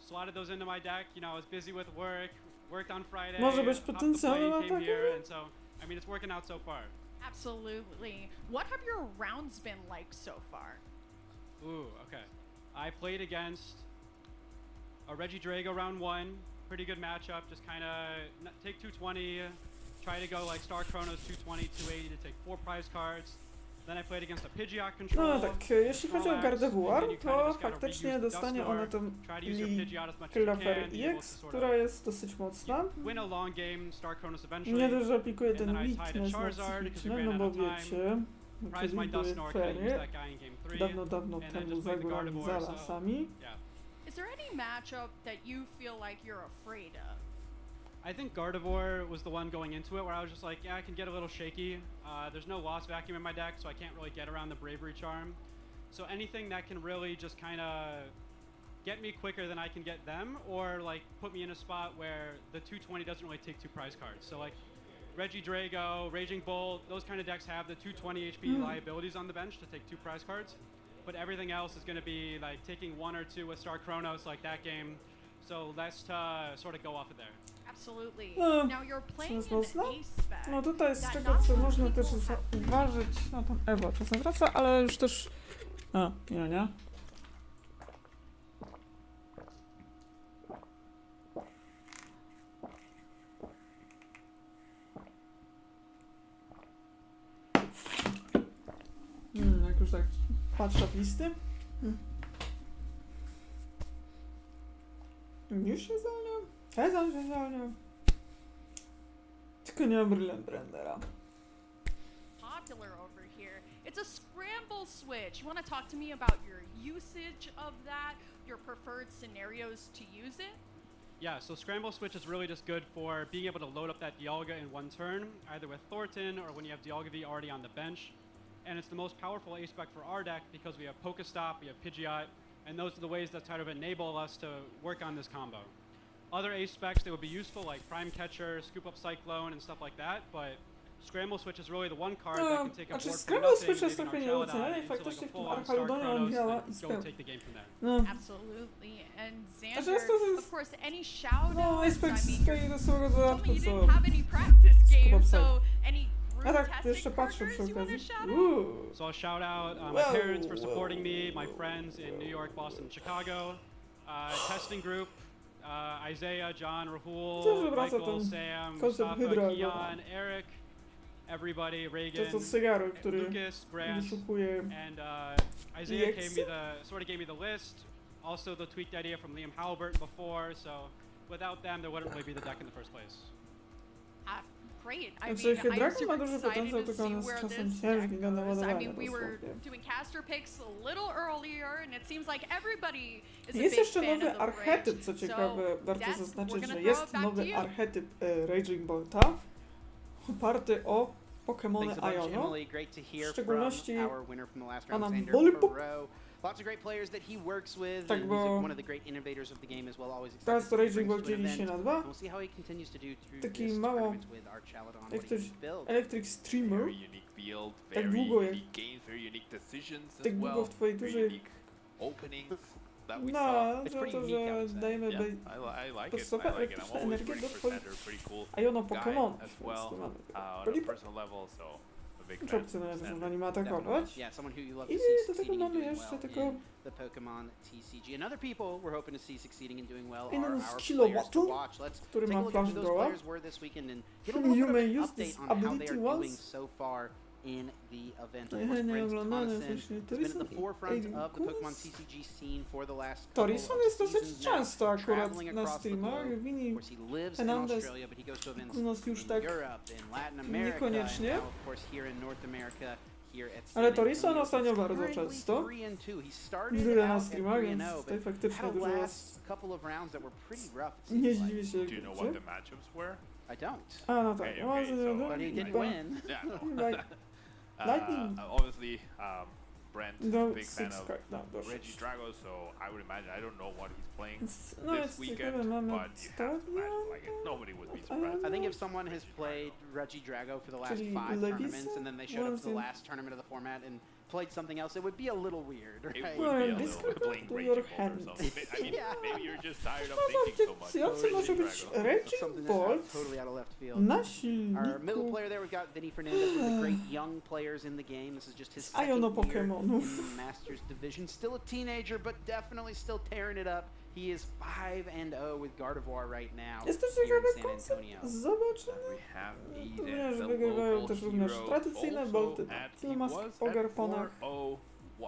[SPEAKER 18] slotted those into my deck. You know, I was busy with work, worked on Friday.
[SPEAKER 1] może być
[SPEAKER 18] hopped the
[SPEAKER 1] potencjalna
[SPEAKER 18] plane, came
[SPEAKER 1] taka.
[SPEAKER 18] here, and so I mean it's working out so far.
[SPEAKER 5] Absolutely. What have your rounds been like so far?
[SPEAKER 18] Ooh, okay. I played against a Regidrago round 1, pretty good matchup. Just kind of take 220, try to go like Star Chronos 220, 280 to take 4 prize cards. Then I played against a Pidgeot control.
[SPEAKER 1] No tak, jeśli chodzi o Gardevoir, to faktycznie dostanie ona tą Klafer EX, która jest dosyć mocna.
[SPEAKER 18] Win a long game, Star Chronos eventually.
[SPEAKER 1] Nie dość, że aplikuje ten
[SPEAKER 18] And then I
[SPEAKER 1] weakness
[SPEAKER 18] tied a
[SPEAKER 1] na
[SPEAKER 18] Charizard 'cause we
[SPEAKER 1] psychiczne,
[SPEAKER 18] ran
[SPEAKER 1] no
[SPEAKER 18] out
[SPEAKER 1] bo
[SPEAKER 18] of time.
[SPEAKER 1] wiecie,
[SPEAKER 18] Prized my
[SPEAKER 1] były
[SPEAKER 18] Dusknoir, 'cause I used
[SPEAKER 1] ferie,
[SPEAKER 18] that guy in game 3.
[SPEAKER 1] dawno
[SPEAKER 18] and then
[SPEAKER 1] temu
[SPEAKER 18] just
[SPEAKER 1] za
[SPEAKER 18] played the
[SPEAKER 1] górami,
[SPEAKER 18] Gardevoir,
[SPEAKER 1] za
[SPEAKER 18] so,
[SPEAKER 1] lasami.
[SPEAKER 18] yeah.
[SPEAKER 5] Is there any matchup that you feel like you're afraid of?
[SPEAKER 18] I think Gardevoir was the one going into it where I was just like, yeah, I can get a little shaky. There's no Lost Vacuum in my deck, so I can't really get around the Bravery Charm. So anything that can really just kind of get me quicker than I can get them, or like put me in a spot where the 220 doesn't really take 2 prize cards. So like Regidrago, Raging Bolt, those kind of decks have the 220 HP liabilities on the bench to take 2 prize cards. But everything else is going to be like taking 1 or 2 with Star Chronos like that game. So let's sort of go off of there.
[SPEAKER 5] Absolutely.
[SPEAKER 1] No,
[SPEAKER 5] Now you're playing
[SPEAKER 1] jest
[SPEAKER 5] an
[SPEAKER 1] mocno.
[SPEAKER 5] ace spec.
[SPEAKER 1] No tutaj z
[SPEAKER 5] that
[SPEAKER 1] tego
[SPEAKER 5] not
[SPEAKER 1] co
[SPEAKER 5] a lot of
[SPEAKER 1] można też
[SPEAKER 5] people have
[SPEAKER 1] zauważyć, no tam Ewa czasem wraca, ale już też... A, nie. Jak już tak patrzę w listy. Już się zwalniam. Się zwalniam. Tylko nie mam Brandera.
[SPEAKER 5] popular over here. It's a scramble switch. You want to talk to me about your usage of that, your preferred scenarios to use it?
[SPEAKER 18] Yeah, so Scramble Switch is really just good for being able to load up that Dialga in one turn, either with Thornton or when you have Dialga V already on the bench. And it's the most powerful ace spec for our deck because we have Pokestop, we have Pidgeot, and those are the ways that kind of enable us to work on this combo. Other ace specs that would be useful, like Prime Catcher, Scoop Up Cyclone, and stuff like that, but Scramble Switch is really the one card that can take a board from
[SPEAKER 1] Scramble
[SPEAKER 18] nothing,
[SPEAKER 1] Switch jest
[SPEAKER 18] maybe
[SPEAKER 1] trochę
[SPEAKER 18] an
[SPEAKER 1] nieoceniany
[SPEAKER 18] Archaludon,
[SPEAKER 1] i
[SPEAKER 18] into like
[SPEAKER 1] faktycznie
[SPEAKER 18] a
[SPEAKER 1] w tym
[SPEAKER 18] full-on Star
[SPEAKER 1] Archaludonie on
[SPEAKER 18] Chronos,
[SPEAKER 1] działa
[SPEAKER 18] and
[SPEAKER 1] i
[SPEAKER 18] go
[SPEAKER 1] spełnia.
[SPEAKER 18] take the game from there.
[SPEAKER 1] No.
[SPEAKER 5] Absolutely. And
[SPEAKER 1] Znaczy
[SPEAKER 5] Xander,
[SPEAKER 1] jest to
[SPEAKER 5] of course, any shout
[SPEAKER 1] no,
[SPEAKER 5] outs?
[SPEAKER 1] aspekt
[SPEAKER 5] I mean,
[SPEAKER 1] z tego samego
[SPEAKER 5] you told
[SPEAKER 1] dodatku,
[SPEAKER 5] me you
[SPEAKER 1] co...
[SPEAKER 5] didn't have any practice games, so any
[SPEAKER 1] A tak,
[SPEAKER 5] group
[SPEAKER 1] jeszcze
[SPEAKER 5] testing
[SPEAKER 1] patrzę przy
[SPEAKER 5] partners you want to
[SPEAKER 1] okazji.
[SPEAKER 5] shout out?
[SPEAKER 18] So I'll shout out my parents for supporting me, my friends in New York, Boston, and Chicago, testing group, Isaiah, John, Rahul, Michael, Sam, Mustafa, Keon, Eric, everybody, Reagan,
[SPEAKER 1] To Cygaro, który
[SPEAKER 18] Lucas, Grant,
[SPEAKER 1] wyszukuje
[SPEAKER 18] and Isaiah sort of gave me the list. Also the tweaked idea from Liam Halberton before, so without them there wouldn't really be the deck in the first place.
[SPEAKER 5] Great. I
[SPEAKER 1] Znaczy
[SPEAKER 5] mean, I'm
[SPEAKER 1] Hydragon ma
[SPEAKER 5] super
[SPEAKER 1] duży
[SPEAKER 5] excited
[SPEAKER 1] potencjał,
[SPEAKER 5] to
[SPEAKER 1] tylko
[SPEAKER 5] see
[SPEAKER 1] on jest
[SPEAKER 5] where
[SPEAKER 1] czasem
[SPEAKER 5] this
[SPEAKER 1] ciężki
[SPEAKER 5] deck
[SPEAKER 1] do
[SPEAKER 5] goes. I
[SPEAKER 1] naładowania
[SPEAKER 5] mean, we were
[SPEAKER 1] dosłownie.
[SPEAKER 5] doing caster picks a little earlier, and it seems like everybody is a
[SPEAKER 1] Jest
[SPEAKER 5] big
[SPEAKER 1] jeszcze
[SPEAKER 5] fan
[SPEAKER 1] nowy
[SPEAKER 5] of the
[SPEAKER 1] archetyp,
[SPEAKER 5] bridge.
[SPEAKER 1] co ciekawe,
[SPEAKER 5] So,
[SPEAKER 1] warto
[SPEAKER 5] Des, we're
[SPEAKER 1] zaznaczyć,
[SPEAKER 5] gonna
[SPEAKER 1] że
[SPEAKER 5] throw
[SPEAKER 1] jest
[SPEAKER 5] it back to
[SPEAKER 1] nowy
[SPEAKER 5] you.
[SPEAKER 1] archetyp Raging Bolta, oparty o Pokemony Iono, w szczególności Anambolipup.
[SPEAKER 2] Lots of great players that he works with,
[SPEAKER 1] Tak,
[SPEAKER 2] and
[SPEAKER 1] bo
[SPEAKER 2] he's one of the great innovators of the game as well. Always
[SPEAKER 1] teraz to Raging Bolt
[SPEAKER 2] to
[SPEAKER 1] dzieli się na dwa.
[SPEAKER 2] We'll see how he continues to do through
[SPEAKER 1] Taki
[SPEAKER 2] this
[SPEAKER 1] mało,
[SPEAKER 2] tournament with Archaludon,
[SPEAKER 1] jak
[SPEAKER 2] what he
[SPEAKER 1] ktoś
[SPEAKER 2] can build.
[SPEAKER 1] Electric Streamer,
[SPEAKER 3] Very unique build,
[SPEAKER 1] tak
[SPEAKER 3] very
[SPEAKER 1] długo jak,
[SPEAKER 3] unique games, very unique decisions
[SPEAKER 1] tak
[SPEAKER 3] as
[SPEAKER 1] długo
[SPEAKER 3] well,
[SPEAKER 1] w twojej
[SPEAKER 3] very
[SPEAKER 1] dużej...
[SPEAKER 3] unique openings that we
[SPEAKER 1] No,
[SPEAKER 3] saw.
[SPEAKER 1] że to, że dajemy
[SPEAKER 3] Yeah, I like it.
[SPEAKER 1] podstawę
[SPEAKER 3] I like it. I'm
[SPEAKER 1] elektryczną
[SPEAKER 3] always
[SPEAKER 1] energię
[SPEAKER 3] rooting
[SPEAKER 1] do
[SPEAKER 3] for
[SPEAKER 1] twoich
[SPEAKER 3] Sander, pretty cool
[SPEAKER 1] Iono
[SPEAKER 3] guy
[SPEAKER 1] Pokemonów,
[SPEAKER 3] as
[SPEAKER 1] więc
[SPEAKER 3] well,
[SPEAKER 1] tu mamy
[SPEAKER 3] on a
[SPEAKER 1] Polipa.
[SPEAKER 3] personal level, so a big
[SPEAKER 1] Czy
[SPEAKER 3] fan
[SPEAKER 1] opcję
[SPEAKER 3] of
[SPEAKER 1] należy,
[SPEAKER 3] Sander.
[SPEAKER 1] żeby nim atakować.
[SPEAKER 2] Yeah, someone who you love
[SPEAKER 1] I
[SPEAKER 2] to see
[SPEAKER 1] do tego
[SPEAKER 2] succeeding and
[SPEAKER 1] mamy
[SPEAKER 2] doing
[SPEAKER 1] jeszcze
[SPEAKER 2] well
[SPEAKER 1] tylko
[SPEAKER 2] in the Pokemon TCG. And other people we're hoping to see succeeding and doing well
[SPEAKER 1] jeden
[SPEAKER 2] are
[SPEAKER 1] z
[SPEAKER 2] our players to
[SPEAKER 1] kilowattu,
[SPEAKER 2] watch. Let's
[SPEAKER 1] który
[SPEAKER 2] take a
[SPEAKER 1] ma
[SPEAKER 2] look at who
[SPEAKER 1] Flash
[SPEAKER 2] those
[SPEAKER 1] Growa.
[SPEAKER 2] players were this weekend and get a little
[SPEAKER 1] You
[SPEAKER 2] bit
[SPEAKER 1] may
[SPEAKER 2] of an
[SPEAKER 1] use this
[SPEAKER 2] update on how they
[SPEAKER 1] ability
[SPEAKER 2] are doing
[SPEAKER 1] once.
[SPEAKER 2] so far in the event. Of
[SPEAKER 1] Nie,
[SPEAKER 2] course,
[SPEAKER 1] nie
[SPEAKER 2] Prince
[SPEAKER 1] oglądany
[SPEAKER 2] Tonneson
[SPEAKER 1] właśnie
[SPEAKER 2] has been at the
[SPEAKER 1] Torison
[SPEAKER 2] forefront
[SPEAKER 1] i
[SPEAKER 2] of the Pokemon TCG scene for the last couple
[SPEAKER 1] Torison
[SPEAKER 2] of
[SPEAKER 1] jest dosyć
[SPEAKER 2] seasons now,
[SPEAKER 1] często akurat
[SPEAKER 2] traveling
[SPEAKER 1] na
[SPEAKER 2] across the
[SPEAKER 1] streamach.
[SPEAKER 2] globe.
[SPEAKER 1] Wini
[SPEAKER 2] Of course, he lives in
[SPEAKER 1] Hernandez
[SPEAKER 2] Australia, but he goes to events
[SPEAKER 1] u nas już
[SPEAKER 2] in
[SPEAKER 1] tak
[SPEAKER 2] Europe, in Latin America, and
[SPEAKER 1] niekoniecznie.
[SPEAKER 2] now, of course, here in North America. here at San
[SPEAKER 1] Ale Torisa
[SPEAKER 2] Antonio.
[SPEAKER 1] ostatnio
[SPEAKER 2] He's
[SPEAKER 1] bardzo
[SPEAKER 2] currently
[SPEAKER 1] często
[SPEAKER 2] 3-2. He started
[SPEAKER 1] widzę na
[SPEAKER 2] out at
[SPEAKER 1] streamach,
[SPEAKER 2] 3-0,
[SPEAKER 1] więc
[SPEAKER 2] but
[SPEAKER 1] tutaj faktycznie
[SPEAKER 2] had a
[SPEAKER 1] dużo
[SPEAKER 2] last
[SPEAKER 1] was.
[SPEAKER 2] couple of rounds that were pretty rough. it
[SPEAKER 1] Nie
[SPEAKER 2] seems like.
[SPEAKER 1] zdziwię się,
[SPEAKER 3] Do you know what the matchups were?
[SPEAKER 2] I don't.
[SPEAKER 1] A, no tak.
[SPEAKER 3] Okay,
[SPEAKER 1] No,
[SPEAKER 3] okay, so-
[SPEAKER 2] But he did
[SPEAKER 1] chyba-
[SPEAKER 2] win.
[SPEAKER 3] Yeah, no.
[SPEAKER 1] chyba- Lightning.
[SPEAKER 3] Obviously, Brent,
[SPEAKER 1] No,
[SPEAKER 3] big fan
[SPEAKER 1] six
[SPEAKER 3] of
[SPEAKER 1] card, no, do
[SPEAKER 3] Reggie
[SPEAKER 1] 6.
[SPEAKER 3] Drago, so I would imagine, I don't know what he's playing
[SPEAKER 1] No
[SPEAKER 3] this
[SPEAKER 1] jest
[SPEAKER 3] weekend,
[SPEAKER 1] ciekawe, mamy
[SPEAKER 3] but you have to
[SPEAKER 1] stadion.
[SPEAKER 3] imagine, like, nobody would be surprised.
[SPEAKER 2] I think if someone has played Reggie Drago for the last
[SPEAKER 1] Czyli
[SPEAKER 2] 5
[SPEAKER 1] Legisa?
[SPEAKER 2] tournaments and then they showed up to the
[SPEAKER 1] Właśnie.
[SPEAKER 2] last tournament of the format and played something else, it would be a little weird,
[SPEAKER 3] It
[SPEAKER 2] right?
[SPEAKER 3] would be a
[SPEAKER 1] Well,
[SPEAKER 3] little bit playing
[SPEAKER 1] to
[SPEAKER 3] Raging
[SPEAKER 1] your
[SPEAKER 3] Ball or
[SPEAKER 1] hand.
[SPEAKER 3] something. I mean,
[SPEAKER 2] Yeah.
[SPEAKER 3] maybe you're just tired of
[SPEAKER 1] No
[SPEAKER 3] thinking so much.
[SPEAKER 1] faktycznie może być
[SPEAKER 2] Something
[SPEAKER 1] Raging
[SPEAKER 2] that's
[SPEAKER 1] Ball
[SPEAKER 2] totally out of left field.
[SPEAKER 1] na
[SPEAKER 2] Our middle
[SPEAKER 1] silniku
[SPEAKER 2] player there, we've got Vinny Fernandez, one of the great young players in the game. This is just his
[SPEAKER 1] z Iono
[SPEAKER 2] second year
[SPEAKER 1] Pokemonów.
[SPEAKER 2] in the Masters division. Still a teenager, but definitely still tearing it up. He is 5-0 with Gardevoir right now
[SPEAKER 1] Jest też
[SPEAKER 2] here
[SPEAKER 1] ciekawy
[SPEAKER 2] in San
[SPEAKER 1] koncept.
[SPEAKER 2] Antonio.
[SPEAKER 1] Zobaczymy.
[SPEAKER 3] We have
[SPEAKER 1] Ponieważ
[SPEAKER 3] Eden, the
[SPEAKER 1] wygrywają
[SPEAKER 3] local
[SPEAKER 1] też również
[SPEAKER 3] hero,
[SPEAKER 1] tradycyjne
[SPEAKER 3] also
[SPEAKER 1] bolty
[SPEAKER 3] at-
[SPEAKER 1] na
[SPEAKER 3] he
[SPEAKER 1] Kilmas
[SPEAKER 3] was
[SPEAKER 1] o
[SPEAKER 3] at
[SPEAKER 1] garponach.
[SPEAKER 3] 4-0.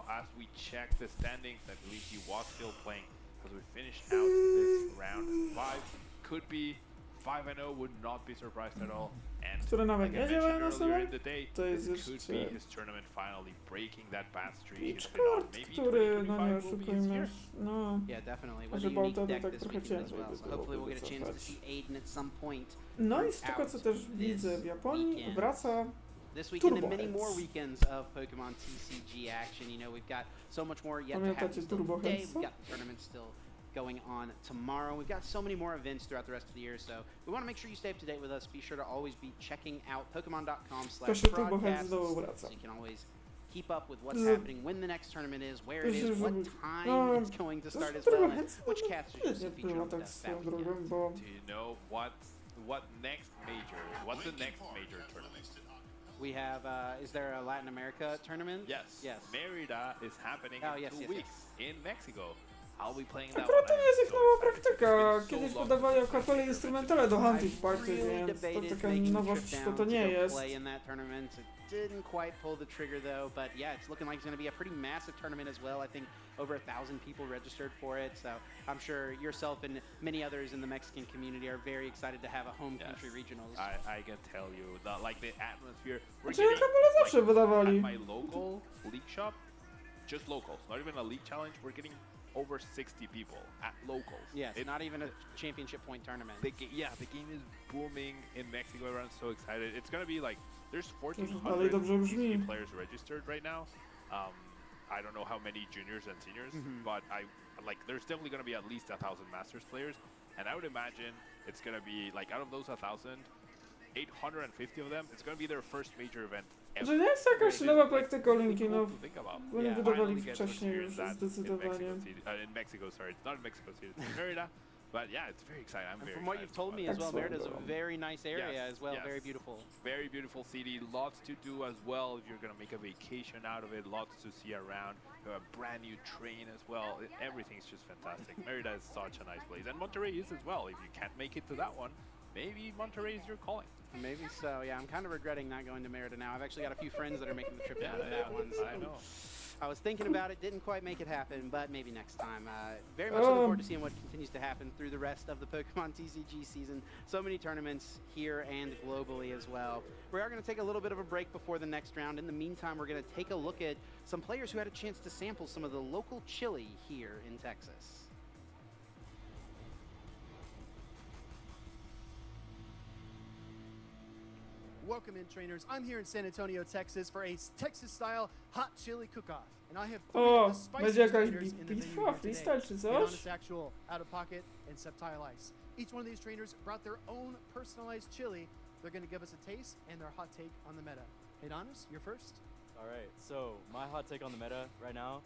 [SPEAKER 3] As we check the standings, I believe he was still playing as we finished out this round 5. Could be 5-0, would not be surprised at all. And
[SPEAKER 1] Które nawet
[SPEAKER 3] like I
[SPEAKER 1] nie działają
[SPEAKER 3] mentioned
[SPEAKER 1] na
[SPEAKER 3] earlier
[SPEAKER 1] sobie.
[SPEAKER 3] in the day,
[SPEAKER 1] To jest
[SPEAKER 3] this could be
[SPEAKER 1] jeszcze
[SPEAKER 3] his tournament finally breaking that bad streak. He's
[SPEAKER 1] Peach
[SPEAKER 3] been on.
[SPEAKER 1] Court,
[SPEAKER 3] Maybe
[SPEAKER 1] który, no nie
[SPEAKER 3] 2025 will be his
[SPEAKER 1] oszukujmy,
[SPEAKER 3] year.
[SPEAKER 1] no,
[SPEAKER 2] Yeah, definitely.
[SPEAKER 1] że
[SPEAKER 2] With a unique
[SPEAKER 1] boltowy
[SPEAKER 2] deck
[SPEAKER 1] tak
[SPEAKER 2] this
[SPEAKER 1] trochę
[SPEAKER 2] weekend as
[SPEAKER 1] ciężej
[SPEAKER 2] well.
[SPEAKER 1] by
[SPEAKER 2] So
[SPEAKER 1] było
[SPEAKER 2] hopefully we'll get a chance to
[SPEAKER 1] wycofać.
[SPEAKER 2] see Aiden at some point.
[SPEAKER 1] No i z tego co
[SPEAKER 2] throughout
[SPEAKER 1] też
[SPEAKER 2] this
[SPEAKER 1] widzę w Japonii
[SPEAKER 2] weekend.
[SPEAKER 1] wraca
[SPEAKER 2] This weekend and
[SPEAKER 1] Turbo
[SPEAKER 2] many more
[SPEAKER 1] Heads.
[SPEAKER 2] weekends of Pokemon TCG action. You know, we've got so much more yet to happen
[SPEAKER 1] Pamiętacie
[SPEAKER 2] still
[SPEAKER 1] Turbo
[SPEAKER 2] today.
[SPEAKER 1] Headsa?
[SPEAKER 2] We've got tournaments still going on tomorrow. We've got so many more events throughout the rest of the year, so we want to make sure you stay up to date with us. Be sure to always be checking out
[SPEAKER 1] Też Turbo Heads
[SPEAKER 2] Pokemon.com/broadcasts,
[SPEAKER 1] znowu wraca.
[SPEAKER 2] so you can always keep up with what's
[SPEAKER 1] Z-
[SPEAKER 2] happening, when the next tournament is, where it
[SPEAKER 1] Że-
[SPEAKER 2] is, what
[SPEAKER 1] żeby-
[SPEAKER 2] time
[SPEAKER 1] no,
[SPEAKER 2] it's going to start as
[SPEAKER 1] Turbo
[SPEAKER 2] well, and
[SPEAKER 1] Heads
[SPEAKER 2] which
[SPEAKER 1] nawet
[SPEAKER 2] casters
[SPEAKER 1] nie
[SPEAKER 2] you'll feature
[SPEAKER 1] było
[SPEAKER 2] on
[SPEAKER 1] tak
[SPEAKER 2] that
[SPEAKER 1] swoją
[SPEAKER 2] weekend.
[SPEAKER 1] drogą, bo
[SPEAKER 3] Do you know what next major? What's the next major tournament?
[SPEAKER 2] We have, is there a Latin America tournament?
[SPEAKER 3] Yes.
[SPEAKER 2] Yes.
[SPEAKER 3] Merida is happening
[SPEAKER 2] Oh,
[SPEAKER 3] in
[SPEAKER 2] yes,
[SPEAKER 3] 2
[SPEAKER 2] yes,
[SPEAKER 3] weeks in Mexico. I'll be playing that
[SPEAKER 1] akurat to
[SPEAKER 3] one.
[SPEAKER 1] nie jest ich
[SPEAKER 3] I'm
[SPEAKER 1] nowa
[SPEAKER 3] so excited.
[SPEAKER 1] praktyka.
[SPEAKER 3] It's been
[SPEAKER 1] Kiedyś
[SPEAKER 3] so long
[SPEAKER 1] podawali
[SPEAKER 3] since
[SPEAKER 1] kapele
[SPEAKER 3] I've
[SPEAKER 1] instrumentale do Hunting
[SPEAKER 2] I
[SPEAKER 1] Party,
[SPEAKER 2] really
[SPEAKER 1] więc to
[SPEAKER 2] debated
[SPEAKER 1] taka
[SPEAKER 2] making the
[SPEAKER 1] nowość
[SPEAKER 2] trip
[SPEAKER 1] to
[SPEAKER 2] down
[SPEAKER 1] nie
[SPEAKER 2] to go
[SPEAKER 1] jest.
[SPEAKER 2] play in that tournament. It didn't quite pull the trigger though, but yeah, it's looking like it's going to be a pretty massive tournament as well. I think over 1,000 people registered for it, so I'm sure yourself and many others in the Mexican community are very excited to have a home country regionals.
[SPEAKER 3] I can tell you that like the atmosphere. We're
[SPEAKER 1] Znaczy kapele zawsze wydawali.
[SPEAKER 3] at my local league shop, just locals, not even a league challenge. We're getting over 60 people at locals.
[SPEAKER 2] Yes, not even a championship point tournament.
[SPEAKER 3] The game is booming in Mexico. Everyone's so excited. It's gonna be like there's
[SPEAKER 1] dalej dobrze
[SPEAKER 3] 1,400
[SPEAKER 1] brzmi.
[SPEAKER 3] players registered right now. I don't know how many juniors and seniors, but there's definitely gonna be at least 1,000 Masters players, and I would imagine it's gonna be like out of those 1,000, 850 of them, it's gonna be their first major event ever.
[SPEAKER 1] Że nie jest jakaś nowa praktyka Olinki, no
[SPEAKER 3] To think about.
[SPEAKER 1] oni
[SPEAKER 2] Yeah.
[SPEAKER 1] wydawali
[SPEAKER 3] Finally get to
[SPEAKER 1] wcześniej już
[SPEAKER 3] experience that in
[SPEAKER 1] zdecydowanie.
[SPEAKER 3] Mexico City, in Mexico, sorry, it's not in Mexico City, it's in Merida. But yeah, it's very exciting. I'm
[SPEAKER 2] And
[SPEAKER 3] very
[SPEAKER 2] from what
[SPEAKER 3] excited
[SPEAKER 2] you've told me
[SPEAKER 3] about
[SPEAKER 2] as
[SPEAKER 3] it.
[SPEAKER 2] well, Merida is a very nice area as well, very beautiful.
[SPEAKER 3] Very beautiful city, lots to do as well if you're gonna make a vacation out of it, lots to see around. You have a brand new train as well. Everything's just fantastic. Merida is such a nice place, and Monterrey is as well. If you can't make it to that one, maybe Monterrey is your calling.
[SPEAKER 2] Maybe so, yeah. I'm kind of regretting not going to Merida now. I've actually got a few friends that are making the trip down to that one. So
[SPEAKER 3] I know.
[SPEAKER 2] I was thinking about it, didn't quite make it happen, but maybe next time. Very much looking forward to seeing what continues to happen through the rest of the Pokemon TCG season. So many tournaments here and globally as well. We are going to take a little bit of a break before the next round. In the meantime, we're going to take a look at some players who had a chance to sample some of the local chili here in Texas.
[SPEAKER 19] Welcome in, trainers. I'm here in San Antonio, Texas for a Texas-style hot chili cook-off. And I have three
[SPEAKER 1] O,
[SPEAKER 19] of the spiciest
[SPEAKER 1] będzie jakaś
[SPEAKER 19] trainers in the menu
[SPEAKER 1] bitwa,
[SPEAKER 19] here
[SPEAKER 1] freestyle
[SPEAKER 19] today.
[SPEAKER 1] czy coś?
[SPEAKER 19] Adonis Actual, Out of Pocket, and Septile Ice. Each one of these trainers brought their own personalized chili. They're going to give us a taste and their hot take on the meta. Adonis, you're first.
[SPEAKER 20] All right, so my hot take on the meta right now.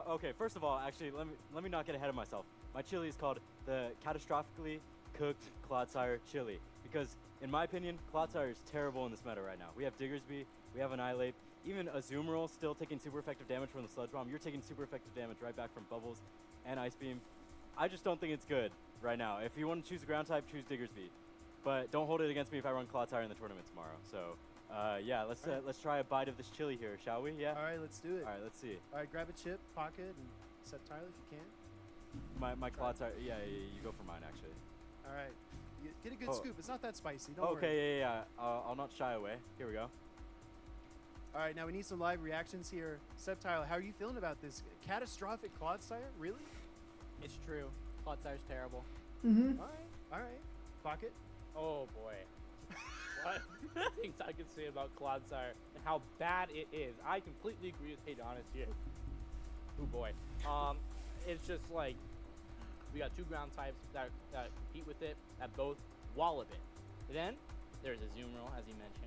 [SPEAKER 20] Okay, first of all, actually, let me not get ahead of myself. My chili is called the catastrophically cooked Clodsire chili because, in my opinion, Clodsire is terrible in this meta right now. We have Diggersby, we have Annihilate, even Azumarill still taking super effective damage from the Sludge Bomb. You're taking super effective damage right back from Bubbles and Ice Beam. I just don't think it's good right now. If you want to choose a ground type, choose Diggersby, but don't hold it against me if I run Clodsire in the tournament tomorrow. So. Yeah, let's try a bite of this chili here, shall we? Yeah.
[SPEAKER 19] All right, let's do it.
[SPEAKER 20] All right, let's see.
[SPEAKER 19] All right, grab a chip, pocket, and Septile if you can.
[SPEAKER 20] My Clodsire. Yeah, you go for mine actually.
[SPEAKER 19] All right, get a good scoop. It's not that spicy. Don't
[SPEAKER 20] okay,
[SPEAKER 19] worry.
[SPEAKER 20] yeah. I'll not shy away. Here we go.
[SPEAKER 19] All right, now we need some live reactions here. Septile, how are you feeling about this? Catastrophic Clodsire? Really?
[SPEAKER 21] It's true. Clodsire's terrible.
[SPEAKER 1] Mhm.
[SPEAKER 19] All right. Pocket?
[SPEAKER 22] Oh boy. What things I can say about Clodsire and how bad it is. I completely agree with Adonis here. Oh boy. It's just like we got two ground types that compete with it that both wallop it. Then there's a zoom roll, as you mentioned.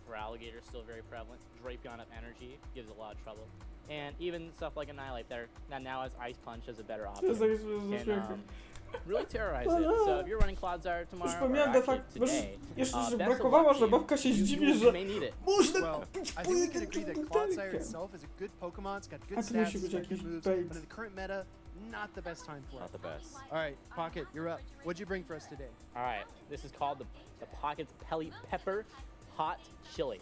[SPEAKER 22] For alligator, still very prevalent. Drapion of energy gives a lot of trouble. And even stuff like Annihilate there that now has Ice Punch as a better option. Can really terrorize it. So if you're running Clodsire tomorrow, or actually today,
[SPEAKER 1] Jeszcze
[SPEAKER 22] best
[SPEAKER 1] brakowało,
[SPEAKER 22] of
[SPEAKER 1] że
[SPEAKER 22] luck
[SPEAKER 1] babka się
[SPEAKER 22] to you.
[SPEAKER 1] zdziwi,
[SPEAKER 22] You
[SPEAKER 1] że
[SPEAKER 22] may need it.
[SPEAKER 1] można
[SPEAKER 19] Well,
[SPEAKER 1] kupić
[SPEAKER 19] I think we can agree that Clodsire itself is a good Pokemon. It's got good
[SPEAKER 1] A to musi
[SPEAKER 19] stats,
[SPEAKER 1] być
[SPEAKER 19] it's got
[SPEAKER 1] jakiś
[SPEAKER 19] good moves,
[SPEAKER 1] bait.
[SPEAKER 19] but in the current meta, not the best time for it.
[SPEAKER 20] Not the best.
[SPEAKER 19] All right, Pocket, you're up. What'd you bring for us today?
[SPEAKER 22] All right, this is called the Pockets Pelly Pepper Hot Chili.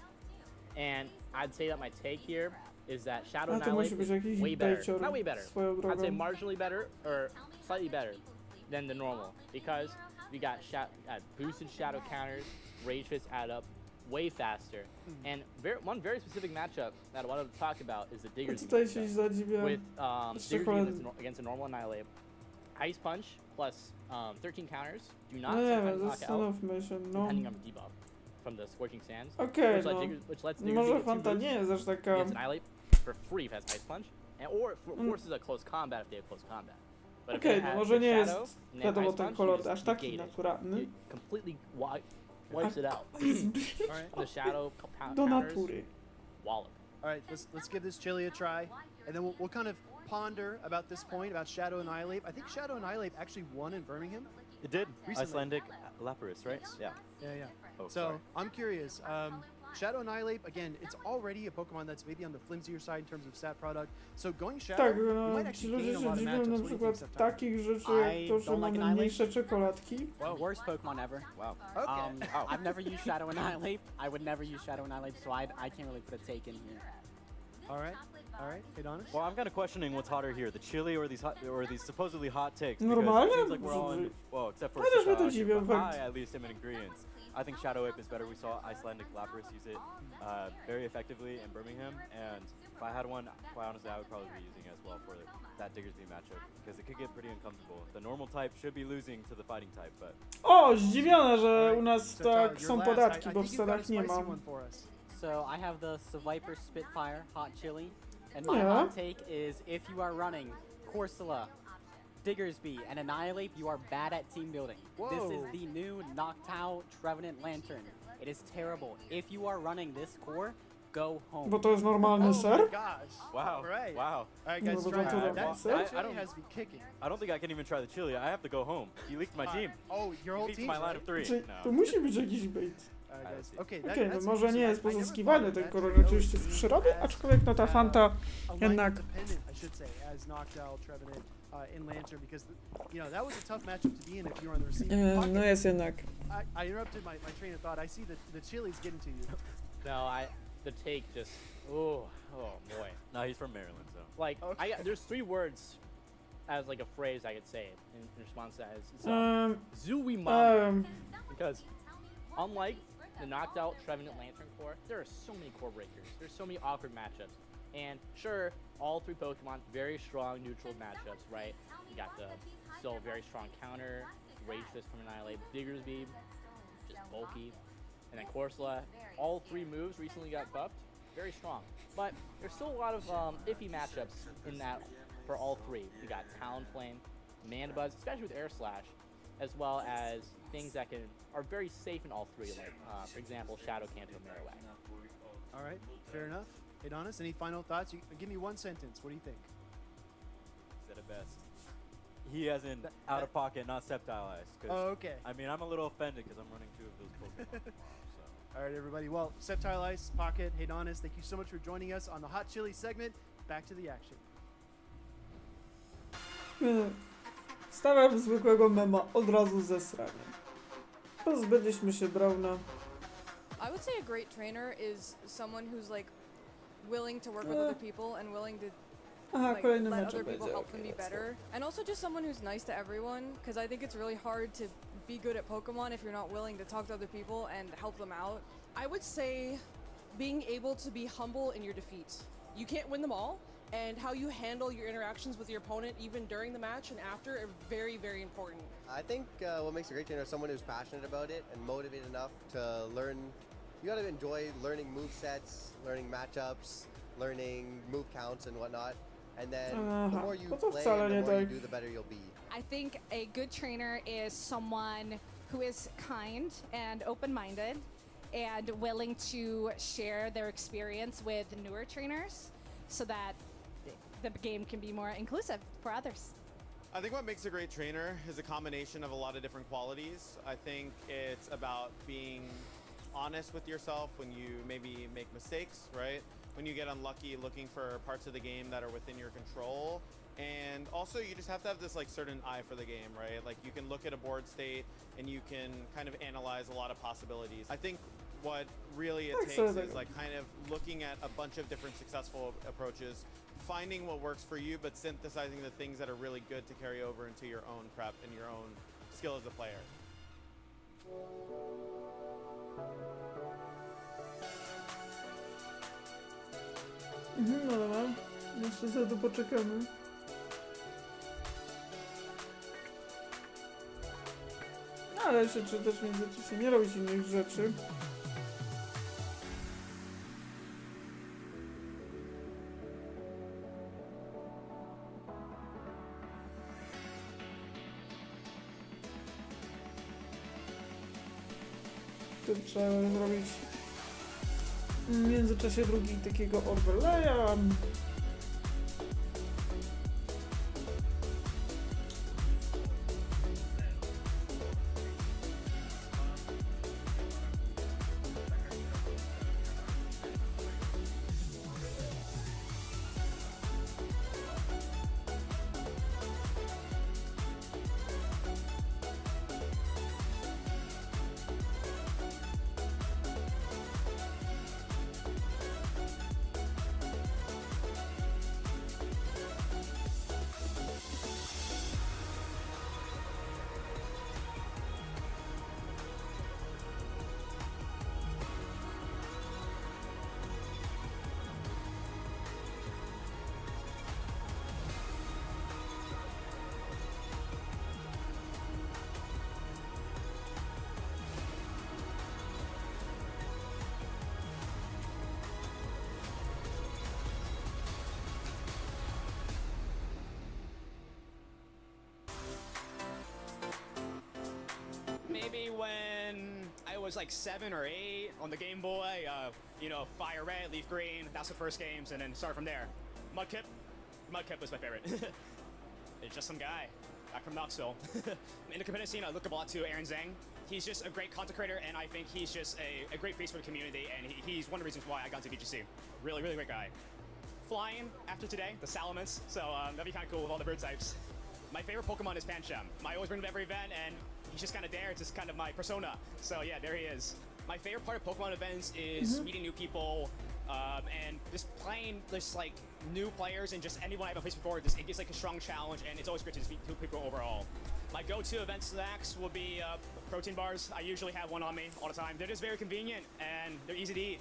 [SPEAKER 22] And I'd say that my take here is that Shadow
[SPEAKER 1] A to
[SPEAKER 22] Annihilate
[SPEAKER 1] musi być
[SPEAKER 22] is
[SPEAKER 1] jakiś
[SPEAKER 22] way better.
[SPEAKER 1] bejcior
[SPEAKER 22] Not way better.
[SPEAKER 1] swoją
[SPEAKER 22] I'd say
[SPEAKER 1] drogą.
[SPEAKER 22] marginally better or slightly better than the normal because we got boosted shadow counters, Rage Fist add up way faster. And one very specific matchup that I wanted to talk about is the Diggers
[SPEAKER 1] Tutaj się zadziwiam.
[SPEAKER 22] with
[SPEAKER 1] Jeszcze
[SPEAKER 22] Diggers against a normal Annihilate. Ice Punch plus 13 counters do not
[SPEAKER 1] No nie
[SPEAKER 22] sometimes
[SPEAKER 1] wiem,
[SPEAKER 22] knock out,
[SPEAKER 1] zastanówmy się, no.
[SPEAKER 22] depending on the debuff from the Scorching Sands.
[SPEAKER 1] Okej,
[SPEAKER 22] which lets
[SPEAKER 1] no.
[SPEAKER 22] Diggers
[SPEAKER 1] Może
[SPEAKER 22] get two
[SPEAKER 1] Fanta
[SPEAKER 22] moves
[SPEAKER 1] nie jest aż taka...
[SPEAKER 22] against Annihilate for free if it has Ice Punch, or forces a close combat if they have close combat. But if
[SPEAKER 1] Okej,
[SPEAKER 22] it
[SPEAKER 1] no
[SPEAKER 22] has
[SPEAKER 1] może nie
[SPEAKER 22] Shadow
[SPEAKER 1] jest,
[SPEAKER 22] and then
[SPEAKER 1] wiadomo,
[SPEAKER 22] Ice
[SPEAKER 1] ten
[SPEAKER 22] Punch,
[SPEAKER 1] kolor
[SPEAKER 22] you just
[SPEAKER 1] aż taki
[SPEAKER 22] negate it.
[SPEAKER 1] naturalny.
[SPEAKER 22] It completely wipes it out. The Shadow counters
[SPEAKER 1] Do natury.
[SPEAKER 22] wallop.
[SPEAKER 19] All right, let's give this chili a try, and then we'll kind of ponder about this point about Shadow Annihilate. I think Shadow Annihilate actually won in Birmingham.
[SPEAKER 20] It did.
[SPEAKER 19] Recently.
[SPEAKER 20] Icelandic Lapras, right? Yeah.
[SPEAKER 19] Yeah.
[SPEAKER 20] Oh,
[SPEAKER 19] So
[SPEAKER 20] sorry.
[SPEAKER 19] I'm curious. Shadow Annihilate, again, it's already a Pokemon that's maybe on the flimsier side in terms of stat product. So going Shadow,
[SPEAKER 1] Tak,
[SPEAKER 19] you
[SPEAKER 1] no,
[SPEAKER 19] might
[SPEAKER 1] ci
[SPEAKER 19] actually
[SPEAKER 1] ludzie
[SPEAKER 19] gain a
[SPEAKER 1] się
[SPEAKER 19] lot of
[SPEAKER 1] dziwią
[SPEAKER 19] matchups.
[SPEAKER 1] na
[SPEAKER 19] What do you
[SPEAKER 1] przykład
[SPEAKER 19] think, Septile?
[SPEAKER 1] takich rzeczy,
[SPEAKER 21] I
[SPEAKER 1] jak to, że
[SPEAKER 21] don't like
[SPEAKER 1] mamy
[SPEAKER 21] Annihilate.
[SPEAKER 1] mniejsze czekoladki.
[SPEAKER 21] Well, worst Pokemon ever.
[SPEAKER 20] Wow.
[SPEAKER 19] Okay.
[SPEAKER 21] I've never used Shadow Annihilate. I would never use Shadow Annihilate, so I can't really put a take in here.
[SPEAKER 19] All right. Adonis?
[SPEAKER 20] Well, I'm kind of questioning what's hotter here, the chili or these supposedly hot takes. Because
[SPEAKER 1] Normalnie?
[SPEAKER 20] it seems like we're all in, well, except for
[SPEAKER 1] Chociaż mnie to
[SPEAKER 20] Sasha,
[SPEAKER 1] dziwi,
[SPEAKER 20] but
[SPEAKER 1] fakt.
[SPEAKER 20] I at least am in agreement. I think Shadow Whip is better. We saw Icelandic Lapras use it very effectively in Birmingham, and if I had one, quite honestly, I would probably be using it as well for that Diggersby matchup because it could get pretty uncomfortable. The normal type should be losing to the fighting type, but
[SPEAKER 1] O, zdziwiona, że u nas tak są podatki, bo w Stanach nie ma.
[SPEAKER 21] So I have the Seviper Spitfire Hot Chili, and my
[SPEAKER 1] Yeah.
[SPEAKER 21] hot take is if you are running Corsola, Diggersby, and Annihilate, you are bad at team building. This is
[SPEAKER 19] Whoa.
[SPEAKER 21] the new Noctowl Trevenant Lantern. It is terrible. If you are running this core, go home.
[SPEAKER 1] Bo to jest normalny ser?
[SPEAKER 19] Gosh.
[SPEAKER 20] wow,
[SPEAKER 19] All right.
[SPEAKER 20] wow.
[SPEAKER 19] All right, guys,
[SPEAKER 1] No,
[SPEAKER 19] try
[SPEAKER 1] but
[SPEAKER 19] it.
[SPEAKER 1] that's
[SPEAKER 19] That
[SPEAKER 1] it.
[SPEAKER 19] chili has me kicking.
[SPEAKER 20] I don't think I can even try the chili. I have to go home. He leaked my team.
[SPEAKER 19] Oh, your whole
[SPEAKER 20] He leaked
[SPEAKER 19] team.
[SPEAKER 20] my line of three.
[SPEAKER 1] Czy to
[SPEAKER 20] No.
[SPEAKER 1] musi być jakiś bait?
[SPEAKER 19] All right, guys. Okay,
[SPEAKER 1] Okej, no
[SPEAKER 19] that's
[SPEAKER 1] może nie
[SPEAKER 19] interesting.
[SPEAKER 1] jest
[SPEAKER 19] I never
[SPEAKER 1] pozyskiwany
[SPEAKER 19] thought
[SPEAKER 1] ten
[SPEAKER 19] of
[SPEAKER 1] kolor
[SPEAKER 19] that
[SPEAKER 1] oczywiście z
[SPEAKER 19] chili
[SPEAKER 1] przyrody,
[SPEAKER 19] as,
[SPEAKER 1] aczkolwiek no ta Fanta
[SPEAKER 19] a
[SPEAKER 1] jednak...
[SPEAKER 19] line dependent, I should say, as Noctowl, Trevenant, in Lantern, because that was a tough matchup to be in if you were on the receiving pocket.
[SPEAKER 1] No jest jednak.
[SPEAKER 19] I interrupted my train of thought. I see the chili's getting to you.
[SPEAKER 22] No, the take just oh boy.
[SPEAKER 20] No, he's from Maryland, so.
[SPEAKER 22] Like there's 3 words as like a phrase I could say in response to that. It's Zooey Mama. Because unlike the knocked out Trevenant Lantern core, there are so many core breakers. There's so many awkward matchups. And sure, all 3 Pokemon, very strong neutral matchups, right? You got the still very strong counter, Rage Fist from Annihilate, Diggersby, just bulky. And then Corsola, all 3 moves recently got buffed, very strong. But there's still a lot of iffy matchups in that for all 3. You got Talonflame, Mandibuzz, especially with Air Slash, as well as things that are very safe in all 3, like for example, Shadow Canto Marowak.
[SPEAKER 19] All right, fair enough. Adonis, any final thoughts? Give me one sentence. What do you think?
[SPEAKER 20] Said it best. He as in out of pocket, not Septile.
[SPEAKER 19] Oh, okay.
[SPEAKER 20] I mean, I'm a little offended because I'm running 2 of those Pokemon.
[SPEAKER 19] All right, everybody. Well, Septile Ice, Pocket, Adonis, thank you so much for joining us on the Hot Chili segment. Back to the action.
[SPEAKER 1] Stawiam zwykłego mema od razu ze sraniem. Pozbyliśmy się Brauna.
[SPEAKER 23] I would say a great trainer is someone who's like willing to work with other people and willing to like,
[SPEAKER 1] kolejny
[SPEAKER 23] let
[SPEAKER 1] mecz
[SPEAKER 23] other people
[SPEAKER 1] będzie,
[SPEAKER 23] help them be better. And also just someone who's nice to everyone, because I think it's really hard to be good at Pokemon if you're not willing to talk to other people and help them out. I would say being able to be humble in your defeat. You can't win them all, and how you handle your interactions with your opponent, even during the match and after, are very, very important.
[SPEAKER 4] I think what makes a great trainer is someone who's passionate about it and motivated enough to learn. You gotta enjoy learning move sets, learning matchups, learning move counts and whatnot. And then the more you play and the more you do, the better you'll be.
[SPEAKER 6] I think a good trainer is someone who is kind and open-minded and willing to share their experience with newer trainers so that the game can be more inclusive for others.
[SPEAKER 7] I think what makes a great trainer is a combination of a lot of different qualities. I think it's about being honest with yourself when you maybe make mistakes, right? When you get unlucky, looking for parts of the game that are within your control. And also you just have to have this like certain eye for the game, right? Like you can look at a board state and you can kind of analyze a lot of possibilities. I think what really it takes is like kind of looking at a bunch of different successful approaches, finding what works for you, but synthesizing the things that are really good to carry over into your own prep and your own skill as a player.
[SPEAKER 1] No dobra, jeszcze za to poczekamy. Ale rzeczy też w międzyczasie nie robić innych rzeczy. Tu trzeba zrobić w międzyczasie drugi takiego overlaya.
[SPEAKER 24] Maybe when I was like 7 or 8 on the Game Boy, you know, Fire Red, Leaf Green, that's the first games, and then start from there. Mudkip was my favorite. It's just some guy back from Knoxville. In the competitive scene, I look up a lot to Aaron Zhang. He's just a great content creator, and I think he's just a great face for the community, and he's one of the reasons why I got to VGC. Really, really great guy. Flying after today, the Salamence, so that'd be kind of cool with all the bird types. My favorite Pokemon is Pancham. I always bring him to every event, and he's just kind of there. It's just kind of my persona. So yeah, there he is. My favorite part of Pokemon events is meeting new people, and just playing just like new players and just anyone I haven't faced before. It gets like a strong challenge, and it's always great to just meet new people overall. My go-to event snacks will be protein bars. I usually have one on me all the time. They're just very convenient and they're easy to eat.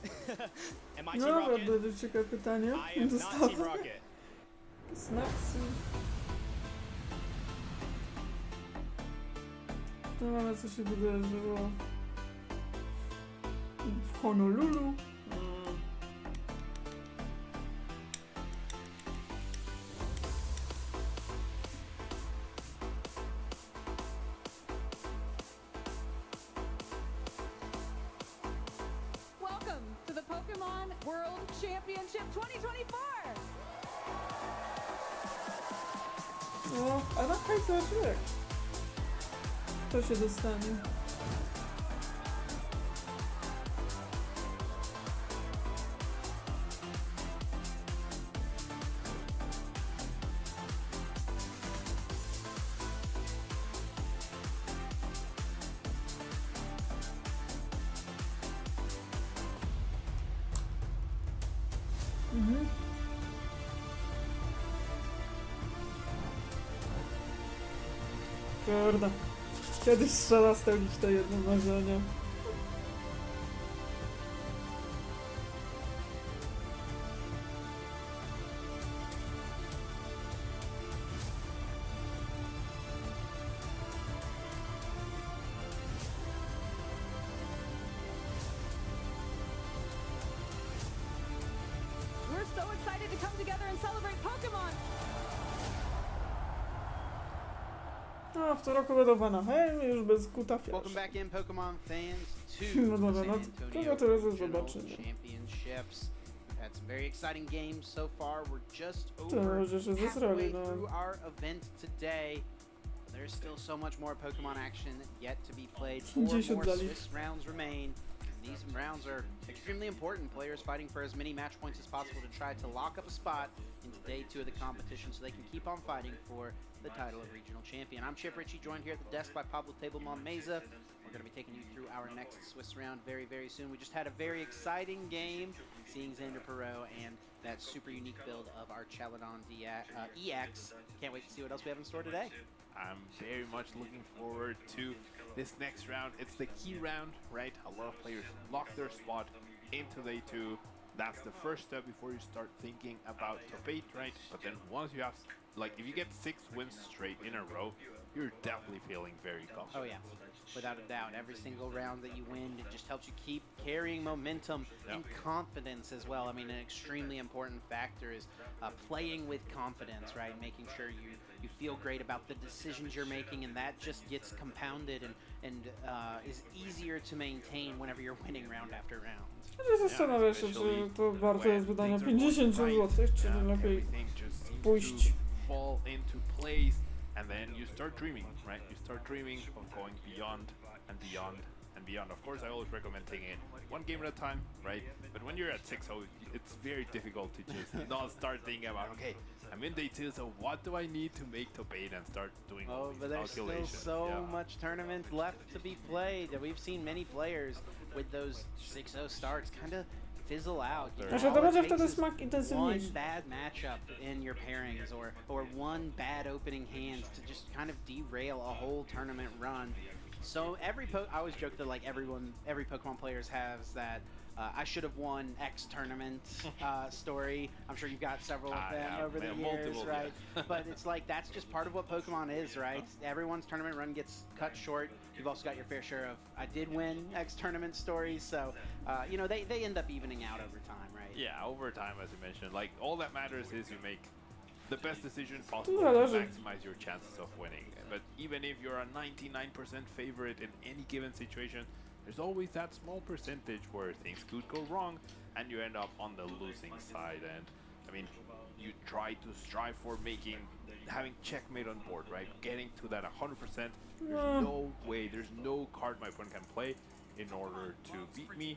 [SPEAKER 24] And my Team Rocket, I am not Team Rocket.
[SPEAKER 1] Snacksy. To mamy, co się wydarzyło w Honolulu.
[SPEAKER 23] Welcome to the Pokemon World Championship 2024!
[SPEAKER 1] No, a na hajsu jak to się dostanie. Kurde. Kiedyś trzeba spełnić to jedno marzenie.
[SPEAKER 9] and celebrate Pokemon.
[SPEAKER 1] A w tym roku będą w Anaheim już bez kutafiarz.
[SPEAKER 2] Welcome back in, Pokemon fans, to
[SPEAKER 1] No dobra,
[SPEAKER 2] the
[SPEAKER 1] no
[SPEAKER 2] San Antonio
[SPEAKER 1] kogo teraz
[SPEAKER 2] Regional
[SPEAKER 1] zobaczymy?
[SPEAKER 2] Championships. We've had some very exciting games so far. We're just
[SPEAKER 1] To
[SPEAKER 2] over
[SPEAKER 1] rzeczy ze
[SPEAKER 2] halfway
[SPEAKER 1] Australii, no.
[SPEAKER 2] through our event today. There's still so much more Pokemon action yet to be played. 4
[SPEAKER 1] 50
[SPEAKER 2] more
[SPEAKER 1] dali.
[SPEAKER 2] Swiss rounds remain. These rounds are extremely important. Players fighting for as many match points as possible to try to lock up a spot into day 2 of the competition so they can keep on fighting for the title of regional champion. I'm Chip Ritchie, joined here at the desk by Pablo Tablemon Meza. We're going to be taking you through our next Swiss round very, very soon. We just had a very exciting game, seeing Xander Perot and that super unique build of our Chaladon EX. Can't wait to see what else we have in store today.
[SPEAKER 3] I'm very much looking forward to this next round. It's the key round, right? A lot of players lock their spot into day 2. That's the first step before you start thinking about top 8, right? But then once you have, like, if you get 6 wins straight in a row, you're definitely feeling very confident.
[SPEAKER 2] Oh yeah, without a doubt. Every single round that you win, it just helps you keep carrying momentum and confidence as well. I mean, an extremely important factor is playing with confidence, right? Making sure you feel great about the decisions you're making, and that just gets compounded and is easier to maintain whenever you're winning round after round.
[SPEAKER 1] Ja zastanawiam się, czy to warto jest wydania 50 zł, czy lepiej pójść.
[SPEAKER 3] Fall into place, and then you start dreaming, right? You start dreaming of going beyond and beyond and beyond. Of course, I always recommend taking it one game at a time, right? But when you're at 6-0, it's very difficult to just not start thinking about, okay, I'm in day 2, so what do I need to make top 8 and start doing all these
[SPEAKER 2] but there's
[SPEAKER 3] calculations?
[SPEAKER 2] still so much tournament left to be played. We've seen many players with those 6-0 starts kind of fizzle out. You know,
[SPEAKER 1] Znaczy, to
[SPEAKER 2] all it
[SPEAKER 1] będzie
[SPEAKER 2] takes
[SPEAKER 1] wtedy
[SPEAKER 2] is
[SPEAKER 1] smak
[SPEAKER 2] one
[SPEAKER 1] intensywniejszy.
[SPEAKER 2] bad matchup in your pairings or one bad opening hand to just kind of derail a whole tournament run. So I always joke that like every Pokemon players has that I should have won X tournament story. I'm sure you've got several of them over the years, right? But it's like that's just part of what Pokemon is, right? Everyone's tournament run gets cut short. You've also got your fair share of I did win X tournament stories, so you know they end up evening out over time, right?
[SPEAKER 3] Yeah, over time, as you mentioned, like all that matters is you make the best decision possible to maximize your chances of winning. But even if you're a 99% favorite in any given situation, there's always that small percentage where things could go wrong and you end up on the losing side. And I mean, you try to strive for having checkmate on board, right? Getting to that 100%. There's no way, there's no card my opponent can play in order to beat me,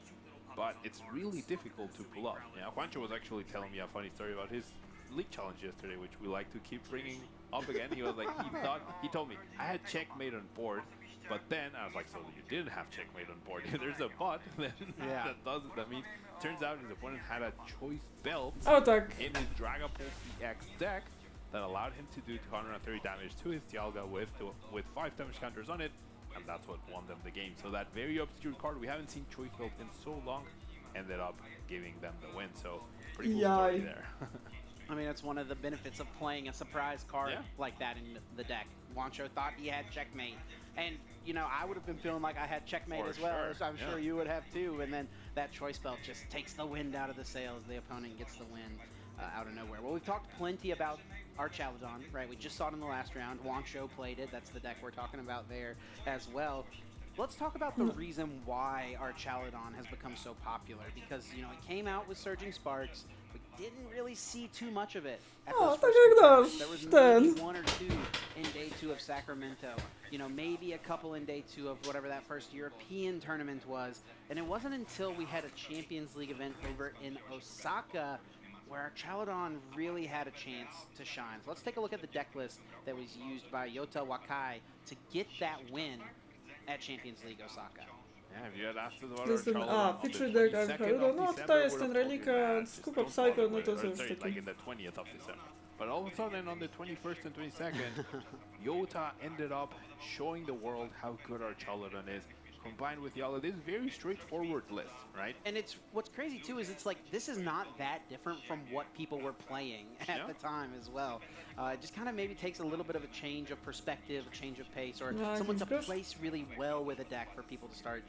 [SPEAKER 3] but it's really difficult to pull up. Yeah, Juancho was actually telling me a funny story about his league challenge yesterday, which we like to keep bringing up again. He was like, he told me, I had checkmate on board, but then I was like, so you didn't have checkmate on board. There's a but then that doesn't. I mean, turns out his opponent had a choice belt in his Dragapult EX deck that allowed him to do 230 damage to his Dialga with 5 damage counters on it, and that's what won them the game. So that very obscure card we haven't seen choice belt in so long ended up giving them the win. So pretty cool story there.
[SPEAKER 2] I mean, that's one of the benefits of playing a surprise card like that in the deck. Juancho thought he had checkmate. And, you know, I would have been feeling like I had checkmate as well, as I'm sure you would have too. And then that choice belt just takes the wind out of the sails. The opponent gets the win out of nowhere. Well, we've talked plenty about our Chaladon, right? We just saw it in the last round. Juancho played it. That's the deck we're talking about there as well. Let's talk about the reason why our Chaladon has become so popular. Because, you know, it came out with Surging Sparks. We didn't really see too much of it. There was maybe 1 or 2 in day 2 of Sacramento. You know, maybe a couple in day 2 of whatever that first European tournament was. And it wasn't until we had a Champions League event over in Osaka where our Chaladon really had a chance to shine. So let's take a look at the deck list that was used by Yota Wakai to get that win at Champions League Osaka.
[SPEAKER 1] To jest ten, feature deck Archaido, no tutaj jest ten relika, Scoop Psycho, no to jest już taki.
[SPEAKER 3] Like in the 20th of December. But all of a sudden on the 21st and 22nd, Yota ended up showing the world how good our Chaladon is, combined with Yala. This very straightforward list, right?
[SPEAKER 2] And it's what's crazy too is it's like this is not that different from what people were playing at the time as well. It just kind of maybe takes a little bit of a change of perspective, a change of pace, or someone to place really well with a deck for people to start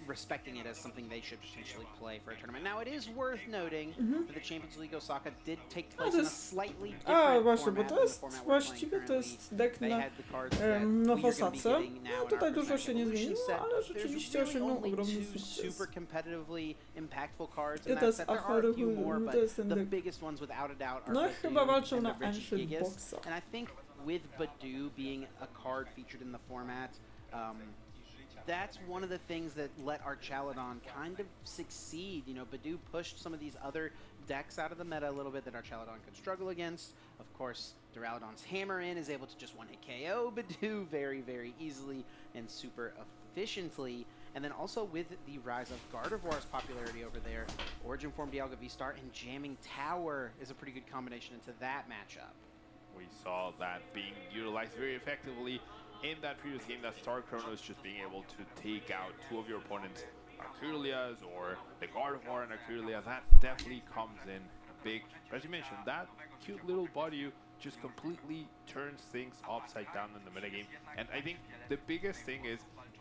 [SPEAKER 2] respecting it as something they should potentially play for a tournament. Now, it is worth noting that the Champions League Osaka did take place in a slightly different
[SPEAKER 1] właśnie, bo
[SPEAKER 2] format
[SPEAKER 1] to
[SPEAKER 2] than the
[SPEAKER 1] jest
[SPEAKER 2] format we're
[SPEAKER 1] właściwie
[SPEAKER 2] playing
[SPEAKER 1] to jest
[SPEAKER 2] currently.
[SPEAKER 1] deck
[SPEAKER 2] They
[SPEAKER 1] na
[SPEAKER 2] had the cards that
[SPEAKER 1] no
[SPEAKER 2] we are gonna be
[SPEAKER 1] Osace.
[SPEAKER 2] getting now
[SPEAKER 1] No
[SPEAKER 2] in
[SPEAKER 1] tutaj
[SPEAKER 2] our
[SPEAKER 1] dużo się nie
[SPEAKER 2] Evolution
[SPEAKER 1] zmieniło,
[SPEAKER 2] set.
[SPEAKER 1] ale
[SPEAKER 2] There's
[SPEAKER 1] rzeczywiście
[SPEAKER 2] really
[SPEAKER 1] osiągnął
[SPEAKER 2] only
[SPEAKER 1] ogromny
[SPEAKER 2] two
[SPEAKER 1] sukces.
[SPEAKER 2] super competitively impactful cards
[SPEAKER 1] I
[SPEAKER 2] in
[SPEAKER 1] to
[SPEAKER 2] that
[SPEAKER 1] jest
[SPEAKER 2] set. There are a few
[SPEAKER 1] Aharu,
[SPEAKER 2] more, but
[SPEAKER 1] to jest ten
[SPEAKER 2] the
[SPEAKER 1] deck.
[SPEAKER 2] biggest ones without a doubt are
[SPEAKER 1] No
[SPEAKER 2] Badu
[SPEAKER 1] chyba walczą
[SPEAKER 2] and
[SPEAKER 1] na
[SPEAKER 2] the
[SPEAKER 1] Ancient
[SPEAKER 2] Regigigas.
[SPEAKER 1] Boxa.
[SPEAKER 2] And I think with Badu being a card featured in the format, that's one of the things that let our Chaladon kind of succeed. You know, Badu pushed some of these other decks out of the meta a little bit that our Chaladon could struggle against. Of course, Duraludon's Hammer In is able to just one-hit KO Badu very, very easily and super efficiently. And then also with the rise of Gardevoir's popularity over there, Origin Form Dialga V-Star and Jamming Tower is a pretty good combination into that matchup.
[SPEAKER 3] We saw that being utilized very effectively in that previous game, that Star Chronos just being able to take out two of your opponent's Arculias or the Gardevoir and Arculia. That definitely comes in big. As you mentioned, that cute little body just completely turns things upside down in the metagame. And I think the biggest thing is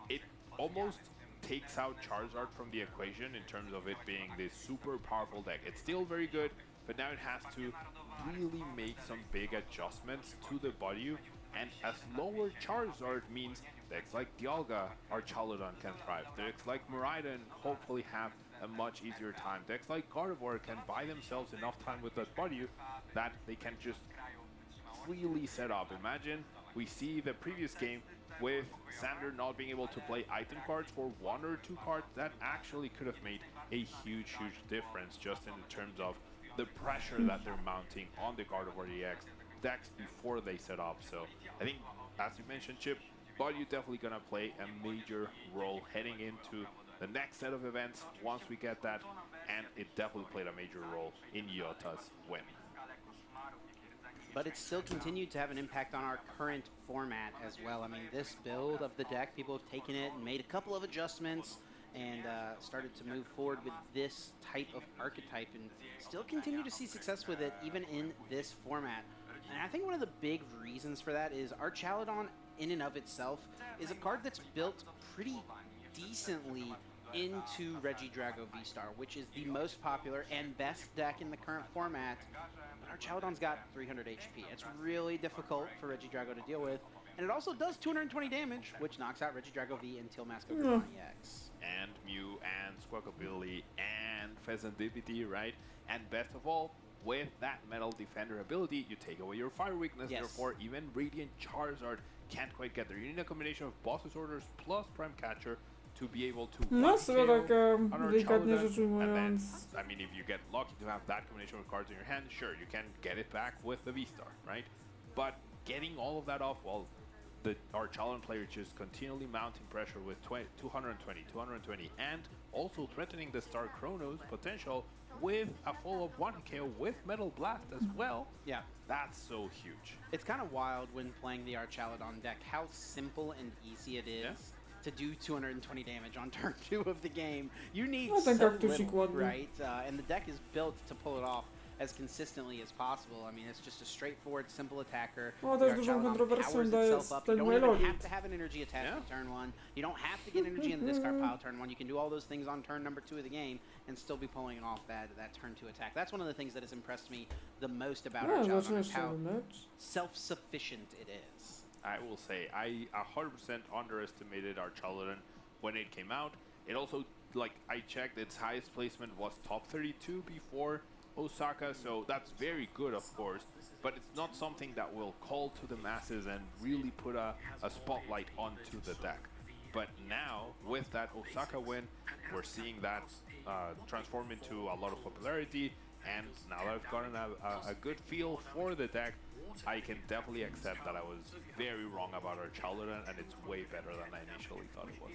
[SPEAKER 3] it almost takes out Charizard from the equation in terms of it being this super powerful deck. It's still very good, but now it has to really make some big adjustments to the body. And as lower Charizard means decks like Dialga or Chaladon can thrive. Decks like Miraidon hopefully have a much easier time. Decks like Gardevoir can buy themselves enough time with that body that they can just freely set up. Imagine we see the previous game with Sander not being able to play item cards for one or two cards. That actually could have made a huge difference just in terms of the pressure that they're mounting on the Gardevoir EX decks before they set up. So I think, as you mentioned, Chip, Badu definitely gonna play a major role heading into the next set of events once we get that, and it definitely played a major role in Yota's win.
[SPEAKER 2] But it still continued to have an impact on our current format as well. I mean, this build of the deck, people have taken it and made a couple of adjustments and started to move forward with this type of archetype and still continue to see success with it even in this format. And I think one of the big reasons for that is our Chaladon in and of itself is a card that's built pretty decently into Regidrago V-Star, which is the most popular and best deck in the current format. But our Chaladon's got 300 HP. It's really difficult for Regidrago to deal with. And it also does 220 damage, which knocks out Regidrago V until Masco Gravani EX.
[SPEAKER 3] And Mew and Squawkabilly and Pheasantipity, right? And best of all, with that Metal Defender ability, you take away your fire weakness, therefore even Radiant Charizard can't quite get there. You need a combination of Boss's Orders plus Prime Catcher to be able to
[SPEAKER 1] No, sobie tak delikatnie rzecz
[SPEAKER 3] and then,
[SPEAKER 1] ujmując.
[SPEAKER 3] I mean, if you get lucky to have that combination of cards in your hand, sure, you can get it back with the V-Star, right? But getting all of that off, well, our Chaladon player just continually mounting pressure with 220, and also threatening the Star Chronos potential with a follow-up 1 KO with Metal Blast as well.
[SPEAKER 2] Yeah.
[SPEAKER 3] That's so huge.
[SPEAKER 2] It's kind of wild when playing the Archaladon deck how simple and easy it is to do 220 damage on turn 2 of the game. You need
[SPEAKER 1] No, ten
[SPEAKER 2] so
[SPEAKER 1] kaktusik
[SPEAKER 2] little,
[SPEAKER 1] ładny.
[SPEAKER 2] right? And the deck is built to pull it off as consistently as possible. I mean, it's just a straightforward, simple attacker.
[SPEAKER 1] No, też
[SPEAKER 2] The
[SPEAKER 1] dużą
[SPEAKER 2] Archaladon
[SPEAKER 1] kontrowersją
[SPEAKER 2] powers
[SPEAKER 1] daje
[SPEAKER 2] itself up. You
[SPEAKER 1] ten
[SPEAKER 2] don't even
[SPEAKER 1] Melody.
[SPEAKER 2] have to have an energy attachment turn 1. You don't have to get energy in the discard pile turn 1. You can do all those things on turn number 2 of the game and still be pulling off that turn 2 attack. That's one of the things that has impressed me the most about
[SPEAKER 1] No,
[SPEAKER 2] Archaladon, is
[SPEAKER 1] zaczynasz
[SPEAKER 2] how
[SPEAKER 1] cały mecz.
[SPEAKER 2] self-sufficient it is.
[SPEAKER 3] I will say, I 100% underestimated our Chaladon when it came out. It also, like, I checked, its highest placement was top 32 before Osaka, so that's very good, of course, but it's not something that will call to the masses and really put a spotlight onto the deck. But now, with that Osaka win, we're seeing that transform into a lot of popularity, and now that I've gotten a good feel for the deck, I can definitely accept that I was very wrong about our Chaladon, and it's way better than I initially thought it was.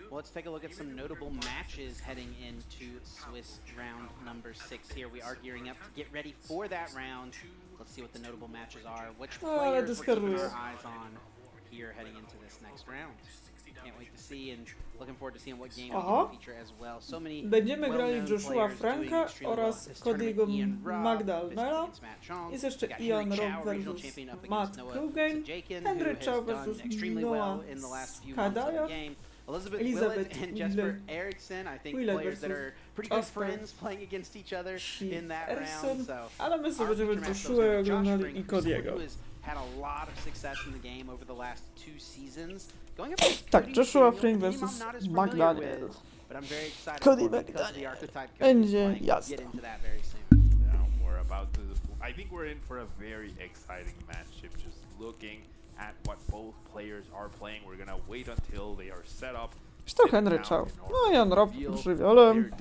[SPEAKER 2] Well, let's take a look at some notable matches heading into Swiss round number 6 here. We are gearing up to get ready for that round. Let's see what the notable matches are. Which players we're keeping our eyes on here heading into this next round. Can't wait to see and looking forward to seeing what game we can feature as well. So many
[SPEAKER 1] Będziemy grali
[SPEAKER 2] well-known
[SPEAKER 1] Joshua
[SPEAKER 2] players
[SPEAKER 1] Franka
[SPEAKER 2] doing extremely well
[SPEAKER 1] oraz
[SPEAKER 2] this tournament.
[SPEAKER 1] Cody'ego
[SPEAKER 2] Ian Robb,
[SPEAKER 1] Magda
[SPEAKER 2] Fist
[SPEAKER 1] Almera.
[SPEAKER 2] against Matt Chong.
[SPEAKER 1] Jest jeszcze
[SPEAKER 2] Got
[SPEAKER 1] Ian
[SPEAKER 2] Henry
[SPEAKER 1] Robb
[SPEAKER 2] Chow, regional
[SPEAKER 1] versus
[SPEAKER 2] champion up
[SPEAKER 1] Matt
[SPEAKER 2] against Noah
[SPEAKER 1] Klugain,
[SPEAKER 2] Sajakin,
[SPEAKER 1] Henry
[SPEAKER 2] who
[SPEAKER 1] Chow
[SPEAKER 2] has done
[SPEAKER 1] versus
[SPEAKER 2] extremely
[SPEAKER 1] Noah
[SPEAKER 2] well in the last few months of the
[SPEAKER 1] Skadaja
[SPEAKER 2] game. Elizabeth
[SPEAKER 1] Elizabeth
[SPEAKER 2] Willett and Jesper Eriksson, I think
[SPEAKER 1] Willett
[SPEAKER 2] players that
[SPEAKER 1] versus
[SPEAKER 2] are pretty good
[SPEAKER 1] Jasper.
[SPEAKER 2] friends playing against each other in that round.
[SPEAKER 1] Eriksson,
[SPEAKER 2] So
[SPEAKER 1] ale my sobie
[SPEAKER 2] our
[SPEAKER 1] będziemy
[SPEAKER 2] future matchups
[SPEAKER 1] Joshua
[SPEAKER 2] are Josh
[SPEAKER 1] oglądali
[SPEAKER 2] Spring,
[SPEAKER 1] i
[SPEAKER 2] someone
[SPEAKER 1] Cody'ego.
[SPEAKER 2] who has had a lot of success in the game over the last 2 seasons. Going up against
[SPEAKER 1] Tak,
[SPEAKER 2] Cody
[SPEAKER 1] Joshua
[SPEAKER 2] McDaniel,
[SPEAKER 1] Spring
[SPEAKER 2] a name I'm
[SPEAKER 1] versus
[SPEAKER 2] not as familiar
[SPEAKER 1] McDaniel.
[SPEAKER 2] with, but I'm very excited
[SPEAKER 1] Cody
[SPEAKER 2] for it because of the
[SPEAKER 1] McDaniel.
[SPEAKER 2] archetype Cody is
[SPEAKER 1] Będzie
[SPEAKER 2] playing. We'll
[SPEAKER 1] jasno.
[SPEAKER 2] get into that very soon.
[SPEAKER 3] Yeah, we're about to. I think we're in for a very exciting matchup. Just looking at what both players are playing, we're gonna wait until they are set up.
[SPEAKER 1] Już to Henry czał. No i on rob żywiołem.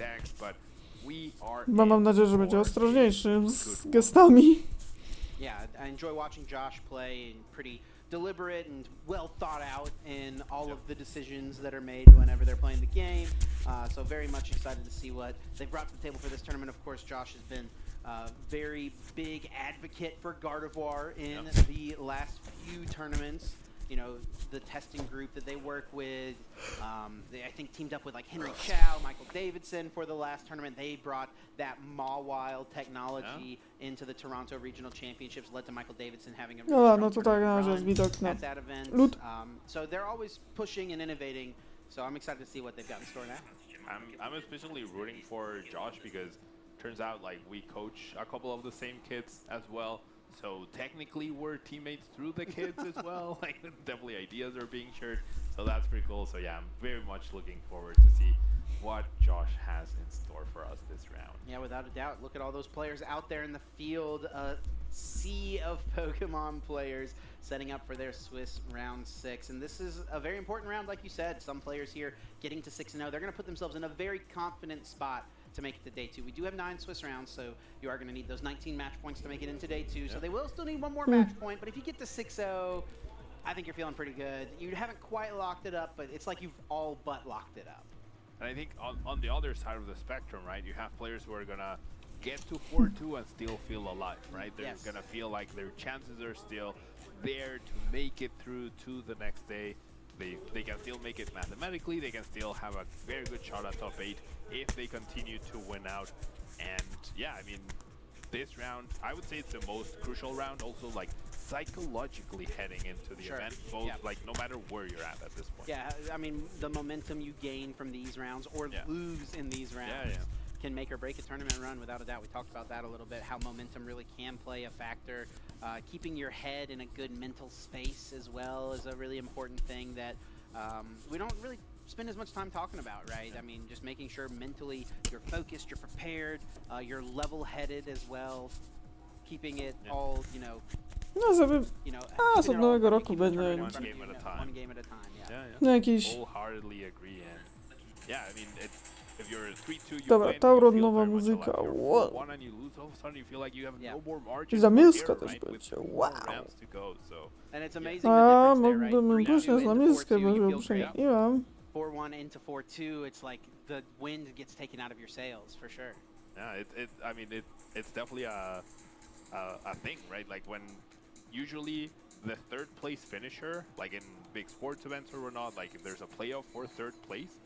[SPEAKER 1] Chyba mam nadzieję, że będzie ostrożniejszy z gestami.
[SPEAKER 2] Yeah, I enjoy watching Josh play and pretty deliberate and well thought out in all of the decisions that are made whenever they're playing the game. So very much excited to see what they've brought to the table for this tournament. Of course, Josh has been very big advocate for Gardevoir in the last few tournaments. You know, the testing group that they work with, they, I think, teamed up with like Henry Chow, Michael Davidson for the last tournament. They brought that Mawile technology into the Toronto Regional Championships, led to Michael Davidson having a really
[SPEAKER 1] No,
[SPEAKER 2] strong
[SPEAKER 1] no to tak,
[SPEAKER 2] tournament
[SPEAKER 1] że jest
[SPEAKER 2] run
[SPEAKER 1] widok na
[SPEAKER 2] at that event.
[SPEAKER 1] lód.
[SPEAKER 2] So they're always pushing and innovating. So I'm excited to see what they've got in store now.
[SPEAKER 3] I'm especially rooting for Josh because turns out like we coach a couple of the same kids as well. So technically we're teammates through the kids as well. Like definitely ideas are being shared. So that's pretty cool. So yeah, I'm very much looking forward to see what Josh has in store for us this round.
[SPEAKER 2] Yeah, without a doubt. Look at all those players out there in the field. A sea of Pokemon players setting up for their Swiss round 6. And this is a very important round, like you said. Some players here getting to 6-0. They're going to put themselves in a very confident spot to make it to day 2. We do have 9 Swiss rounds, so you are going to need those 19 match points to make it into day 2. So they will still need one more match point, but if you get to 6-0, I think you're feeling pretty good. You haven't quite locked it up, but it's like you've all but locked it up.
[SPEAKER 3] And I think on the other side of the spectrum, right, you have players who are going to get to 4-2 and still feel alive, right? They're going to feel like their chances are still there to make it through to the next day. They can still make it mathematically. They can still have a very good shot at top 8 if they continue to win out. And yeah, I mean, this round, I would say it's the most crucial round. Also, like psychologically heading into the event, both like no matter where you're at this point.
[SPEAKER 2] Yeah, I mean, the momentum you gain from these rounds or lose in these rounds can make or break a tournament run without a doubt. We talked about that a little bit, how momentum really can play a factor. Keeping your head in a good mental space as well is a really important thing that we don't really spend as much time talking about, right? I mean, just making sure mentally you're focused, you're prepared, you're level-headed as well, keeping it all, you know,
[SPEAKER 1] No, żeby... A, z nowego roku będzie...
[SPEAKER 3] One game at a time.
[SPEAKER 2] One game at a time, yeah.
[SPEAKER 1] No jakiś...
[SPEAKER 3] Wholeheartedly agree, and yeah, I mean, if you're 3-2, you
[SPEAKER 1] Dobra,
[SPEAKER 3] win,
[SPEAKER 1] Tauron,
[SPEAKER 3] you feel
[SPEAKER 1] nowa
[SPEAKER 3] very much
[SPEAKER 1] muzyka,
[SPEAKER 3] alive. You're
[SPEAKER 1] wow.
[SPEAKER 3] 4-1 and you lose, all of a sudden you feel like you have no more margin
[SPEAKER 1] I zamieska
[SPEAKER 3] for
[SPEAKER 1] też
[SPEAKER 3] error, right?
[SPEAKER 1] będzie,
[SPEAKER 3] With
[SPEAKER 1] wow.
[SPEAKER 3] more rounds to go, so.
[SPEAKER 2] And it's amazing
[SPEAKER 1] A,
[SPEAKER 2] the difference there, right?
[SPEAKER 1] mógłbym
[SPEAKER 2] 3-2
[SPEAKER 1] pójść na
[SPEAKER 2] into
[SPEAKER 1] zamieskę,
[SPEAKER 2] 4-2,
[SPEAKER 1] bo
[SPEAKER 2] you
[SPEAKER 1] żeby
[SPEAKER 2] feel great.
[SPEAKER 1] przegapiłam.
[SPEAKER 2] 4-1 into 4-2, it's like the wind gets taken out of your sails, for sure.
[SPEAKER 3] Yeah, I mean, it's definitely a thing, right? Like when usually the third place finisher, like in big sports events or whatnot, like if there's a playoff for third place,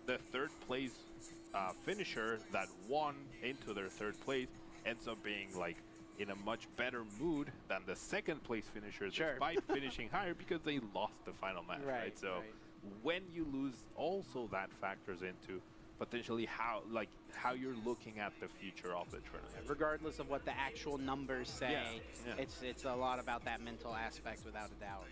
[SPEAKER 3] the third place finisher that won into their third place ends up being like in a much better mood than the second place finisher despite finishing higher because they lost the final match, right? So when you lose, also that factors into potentially how you're looking at the future of the tournament.
[SPEAKER 2] Regardless of what the actual numbers say, it's a lot about that mental aspect without a doubt.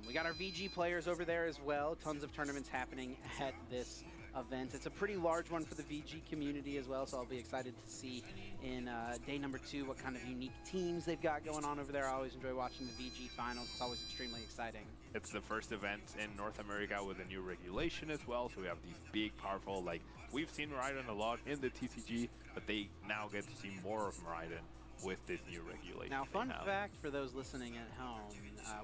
[SPEAKER 2] We got our VG players over there as well. Tons of tournaments happening at this event. It's a pretty large one for the VG community as well, so I'll be excited to see in day number 2 what kind of unique teams they've got going on over there. I always enjoy watching the VG finals. It's always extremely exciting.
[SPEAKER 3] It's the first event in North America with a new regulation as well, so we have these big, powerful, like, we've seen Miraidon a lot in the TCG, but they now get to see more of Miraidon with this new regulation.
[SPEAKER 2] Now, fun fact for those listening at home,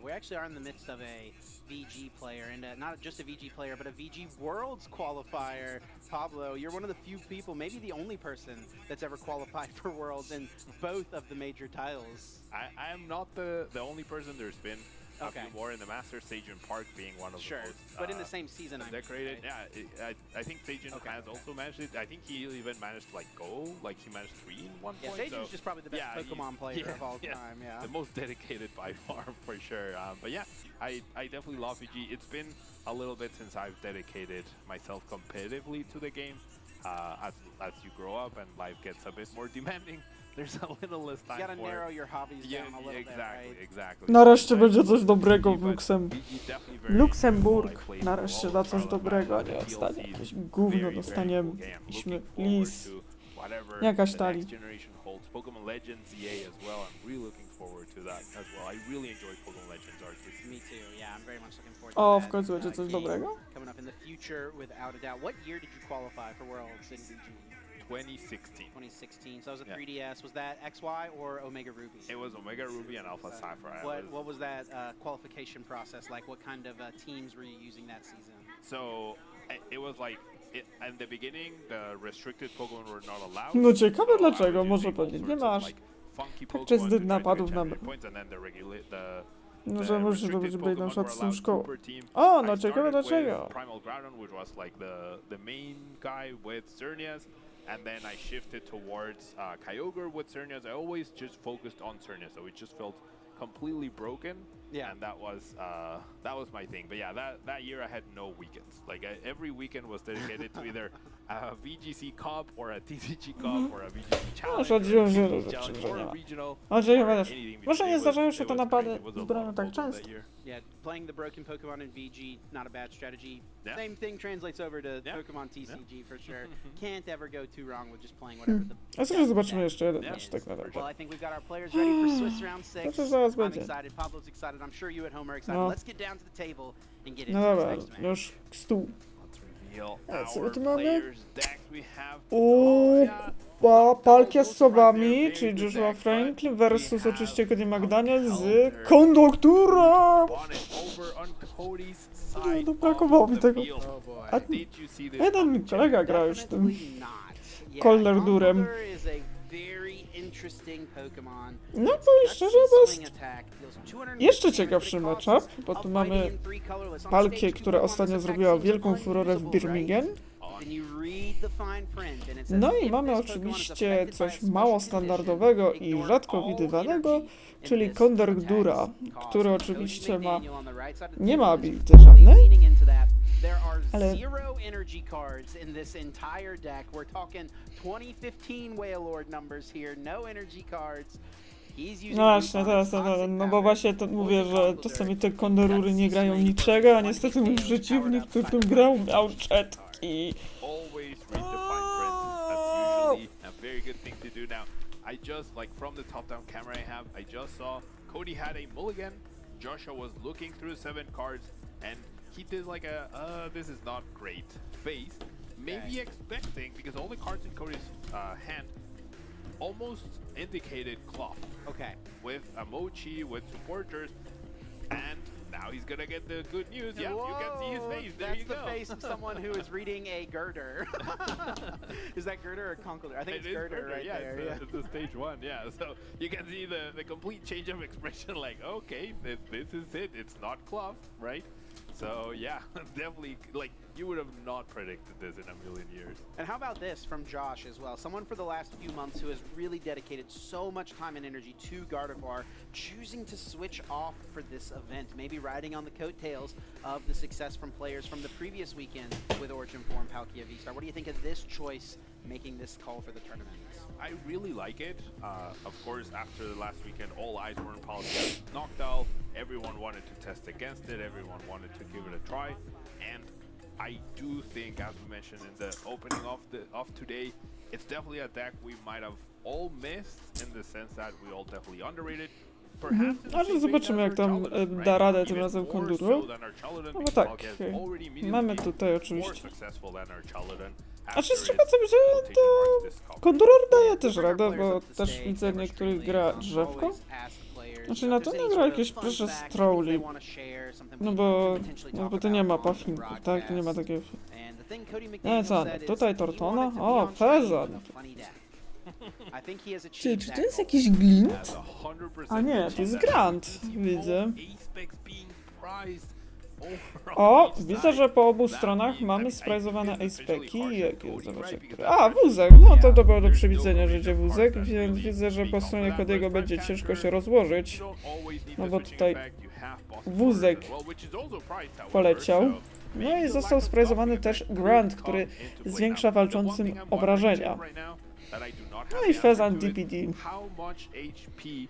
[SPEAKER 2] we actually are in the midst of a VG player, and not just a VG player, but a VG Worlds qualifier. Pablo, you're one of the few people, maybe the only person that's ever qualified for Worlds in both of the major titles.
[SPEAKER 3] I am not the only person. There's been a few more in the Masters, Sajin Park being one of the most
[SPEAKER 2] but in the same season,
[SPEAKER 3] decorated. I think Sajin has also managed it. I think he even managed to like go, like he managed 3 in one point.
[SPEAKER 2] Sajin's just probably the best Pokemon player of all time. Yeah,
[SPEAKER 3] the most dedicated by far for sure. But yeah, I definitely love VG. It's been a little bit since I've dedicated myself competitively to the game. As you grow up and life gets a bit more demanding, there's a little less time.
[SPEAKER 2] You gotta narrow your hobbies down a little bit, right?
[SPEAKER 3] Exactly.
[SPEAKER 1] Nareszcie będzie coś dobrego w Luksemburg. Nareszcie da coś dobrego, a nie dostanie jakieś gówno, dostaniemy lis. Jakaś tali.
[SPEAKER 3] Pokemon Legends EA as well. I'm really looking forward to that as well. I really enjoy Pokemon Legends arcs.
[SPEAKER 2] Me too. Yeah, I'm very much looking forward to
[SPEAKER 1] O,
[SPEAKER 2] that.
[SPEAKER 1] w końcu będzie coś dobrego?
[SPEAKER 2] Coming up in the future, without a doubt. What year did you qualify for Worlds in VG?
[SPEAKER 3] 2016.
[SPEAKER 2] 2016. So that was a 3DS. Was that XY or Omega Ruby?
[SPEAKER 3] It was Omega Ruby and Alpha Sapphire.
[SPEAKER 2] What was that qualification process like? What kind of teams were you using that season?
[SPEAKER 3] So it was like in the beginning, the restricted Pokemon were not allowed.
[SPEAKER 1] No ciekawe dlaczego, może pewnie nie masz. Tak czy zbyt napadów na... No, że możesz zdobyć byli na przykład z tą szkołą. O, no ciekawe dlaczego.
[SPEAKER 3] Primal Groudon, which was like the main guy with Xerneas, and then I shifted towards Kyogre with Xerneas. I always just focused on Xerneas, so it just felt completely broken. Yeah, and that was my thing. But yeah, that year I had no weekends. Like every weekend was dedicated to either a VGC Cup or a TCG Cup or a VGC Challenge, or a regional.
[SPEAKER 1] Może nie zdarzają się te napady z bronią tak często.
[SPEAKER 2] Yeah, playing the broken Pokemon in VG, not a bad strategy. Same thing translates over to Pokemon TCG for sure. Can't ever go too wrong with just playing whatever the...
[SPEAKER 1] A co, zobaczymy jeszcze jeden mecz tak naprawdę.
[SPEAKER 2] Well, I think we've got our players ready for Swiss round 6. I'm excited, Pablo's excited, I'm sure you at home are excited. Let's get down to the table and get into this next match.
[SPEAKER 1] Już stół.
[SPEAKER 3] A
[SPEAKER 1] co my tu mamy? Palkia z sowami, czyli Joshua Franklin versus oczywiście Cody McDaniel z kondukturą. No, brakowało mi tego. A jeden kolega grał już tym Kolderdurem. No to szczerze to jest jeszcze ciekawszy matchup, bo tu mamy Palkię, która ostatnio zrobiła wielką furorę w Birmingham. No i mamy oczywiście coś mało standardowego i rzadko widywanego, czyli Kondordura, który oczywiście nie ma ability żadnej, ale
[SPEAKER 2] zero energy cards in this entire deck. We're talking 2015 Wailord numbers here, no energy cards.
[SPEAKER 1] No właśnie, teraz, no bo właśnie to mówię, że czasami te kondorury nie grają niczego, a niestety mój przeciwnik, który tym grał, miał czetki.
[SPEAKER 3] I just, like, from the top-down camera I just saw Cody had a mulligan, Joshua was looking through 7 cards, and he did like a, this is not great face, maybe expecting, because all the cards in Cody's hand almost indicated cloth.
[SPEAKER 2] Okay.
[SPEAKER 3] With a mochi, with supporters, and now he's gonna get the good news. Yeah, you can see his face. There you go.
[SPEAKER 2] That's the face of someone who is reading a girder. Is that girder or conkeler? I think it's girder right there.
[SPEAKER 3] Yeah, it's the stage 1. Yeah, so you can see the complete change of expression. Like, okay, this is it. It's not cloth, right? So yeah, definitely, like, you would have not predicted this in a million years.
[SPEAKER 2] And how about this from Josh as well? Someone for the last few months who has really dedicated so much time and energy to Gardevoir, choosing to switch off for this event, maybe riding on the coattails of the success from players from the previous weekend with Origin 4 and Palkia V-Star. What do you think of this choice, making this call for the tournament?
[SPEAKER 3] I really like it. Of course, after the last weekend, all eyes were on Palkia Noctowl. Everyone wanted to test against it. Everyone wanted to give it a try. And I do think, as we mentioned in the opening of today, it's definitely a deck we might have all missed, in the sense that we all definitely underrated.
[SPEAKER 1] Ale zobaczymy, jak tam da radę tym razem Konduru. No bo tak, mamy tutaj oczywiście. A z czego co widzę, to Konduror daje też radę, bo też widzę niektórych gra drzewko. Znaczy na to nie gra jakieś proszę Strowli. No bo to nie ma puffinków, tak? To nie ma takiego... No co, tutaj Tortona? O, Fezan!
[SPEAKER 2] I think he has
[SPEAKER 1] Czy
[SPEAKER 2] achieved
[SPEAKER 1] to
[SPEAKER 2] that
[SPEAKER 1] jest
[SPEAKER 2] goal.
[SPEAKER 1] jakiś glint?
[SPEAKER 3] Has 100%
[SPEAKER 1] A nie, to jest
[SPEAKER 3] achieved that.
[SPEAKER 1] Grant, widzę.
[SPEAKER 3] Apex being prized over
[SPEAKER 1] O,
[SPEAKER 3] on each
[SPEAKER 1] widzę,
[SPEAKER 3] side.
[SPEAKER 1] że po obu
[SPEAKER 3] That
[SPEAKER 1] stronach
[SPEAKER 3] means
[SPEAKER 1] mamy
[SPEAKER 3] that
[SPEAKER 1] sprajzowane
[SPEAKER 3] I think it's
[SPEAKER 1] acepeki.
[SPEAKER 3] officially
[SPEAKER 1] Jakie,
[SPEAKER 3] harsh on
[SPEAKER 1] zobaczę,
[SPEAKER 3] Cody,
[SPEAKER 1] które...
[SPEAKER 3] because
[SPEAKER 1] A,
[SPEAKER 3] that's
[SPEAKER 1] wózek! No to było do
[SPEAKER 3] there's
[SPEAKER 1] przewidzenia,
[SPEAKER 3] no
[SPEAKER 1] że będzie
[SPEAKER 3] combination of
[SPEAKER 1] wózek,
[SPEAKER 3] cards that
[SPEAKER 1] więc
[SPEAKER 3] really
[SPEAKER 1] widzę, że po
[SPEAKER 3] speak
[SPEAKER 1] stronie
[SPEAKER 3] on that
[SPEAKER 1] Cody'ego
[SPEAKER 3] first
[SPEAKER 1] będzie
[SPEAKER 3] time
[SPEAKER 1] ciężko
[SPEAKER 3] capture.
[SPEAKER 1] się rozłożyć.
[SPEAKER 3] You don't always need
[SPEAKER 1] No
[SPEAKER 3] the
[SPEAKER 1] bo
[SPEAKER 3] switching
[SPEAKER 1] tutaj
[SPEAKER 3] effect. You have possible
[SPEAKER 1] wózek
[SPEAKER 3] as well, which is also prized, however,
[SPEAKER 1] poleciał.
[SPEAKER 3] so
[SPEAKER 1] No
[SPEAKER 3] maybe
[SPEAKER 1] i
[SPEAKER 3] the
[SPEAKER 1] został
[SPEAKER 3] lack of
[SPEAKER 1] sprajzowany
[SPEAKER 3] stopping
[SPEAKER 1] też
[SPEAKER 3] effect
[SPEAKER 1] Grant,
[SPEAKER 3] could
[SPEAKER 1] który
[SPEAKER 3] come into play.
[SPEAKER 1] zwiększa
[SPEAKER 3] Now, the one
[SPEAKER 1] walczącym
[SPEAKER 3] thing I'm wondering,
[SPEAKER 1] obrażenia.
[SPEAKER 3] Jim, right now, that I do not
[SPEAKER 1] No
[SPEAKER 3] have
[SPEAKER 1] i
[SPEAKER 3] the
[SPEAKER 1] Fezant
[SPEAKER 3] answer to it,
[SPEAKER 1] DPD.
[SPEAKER 3] how much HP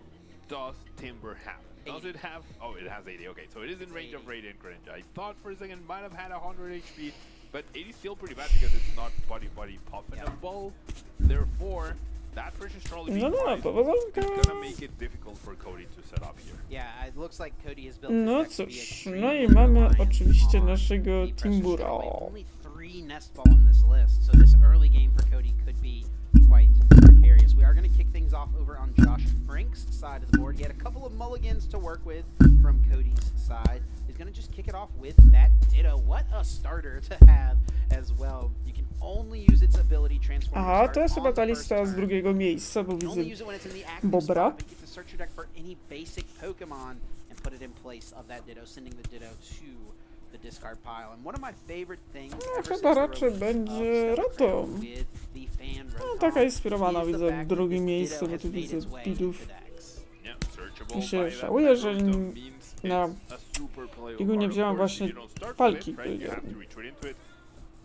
[SPEAKER 3] does Timber have? Does it have... Oh, it has 80. Okay, so it is in range of Radiant Greninja. I thought for a second it might have had 100 HP, but 80 is still pretty bad because it's not body puffable. Therefore, that precious trolley being prized is gonna make it difficult for Cody to set up here.
[SPEAKER 2] Yeah, it looks like Cody has built
[SPEAKER 1] No
[SPEAKER 2] his deck to be
[SPEAKER 1] cóż,
[SPEAKER 2] extremely
[SPEAKER 1] no i mamy
[SPEAKER 2] reliant
[SPEAKER 1] oczywiście
[SPEAKER 2] on
[SPEAKER 1] naszego
[SPEAKER 2] the precious
[SPEAKER 1] Timbura.
[SPEAKER 2] trolley. Only 3 nest ball in this list, so this early game for Cody could be quite precarious. We are going to kick things off over on Josh Frink's side of the board. He had a couple of mulligans to work with from Cody's side. He's going to just kick it off with that Ditto. What a starter to have as well. You can only use its ability transform.
[SPEAKER 1] Aha, to jest chyba ta lista z drugiego miejsca, bo widzę
[SPEAKER 2] Only use it when it's in the active
[SPEAKER 1] Bobra.
[SPEAKER 2] spot, but you get to search your deck for any basic Pokemon and put it in place of that Ditto, sending the Ditto to the discard pile. And one of my favorite things
[SPEAKER 1] No
[SPEAKER 2] ever
[SPEAKER 1] chyba
[SPEAKER 2] since the
[SPEAKER 1] raczej
[SPEAKER 2] release
[SPEAKER 1] będzie
[SPEAKER 2] of
[SPEAKER 1] Rotom.
[SPEAKER 2] Stellar with the fan
[SPEAKER 1] No
[SPEAKER 2] Rotom
[SPEAKER 1] taka inspirowana
[SPEAKER 2] is the
[SPEAKER 1] widzę w
[SPEAKER 2] fact
[SPEAKER 1] drugim
[SPEAKER 2] that this
[SPEAKER 1] miejscu,
[SPEAKER 2] Ditto
[SPEAKER 1] bo
[SPEAKER 2] has
[SPEAKER 1] tu
[SPEAKER 2] made
[SPEAKER 1] widzę
[SPEAKER 2] its way
[SPEAKER 1] bidów.
[SPEAKER 2] into decks.
[SPEAKER 3] Yeah, searchable
[SPEAKER 1] I
[SPEAKER 3] by
[SPEAKER 1] się
[SPEAKER 3] that
[SPEAKER 1] żałuję, że
[SPEAKER 3] Rotom means
[SPEAKER 1] na
[SPEAKER 3] it's a super playable
[SPEAKER 1] biegu nie
[SPEAKER 3] card. Of
[SPEAKER 1] wziąłem
[SPEAKER 3] course,
[SPEAKER 1] właśnie
[SPEAKER 3] you don't start with
[SPEAKER 1] palki.
[SPEAKER 3] it, right? You have to retreat into it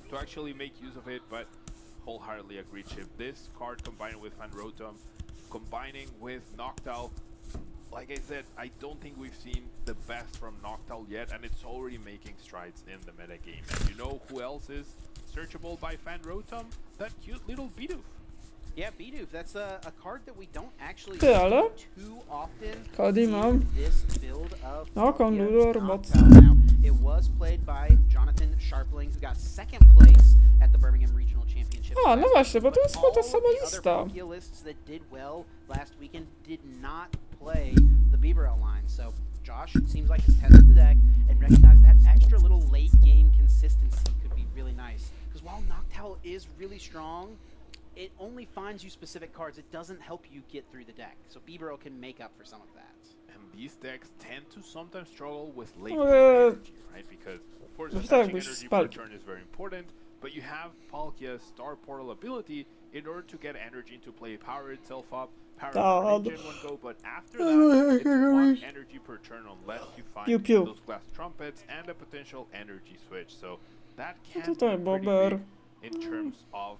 [SPEAKER 3] to actually make use of it, but wholeheartedly agree, Chip. This card combined with Fan Rotom, combining with Noctowl, like I said, I don't think we've seen the best from Noctowl yet, and it's already making strides in the meta game. And you know who else is searchable by Fan Rotom? That cute little Bidoof.
[SPEAKER 2] Yeah, Bidoof, that's a card that we don't actually
[SPEAKER 1] Ty, ale
[SPEAKER 2] see too often
[SPEAKER 1] Cody
[SPEAKER 2] in
[SPEAKER 1] mam.
[SPEAKER 2] this build of
[SPEAKER 1] No,
[SPEAKER 2] Palkia
[SPEAKER 1] Conludor
[SPEAKER 2] Noctowl.
[SPEAKER 1] mocny.
[SPEAKER 2] Now, it was played by Jonathan Sharpling, who got 2nd place at the Birmingham Regional Championships.
[SPEAKER 1] A, no
[SPEAKER 2] last
[SPEAKER 1] właśnie, bo
[SPEAKER 2] weekend,
[SPEAKER 1] to jest
[SPEAKER 2] but
[SPEAKER 1] chyba ta
[SPEAKER 2] all of
[SPEAKER 1] sama
[SPEAKER 2] the other
[SPEAKER 1] lista.
[SPEAKER 2] Palkia lists that did well last weekend did not play the Bieberl line. So Josh seems like has tested the deck and recognized that extra little late game consistency could be really nice. Because while Noctowl is really strong, it only finds you specific cards. It doesn't help you get through the deck. So Bieberl can make up for some of that.
[SPEAKER 3] And these decks tend to sometimes struggle with late
[SPEAKER 1] No,
[SPEAKER 3] energy, right? Because of course
[SPEAKER 1] no tak,
[SPEAKER 3] attaching
[SPEAKER 1] bo już
[SPEAKER 3] energy
[SPEAKER 1] z
[SPEAKER 3] per
[SPEAKER 1] palki.
[SPEAKER 3] turn is very important, but you have Palkia's Star Portal ability in order to get energy to play, power itself up, power
[SPEAKER 1] Tak.
[SPEAKER 3] regen one go, but after that, it's 1 energy per turn unless you find
[SPEAKER 1] Piu, piu.
[SPEAKER 3] those glass trumpets and a potential energy switch. So that
[SPEAKER 1] No
[SPEAKER 3] can
[SPEAKER 1] tutaj
[SPEAKER 3] be pretty
[SPEAKER 1] Bober.
[SPEAKER 3] big in terms of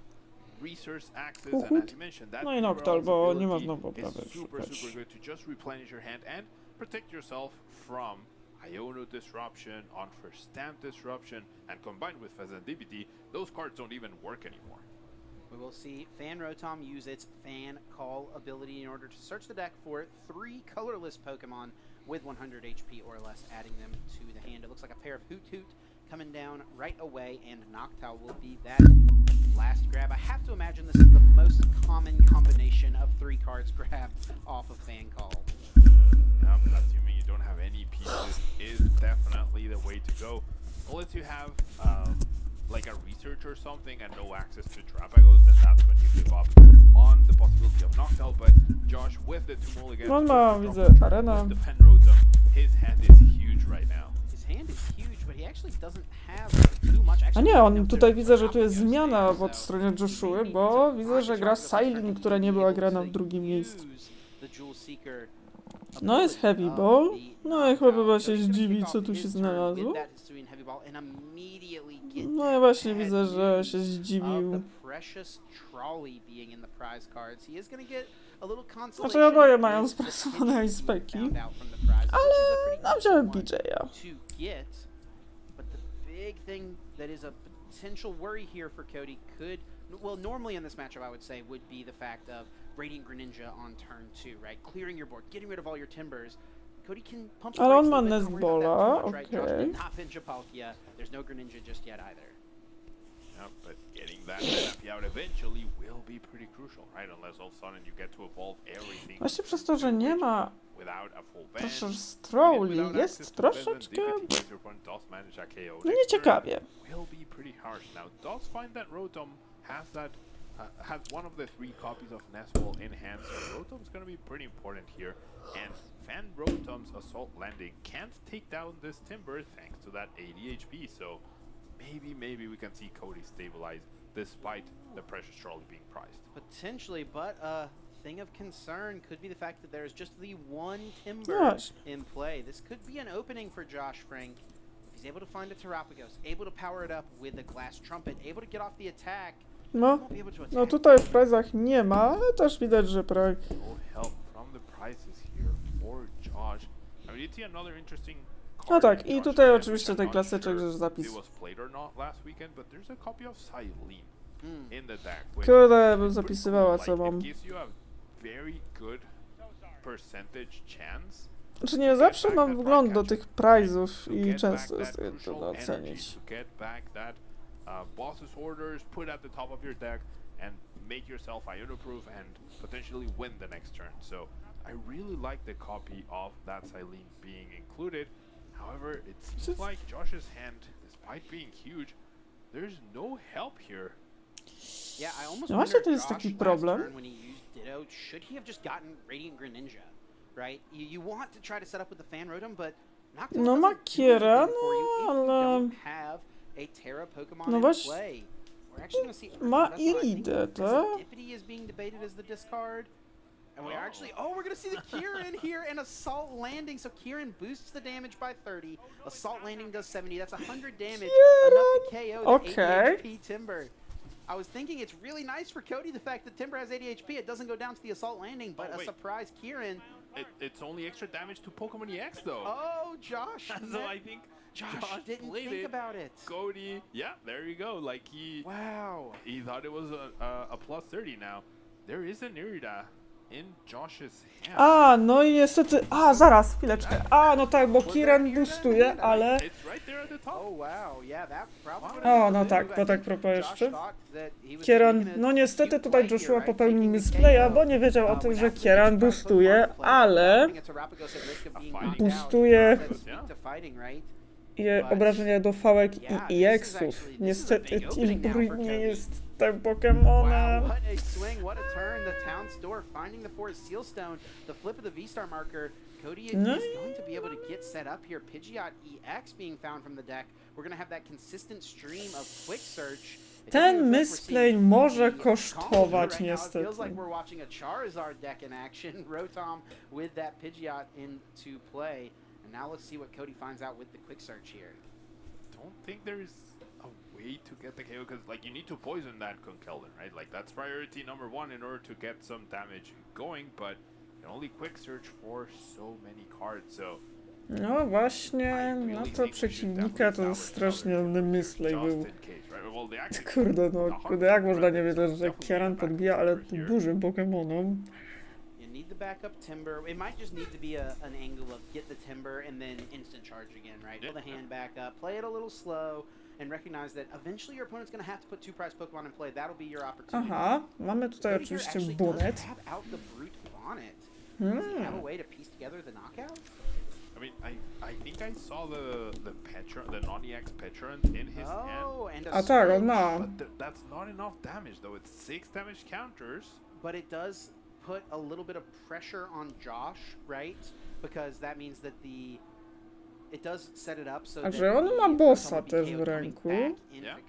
[SPEAKER 3] resource access,
[SPEAKER 1] Uchód.
[SPEAKER 3] and as you mentioned, that
[SPEAKER 1] No i
[SPEAKER 3] Bieberl's
[SPEAKER 1] Noctowl, bo nie
[SPEAKER 3] ability
[SPEAKER 1] można poprawy
[SPEAKER 3] is super
[SPEAKER 1] szukać.
[SPEAKER 3] good to just replenish your hand and protect yourself from Iono Disruption, on first Stamp Disruption, and combined with Pheasant DPT, those cards don't even work anymore.
[SPEAKER 2] We will see Fan Rotom use its Fan Call ability in order to search the deck for 3 colorless Pokemon with 100 HP or less, adding them to the hand. It looks like a pair of Hoot Hoot coming down right away, and Noctowl will be that last grab. I have to imagine this is the most common combination of 3 cards grabbed off of Fan Call.
[SPEAKER 3] Assuming you don't have any pieces is definitely the way to go. Unless you have like a research or something and no access to Trapagos, then that's when you give up on the possibility of Noctowl. But Josh, with the 2 mulligans,
[SPEAKER 1] No ma, widzę arenę.
[SPEAKER 3] with the Fan Rotom, his hand is huge right now.
[SPEAKER 2] His hand is huge, but he actually doesn't have too much.
[SPEAKER 1] A
[SPEAKER 2] Actually,
[SPEAKER 1] nie,
[SPEAKER 2] no,
[SPEAKER 1] on tutaj widzę, że tu jest
[SPEAKER 2] Trapagos
[SPEAKER 1] zmiana
[SPEAKER 2] there,
[SPEAKER 1] po
[SPEAKER 2] so
[SPEAKER 1] stronie Joshuły, bo widzę, że gra Silent, która nie była grana w drugim miejscu.
[SPEAKER 2] the Jewel Seeker
[SPEAKER 1] No jest Heavy Ball. No i chyba się zdziwi, co tu się znalazło. No i właśnie widzę, że się zdziwił. Znaczy oboje mają sprasowane icepeki, ale no, wziąłem PJ'a.
[SPEAKER 2] But the big thing that is a potential worry here for Cody could, well, normally in this matchup I would say would be the fact of Radiant Greninja on turn 2, right? Clearing your board, getting rid of all your timbers. Cody can pump the
[SPEAKER 1] Ale on
[SPEAKER 2] brakes a
[SPEAKER 1] ma
[SPEAKER 2] little bit, don't worry about that
[SPEAKER 1] Nestballa,
[SPEAKER 2] too much, right? Josh
[SPEAKER 1] okej.
[SPEAKER 2] did not pinch a Palkia. There's no Greninja just yet either.
[SPEAKER 3] Yeah, but getting that Snappy out eventually will be pretty crucial, right? Unless all of a sudden you get to evolve everything.
[SPEAKER 1] Właśnie przez to, że nie ma
[SPEAKER 3] Without a full band,
[SPEAKER 1] proszę Strowli, jest troszeczkę no nieciekawie.
[SPEAKER 3] will be pretty harsh. Now, does find that Rotom has that has one of the 3 copies of Neswell in hand, so Rotom's going to be pretty important here. And Fan Rotom's Assault Landing can't take down this Timber thanks to that 80 HP, so maybe we can see Cody stabilize despite the Precious Trolley being prized.
[SPEAKER 2] Potentially, but thing of concern could be the fact that there's just the 1 Timber in play. This could be an opening for Josh Frank. If he's able to find a Terapagos, able to power it up with a Glass Trumpet, able to get off the attack.
[SPEAKER 1] No tutaj w prizach nie ma, ale też widać, że Prag...
[SPEAKER 3] No help from the prizes here for Josh. I mean, it's another interesting
[SPEAKER 1] No tak, i tutaj oczywiście ten klasyczek, że zapis. Kurde, bym zapisywała, co mam. Znaczy nie zawsze mam wgląd do tych prizów i często jest trudno ocenić.
[SPEAKER 3] Boss's orders put at the top of your deck and make yourself Ionoproof and potentially win the next turn. So I really like the copy of that Silene being included. However, it seems like Josh's hand, despite being huge, there's no help here.
[SPEAKER 2] Yeah, I almost
[SPEAKER 1] no właśnie to jest taki problem.
[SPEAKER 2] When he used Ditto, should he have just gotten Radiant Greninja, right? You want to try to set up with the Fan Rotom, but
[SPEAKER 1] no ma Kiera, no ale...
[SPEAKER 2] A Terra Pokemon
[SPEAKER 1] no
[SPEAKER 2] in play. We're actually going to see
[SPEAKER 1] ma Iridę, tak?
[SPEAKER 2] Dippity is being debated as the discard. And we're actually, we're going to see the Kieran here and Assault Landing. So Kieran boosts the damage by 30. Assault Landing does 70. That's 100 damage. Enough to KO the 80 HP Timber. I was thinking it's really nice for Cody, the fact that Timber has 80 HP. It doesn't go down to the Assault Landing, but a surprise Kieran.
[SPEAKER 3] It's only extra damage to Pokemon EX, though.
[SPEAKER 2] Oh, Josh.
[SPEAKER 3] So I think
[SPEAKER 2] Josh didn't think about it.
[SPEAKER 3] Cody, yeah, there you go. Like he thought it was a plus 30 now. There is an Irida in Josh's hand.
[SPEAKER 1] A, no i niestety, zaraz, chwileczkę. No tak, bo Kieran boostuje, ale... no tak, bo tak propos jeszcze. Kieran, no niestety tutaj Joshua popełnił misplaya, bo nie wiedział o tym, że Kieran boostuje, ale... boostuje... obrażenia do fałek i EX-ów. Niestety Timber nie jest tym Pokemonem. No ten misplay może kosztować niestety.
[SPEAKER 2] And now let's see what Cody finds out with the quick search here.
[SPEAKER 3] Don't think there's a way to get the KO because like you need to poison that Conkeldon, right? Like that's priority number 1 in order to get some damage going, but you can only quick search for so many cards, so...
[SPEAKER 1] No właśnie, no to przeciwnika to strasznie misplay był. Kurde, jak można nie wiedzieć, że Kieran podbija, ale dużym Pokemonom.
[SPEAKER 2] Need the backup Timber. It might just need to be an angle of get the Timber and then instant charge again, right? Pull the hand back up, play it a little slow, and recognize that eventually your opponent's going to have to put 2 prize Pokemon in play. That'll be your opportunity.
[SPEAKER 1] Mamy tutaj oczywiście Bonnet.
[SPEAKER 2] Out the Brute Bonnet. Does he have a way to piece together the knockout?
[SPEAKER 3] I mean, I think I saw the non-EX Petrant in his hand.
[SPEAKER 1] A tak, on ma.
[SPEAKER 3] But that's not enough damage though. It's 6 damage counters.
[SPEAKER 2] But it does put a little bit of pressure on Josh, right? Because that means that it does set it up so that
[SPEAKER 1] on ma bossa też w ręku.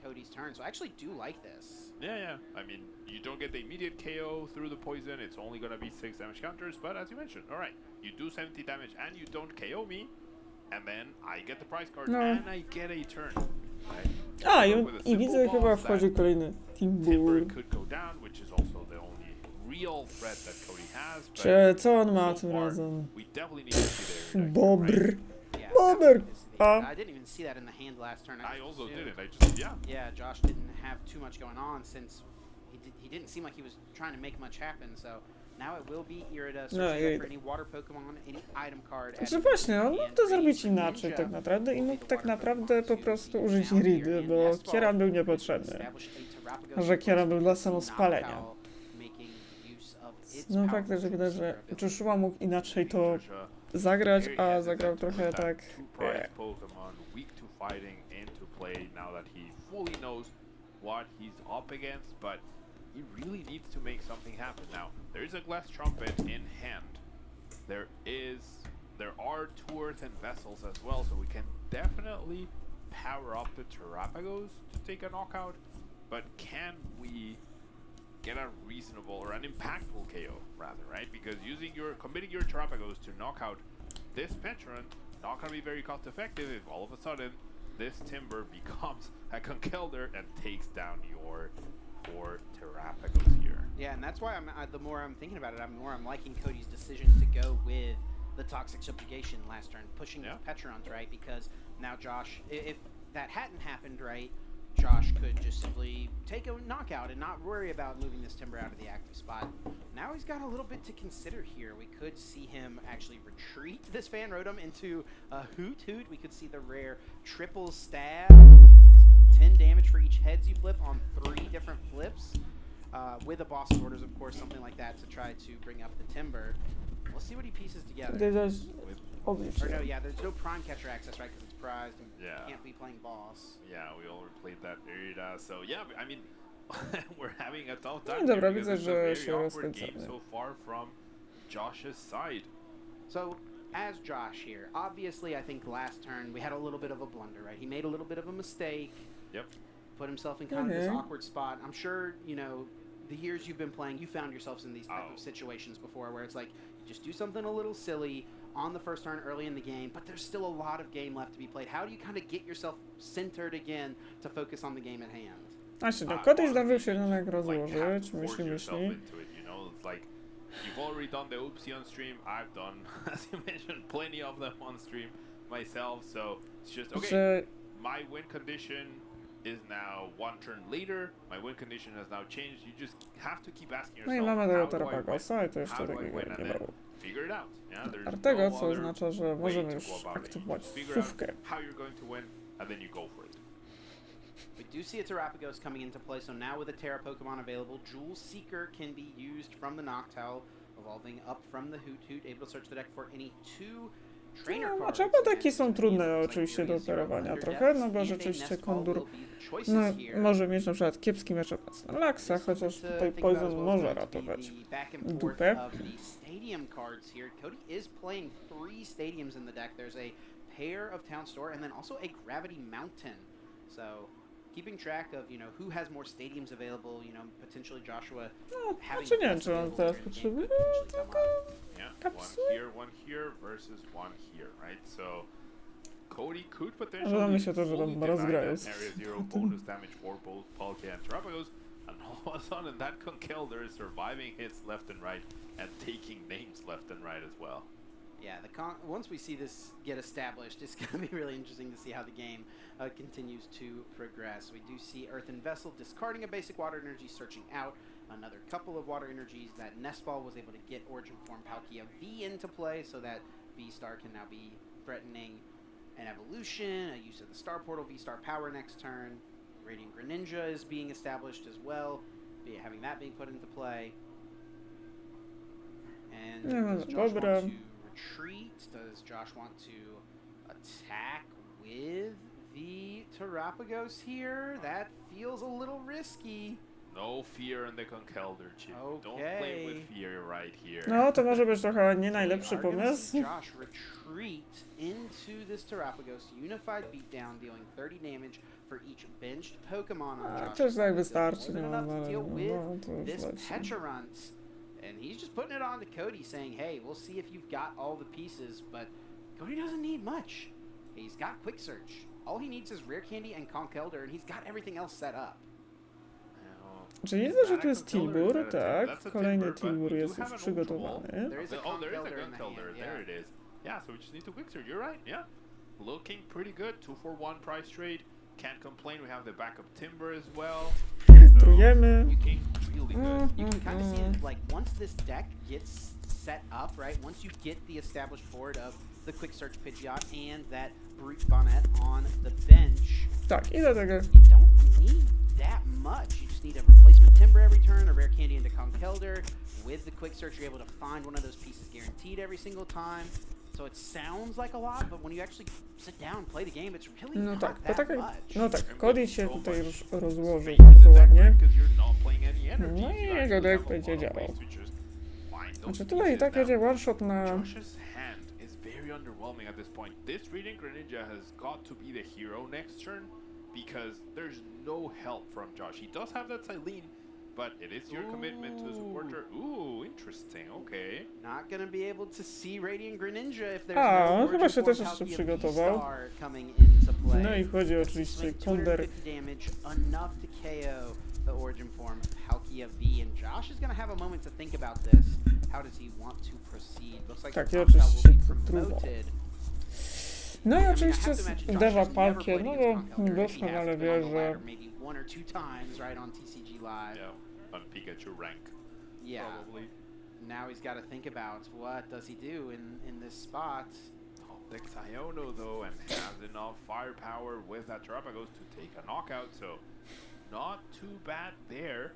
[SPEAKER 2] Cody's turn. So I actually do like this.
[SPEAKER 3] Yeah. I mean, you don't get the immediate KO through the poison. It's only going to be 6 damage counters, but as you mentioned, all right, you do 70 damage and you don't KO me, and then I get the prize card and I get a turn. Right?
[SPEAKER 1] I widzę chyba wchodzi kolejny Timber.
[SPEAKER 3] Could go down, which is also the only real threat that Cody has.
[SPEAKER 1] Czy co on ma tym razem? Bobr.
[SPEAKER 2] I didn't even see that in the hand last turn.
[SPEAKER 3] I also didn't.
[SPEAKER 2] Yeah, Josh didn't have too much going on since he didn't seem like he was trying to make much happen. So now it will be Irida searching for any water Pokemon, any item card.
[SPEAKER 1] Znaczy właśnie, on mógł to zrobić inaczej tak naprawdę i mógł tak naprawdę po prostu użyć Iridy, bo Kieran był niepotrzebny. Że Kieran był dla samospalenia. No faktycznie widać, że Joshua mógł inaczej to zagrać, a zagrał trochę tak...
[SPEAKER 3] he really needs to make something happen. Now, there is a glass trumpet in hand. There are two earthen vessels as well, so we can definitely power up the Terrapagos to take a knockout. But can we get a reasonable or an impactful KO rather, right? Because committing your Terrapagos to knock out this Petron, not gonna be very cost effective if all of a sudden this Timber becomes a Conkelder and takes down your 4 Terrapagos here.
[SPEAKER 2] Yeah, and that's why the more I'm thinking about it, I'm liking Cody's decision to go with the Toxic Subjugation last turn, pushing the Petrons, right? Because now Josh, if that hadn't happened, right, Josh could just simply take a knockout and not worry about moving this Timber out of the active spot. Now he's got a little bit to consider here. We could see him actually retreat this Fan Rotom into a Hoot Hoot. We could see the rare triple stab. It's 10 damage for each heads you flip on 3 different flips. With a Boss's Orders, of course, something like that to try to bring up the Timber. We'll see what he pieces together.
[SPEAKER 1] There's
[SPEAKER 2] Or no, yeah, there's no Prime Catcher access, right? Because it's prized and can't be playing Boss.
[SPEAKER 3] Yeah, we all played that era, so yeah, I mean, we're having a tough time
[SPEAKER 1] No dobra,
[SPEAKER 3] here
[SPEAKER 1] widzę,
[SPEAKER 3] because
[SPEAKER 1] że
[SPEAKER 3] it's a
[SPEAKER 1] się
[SPEAKER 3] very awkward game
[SPEAKER 1] rozkręcamy.
[SPEAKER 3] so far from Josh's side.
[SPEAKER 2] So, as Josh here, obviously I think last turn we had a little bit of a blunder, right? He made a little bit of a mistake.
[SPEAKER 3] Yep.
[SPEAKER 2] Put himself in kind of this awkward spot. I'm sure, you know, the years you've been playing, you found yourselves in these type of situations before where it's like, you just do something a little silly on the first turn early in the game, but there's still a lot of game left to be played. How do you kind of get yourself centered again to focus on the game at hand?
[SPEAKER 1] Właśnie, no Cody zdążył się jednak rozłożyć, myśli.
[SPEAKER 3] You know, it's like, you've already done the oopsie on stream, I've done, as you mentioned, plenty of them on stream myself, so it's just, okay, my win condition is now 1 turn later, my win condition has now changed, you just have to keep asking
[SPEAKER 1] No
[SPEAKER 3] yourself,
[SPEAKER 1] i mamy tego
[SPEAKER 3] how do I win?
[SPEAKER 1] Terapagosa i to jeszcze
[SPEAKER 3] How do I
[SPEAKER 1] takiego
[SPEAKER 3] win? And
[SPEAKER 1] nie
[SPEAKER 3] then
[SPEAKER 1] brało.
[SPEAKER 3] figure it out. Yeah, there's
[SPEAKER 1] Artego,
[SPEAKER 3] no
[SPEAKER 1] co
[SPEAKER 3] other
[SPEAKER 1] oznacza, że
[SPEAKER 3] way
[SPEAKER 1] możemy
[SPEAKER 3] to
[SPEAKER 1] już
[SPEAKER 3] go about it.
[SPEAKER 1] aktywować
[SPEAKER 3] Figure out
[SPEAKER 1] sówkę.
[SPEAKER 3] how you're going to win, and then you go for it.
[SPEAKER 2] We do see a Terrapagos coming into play, so now with a Terra Pokemon available, Jewel Seeker can be used from the Noctowl, evolving up from the Hoot Hoot, able to search the deck for any 2 trainer
[SPEAKER 1] No,
[SPEAKER 2] cards.
[SPEAKER 1] matchup-ataki są trudne oczywiście do operowania trochę, no bo rzeczywiście Kondur no, może mieć na przykład kiepski matchup na Snorlaxa, chociaż tutaj Poison może ratować dupę.
[SPEAKER 2] Stadium cards here. Cody is playing 3 stadiums in the deck. There's a pair of Town Store and then also a Gravity Mountain. So keeping track of, you know, who has more stadiums available, you know, potentially Joshua having
[SPEAKER 1] Znaczy nie wiem, czy on teraz potrzebuje tylko kapsuły.
[SPEAKER 3] One here versus 1 here, right? So Cody could
[SPEAKER 1] Podoba
[SPEAKER 3] potentially
[SPEAKER 1] mi się to, że tam rozgrają.
[SPEAKER 3] Area 0 bonus damage for both Palkia and Terrapagos, and all of a sudden that Conkelder is surviving hits left and right and taking names left and right as well.
[SPEAKER 2] Yeah, once we see this get established, it's going to be really interesting to see how the game continues to progress. We do see Earthen Vessel discarding a basic water energy, searching out another couple of water energies. That Nestball was able to get Origin Form Palkia V into play, so that V-Star can now be threatening an evolution, a use of the Star Portal, V-Star Power next turn. Radiant Greninja is being established as well, having that being put into play. And does Josh want to retreat? Does Josh want to attack with the Terrapagos here? That feels a little risky.
[SPEAKER 3] No fear in the Conkelder, Chip. Don't play with fear right here.
[SPEAKER 1] No, to może być trochę nie najlepszy pomysł.
[SPEAKER 2] Josh retreat into this Terrapagos, Unified Beatdown, dealing 30 damage for each benched Pokemon on Josh.
[SPEAKER 1] Też tak wystarczy,
[SPEAKER 2] More than
[SPEAKER 1] no,
[SPEAKER 2] enough to deal with
[SPEAKER 1] to już
[SPEAKER 2] this
[SPEAKER 1] leci.
[SPEAKER 2] Pecharunt. And he's just putting it on to Cody, saying, hey, we'll see if you've got all the pieces, but Cody doesn't need much. He's got Quick Search. All he needs is Rare Candy and Conkelder, and he's got everything else set up.
[SPEAKER 1] Czyli widzę, że tu jest Tilbur, tak, kolejny Tilbur jest już przygotowany.
[SPEAKER 3] There is a Conkelder, there it is. Yeah, so we just need to Quick Search, you're right, yeah. Looking pretty good, 2-for-1 price trade. Can't complain, we have the backup Timber as well.
[SPEAKER 1] Trujemy.
[SPEAKER 2] You can kind of see it, like, once this deck gets set up, right, once you get the established board of the Quick Search Pidgeot and that Brute Bonnet on the bench,
[SPEAKER 1] tak, i do tego.
[SPEAKER 2] You don't need that much. You just need a replacement Timber every turn, a Rare Candy into Conkelder. With the Quick Search, you're able to find one of those pieces guaranteed every single time. So it sounds like a lot, but when you actually sit down and play the game, it's really
[SPEAKER 1] No
[SPEAKER 2] not
[SPEAKER 1] tak, bo
[SPEAKER 2] that
[SPEAKER 1] tak,
[SPEAKER 2] much.
[SPEAKER 1] no tak, Cody się tutaj już rozłożył bardzo ładnie.
[SPEAKER 3] the energy
[SPEAKER 1] No
[SPEAKER 3] to
[SPEAKER 1] i jego
[SPEAKER 3] actually
[SPEAKER 1] deck
[SPEAKER 3] have a
[SPEAKER 1] będzie
[SPEAKER 3] lot of
[SPEAKER 1] działał.
[SPEAKER 3] ways to just find those
[SPEAKER 1] Znaczy tutaj i
[SPEAKER 3] pieces.
[SPEAKER 1] tak
[SPEAKER 3] Now,
[SPEAKER 1] jedzie one shot na...
[SPEAKER 3] Josh's hand is very underwhelming at this point. This reading Greninja has got to be the hero next turn because there's no help from Josh. He does have that Silene, but it is your commitment to support her. Ooh, interesting. Okay.
[SPEAKER 2] Not gonna be able to see Radiant Greninja if there's no
[SPEAKER 1] A, chyba się też
[SPEAKER 2] Form
[SPEAKER 1] jeszcze
[SPEAKER 2] Palkia
[SPEAKER 1] przygotował.
[SPEAKER 2] V-Star coming into play.
[SPEAKER 1] No i wchodzi oczywiście
[SPEAKER 2] Swing
[SPEAKER 1] Konder.
[SPEAKER 2] 250 damage, enough to KO the origin form Palkia V, and Josh is gonna have a moment to think about this. How does he want to proceed? Looks like
[SPEAKER 1] Tak,
[SPEAKER 2] the
[SPEAKER 1] i
[SPEAKER 2] Palkia
[SPEAKER 1] oczywiście
[SPEAKER 2] will be
[SPEAKER 1] trudno.
[SPEAKER 2] promoted.
[SPEAKER 1] No i
[SPEAKER 2] I mean, I
[SPEAKER 1] oczywiście
[SPEAKER 2] have to imagine Josh
[SPEAKER 1] zdewa
[SPEAKER 2] has never
[SPEAKER 1] palkę,
[SPEAKER 2] played
[SPEAKER 1] no
[SPEAKER 2] against
[SPEAKER 1] bo
[SPEAKER 2] Conkeldurr if he
[SPEAKER 1] doskonale
[SPEAKER 2] has been
[SPEAKER 1] wie,
[SPEAKER 2] on the
[SPEAKER 1] że...
[SPEAKER 2] ladder maybe 1 or 2 times, right, on TCG Live.
[SPEAKER 3] Yeah, on Pikachu rank.
[SPEAKER 2] Yeah.
[SPEAKER 3] Probably.
[SPEAKER 2] Now he's got to think about what does he do in this spot.
[SPEAKER 3] Optics Iono though, and has enough firepower with that Terrapagos to take a knockout, so not too bad there.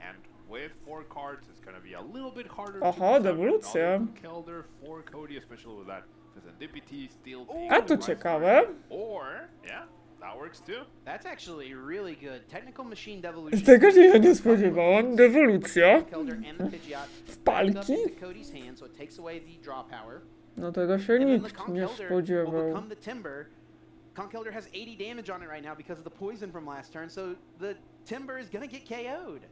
[SPEAKER 3] And with 4 cards, it's going to be a little bit harder
[SPEAKER 1] Oho,
[SPEAKER 3] to pick up
[SPEAKER 1] devolucja.
[SPEAKER 3] another Kelder for Cody, especially with that Serendipity still being
[SPEAKER 1] A to
[SPEAKER 3] the right
[SPEAKER 1] ciekawe.
[SPEAKER 3] card. Or, yeah, that works too.
[SPEAKER 2] That's actually really good. Technical Machine Devolution.
[SPEAKER 1] Tego się nie spodziewałam. Dewolucja.
[SPEAKER 2] Conkeldurr and the Pidgeot
[SPEAKER 1] W
[SPEAKER 2] back up
[SPEAKER 1] palki?
[SPEAKER 2] into Cody's hand, so it takes away the draw power.
[SPEAKER 1] No tego się
[SPEAKER 2] And then the
[SPEAKER 1] nikt nie
[SPEAKER 2] Conkeldurr will
[SPEAKER 1] spodziewał.
[SPEAKER 2] become the Timber. Conkeldurr has 80 damage on it right now because of the poison from last turn, so the Timber is gonna get KO'd.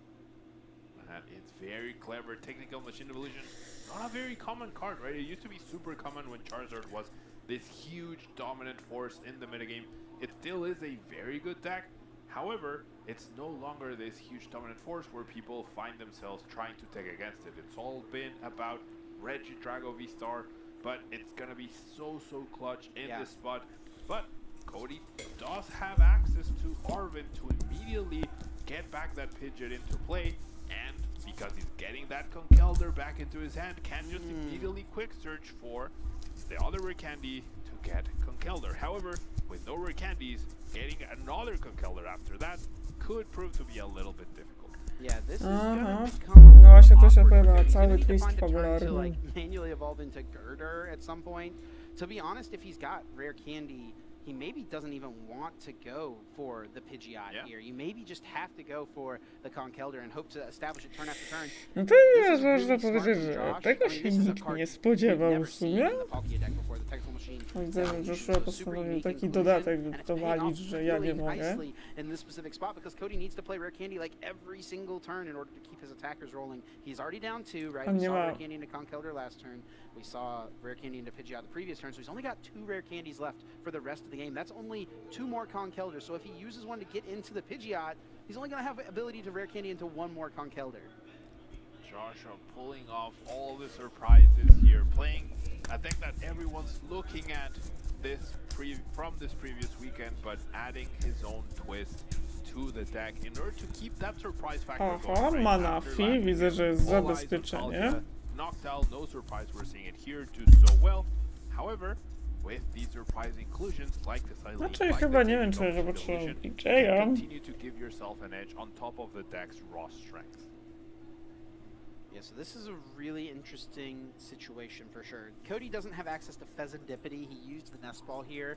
[SPEAKER 3] It's very clever. Technical Machine Evolution, not a very common card, right? It used to be super common when Charizard was this huge dominant force in the metagame. It still is a very good deck. However, it's no longer this huge dominant force where people find themselves trying to take against it. It's all been about Regidrago V-Star, but it's gonna be so clutch in this spot. But Cody does have access to Arven to immediately get back that Pidgeot into play, and because he's getting that Conkeldurr back into his hand, can just immediately quick search for the other rare candy to get Conkeldurr. However, with no rare candies, getting another Conkeldurr after that could prove to be a little bit difficult.
[SPEAKER 2] Yeah, this is
[SPEAKER 1] Aha.
[SPEAKER 2] gonna become
[SPEAKER 1] No właśnie to się
[SPEAKER 2] awkward
[SPEAKER 1] pojawia
[SPEAKER 2] because he's gonna
[SPEAKER 1] cały
[SPEAKER 2] need to
[SPEAKER 1] twist
[SPEAKER 2] find a turn to
[SPEAKER 1] fabularny.
[SPEAKER 2] like manually evolve into Girder at some point. To be honest, if he's got rare candy, he maybe doesn't even want to go for the Pidgeot here. You maybe just have to go for the Conkeldurr and hope to establish it turn after turn.
[SPEAKER 1] No to jest można powiedzieć, że tego się nikt nie spodziewał w sumie. Widzę, że Joshua postanowił taki dodatek dowalić, że ja nie mogę.
[SPEAKER 2] In this specific spot because Cody needs to play rare candy like every single turn in order to keep his attackers rolling. He's already down 2, right? We saw rare candy into Conkeldurr last turn. We saw rare candy into Pidgeot the previous turn, so he's only got 2 rare candies left for the rest of the game. That's only 2 more Conkeldurr, so if he uses one to get into the Pidgeot, he's only going to have ability to rare candy into 1 more Conkeldurr.
[SPEAKER 3] Joshua pulling off all the surprises here, playing. I think that everyone's looking at this from this previous weekend, but adding his own twist to the deck in order to keep that surprise factor going.
[SPEAKER 1] Oho,
[SPEAKER 3] Right?
[SPEAKER 1] Manafi, widzę, że jest
[SPEAKER 3] All eyes on
[SPEAKER 1] zabezpieczenie.
[SPEAKER 3] Palkia, knocked out, no surprise, we're seeing it here do so well. However, with these surprise inclusions like the Silene,
[SPEAKER 1] Znaczy chyba nie wiem, czy ja potrzebuję PJ'a.
[SPEAKER 3] continue to give yourself an edge on top of the deck's raw strength.
[SPEAKER 2] Yeah, so this is a really interesting situation for sure. Cody doesn't have access to Fezandipity. He used the Nest Ball here.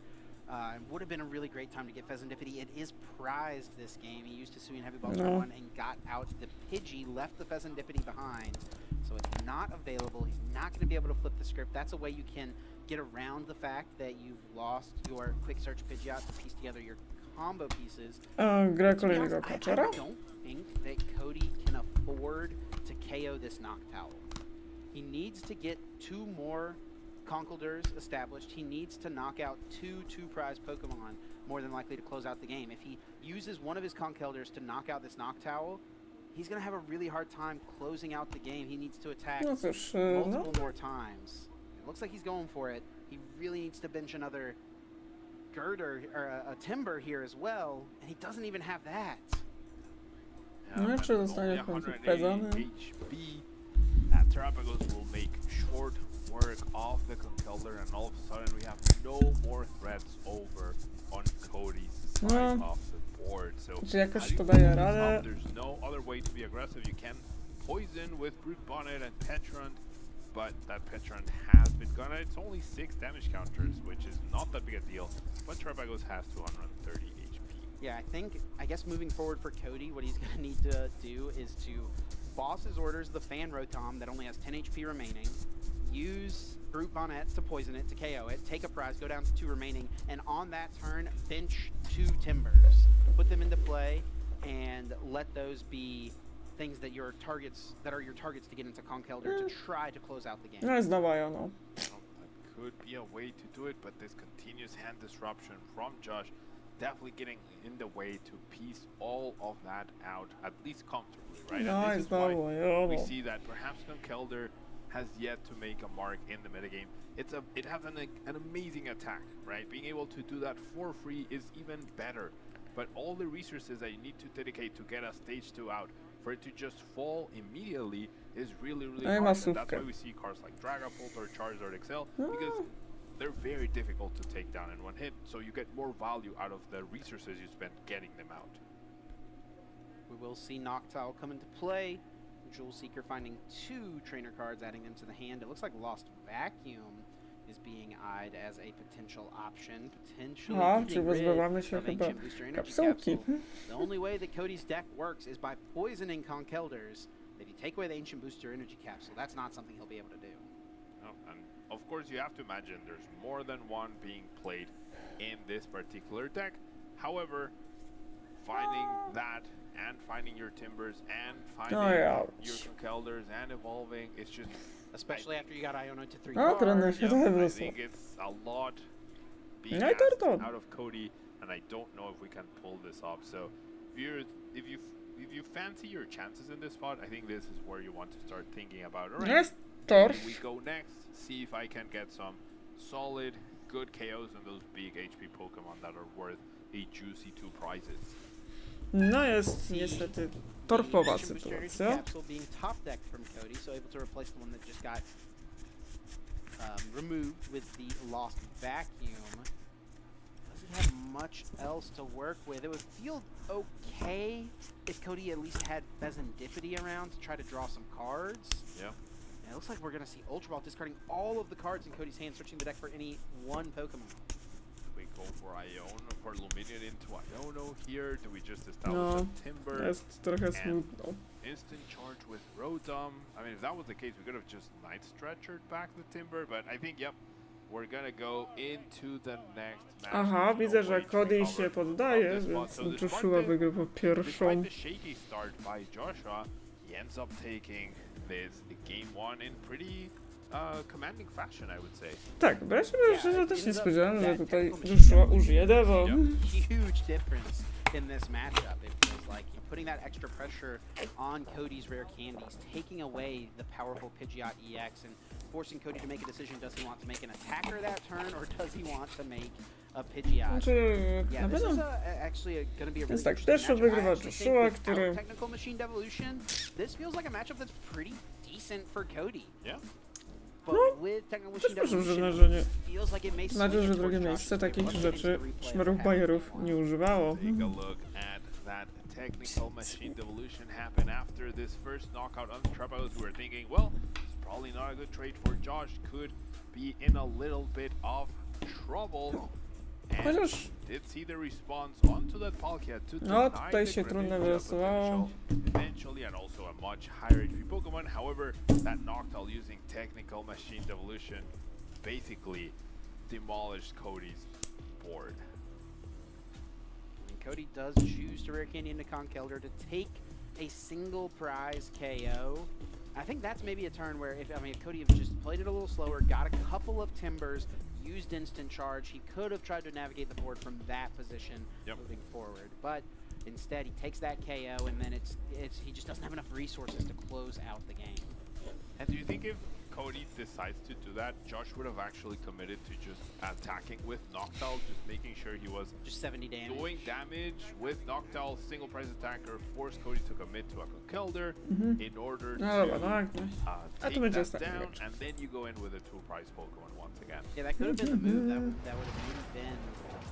[SPEAKER 2] It would have been a really great time to get Fezandipity. It is prized this game. He used Hisuian Heavy Ball turn 1 and got out the Pidgey, left the Fezandipity behind. So it's not available. He's not going to be able to flip the script. That's a way you can get around the fact that you've lost your Quick Search Pidgeot to piece together your combo pieces.
[SPEAKER 1] Gra kolejnego kaczera?
[SPEAKER 2] I don't think that Cody can afford to KO this Noctowl. He needs to get 2 more Conkeldurrs established. He needs to knock out 2 prize Pokemon, more than likely to close out the game. If he uses one of his Conkeldurrs to knock out this Noctowl, he's going to have a really hard time closing out the game. He needs to attack
[SPEAKER 1] No cóż,
[SPEAKER 2] multiple more times. It looks like he's going for it. He really needs to bench another Girder or a Timber here as well, and he doesn't even have that.
[SPEAKER 1] No czy zostanie w końcu wpędzony?
[SPEAKER 3] That Terrapagos will make short work of the Conkeldurr, and all of a sudden we have no more threats over on Cody's side of the board. So
[SPEAKER 1] czy jakoś to daje radę?
[SPEAKER 3] There's no other way to be aggressive. You can poison with Brute Bonnet and Petrant, but that Petrant has been gone. It's only 6 damage counters, which is not that big a deal, but Terrapagos has 230 HP.
[SPEAKER 2] Yeah, I guess moving forward for Cody, what he's going to need to do is to boss his orders, the fan Rotom that only has 10 HP remaining, use Brute Bonnet to poison it, to KO it, take a prize, go down to 2 remaining, and on that turn, bench 2 Timbers. Put them into play, and let those be things that are your targets to get into Conkeldurr to try to close out the game.
[SPEAKER 1] No, znowu Iono.
[SPEAKER 3] That could be a way to do it, but this continuous hand disruption from Josh definitely getting in the way to piece all of that out, at least comfortably, right?
[SPEAKER 1] No,
[SPEAKER 3] and this
[SPEAKER 1] it's
[SPEAKER 3] is why
[SPEAKER 1] not Iono.
[SPEAKER 3] we see that perhaps Conkeldurr has yet to make a mark in the metagame. It has an amazing attack, right? Being able to do that for free is even better. But all the resources that you need to dedicate to get a stage 2 out, for it to just fall immediately is really, really hard. And that's why we see cards like Dragapult or Charizard XL, because they're very difficult to take down in one hit, so you get more value out of the resources you spend getting them out.
[SPEAKER 2] We will see Noctowl come into play. Jewel Seeker finding 2 trainer cards, adding them to the hand. It looks like Lost Vacuum is being eyed as a potential option. Potentially getting rid of Ancient Booster Energy Capsule. The only way that Cody's deck works is by poisoning Conkeldurrs. If you take away the Ancient Booster Energy Capsule, that's not something he'll be able to do.
[SPEAKER 3] And of course, you have to imagine there's more than one being played in this particular deck. However, finding that and finding your Timbers and finding your Conkeldurrs and evolving, it's just...
[SPEAKER 2] Especially after you got Iono to 3
[SPEAKER 1] No,
[SPEAKER 2] cards.
[SPEAKER 3] I think it's a lot being asked out of Cody, and I don't know if we can pull this off. So if you fancy your chances in this spot, I think this is where you want to start thinking about. All right, we go next, see if I can get some solid, good KOs on those big HP Pokemon that are worth a juicy 2 prizes.
[SPEAKER 1] No jest niestety torfowa sytuacja.
[SPEAKER 2] Capsule being top decked from Cody, so able to replace the one that just got removed with the Lost Vacuum. Doesn't have much else to work with. It would feel okay if Cody at least had Pheasantipity around to try to draw some cards.
[SPEAKER 3] Yeah.
[SPEAKER 2] And it looks like we're going to see Ultra Ball discarding all of the cards in Cody's hand, searching the deck for any one Pokemon.
[SPEAKER 3] We go for Iono, for Luminion into Iono here. Do we just establish a Timber?
[SPEAKER 1] Jest trochę smutno.
[SPEAKER 3] Instant charge with Rotom. I mean, if that was the case, we could have just Night Stretchered back the Timber, but I think, yep, we're gonna go into the next match.
[SPEAKER 1] Aha, widzę, że Cody się poddaje, więc Joshua wygrywa pierwszą.
[SPEAKER 3] Despite the shaky start by Joshua, he ends up taking this game 1 in pretty commanding fashion, I would say.
[SPEAKER 1] Tak, bo ja się szczerze też nie spodziewałem, że tutaj Joshua użyje Devo.
[SPEAKER 2] Huge difference in this matchup. It feels like putting that extra pressure on Cody's rare candies, taking away the powerful Pidgeot EX, and forcing Cody to make a decision. Does he want to make an attacker that turn, or does he want to make a Pidgeot? Yeah, this is actually going to be a really
[SPEAKER 1] tak, pierwszy wygrywa Joshua, który...
[SPEAKER 2] Technical Machine Devolution, this feels like a matchup that's pretty decent for Cody.
[SPEAKER 3] Yeah.
[SPEAKER 1] Też proszę przyznać, że nie. Znaczy, że drugie miejsce takich rzeczy szmerów bajerów nie używało.
[SPEAKER 3] Technical Machine Devolution happened after this first knockout on Trebos. We were thinking, well, it's probably not a good trade for Josh. Could be in a little bit of trouble. And did see the response onto that Palkia to deny
[SPEAKER 1] tutaj się trudno wylosowało.
[SPEAKER 3] Eventually, and also a much higher HP Pokemon. However, that Noctowl using Technical Machine Devolution basically demolished Cody's board.
[SPEAKER 2] Cody does choose to rare candy into Conkeldurr to take a single prize KO. I think that's maybe a turn where if Cody had just played it a little slower, got a couple of Timbers, used instant charge, he could have tried to navigate the board from that position moving forward. But instead, he takes that KO, and then he just doesn't have enough resources to close out the game.
[SPEAKER 3] And do you think if Cody decides to do that, Josh would have actually committed to just attacking with Noctowl, just making sure he was
[SPEAKER 2] just 70 damage,
[SPEAKER 3] doing damage with Noctowl, single prize attacker, force Cody to commit to a Conkeldurr in order to take that down, and then you go in with a 2-prize Pokemon once again.
[SPEAKER 2] Yeah, that could have been the move. That would have maybe been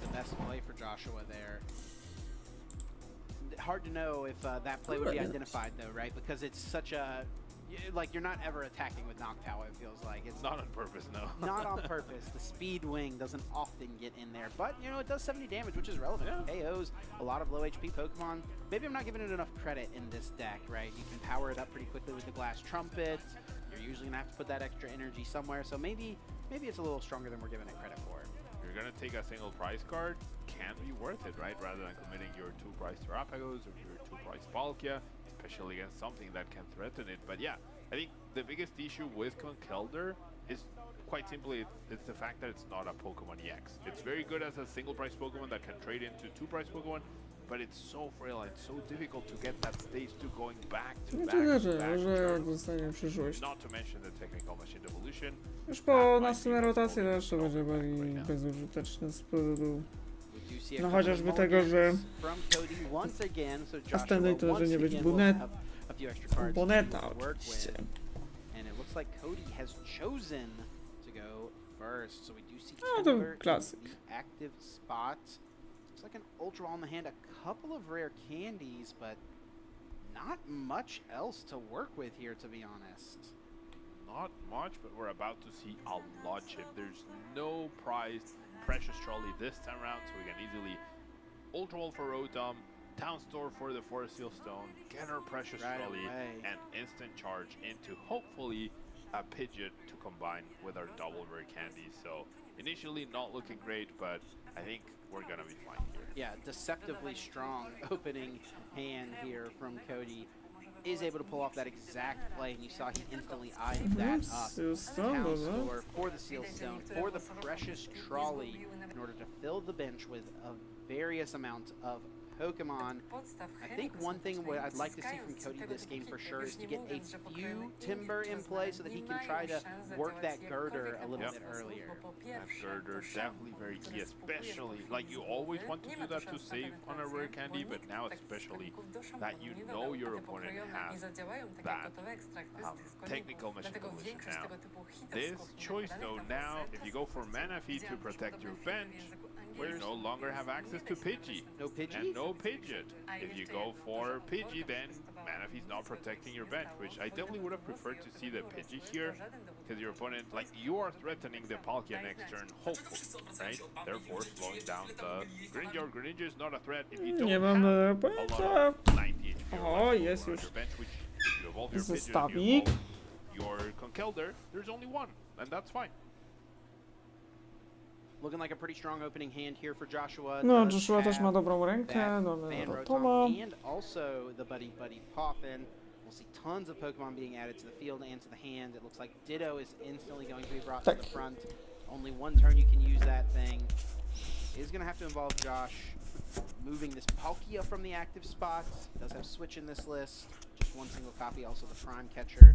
[SPEAKER 2] the best play for Joshua there. Hard to know if that play would be identified though, right? Because it's such a like you're not ever attacking with Noctowl. It feels like it's
[SPEAKER 3] not on purpose. No,
[SPEAKER 2] not on purpose. The speed wing doesn't often get in there, but you know it does 70 damage, which is relevant. Yeah. KOs a lot of low HP Pokemon. Maybe I'm not giving it enough credit in this deck, right? You can power it up pretty quickly with the Glass Trumpet. You're usually gonna have to put that extra energy somewhere, so maybe it's a little stronger than we're giving it credit for.
[SPEAKER 3] If you're gonna take a single price card, can be worth it, right? Rather than committing your 2 price Terrapagos or your 2 price Palkia, especially against something that can threaten it. But yeah, I think the biggest issue with Conkeldurr is quite simply it's the fact that it's not a Pokemon EX. It's very good as a single price Pokemon that can trade into 2 price Pokemon, but it's so frail and so difficult to get that stage to going back to back. Not to mention the technical machine evolution.
[SPEAKER 1] Już po następnej rotacji to jeszcze będzie bardziej bezużyteczny z powodu no chociażby tego, że w następnej turze nie będzie Boneta oczywiście. No to klasyk.
[SPEAKER 2] It's like an Ultra Ball in the hand, a couple of rare candies, but not much else to work with here, to be honest.
[SPEAKER 3] Not much, but we're about to see a lot chip. There's no prized Precious Trolley this time around, so we can easily Ultra Ball for Rotom, Town Store for the Forest Seal Stone, get our Precious Trolley, and instant charge into hopefully a Pidgeot to combine with our double rare candy. So initially not looking great, but I think we're gonna be fine here.
[SPEAKER 2] Yeah, deceptively strong opening hand here from Cody. Is able to pull off that exact play, and you saw he instantly eyed that up. Town Store for the Seal Stone, for the Precious Trolley, in order to fill the bench with a various amount of Pokemon. I think one thing what I'd like to see from Cody this game for sure is to get a few Timber in play so that he can try to work that Girder a little bit earlier.
[SPEAKER 3] That Girder definitely very key, especially like you always want to do that to save on a rare candy, but now especially that you know your opponent has that technical machine evolution now. This choice though, now if you go for Manaphy to protect your bench, you no longer have access to Pidgey.
[SPEAKER 2] No Pidgey?
[SPEAKER 3] And no Pidgeot. If you go for Pidgey, then Manaphy's not protecting your bench, which I definitely would have preferred to see the Pidgey here, because your opponent, like, you are threatening the Palkia next turn, hopefully, right? Therefore, slowing down the Greninja. Greninja is not a threat if you don't have a lot of 90 HP
[SPEAKER 1] O, jest
[SPEAKER 3] on
[SPEAKER 1] już
[SPEAKER 3] your bench, which if you evolve your Pidgeot,
[SPEAKER 1] zestawik.
[SPEAKER 3] your Conkeldurr, there's only one, and that's fine.
[SPEAKER 2] Looking like a pretty strong opening hand here for Joshua.
[SPEAKER 1] No, Joshua też ma dobrą rękę, mamy Rotoma.
[SPEAKER 2] And also the Buddy Poffin. We'll see tons of Pokemon being added to the field and to the hand. It looks like Ditto is instantly going to be brought to the front. Only one turn you can use that thing. Is going to have to involve Josh moving this Palkia from the active spot. Does have Switch in this list. Just one single copy. Also the Prime Catcher.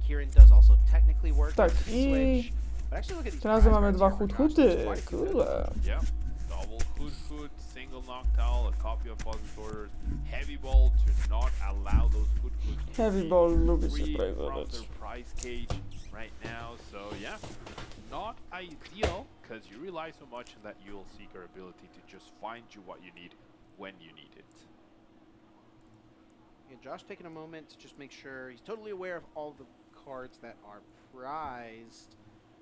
[SPEAKER 2] Kieran does also technically work
[SPEAKER 1] Tak,
[SPEAKER 2] with the Switch. But actually look at these
[SPEAKER 1] teraz mamy dwa hut-huty, kurde.
[SPEAKER 3] Yeah, double hoot, single Noctowl, a copy of Positor's Heavy Ball to not allow those hoot.
[SPEAKER 1] Heavy Ball lubi się
[SPEAKER 3] from
[SPEAKER 1] prezentować.
[SPEAKER 3] their prize cage right now, so yeah, not ideal because you rely so much on that You'll Seeker ability to just find you what you need when you need it.
[SPEAKER 2] Yeah, Josh taking a moment to just make sure he's totally aware of all the cards that are prized.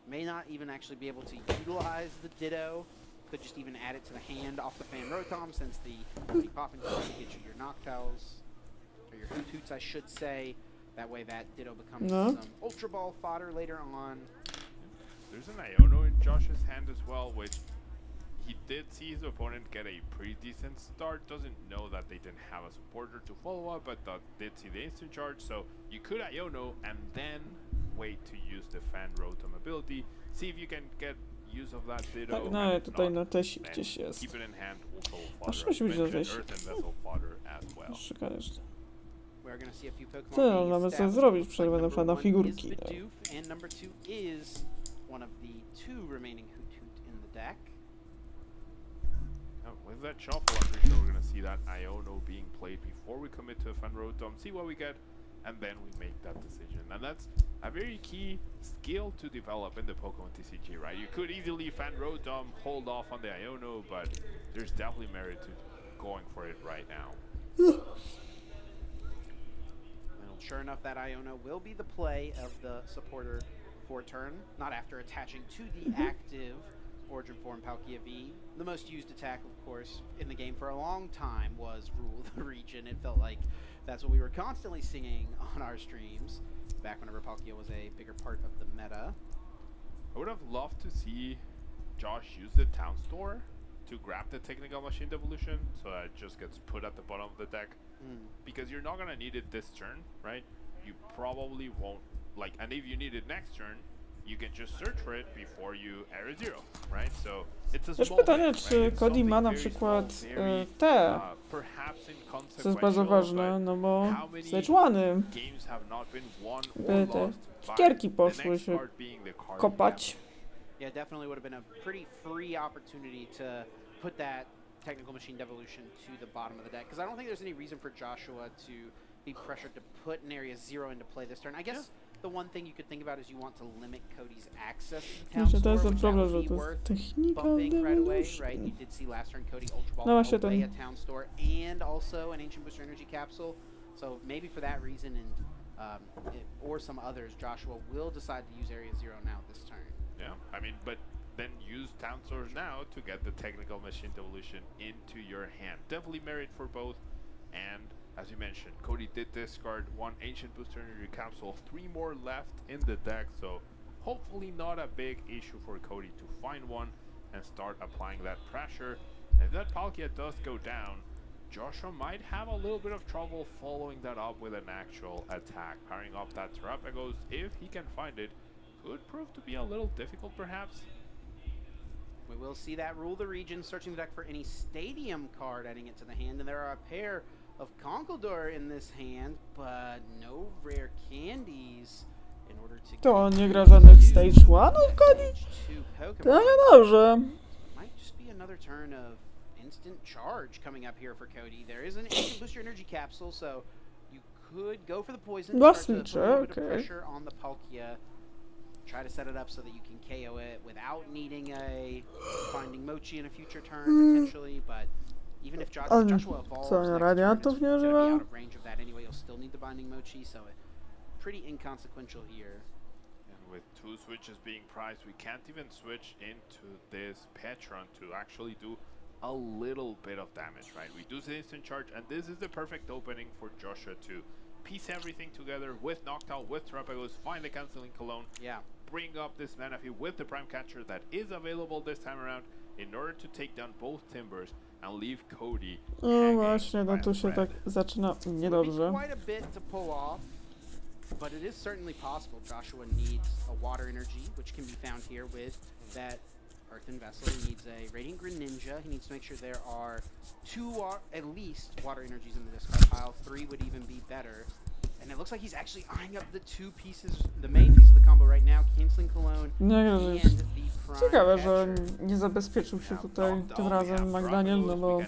[SPEAKER 2] May not even actually be able to utilize the Ditto. Could just even add it to the hand off the Fan Rotom, since the Poffin can get you your Noctowls, or your Hoots, I should say. That way that Ditto becomes some Ultra Ball fodder later on.
[SPEAKER 3] There's an Iono in Josh's hand as well, which he did see his opponent get a pretty decent start. Doesn't know that they didn't have a supporter to follow up, but did see the instant charge. So you could Iono and then wait to use the Fan Rotom ability. See if you can get use of that Ditto.
[SPEAKER 1] Tak, no tutaj na tesie gdzieś jest.
[SPEAKER 3] Keep it in hand, also
[SPEAKER 1] Aż musi być na tesie.
[SPEAKER 3] Earth and Vessel fodder as well.
[SPEAKER 1] Jeszcze koniecznie.
[SPEAKER 2] We're gonna see a few Pokemon.
[SPEAKER 1] Co, mamy co zrobić, przerwę na przykład na figurki.
[SPEAKER 2] And number 2 is one of the 2 remaining Hoot in the deck.
[SPEAKER 3] With that shuffle, I'm pretty sure we're gonna see that Iono being played before we commit to a Fan Rotom, see what we get, and then we make that decision. And that's a very key skill to develop in the Pokemon TCG, right? You could easily Fan Rotom, hold off on the Iono, but there's definitely merit to going for it right now.
[SPEAKER 2] Sure enough, that Iona will be the play of the supporter for turn, not after attaching to the active Origin form Palkia V. The most used attack, of course, in the game for a long time was Rule the Region. It felt like that's what we were constantly singing on our streams back whenever Palkia was a bigger part of the meta.
[SPEAKER 3] I would have loved to see Josh use the Town Store to grab the Technical Machine Devolution, so that it just gets put at the bottom of the deck. Because you're not gonna need it this turn, right? You probably won't, like, and if you need it next turn, you can just search for it before you area 0, right? So it's a
[SPEAKER 1] Też
[SPEAKER 3] small
[SPEAKER 1] pytanie,
[SPEAKER 3] thing,
[SPEAKER 1] czy
[SPEAKER 3] right? It's
[SPEAKER 1] Cody
[SPEAKER 3] something
[SPEAKER 1] ma na
[SPEAKER 3] very
[SPEAKER 1] przykład
[SPEAKER 3] small, very,
[SPEAKER 1] te,
[SPEAKER 3] perhaps
[SPEAKER 1] co jest
[SPEAKER 3] inconsequential,
[SPEAKER 1] bardzo ważne,
[SPEAKER 3] but
[SPEAKER 1] no bo
[SPEAKER 3] how many
[SPEAKER 1] Stage 1
[SPEAKER 3] games have not been won or
[SPEAKER 1] by te
[SPEAKER 3] lost by
[SPEAKER 1] cukierki
[SPEAKER 3] the
[SPEAKER 1] poszły
[SPEAKER 3] next
[SPEAKER 1] się
[SPEAKER 3] card being the card
[SPEAKER 1] kopać.
[SPEAKER 2] Yeah, definitely would have been a pretty free opportunity to put that Technical Machine Devolution to the bottom of the deck, because I don't think there's any reason for Joshua to be pressured to put an Area 0 into play this turn. I guess the one thing you could think about is you want to limit Cody's access to the Town
[SPEAKER 1] Znaczy, to
[SPEAKER 2] Store,
[SPEAKER 1] jest ten
[SPEAKER 2] which that
[SPEAKER 1] problem,
[SPEAKER 2] would
[SPEAKER 1] że
[SPEAKER 2] be
[SPEAKER 1] to jest
[SPEAKER 2] worth
[SPEAKER 1] Technical
[SPEAKER 2] bumping right away,
[SPEAKER 1] Devolution.
[SPEAKER 2] right? You did see last turn Cody Ultra Ball
[SPEAKER 1] No właśnie
[SPEAKER 2] away
[SPEAKER 1] ten.
[SPEAKER 2] a Town Store and also an Ancient Booster Energy Capsule. So maybe for that reason and or some others, Joshua will decide to use Area 0 now this turn.
[SPEAKER 3] Yeah, I mean, but then use Town Stores now to get the Technical Machine Devolution into your hand. Definitely merit for both. And as you mentioned, Cody did discard 1 Ancient Booster Energy Capsule, 3 more left in the deck, so hopefully not a big issue for Cody to find one and start applying that pressure. If that Palkia does go down, Joshua might have a little bit of trouble following that up with an actual attack. Powering up that Terrapagos, if he can find it, could prove to be a little difficult perhaps.
[SPEAKER 2] We will see that Rule the Region, searching the deck for any Stadium card, adding it to the hand, and there are a pair of Conkeldurr in this hand, but no rare candies in order to
[SPEAKER 1] To on nie gra żadnych Stage 1'ów, Cody? To niedobrze.
[SPEAKER 2] Might just be another turn of instant charge coming up here for Cody. There is an Ancient Booster Energy Capsule, so you could go for the poison, start to put a little bit of pressure on the Palkia. Try to set it up so that you can KO it without needing a Finding Mochi in a future turn, potentially, but even if Joshua evolves next turn, it's going to be out of range of that anyway. You'll still need the Binding Mochi, so pretty inconsequential here.
[SPEAKER 3] And with 2 switches being prized, we can't even switch into this Petron to actually do a little bit of damage, right? We do the instant charge, and this is the perfect opening for Joshua to piece everything together with Noctowl, with Terrapagos, find the Canceling Cologne, bring up this Manaphy with the Prime Catcher that is available this time around in order to take down both Timbers and leave Cody.
[SPEAKER 1] No właśnie, no tu się tak zaczyna niedobrze.
[SPEAKER 2] Quite a bit to pull off, but it is certainly possible. Joshua needs a Water Energy, which can be found here with that Earthen Vessel. He needs a Radiant Greninja. He needs to make sure there are 2 at least Water Energies in the discard pile. 3 would even be better. And it looks like he's actually eyeing up the 2 pieces, the main piece of the combo right now, Canceling Cologne and the Prime
[SPEAKER 1] Ciekawe, że
[SPEAKER 2] Catcher.
[SPEAKER 1] nie zabezpieczył się tutaj tym razem McDaniel, no bo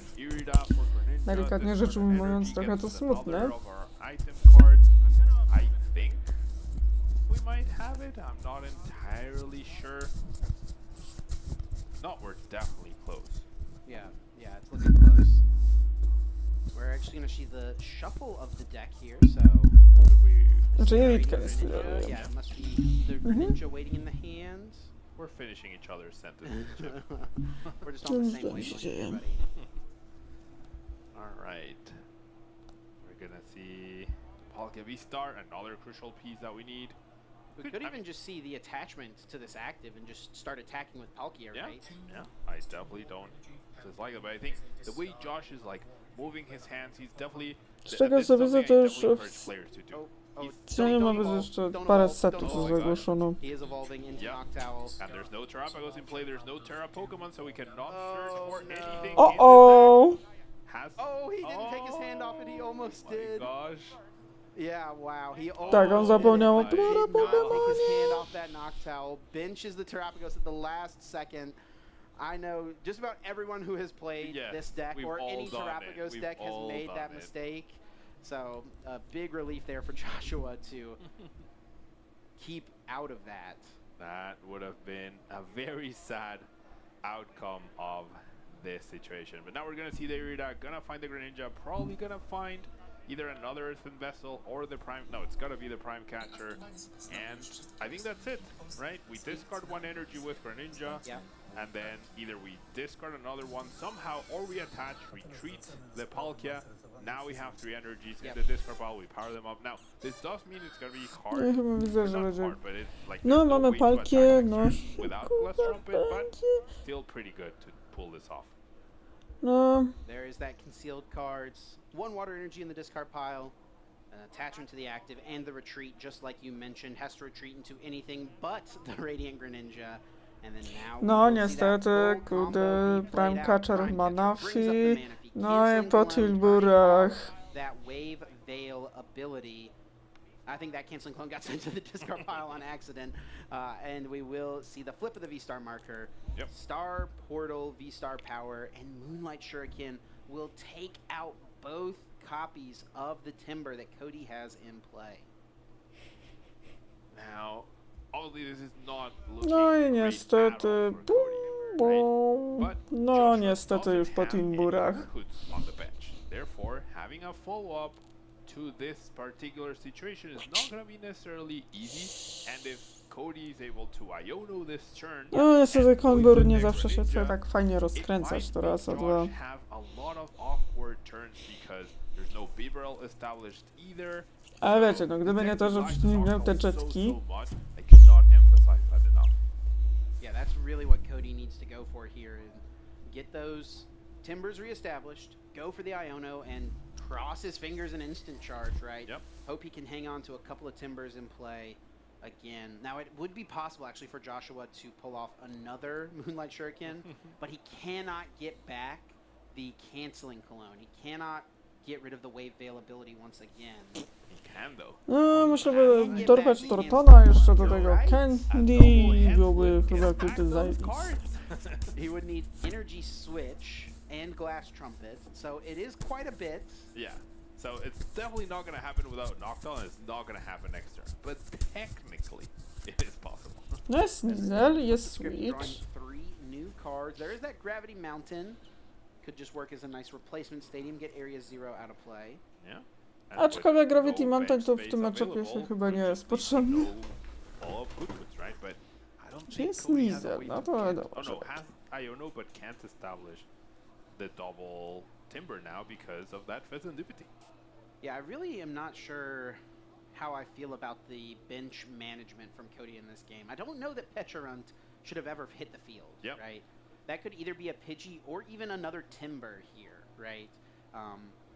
[SPEAKER 1] delikatnie rzecz ujmując trochę to smutne.
[SPEAKER 3] I think we might have it. I'm not entirely sure. No, we're definitely close.
[SPEAKER 2] Yeah, it's looking close. We're actually going to see the shuffle of the deck here, so...
[SPEAKER 1] Znaczy Jelitka jest
[SPEAKER 2] Yeah, it must be the Greninja waiting in the hand.
[SPEAKER 3] We're finishing each other's sentences.
[SPEAKER 2] We're just on the same wavelength, everybody.
[SPEAKER 3] Alright. We're gonna see Palkia V-Star, another crucial piece that we need.
[SPEAKER 2] We could even just see the attachment to this active and just start attacking with Palkia, right?
[SPEAKER 3] Yeah, I definitely don't dislike it, but I think the way Josh is like moving his hands, he's definitely...
[SPEAKER 1] Z tego co widzę, to już w scenie ma być jeszcze parę setów zagłoszono.
[SPEAKER 3] And there's no Terrapagos in play, there's no Terra Pokemon, so we cannot search for anything.
[SPEAKER 1] Oh!
[SPEAKER 2] Oh, he didn't take his hand off it, he almost did.
[SPEAKER 3] Gosh.
[SPEAKER 2] Yeah, wow. He
[SPEAKER 1] Tak, on zapomniał o
[SPEAKER 2] did not take his hand off that Noctowl. Benches the Terrapagos at the last second. I know just about everyone who has played this deck or any Terrapagos deck has made that mistake. So a big relief there for Joshua to keep out of that.
[SPEAKER 3] That would have been a very sad outcome of this situation. But now we're going to see the Irida, going to find the Greninja, probably going to find either another Earthen Vessel or the Prime. No, it's gotta be the Prime Catcher. And I think that's it, right? We discard one energy with Greninja.
[SPEAKER 2] Yeah.
[SPEAKER 3] And then either we discard another one somehow, or we attach, retreat the Palkia. Now we have 3 energies in the discard pile, we power them up. Now, this does mean it's gonna be hard.
[SPEAKER 1] Ja chyba widzę, że
[SPEAKER 3] Not
[SPEAKER 1] będzie.
[SPEAKER 3] hard, but it's like
[SPEAKER 1] No,
[SPEAKER 3] there's
[SPEAKER 1] mamy
[SPEAKER 3] way to attack
[SPEAKER 1] palkie,
[SPEAKER 3] next
[SPEAKER 1] no.
[SPEAKER 3] turn without Glass Trumpet, but still pretty good to pull this off.
[SPEAKER 1] No.
[SPEAKER 2] There is that concealed cards. 1 water energy in the discard pile. An attachment to the active and the retreat, just like you mentioned, has to retreat into anything but the Radiant Greninja. And then now
[SPEAKER 1] No niestety, kurde, Prime Catcher ma Nafi, no i po Tilburach.
[SPEAKER 2] That Wave Veil ability. I think that canceling clone got sent to the discard pile on accident. And we will see the flip of the V-Star marker.
[SPEAKER 3] Yep.
[SPEAKER 2] Star Portal, V-Star Power, and Moonlight Shuriken will take out both copies of the Timber that Cody has in play.
[SPEAKER 3] Now, obviously this is not looking
[SPEAKER 1] No i
[SPEAKER 3] great
[SPEAKER 1] niestety,
[SPEAKER 3] at all for Cody,
[SPEAKER 1] bum,
[SPEAKER 3] right? But
[SPEAKER 1] no
[SPEAKER 3] Joshua
[SPEAKER 1] niestety już po
[SPEAKER 3] doesn't have any
[SPEAKER 1] Tilburach.
[SPEAKER 3] inputs on the bench. Therefore, having a follow-up to this particular situation is not going to be necessarily easy. And if Cody is able to Iono this turn,
[SPEAKER 1] No niestety Konbur nie zawsze się chce tak fajnie rozkręcać, to raz, a dwa.
[SPEAKER 3] have a lot of awkward turns because there's no Bibarel established either.
[SPEAKER 1] Ale wiecie, no gdyby nie to, że przeciwnik miał te jetki,
[SPEAKER 3] I cannot emphasize that enough.
[SPEAKER 2] Yeah, that's really what Cody needs to go for here. Get those Timbers reestablished, go for the Iono, and cross his fingers and instant charge, right?
[SPEAKER 3] Yep.
[SPEAKER 2] Hope he can hang on to a couple of Timbers in play again. Now, it would be possible, actually, for Joshua to pull off another Moonlight Shuriken, but he cannot get back the canceling cologne. He cannot get rid of the Wave Veil ability once again.
[SPEAKER 3] He can, though.
[SPEAKER 1] no myślę, by dorwać Tortona jeszcze do tego Candy i byłoby chyba kurde zajebiste.
[SPEAKER 2] He would need Energy Switch and Glass Trumpet, so it is quite a bit.
[SPEAKER 3] Yeah, so it's definitely not going to happen without Noctowl, and it's not going to happen next turn. But technically, it is possible.
[SPEAKER 1] No jest Nizel, jest
[SPEAKER 2] Drawing
[SPEAKER 1] Switch.
[SPEAKER 2] 3 new cards. There is that Gravity Mountain. Could just work as a nice replacement stadium, get Area 0 out of play.
[SPEAKER 3] Yeah.
[SPEAKER 1] Aczkolwiek Gravity Mountain to w tym matchupie się chyba nie jest potrzebny. Czy jest Nizel? No to
[SPEAKER 3] Oh no, has Iono but can't establish the double Timber now because of that Festivity.
[SPEAKER 2] Yeah, I really am not sure how I feel about the bench management from Cody in this game. I don't know that Pecharunt should have ever hit the field, right? That could either be a Pidgey or even another Timber here, right?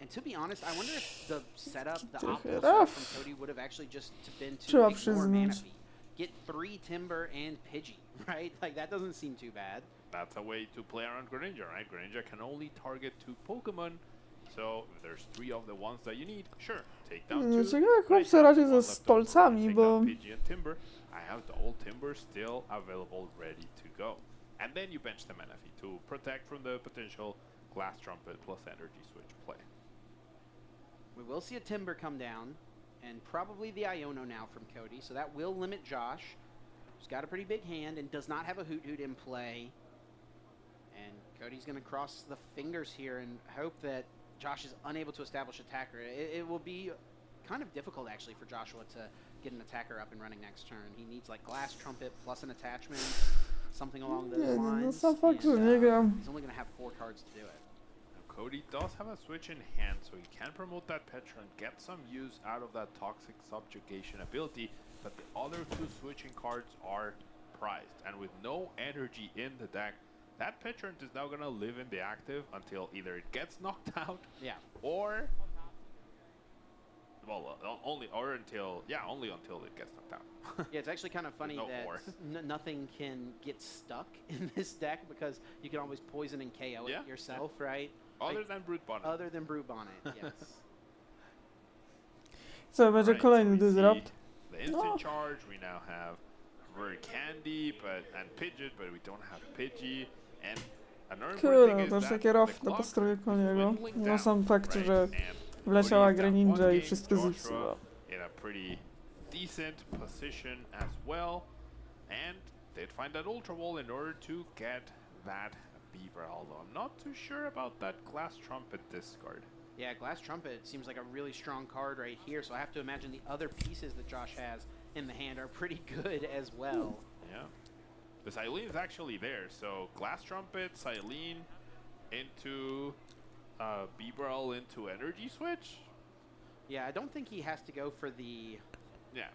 [SPEAKER 2] And to be honest, I wonder if the setup, the optimal setup from Cody would have actually just been to ignore Manaphy. Get 3 Timber and Pidgey, right? Like, that doesn't seem too bad.
[SPEAKER 3] That's a way to play around Greninja, right? Greninja can only target 2 Pokemon, so if there's 3 of the ones that you need, sure, take down 2.
[SPEAKER 1] Znaczy jak chłop se radzi ze stolcami, bo...
[SPEAKER 3] Pidgey and Timber. I have double Timber still available, ready to go. And then you bench the Manaphy to protect from the potential Glass Trumpet plus Energy Switch play.
[SPEAKER 2] We will see a Timber come down, and probably the Iono now from Cody, so that will limit Josh, who's got a pretty big hand and does not have a Hoot Hoot in play. And Cody's going to cross the fingers here and hope that Josh is unable to establish attacker. It will be kind of difficult, actually, for Joshua to get an attacker up and running next turn. He needs, like, Glass Trumpet plus an attachment, something along those lines.
[SPEAKER 1] No fakt, że nie gram.
[SPEAKER 2] He's only going to have 4 cards to do it.
[SPEAKER 3] Cody does have a switch in hand, so he can promote that Petra and get some use out of that Toxic Subjugation ability, but the other 2 switching cards are prized. And with no energy in the deck, that Petrant is now going to live in the active until either it gets knocked out, or... Well, only until it gets knocked out.
[SPEAKER 2] Yeah, it's actually kind of funny that nothing can get stuck in this deck because you can always poison and KO it yourself, right?
[SPEAKER 3] Other than Brute Bonnet.
[SPEAKER 2] Other than Brute Bonnet, yes.
[SPEAKER 1] Co, będzie kolejny Disrupt?
[SPEAKER 3] The instant charge, we now have Rare Candy and Pidgeot, but we don't have Pidgey. And another
[SPEAKER 1] Kurde, to jest takie rough do po stronie Koniego. No sam fakt, że wleciała Greninja i wszystko zepsuła.
[SPEAKER 3] In a pretty decent position as well, and they'd find that Ultra Wall in order to get that Beaver, although I'm not too sure about that Glass Trumpet discard.
[SPEAKER 2] Yeah, Glass Trumpet seems like a really strong card right here, so I have to imagine the other pieces that Josh has in the hand are pretty good as well.
[SPEAKER 3] Yeah. The Silene is actually there, so Glass Trumpet, Silene into Bibarel into Energy Switch.
[SPEAKER 2] Yeah, I don't think he has to go for the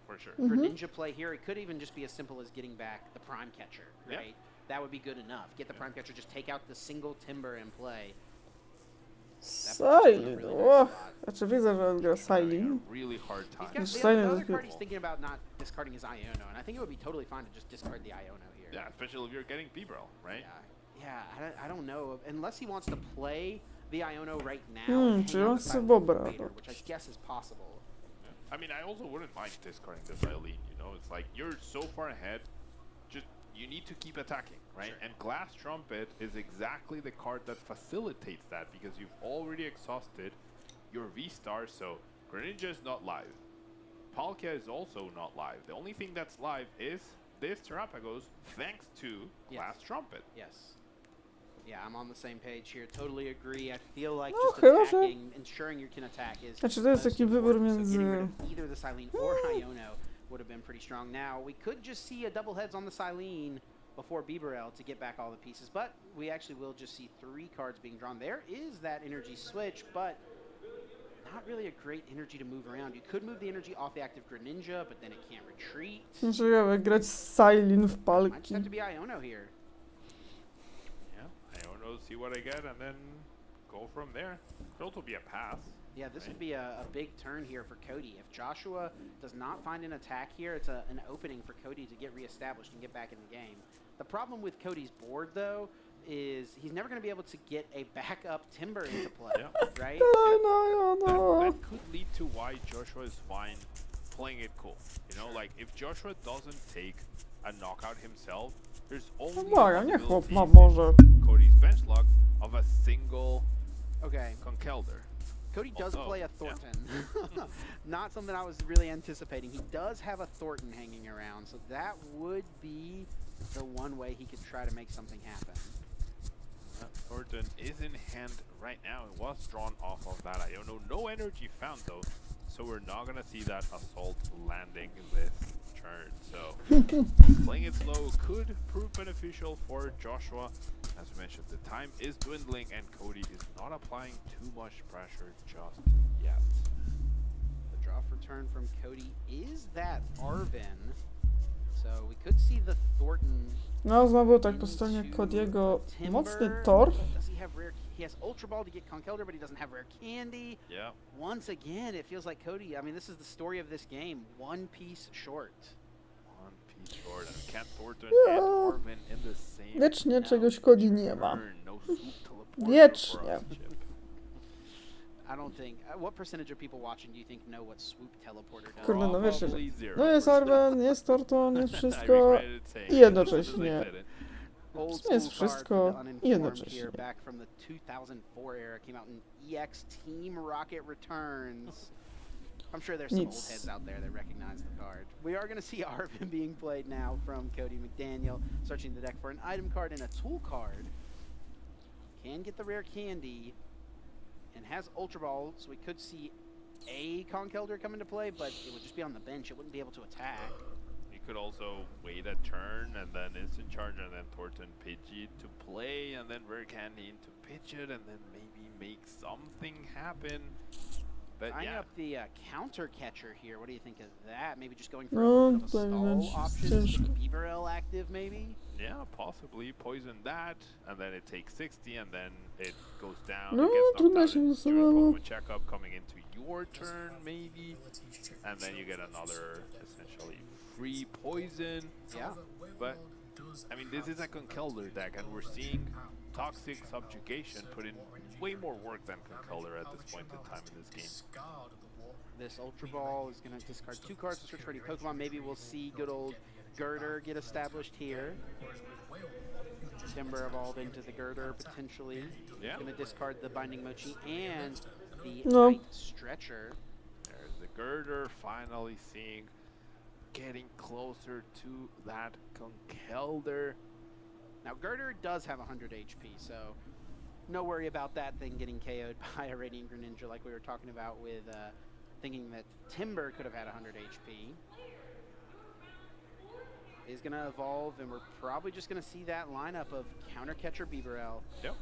[SPEAKER 3] for sure.
[SPEAKER 2] Greninja play here. It could even just be as simple as getting back the Prime Catcher,
[SPEAKER 3] Yeah.
[SPEAKER 2] right? That would be good enough. Get the Prime Catcher, just take out the single Timber and play.
[SPEAKER 1] Silent. O, znaczy widzę, że on gra Silent.
[SPEAKER 3] Really hard time.
[SPEAKER 2] He's got the other card he's thinking about not discarding his Iono, and I think it would be totally fine to just discard the Iono here.
[SPEAKER 3] Yeah, especially if you're getting Bibarel, right?
[SPEAKER 2] Yeah, I don't know. Unless he wants to play the Iono right now, and hang
[SPEAKER 1] Czy
[SPEAKER 2] out
[SPEAKER 1] on
[SPEAKER 2] the
[SPEAKER 1] chce
[SPEAKER 2] Silent
[SPEAKER 1] Bobra?
[SPEAKER 2] later, which I guess is possible.
[SPEAKER 3] I mean, I also wouldn't mind discarding the Silene, you know? It's like, you're so far ahead, just, you need to keep attacking, right?
[SPEAKER 2] Sure.
[SPEAKER 3] And Glass Trumpet is exactly the card that facilitates that, because you've already exhausted your V-Star, so Greninja is not live. Palkia is also not live. The only thing that's live is this Terrapagos, thanks to Glass Trumpet.
[SPEAKER 2] Yes. Yeah, I'm on the same page here. Totally agree. I feel like
[SPEAKER 1] No,
[SPEAKER 2] just
[SPEAKER 1] chyba, że-
[SPEAKER 2] attacking, ensuring you can attack is...
[SPEAKER 1] Znaczy to jest taki wybór
[SPEAKER 2] getting rid
[SPEAKER 1] między...
[SPEAKER 2] of either the Silene or Iono would have been pretty strong. Now, we could just see a double heads on the Silene before Bibarel to get back all the pieces, but we actually will just see 3 cards being drawn. There is that energy switch, but not really a great energy to move around. You could move the energy off the active Greninja, but then it can't retreat.
[SPEAKER 1] Ciekawe, grać Silent w
[SPEAKER 2] Might just
[SPEAKER 1] palki.
[SPEAKER 2] have to be Iono here.
[SPEAKER 3] Yeah, I don't know, see what I get, and then go from there. Could also be a pass.
[SPEAKER 2] Yeah, this would be a big turn here for Cody. If Joshua does not find an attack here, it's an opening for Cody to get reestablished and get back in the game. The problem with Cody's board, though, is he's never going to be able to get a backup Timber into play, right?
[SPEAKER 3] That could lead to why Joshua is fine playing it cool. You know, like, if Joshua doesn't take a knockout himself, there's only
[SPEAKER 1] Błagam, niech chłop ma może.
[SPEAKER 3] Cody's bench log of a single Conkeldurr.
[SPEAKER 2] Cody does
[SPEAKER 3] Although,
[SPEAKER 2] play a Thornton. Not something I was really anticipating. He does have a Thornton hanging around, so that would be the one way he could try to make something happen.
[SPEAKER 3] Thornton is in hand right now. It was drawn off of that Iono. No energy found though, so we're not gonna see that Assault landing this turn. So playing it slow could prove beneficial for Joshua. As we mentioned, the time is dwindling and Cody is not applying too much pressure just yet.
[SPEAKER 2] The draw for turn from Cody is that Arven. So we could see the Thornton.
[SPEAKER 1] No, znowu tak po stronie Cody'ego mocny torf.
[SPEAKER 2] Does he have rare? He has Ultra Ball to get Conkeldurr, but he doesn't have rare candy.
[SPEAKER 3] Yeah.
[SPEAKER 2] Once again, it feels like Cody. I mean, this is the story of this game. One piece short.
[SPEAKER 3] One piece short, and Cat Thornton
[SPEAKER 1] Yeah.
[SPEAKER 3] and Arven in the same.
[SPEAKER 1] Wiecznie czegoś Cody nie ma.
[SPEAKER 3] turn. No swoop teleporter
[SPEAKER 1] Wiecznie.
[SPEAKER 3] for us, Chip.
[SPEAKER 2] I don't think. What percentage of people watching do you think know what swoop teleporter does?
[SPEAKER 1] Kurde, no wiesz, że...
[SPEAKER 3] Probably zero.
[SPEAKER 1] No jest Arven, jest Torton, jest
[SPEAKER 3] I
[SPEAKER 1] wszystko
[SPEAKER 3] regretted saying
[SPEAKER 1] i
[SPEAKER 3] it
[SPEAKER 1] jednocześnie.
[SPEAKER 3] as I said it.
[SPEAKER 2] Old
[SPEAKER 1] W sumie jest
[SPEAKER 2] school card
[SPEAKER 1] wszystko
[SPEAKER 2] for the
[SPEAKER 1] i
[SPEAKER 2] uninformed
[SPEAKER 1] jednocześnie.
[SPEAKER 2] here, back from the 2004 era, came out in EX Team Rocket Returns. I'm sure there's some old
[SPEAKER 1] Nic.
[SPEAKER 2] heads out there that recognize the card. We are going to see Arven being played now from Cody McDaniel, searching the deck for an item card and a tool card. Can get the rare candy and has Ultra Ball, so we could see a Conkeldurr come into play, but it would just be on the bench. It wouldn't be able to attack.
[SPEAKER 3] You could also wait a turn and then instant charge and then Thornton Pidgey to play and then rare candy into pitch it and then maybe make something happen. But
[SPEAKER 2] Eyeing
[SPEAKER 3] yeah,
[SPEAKER 2] up the counter catcher here. What do you think of that? Maybe just going for
[SPEAKER 1] No,
[SPEAKER 2] a bit of a
[SPEAKER 1] tutaj
[SPEAKER 2] stall
[SPEAKER 1] będzie
[SPEAKER 2] option,
[SPEAKER 1] ciężko.
[SPEAKER 2] keep Bibarel active maybe?
[SPEAKER 3] yeah, possibly poison that and then it takes 60 and then it goes down.
[SPEAKER 1] No,
[SPEAKER 3] it gets knocked
[SPEAKER 1] trudno
[SPEAKER 3] out
[SPEAKER 1] się
[SPEAKER 3] during
[SPEAKER 1] usuwało.
[SPEAKER 3] Pokemon checkup coming into your turn maybe, and then you get another essentially free poison.
[SPEAKER 2] Yeah.
[SPEAKER 3] But I mean, this is a Conkeldurr deck, and we're seeing Toxic Subjugation put in way more work than Conkeldurr at this point in time in this game.
[SPEAKER 2] This Ultra Ball is going to discard 2 cards to search for any Pokemon. Maybe we'll see good old Girder get established here. Timber evolve into the Girder potentially.
[SPEAKER 3] Yeah.
[SPEAKER 2] Going to discard the Binding Mochi and the
[SPEAKER 1] No.
[SPEAKER 2] Night Stretcher.
[SPEAKER 3] There's the Girder, finally seeing, getting closer to that Conkeldurr.
[SPEAKER 2] Now Girder does have 100 HP, so no worry about that thing getting KO'd by a Radiant Greninja like we were talking about with thinking that Timber could have had 100 HP. Is going to evolve, and we're probably just going to see that lineup of Counter Catcher Bibarel,
[SPEAKER 3] Yep.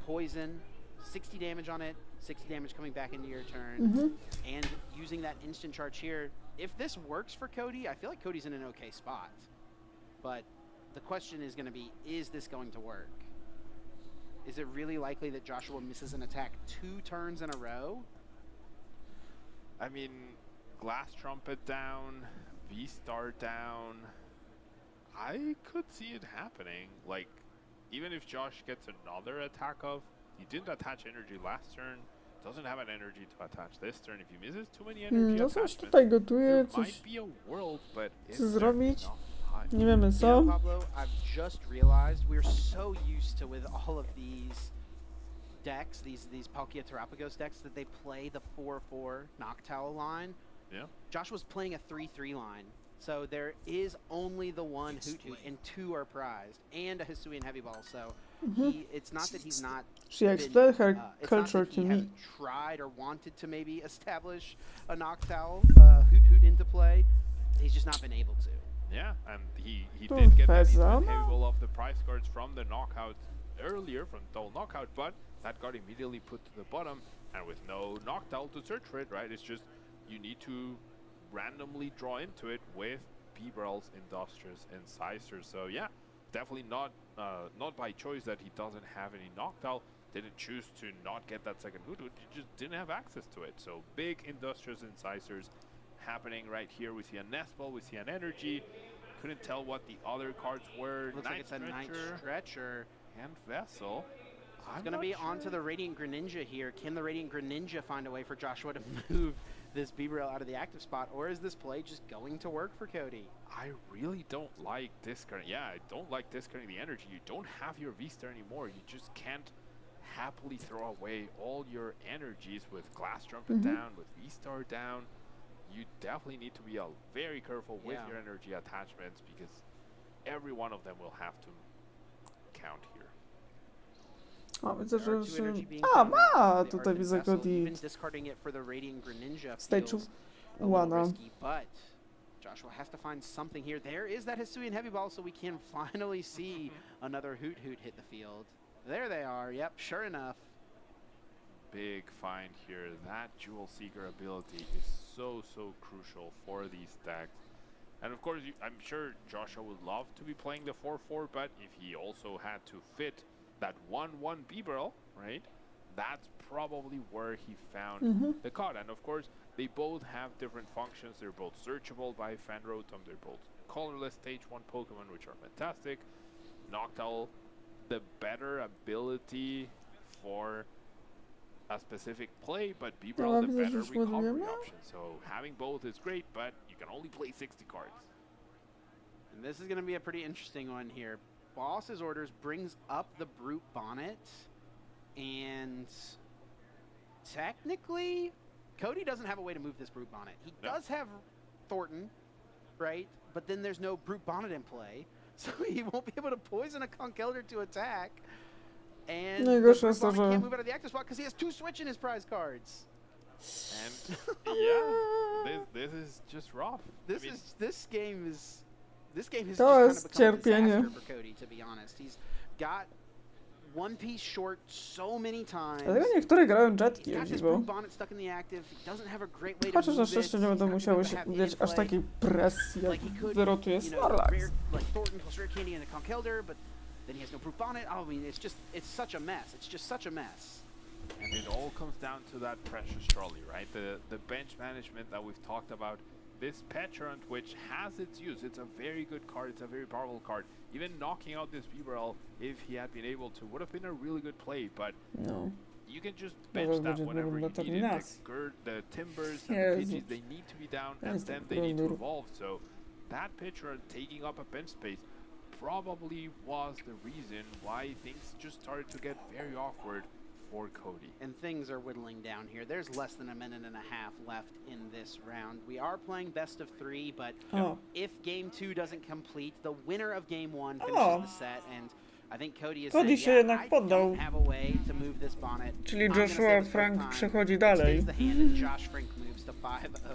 [SPEAKER 2] Poison, 60 damage on it, 60 damage coming back into your turn, and using that instant charge here. If this works for Cody, I feel like Cody's in an okay spot. But the question is going to be, is this going to work? Is it really likely that Joshua misses an attack 2 turns in a row?
[SPEAKER 3] I mean, Glass Trumpet down, V-Star down. I could see it happening. Like, even if Josh gets another attack off, he didn't attach energy last turn, doesn't have an energy to attach this turn. If he misses too many energy
[SPEAKER 1] No coś
[SPEAKER 3] attachments,
[SPEAKER 1] tutaj gotuje,
[SPEAKER 3] there
[SPEAKER 1] coś
[SPEAKER 3] might be a world, but
[SPEAKER 1] chce
[SPEAKER 3] is there
[SPEAKER 1] zrobić.
[SPEAKER 3] enough time?
[SPEAKER 1] Nie wiemy
[SPEAKER 2] You know,
[SPEAKER 1] co.
[SPEAKER 2] Pablo, I've just realized we're so used to, with all of these decks, these Palkia Terapagos decks, that they play the 4-4 Noctowl line.
[SPEAKER 3] Yeah.
[SPEAKER 2] Joshua's playing a 3-3 line. So there is only the one Hoot Hoot, and 2 are prized, and a Hisuian Heavy Ball. So it's not that he's not.
[SPEAKER 1] She explained her
[SPEAKER 2] it's
[SPEAKER 1] culture
[SPEAKER 2] not that
[SPEAKER 1] to
[SPEAKER 2] he
[SPEAKER 1] me.
[SPEAKER 2] hasn't tried or wanted to maybe establish a Noctowl Hoot Hoot into play. He's just not been able to.
[SPEAKER 3] Yeah, and he
[SPEAKER 1] To
[SPEAKER 3] did get that
[SPEAKER 1] Feza,
[SPEAKER 3] heavy
[SPEAKER 1] no.
[SPEAKER 3] ball off the prize cards from the knockout earlier, from double knockout, but that got immediately put to the bottom, and with no Noctowl to search for it, right? It's just you need to randomly draw into it with Bibarel's Industrious Incisors. So yeah, definitely not by choice that he doesn't have any Noctowl. Didn't choose to not get that second Hoot Hoot, he just didn't have access to it. So big Industrious Incisors happening right here. We see a Nest Ball, we see an Energy. Couldn't tell what the other cards were.
[SPEAKER 2] Looks like it's a Night Stretcher.
[SPEAKER 3] And Vessel.
[SPEAKER 2] It's going to be onto the Radiant Greninja here. Can the Radiant Greninja find a way for Joshua to move this Bibarel out of the active spot, or is this play just going to work for Cody?
[SPEAKER 3] I really don't like discarding. Yeah, I don't like discarding the energy. You don't have your V-Star anymore. You just can't happily throw away all your energies with Glass Trumpet down, with V-Star down. You definitely need to be very careful with your energy attachments, because every one of them will have to count here.
[SPEAKER 1] O, widzę, że...
[SPEAKER 2] Energy being
[SPEAKER 1] A,
[SPEAKER 2] found
[SPEAKER 1] ma!
[SPEAKER 2] out for the
[SPEAKER 1] Tutaj
[SPEAKER 2] Arctic
[SPEAKER 1] widzę
[SPEAKER 2] Vessel.
[SPEAKER 1] Cody
[SPEAKER 2] Even discarding it for the Radiant Greninja
[SPEAKER 1] stage'ów
[SPEAKER 2] feels a little
[SPEAKER 1] łana.
[SPEAKER 2] risky, but Joshua has to find something here. There is that Hisuian Heavy Ball, so we can finally see another Hoot Hoot hit the field. There they are. Yep, sure enough.
[SPEAKER 3] Big find here. That Jewel Seeker ability is so crucial for these decks. And of course, I'm sure Joshua would love to be playing the 4-4, but if he also had to fit that 1-1 Bibarel, right? That's probably where he found the cut. And of course, they both have different functions. They're both searchable by Fanrotom. They're both colorless stage 1 Pokemon, which are fantastic. Noctowl, the better ability for a specific play, but Bibarel, the better recovery option. So having both is great, but you can only play 60 cards.
[SPEAKER 2] And this is going to be a pretty interesting one here. Boss's Orders brings up the Brute Bonnet, and technically, Cody doesn't have a way to move this Brute Bonnet. He does have Thornton, right? But then there's no Brute Bonnet in play, so he won't be able to poison a Conch Elder to attack. And
[SPEAKER 1] No i
[SPEAKER 2] the
[SPEAKER 1] gorsze
[SPEAKER 2] Brute
[SPEAKER 1] jest to,
[SPEAKER 2] Bonnet
[SPEAKER 1] że...
[SPEAKER 2] can't move out of the active spot because he has 2 switch in his prize cards.
[SPEAKER 3] And yeah, this is just rough.
[SPEAKER 2] This game has just
[SPEAKER 1] To
[SPEAKER 2] kind of
[SPEAKER 1] jest
[SPEAKER 2] become a
[SPEAKER 1] cierpienie.
[SPEAKER 2] disaster for Cody, to be honest. He's got one piece short so many times.
[SPEAKER 1] Dlatego niektóre grają jetki,
[SPEAKER 2] He's
[SPEAKER 1] o
[SPEAKER 2] got this
[SPEAKER 1] dziwo.
[SPEAKER 2] Brute Bonnet stuck in the active. He doesn't have a great way to
[SPEAKER 1] Chociaż na
[SPEAKER 2] move it.
[SPEAKER 1] szczęście nie będą
[SPEAKER 2] He's not
[SPEAKER 1] musiały
[SPEAKER 2] gonna
[SPEAKER 1] się
[SPEAKER 2] have it
[SPEAKER 1] mieć
[SPEAKER 2] in
[SPEAKER 1] aż
[SPEAKER 2] play.
[SPEAKER 1] takiej presji, jak
[SPEAKER 2] Like he could,
[SPEAKER 1] wyrotuje
[SPEAKER 2] you know,
[SPEAKER 1] Snorlax.
[SPEAKER 2] like Thornton plus Rare Candy and the Conch Elder, but then he has no Brute Bonnet. I mean, it's such a mess. It's just such a mess.
[SPEAKER 3] And it all comes down to that precious trolley, right? The bench management that we've talked about. This Petrant, which has its use, it's a very good card, it's a very powerful card. Even knocking out this Bibarel, if he had been able to, would have been a really good play, but
[SPEAKER 1] No.
[SPEAKER 3] you can just
[SPEAKER 1] Zaraz
[SPEAKER 3] bench that
[SPEAKER 1] będzie
[SPEAKER 3] whenever
[SPEAKER 1] problem
[SPEAKER 3] you
[SPEAKER 1] dla
[SPEAKER 3] need it.
[SPEAKER 1] terminacji.
[SPEAKER 3] The Timbers and the
[SPEAKER 1] Jezu.
[SPEAKER 3] Pidgeys, they need to be down,
[SPEAKER 1] Ja
[SPEAKER 3] and
[SPEAKER 1] jestem
[SPEAKER 3] then they need to
[SPEAKER 1] prądur.
[SPEAKER 3] evolve. So that Petrant taking up a bench space probably was the reason why things just started to get very awkward for Cody.
[SPEAKER 2] And things are whittling down here. There's less than a minute and a half left in this round. We are playing best of 3, but
[SPEAKER 1] Oh.
[SPEAKER 2] if game 2 doesn't complete, the winner of game 1 finishes
[SPEAKER 1] Oh.
[SPEAKER 2] the set, and
[SPEAKER 1] Cody się jednak poddał. Czyli Joshua Frank przechodzi dalej.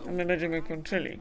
[SPEAKER 1] A my będziemy kończyli.